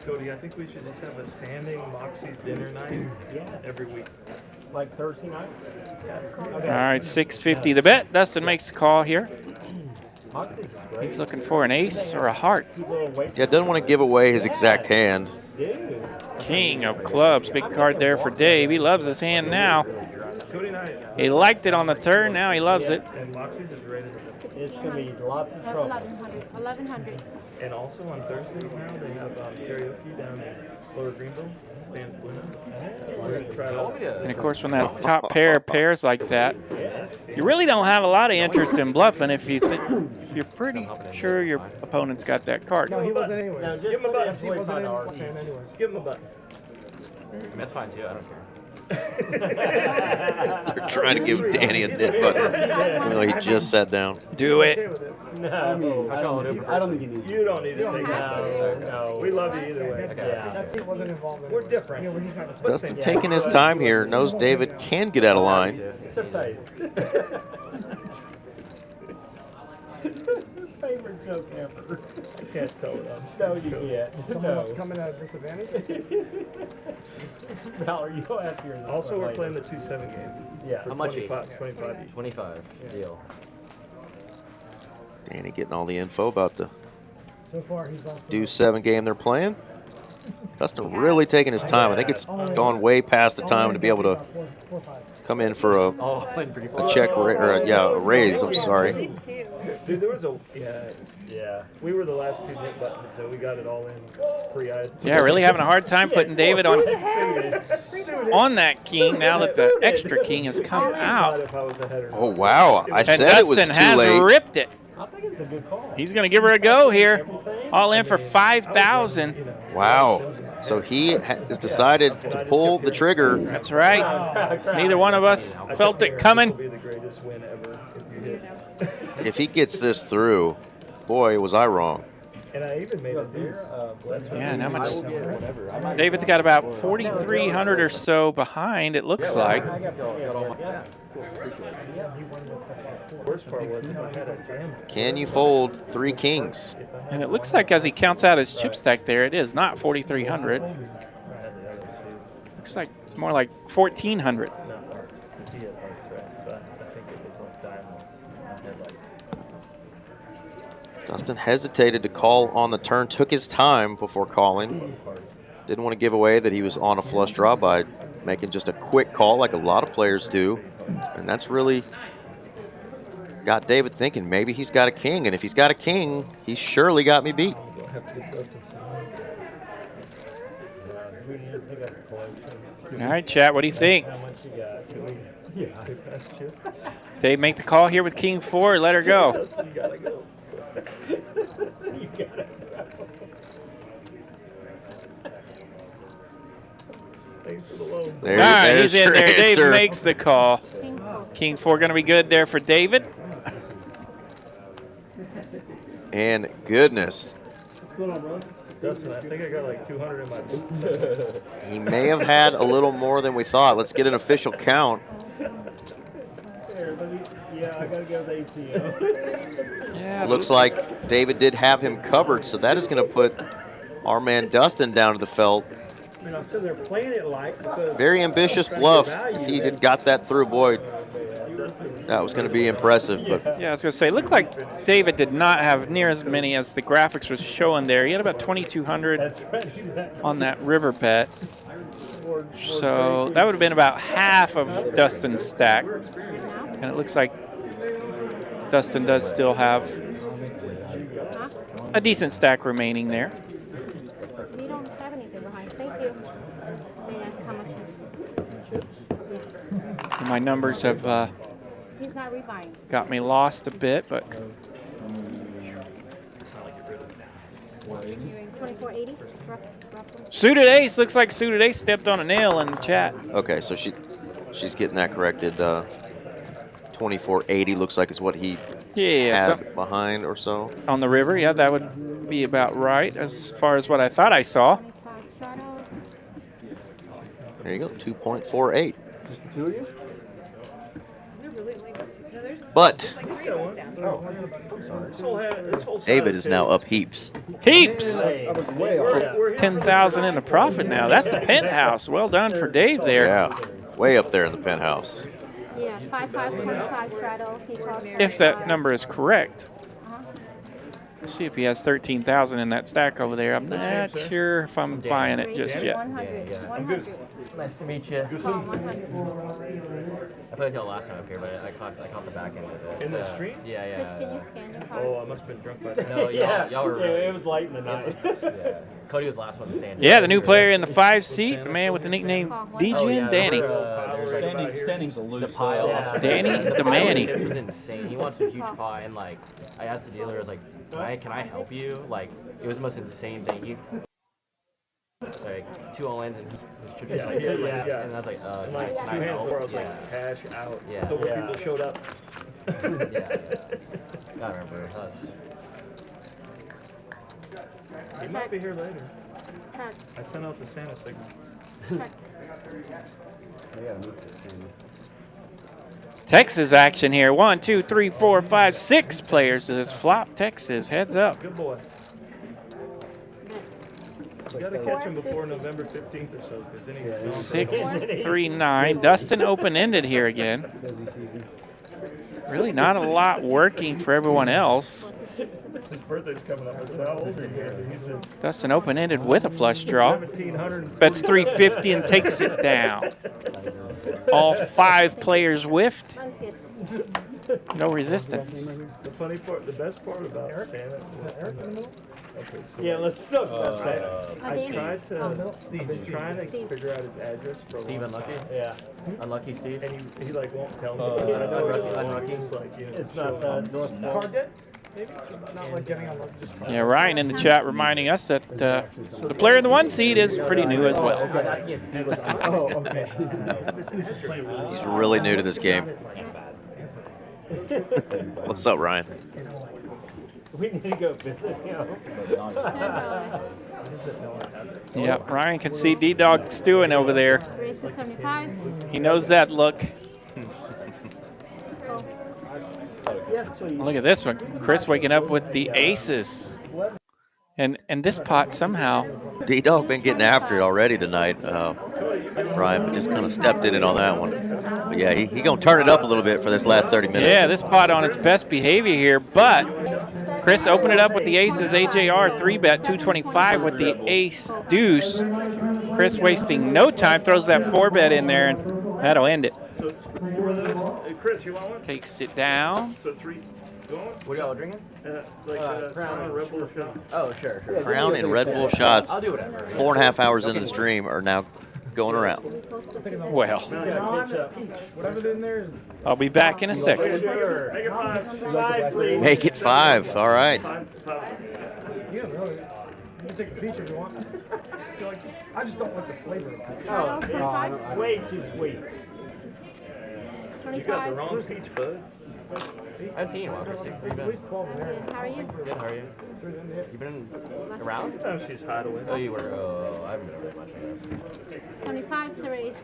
Cody, I think we should just have a standing Moxie's dinner night every week. Like Thursday night? All right, 650 the bet. Dustin makes the call here. He's looking for an ace or a heart. Yeah, doesn't want to give away his exact hand. King of clubs. Big card there for Dave. He loves his hand now. Cody and I, He liked it on the turn. Now he loves it. and Moxie's is rated. It's going to be lots of trouble. 1,100. And also on Thursdays now, they have karaoke down in Lower Greenville. Stan's Blue. We're going to try to. And of course, when that top pair pairs like that, you really don't have a lot of interest in bluffing if you're pretty sure your opponent's got that card. No, he wasn't anyways. Give him a button. He wasn't in anyways. Give him a button. That's fine too. I don't care. They're trying to give Danny a dead button. Even though he just sat down. Do it. No, I don't think you need you don't need to take it. No, we love you either way. Yeah. That seat wasn't involved in We're it. different. You know, when he's got to Dustin taking his time here, knows David can get out of line. It's a face. Favorite joke ever. I can't tell it. No, you can't. someone else coming at a disadvantage. Valerie, you don't have to hear this. Also, we're playing the 2-7 game. Yeah. How much? 25 each. 25. Deal. Danny getting all the info about the So far, he's lost. do 7 game they're playing. Dustin really taking his time. I think it's gone way past the time to be able to come in for a check or a raise. I'm sorry. Dude, there was a yeah. We were the last 2 hit buttons, so we got it all in pre-eyed. Yeah, really having a hard time putting David on that king now that the extra king has come out. Oh wow! I said Dustin it was too has late. ripped it. I think it's a good call. He's going to give her a go here. All in for 5,000. Wow! So he has decided to pull the trigger. That's right. Neither one of us felt it coming. If he gets this through, boy, was I wrong. And I even made a deuce. Yeah, and how much? David's got about 4,300 or so behind, it looks like. Can you fold 3 kings? And it looks like as he counts out his chip stack there, it is not 4,300. Looks like it's more like 1,400. Dustin hesitated to call on the turn, took his time before calling. Didn't want to give away that he was on a flush draw by making just a quick call like a lot of players do. And that's really got David thinking maybe he's got a king. And if he's got a king, he's surely got me beat. All right, chat, what do you think? Dave make the call here with king 4, let her go. There, all right, there's he's in your there. Dave answer. makes the call. King 4 going to be good there for David. And goodness, Dustin, I think I got like 200 in my boots. he may have had a little more than we thought. Let's get an official count. Yeah, I gotta go to the ATM. Yeah, Looks like David did have him covered, so that is going to put our man Dustin down to the felt. You know, so they're playing it like because Very ambitious bluff. If he had got that through, boy, that was going to be impressive. But yeah, I was going to say, it looked like David did not have near as many as the graphics was showing there. He had about 2,200 on that river bet. So that would have been about half of Dustin's stack. And it looks like Dustin does still have a decent stack remaining there. We don't have anything behind. Thank you. And my numbers have He's not rebuying. got me lost a bit, but 2480. Suited Ace, looks like Suited Ace stepped on a nail in the chat. okay, so she's getting that corrected. 2480 looks like is what he Yeah, had behind or so. on the river. Yeah, that would be about right as far as what I thought I saw. There you go, 2.48. Just the 2 of you? But Oh, David is now up heaps. Heaps! We're 10,000 in the profit now. That's the penthouse. Well done for Dave there. Yeah, way up there in the penthouse. Yeah, 5525 straddle. He calls If that number is correct. Let's see if he has 13,000 in that stack over there. I'm not sure if I'm buying it just yet. 100. Nice to meet you. Call 100. I played until last time up here, but I caught the back end of it. In the stream? Yeah, Chris, can yeah. you scan your card? Oh, I must have been drunk by then. No, y'all were really, it was late in the night. yeah. Cody was the last one to stand. Yeah, the new player in the 5 seat, the man with the nickname DJ Danny. Standing's a loose. The pile. Yeah. Danny the Manny. It was insane. He wants a huge pie, and like, I asked the dealer, I was like, can I help you? Like, it was the most insane thing. Like, 2 all-ins and his chip Yeah, like, yeah. and I was like, And like 2 hands where I was like, cash out. Yeah. Until people showed up. yeah. I remember us. He might be here later. Check. I sent out the Santa signal. Check. Texas action here. 1, 2, 3, 4, 5, 6 players to this flop. Texas, heads up. Good boy. You gotta catch him before November 15th or so, because then he's gone. 6, 3, 9. Dustin open-ended here again. Really not a lot working for everyone else. His birthday's coming up. How old are you? He's a Dustin open-ended with a flush draw. 1700. Bets 350 and takes it down. All 5 players whiffed. No resistance. The funny part, the best part about Santa. Okay, so Yeah, let's talk about that. I tried to. He's trying to figure out his address for a Steve long Unlucky? time. Yeah. Unlucky Steve? And he like won't tell me. Unlucky? It's like, you know, It's not North Card debt? Maybe? Not like getting on just Yeah, Ryan in the chat reminding us that the player in the 1 seed is pretty new as well. He's really new to this game. What's up, Ryan? We need to go visit him. Yep, Ryan can see D-Dog stewing over there. Raise to 75. He knows that look. Yes, please. Look at this one. Chris waking up with the aces. And this pot somehow. D-Dog been getting after it already tonight. Ryan just kind of stepped in it on that one. But yeah, he gonna turn it up a little bit for this last 30 minutes. Yeah, this pot on its best behavior here, but Chris opened it up with the aces. AJR 3-bet 225 with the ace deuce. Chris wasting no time, throws that 4-bet in there, and that'll end it. So 4 of those. Chris, you want one? Takes it down. So 3. Going? What y'all drinking? Crown and Red Bull shot. Oh, sure. Crown and Red Bull shots. I'll do whatever. 4.5 hours into the stream are now going around. Well, whatever's in there is. I'll be back in a second. Sure. Make it 5, please. Make it 5. All right. You don't really. You can take a peach if you want. I just don't like the flavor of it. Oh, it's way too sweet. You got the wrong peach, bud. I haven't seen you in a while, Christy. There's at least 12 in there. How are you? Good, how are you? You been around? Sometimes she's hideaway. Oh, you were. Oh, I haven't been very much, I guess. 25 to raise.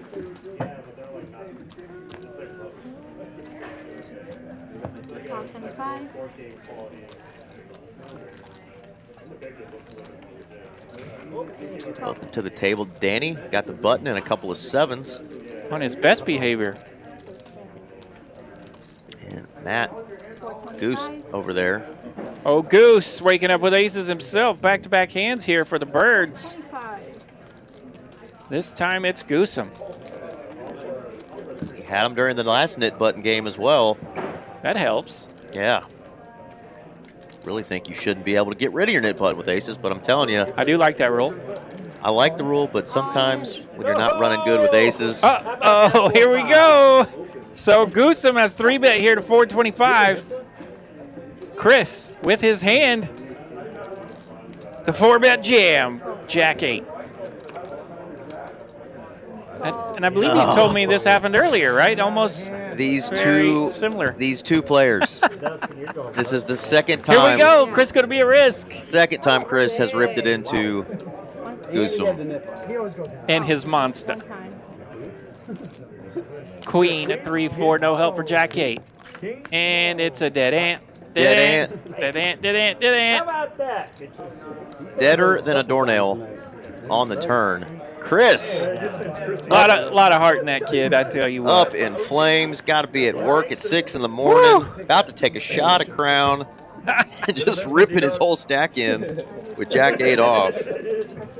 Call 75. Up to the table, Danny got the button and a couple of 7s. On his best behavior. And Matt Goose over there. Oh, Goose waking up with aces himself. Back-to-back hands here for the Birds. 25. This time it's Goosem. He had him during the last knit button game as well. That helps. Yeah. Really think you shouldn't be able to get rid of your knit button with aces, but I'm telling you. I do like that rule. I like the rule, but sometimes when you're not running good with aces. Oh, here we go. So Goosem has 3-bet here to 425. Chris with his hand. The 4-bet jam. Jack 8. And I believe you told me this happened earlier, right? Almost these very two similar. These two players. This is the second time. Here we go. Chris going to be a risk. Second time Chris has ripped it into Goosem. And his monster. Queen at 3-4. No help for Jack 8. And it's a dead ant. Dead ant. Dead ant. Dead ant. Dead ant. How about that? Deader than a doornail on the turn. Chris. Lot of heart in that kid, I tell you what. Up in flames. Got to be at work at 6 in the morning. About to take a shot of Crown. And just ripping his whole stack in with Jack 8 off.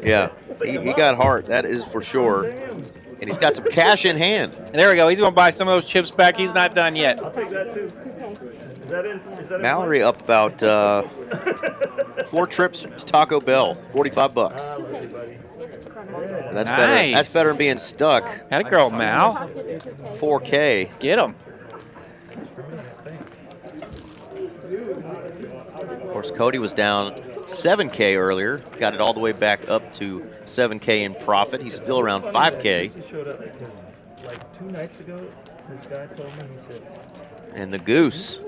Yeah, he got heart. That is for sure. And he's got some cash in hand. There we go. He's going to buy some of those chips back. He's not done yet. I'll take that too. Is that in? Mallory up about 4 trips to Taco Bell, $45. That's better. Nice. That's better than being stuck. Had a girl, Mal. 4K. Get him. Of course, course, Cody was down 7K earlier, got it all the way back up to 7K in profit. He's still around 5K. Showed up because like 2 nights ago, this guy told me, he said, And the Goose,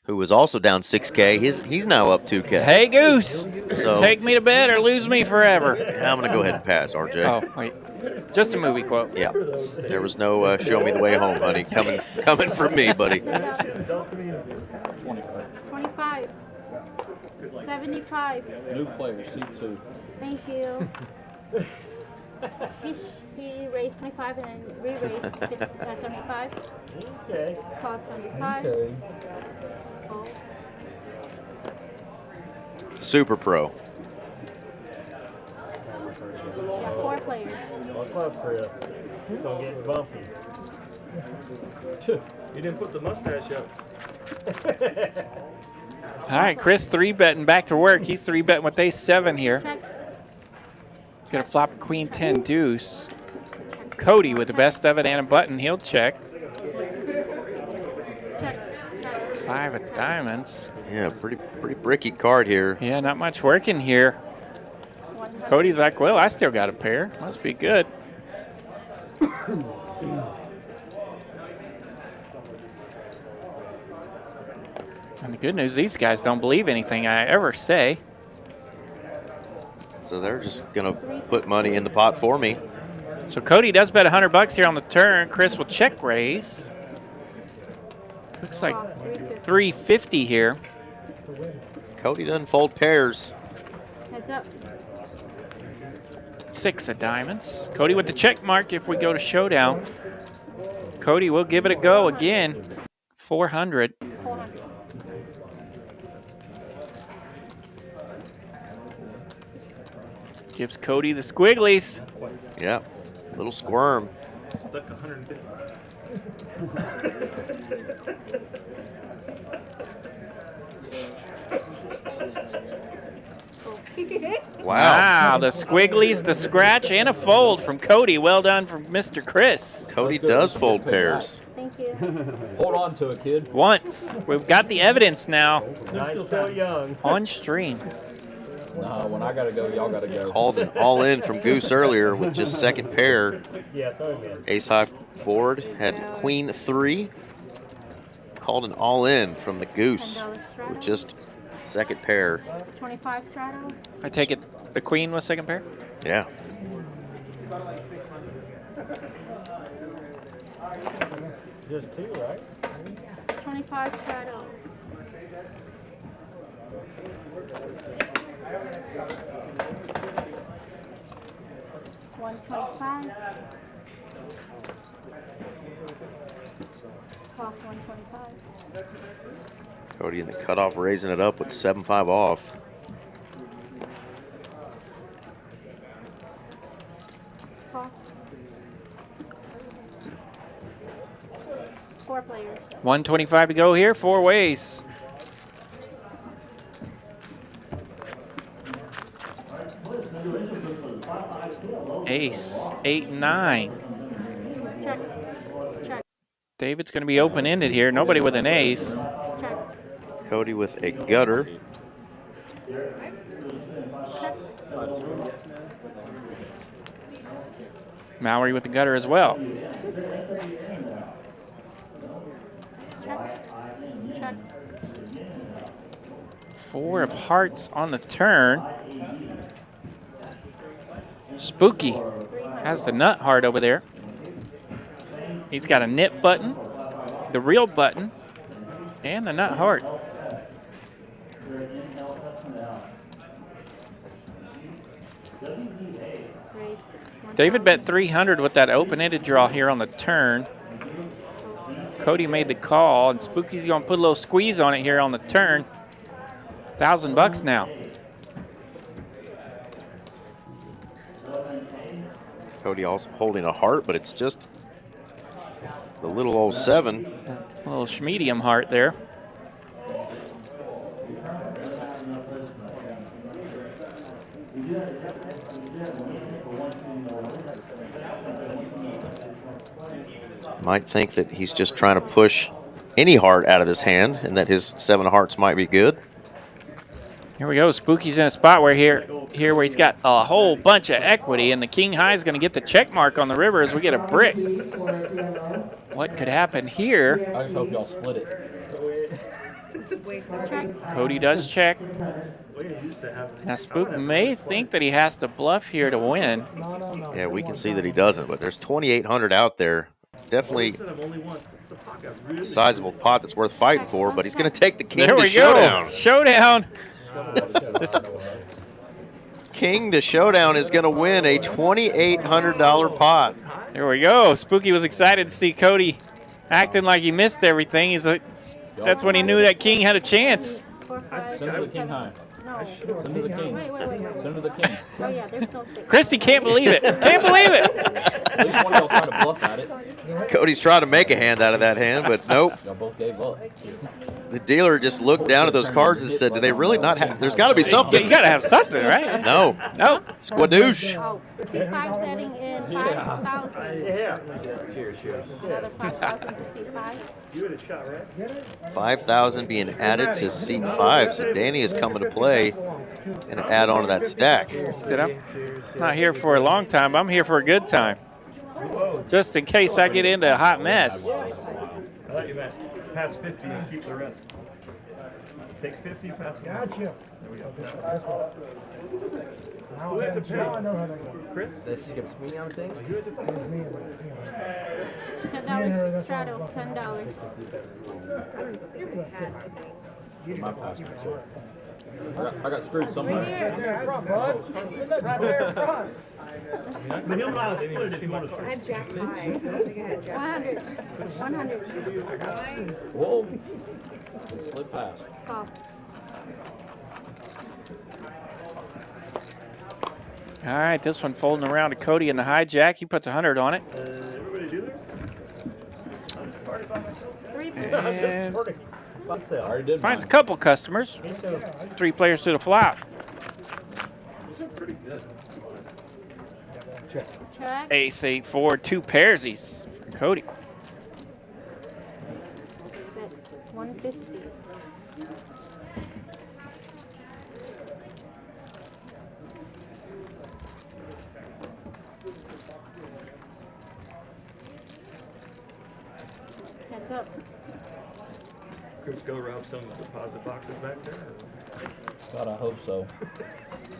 who was also down 6K, he's now up 2K. Hey, Goose, So take me to bed or lose me forever. I'm going to go ahead and pass, RJ. Oh, wait. Just a movie quote. Yeah. There was no show me the way home, honey. Coming from me, buddy. 25. 75. New player, C2. Thank you. He raised 25 and then re-raised 75. Okay. Cost 75. Okay. Oh. Oh. Super Pro. Yeah, 4 players. What's up, Chris? It's gonna get bumpy. You didn't put the mustache up. All right, Chris 3-betting back to work. He's 3-betting with ace-7 here. Check. Gonna flop a queen 10 deuce. Cody with the best of it and a button. He'll check. Check. 5 of diamonds. Yeah, pretty bricky card here. Yeah, not much working here. Cody's like, well, I still got a pair. Must be good. And the good news, these guys don't believe anything I ever say. So they're just going to put money in the pot for me. So Cody does bet $100 here on the turn. Chris will check raise. Looks like 350 here. Cody doesn't fold pairs. Heads up. 6 of diamonds. Cody with the check mark if we go to showdown. Cody will give it a go again. 400. 400. Gives Cody the squigglies. Yeah, little squirm. Stuck 150. Wow, the squigglies, the scratch, and a fold from Cody. Well done from Mr. Chris. Cody does fold pairs. Thank you. Hold on to it, kid. Once. We've got the evidence now Nice, still young. on stream. Nah, when I gotta go, y'all gotta go. Called an all-in from Goose earlier with just second pair. Yeah, throw him in. Ace-high board, had queen 3. Called an all-in from the Goose with just second pair. 25 straddle. I take it the queen was second pair? Yeah. Just 2, right? 25 straddle. $125. Cost 125. Cody in the cutoff, raising it up with 7-5 off. Cost. 4 players. 125 to go here, 4 ways. Ace, 8, 9. Check. Check. David's going to be open-ended here. Nobody with an ace. Check. Cody with a gutter. Mallory with the gutter as well. Check. Check. 4 of hearts on the turn. Spooky has the nut heart over there. He's got a nip button, the real button, and the nut heart. David bet 300 with that open-ended draw here on the turn. Cody made the call, and Spooky's going to put a little squeeze on it here on the turn. $1,000 now. Cody also holding a heart, but it's just the little old 7. A little medium heart there. Might think that he's just trying to push any heart out of this hand and that his 7 of hearts might be good. Here we go. Spooky's in a spot where here where he's got a whole bunch of equity, and the king high is going to get the check mark on the river as we get a brick. What could happen here? I just hope y'all split it. Cody does check. Now Spook may think that he has to bluff here to win. Yeah, we can see that he doesn't, but there's 2,800 out there. Definitely a sizable pot that's worth fighting for, but he's going to take the king There to we showdown. go. Showdown. King to showdown is going to win a $2,800 pot. There we go. Spooky was excited to see Cody acting like he missed everything. He's like, that's when he knew that king had a chance. Send to the king high. Send to the king. Send to the king. Oh yeah, there's no six. Christy can't believe it. Can't believe it. At least one of y'all tried to bluff at it. Cody's trying to make a hand out of that hand, but nope. Y'all both gave up. The dealer just looked down at those cards and said, do they really not have? There's got to be something. You got to have something, right? No. No. Squadoosh. Oh, C5 setting in 5,000. Yeah. Cheers, cheers. Another 5,000 for C5. You had a shot, right? 5,000 being added to seat 5. So Danny is coming to play and add on to that stack. Said, I'm not here for a long time, but I'm here for a good time. Just in case I get into a hot mess. I thought you meant pass 50 and keep the rest. Take 50, pass it. Gotcha. There we go. Who had to pay? Chris? This skips me on things. $10 straddle, $10. My password. I got screwed somewhere. But he'll not split it if you want to I split. had Jack high. I don't think I had Jack 100. Whoa. Slip past. Call. All right, this one folding around to Cody in the hijack. He puts 100 on it. Everybody do this? And I already did finds a mine. couple customers. 3 players to the flop. Check. Ace, 8, 4, 2 pairsies for Cody. Bet 150. Heads up. Chris, go rob some deposit boxes back there. God, I hope so.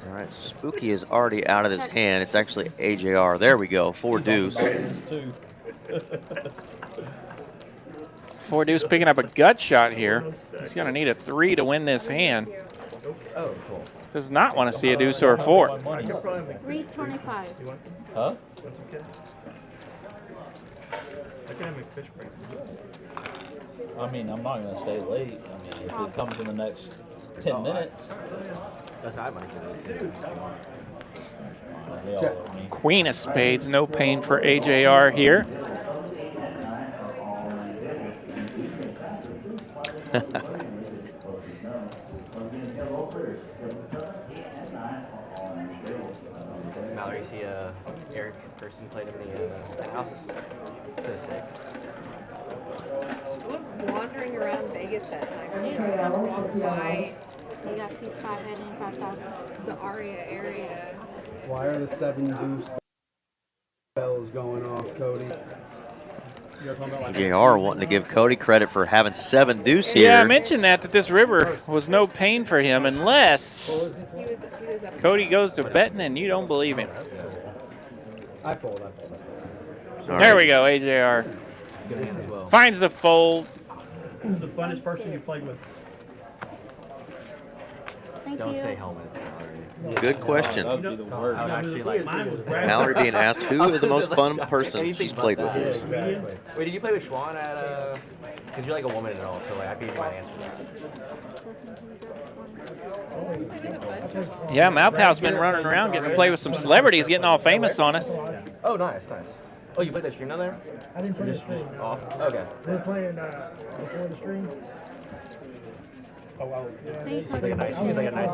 All right, so Spooky is already out of this hand. It's actually AJR. There we go, 4 deuce. 4 deuce picking up a gut shot here. He's going to need a 3 to win this hand. Oh, cool. Does not want to see a deuce or a 4. 325. Huh? That's okay. I can have my fish breaks. I mean, I'm not going to stay late. I mean, if it comes in the next 10 minutes. That's how I might do it. Queen of spades, no pain for AJR here. Mallory, see Eric person played in the house. I was wandering around Vegas that time. I walked by You got C5 heading 5,000. the Aria area. Why are the 7 deuce bells going off, Cody? AJR wanting to give Cody credit for having 7 deuce here. Yeah, I mentioned that this river was no pain for him unless He was up Cody goes to betting and you don't believe him. I fold. There we go, AJR. Finds the fold. Who's the funnest person you played with? Thank Don't you. say helmet. Good question. That would be the worst. I would actually like. Mine was Brad. Mallory being asked who the most fun person she's played with is. Wait, did you play with Schwan at because you're like a woman and all, so like I figured you might answer that. Yeah, Malpow's been running around getting to play with some celebrities, getting all famous on us. Oh, nice, nice. Oh, you played that stream down there? I didn't finish the stream. Off? Okay. We're playing before the stream. Oh, wow. She seems like a nice. She seems like a nice.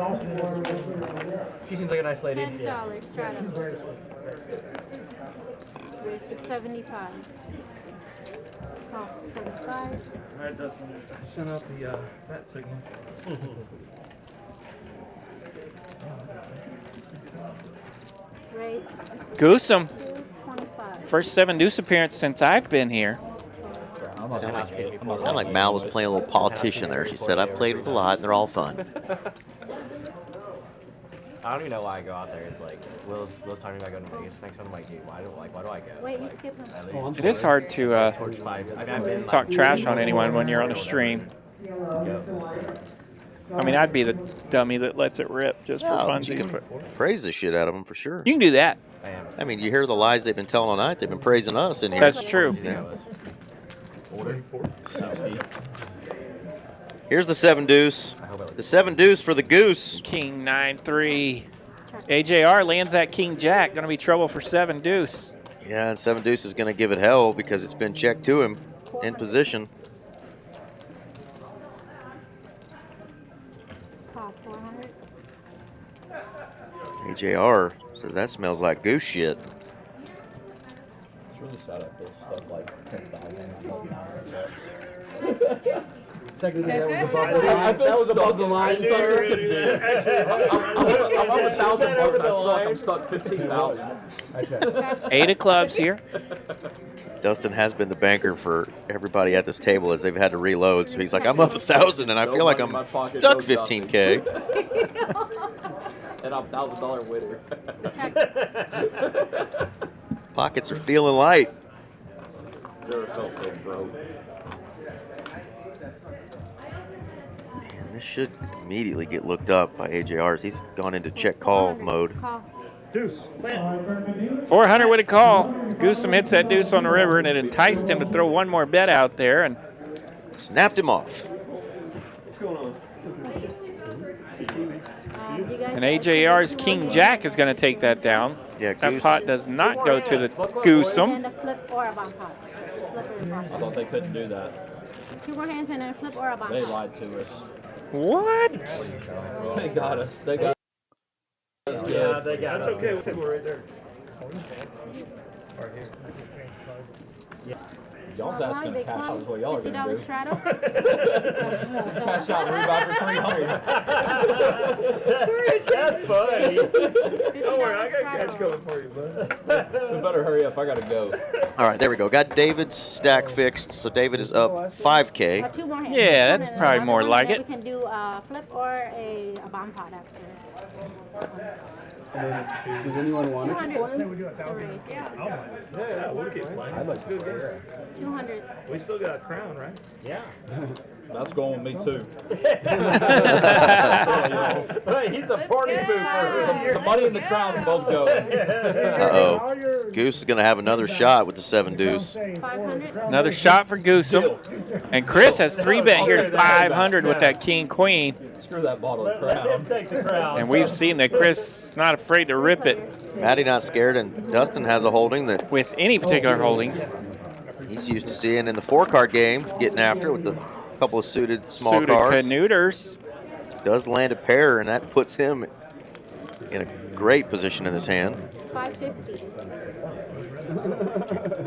She seems like a nice lady. $10 straddle. Raise to 75. Oh, 75. All right, Dustin. I sent out the bat signal. Goose 'em. 225. First 7 deuce appearance since I've been here. Sound like Mal was playing a little politician there. She said, I've played with a lot, and they're all fun. I don't even know why I go out there. It's like Will's talking about going to Vegas next time. I'm like, dude, why do I go? Wait, you skipped him. It is hard to talk trash on anyone when you're on a stream. I mean, I'd be the dummy that lets it rip just for fun. You can praise the shit out of them for sure. You can do that. I mean, you hear the lies they've been telling all night. They've been praising us in here. That's true. Yeah. Here's the 7 deuce. The 7 deuce for the goose. King 9-3. AJR lands that king jack. Going to be trouble for 7 deuce. Yeah, and 7 deuce is going to give it hell because it's been checked to him in position. AJR says that smells like goose shit. It's really sad I feel stuck like 10,000. Technically, that was above the I line. feel That was above the stuck. line. I'm up 1,000 bucks. I feel like I'm stuck 15,000. 8 of clubs here. Dustin has been the banker for everybody at this table as they've had to reload. So he's like, I'm up 1,000 and I feel like I'm stuck 15K. And I'm $1,000 winner. Pockets are feeling light. Never felt so broke. Man, this should immediately get looked up by AJRs. He's gone into check call mode. Deuce. 400 with a call. Goosem hits that deuce on the river, and it enticed him to throw one more bet out there, and snapped him off. And AJR's King Jack is going to take that down. Yeah, that goose. pot does not go to the Goosem. And a flip or a bomb pot. Flip or a bomb I pot. thought they couldn't do that. 2 more hands and a flip or a bomb They pot. lied to us. What? They got us. They got us. Yeah, they got us. That's okay. We'll take one right there. Right here. Y'all's asking to cash out is what y'all are going to do. $50 straddle. Cash out and rebuy for 300. That's funny. Don't worry, I got cash coming for you, bud. We better hurry up. I got to go. All right, there we go. Got David's stack fixed, so David is up 5K. 2 more hands. Yeah, that's probably more like We it. can do a flip or a bomb pot after. Does anyone want it? 200. Yeah, we'll keep playing. I'd like to play it. 200. We still got a crown, right? Yeah. That's going with me too. He's a party pooper. The money and the crown both go. Uh-oh. Goose is going to have another shot with the 7 deuce. 500. Another shot for Goosem. And Chris has 3-bet here to 500 with that King Queen. Screw that bottle of crown. Take the crown. And we've seen that Chris is not afraid to rip it Maddie not scared, and Dustin has a holding that with any particular holdings. he's used to seeing in the 4-card game, getting after it with the couple of suited small Suited cards. Canooters. Does land a pair, and that puts him in a great position in his hand. 550.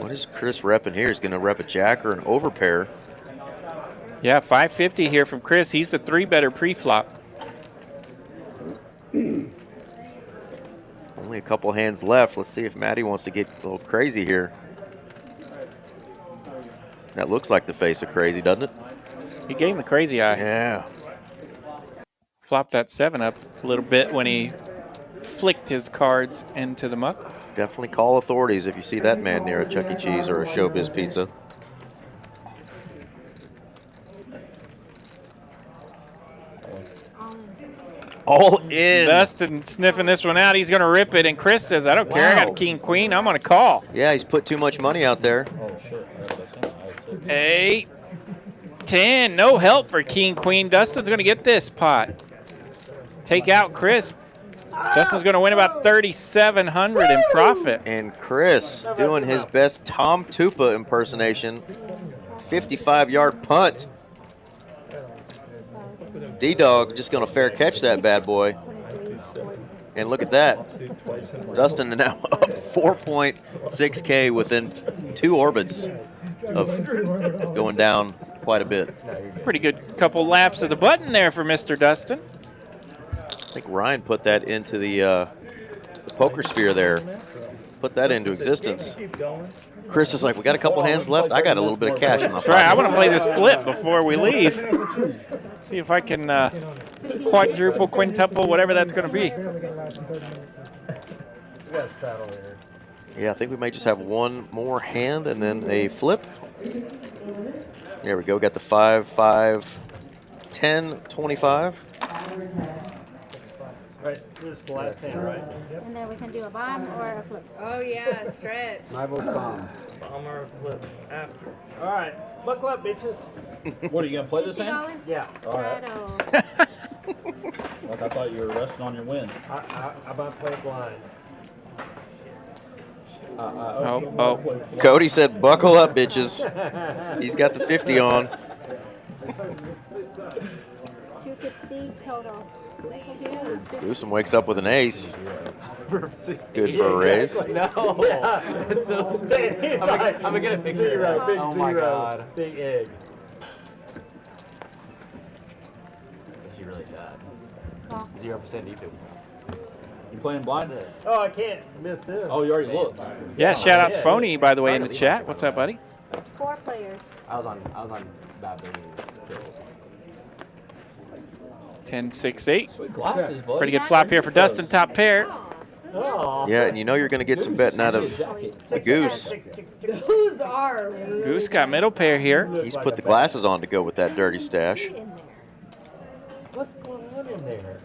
What is Chris repping here? He's going to rep a jack or an overpair. Yeah, 550 here from Chris. He's the 3-better pre-flop. Only a couple hands left. Let's see if Maddie wants to get a little crazy here. That looks like the face of crazy, doesn't it? He gave him the crazy eye. Yeah. Flopped that 7 up a little bit when he flicked his cards into the muck. Definitely call authorities if you see that man near a Chuck E. Cheese or a Showbiz Pizza. All in. Dustin sniffing this one out. He's going to rip it. And Chris says, I don't care. I got a king, queen. I'm going to call. Yeah, he's put too much money out there. 8, 10. No help for king, queen. Dustin's going to get this pot. Take out Chris. Dustin's going to win about 3,700 in profit. And Chris doing his best Tom Tupa impersonation. 55-yard punt. D-Dog just going to fair catch that bad boy. And look at that. Dustin now up 4.6K within 2 orbits of going down quite a bit. Pretty good couple laps of the button there for Mr. Dustin. I think Ryan put that into the poker sphere there. Put that into existence. Keep going. Chris is like, we got a couple hands left. I got a little bit of cash in my That's right. I pocket. want to play this flip before we leave. See if I can quadruple, quintuple, whatever that's going to be. Yeah, I think we might just have one more hand and then a flip. There we go. Got the 5, 5, 10, 25. Right, this is the last hand, right? And then we can do a bomb or a flip. Oh yeah, stretch. My vote's bomb. Bomb or flip after. All right, buckle up, bitches. What, are you going to play this hand? $50? Yeah. All right. Straddle. Like I thought you were resting on your win. I about to play blind. Oh. Cody said, buckle up, bitches. He's got the 50 on. 250 total. Newsom wakes up with an ace. Good for a raise. No. Yeah, it's so stay. I'm gonna get a big zero. Big Oh my zero. God. Big egg. She's really sad. Call. 0% defib. You playing blind? Oh, I can't miss this. Oh, you already looked. Yeah, shout out to Phony, by the way, in the chat. What's up, buddy? 4 players. I was on bad baby. 10, 6, 8. Sweet glasses, buddy. Pretty good flop here for Dustin, top pair. Oh. Yeah, and you know you're going to get some betting out of the goose. Those are rude. Goose got middle pair here. He's put the glasses on to go with that dirty stash. What's going on in there?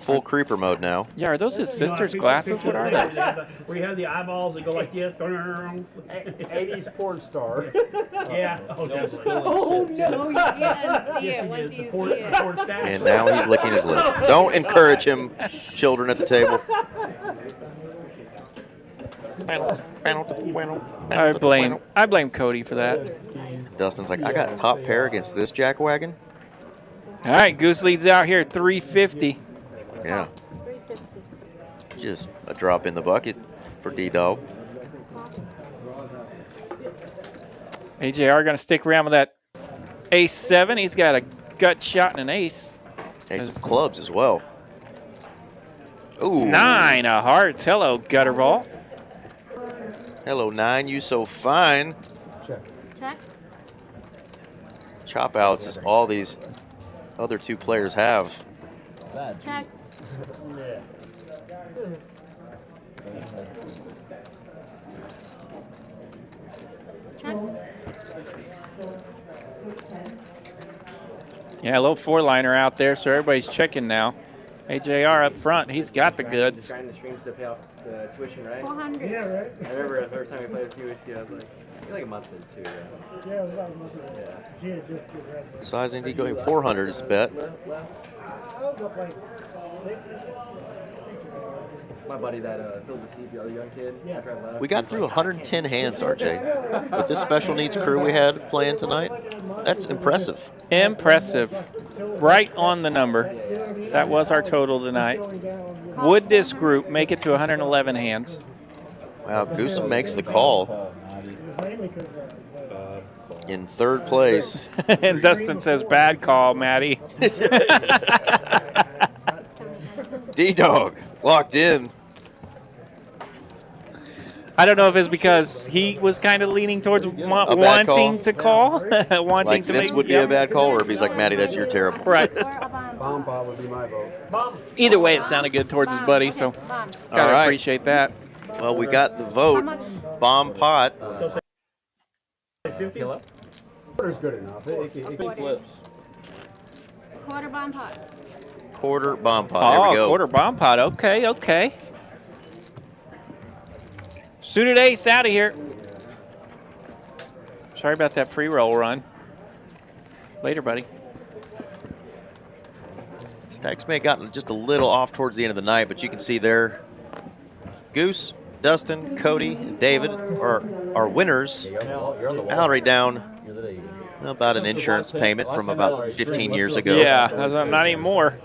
Full creeper mode now. Yeah, are those his sister's glasses? What are those? Where you have the eyeballs that go like this. 80s porn star. Yeah. Oh, definitely. Oh no, you can't see Yes, it he once is. you The see porn it. stash. And now he's licking his lip. Don't encourage him, children at the table. I blame Cody for that. Dustin's like, I got top pair against this jackwagon. All right, Goose leads out here 350. Yeah. Just a drop in the bucket for D-Dog. AJR going to stick around with that ace 7. He's got a gut shot and an ace. Ace of clubs as well. Ooh. 9 of hearts. Hello, Gutterball. Hello, 9. You so fine. Check. Chop outs is all these other two players have. Check. Yeah. Check. Yeah, a little 4-liner out there, so everybody's checking now. AJR up front. He's got the goods. Trying to stream to pay off the tuition, right? 400. Yeah, right? I remember the first time we played a few weeks ago, I was like a month or two. Yeah, it was about a month ago. She had just get ready. Sizing D going 400 is bet. I was up like 6. My buddy that filled the seat, the other young kid. Yeah. We got through 110 hands, RJ. With this special needs crew we had playing tonight, that's impressive. Impressive. Right on the number. That was our total tonight. Would this group make it to 111 hands? Wow, Goosen makes the call. In third place. And Dustin says, bad call, Maddie. D-Dog, locked in. I don't know if it's because he was kind of leaning towards wanting to call. wanting Like to this make, would be a bad call, or if he's like, Maddie, that's your terrible. Right. Bomb pot would be my vote. Either way, it sounded good towards his buddy, so gotta All right. appreciate that. Well, we got the vote. Bomb pot. 50? Quarter's good enough. Quarter bomb pot. Quarter bomb pot. There we go. Quarter bomb pot. Okay, okay. Suited ace out of here. Sorry about that free roll run. Later, buddy. Stacks may have gotten just a little off towards the end of the night, but you can see there, Goose, Dustin, Cody, and David are our winners. Mallory down about an insurance payment from about 15 years ago. Yeah, not anymore.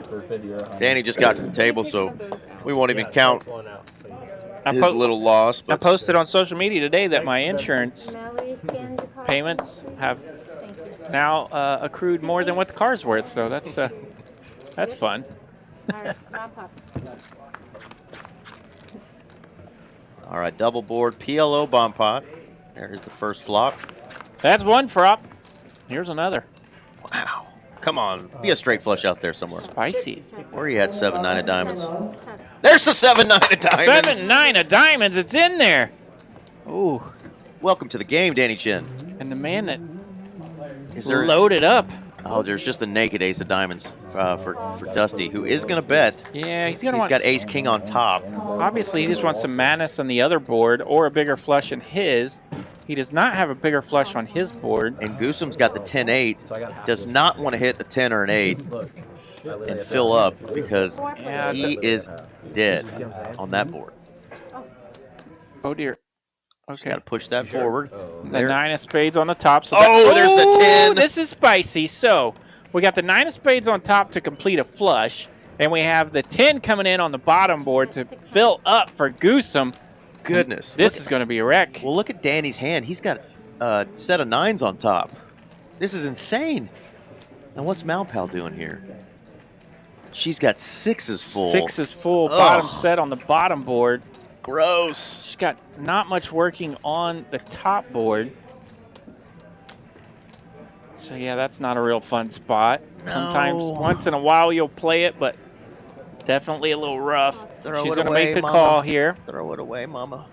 Danny just got to the table, so we won't even count his little loss. I But posted on social media today that my insurance payments have now accrued more than what the car's worth, so that's fun. All right, double board, PLO bomb pot. There's the first flop. That's one flop. Here's another. Wow. Come on, be a straight flush out there somewhere. Spicy. Where are you at, 7-9 of diamonds? There's the 7-9 of diamonds. 7-9 of diamonds. It's in there. Ooh. Welcome to the game, Danny Chin. And the man that Is there loaded up. Oh, there's just a naked ace of diamonds for Dusty, who is going to bet. Yeah, he's got ace king on top. Obviously, he just wants some madness on the other board or a bigger flush in his. He does not have a bigger flush on his board. And Goosum's got the 10-8. Does not want to hit a 10 or an 8 and fill up because he is dead on that board. Oh, dear. Okay. Got to push that forward. The 9 of spades on the top. So there's the 10. This is spicy. So we got the 9 of spades on top to complete a flush, and we have the 10 coming in on the bottom board to fill up for Goosum. Goodness. This is going to be a wreck. Well, look at Danny's hand. He's got a set of 9s on top. This is insane. And what's Malpal doing here? She's got 6s full. 6s full, bottom set on the bottom board. Gross. She's got not much working on the top board. So, yeah, that's not a real fun spot. Sometimes, once in a while, you'll play it, but definitely a little rough. She's going to make the call here. Throw it away, mama.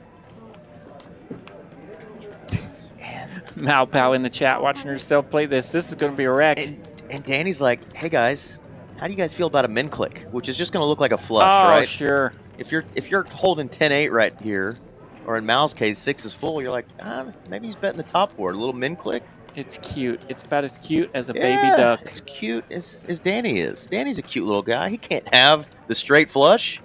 Malpal in the chat watching her still play this. This is going to be a wreck. And Danny's like, hey, guys, how do you guys feel about a min click? Which is just going to look like a flush, oh, right? Oh, sure. If you're holding 10-8 right here, or in Mal's case, 6 is full, you're like, maybe he's betting the top board. A little min click. It's cute. It's about as cute as a baby duck. As cute as Danny is. Danny's a cute little guy. He can't have the straight flush.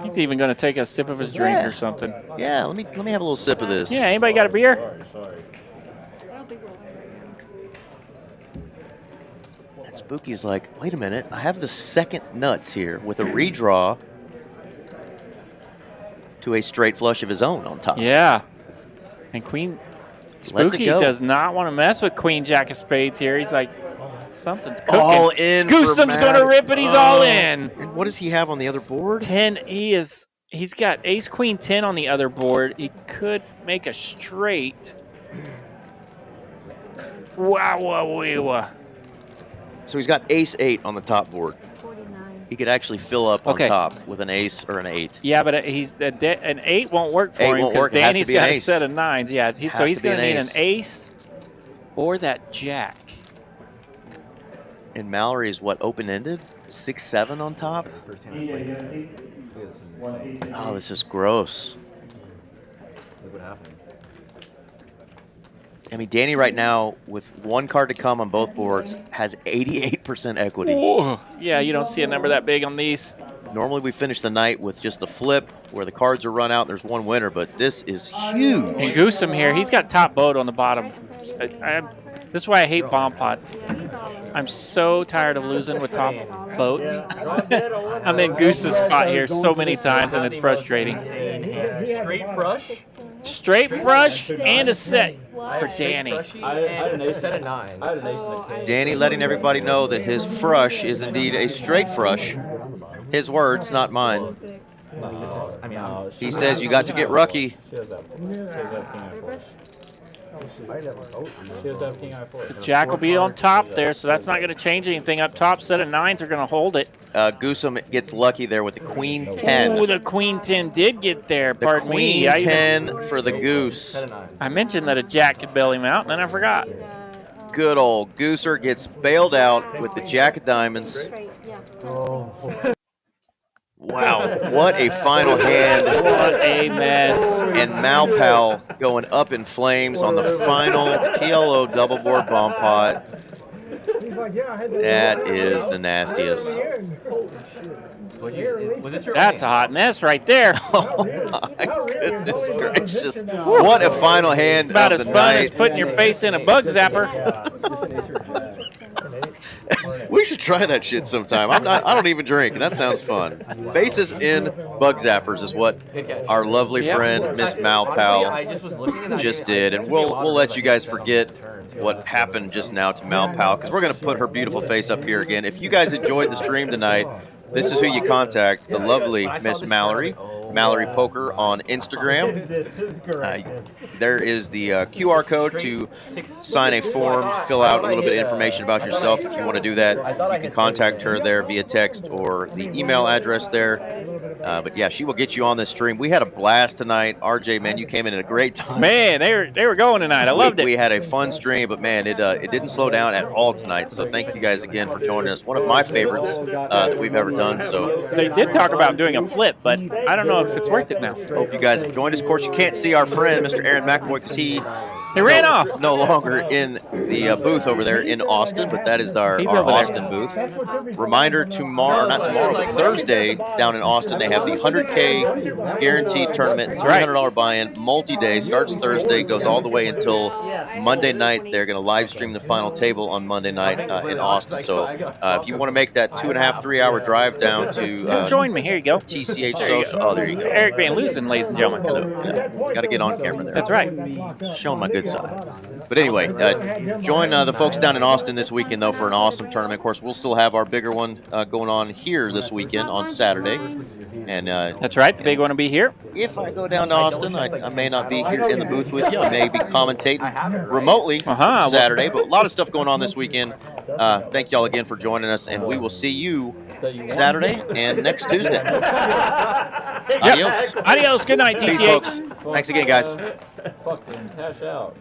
He's even going to take a sip of his drink or something. Yeah, let me have a little sip of this. Yeah, anybody got a beer? Sorry. And Spooky's like, wait a minute, I have the second nuts here with a redraw to a straight flush of his own on top. Yeah. And Queen Spooky does not want to mess with Queen Jack of Spades here. He's like, something's cooking. All in. Goosum's going to rip it. He's all in. And what does he have on the other board? 10. He's got ace queen 10 on the other board. He could make a straight. Wow. So he's got ace 8 on the top board. He could actually fill up on top with an ace or an 8. Yeah, but an 8 won't work for him because Danny's got a set of 9s. Yeah, so he's going to need an ace or that jack. And Mallory is what, open-ended? 6-7 on top? Oh, this is gross. Look what happened. I mean, Danny right now, with one card to come on both boards, has 88% equity. Whoa. Yeah, you don't see a number that big on these. Normally we finish the night with just a flip where the cards are run out and there's one winner, but this is huge. And Goosum here, he's got top boat on the bottom. This is why I hate bomb pots. I'm so tired of losing with top boats. I'm in Goose's spot here so many times, and it's frustrating. Straight flush? Straight flush and a set for Danny. I had an ace set of 9. I had an ace and a king. Danny letting everybody know that his frush is indeed a straight frush. His words, not mine. He says you got to get rucky. The jack will be on top there, so that's not going to change anything up top. Set of 9s are going to hold it. Goosum gets lucky there with the queen 10. Ooh, the queen 10 did get there. The Pardon queen me. 10 for the goose. I mentioned that a jack could bail him out, and then I forgot. Good old Gooser gets bailed out with the jack of diamonds. Wow, what a final hand. What a mess. And Malpal going up in flames on the final PLO double board bomb pot. That is the nastiest. That's a hot mess right there. Oh my goodness gracious. What a final hand About of as the fun night. as putting your face in a bug zapper. We should should try that shit sometime. I don't even drink, and that sounds fun. Faces in Bug Zappers is what our lovely friend Miss Malpal just did, and we'll let you guys forget what happened just now to Malpal, because we're going to put her beautiful face up here again. If you guys enjoyed the stream tonight, this is who you contact, the lovely Miss Mallory Poker on Instagram. There is the QR code to sign a form, fill out a little bit of information about yourself. If you want to do that, you can contact her there via text or the email address there. But yeah, she will get you on this stream. We had a blast tonight. RJ, man, you came in at a great time. Man, they were going tonight. I loved it. We had a fun stream, but man, it didn't slow down at all tonight. So thank you guys again for joining us. One of my favorites that we've ever done. So they did talk about doing a flip, but I don't know if it's worth it now. Hope you guys have joined us. Of course, you can't see our friend, Mr. Aaron McAvoy, because he ran off. No longer in the booth over there in Austin, but that is our Austin booth. Reminder, not tomorrow, but Thursday down in Austin, they have the 100K guaranteed tournament, $300 buy-in, multi-day, starts Thursday, goes all the way until Monday night. They're going to live stream the final table on Monday night in Austin. So if you want to make that 2.5, 3 hour drive down to come join me. Here you go. TCH Social. Oh, there you go. Eric Van Loosen, ladies and gentlemen. Got to get on camera there. That's right. Showing my good side. But anyway, join the folks down in Austin this weekend, though, for an awesome tournament. Of course, we'll still have our bigger one going on here this weekend on Saturday. And that's right. The big one will be here. If I go down to Austin, I may not be here in the booth with you. I may be commentating remotely Saturday. But a lot of stuff going on this weekend. Thank y'all again for joining us, and we will see you Saturday and next Tuesday. Adios. Adios. Good night, TCH. Peace, folks. Thanks again, guys. Fucking cash out.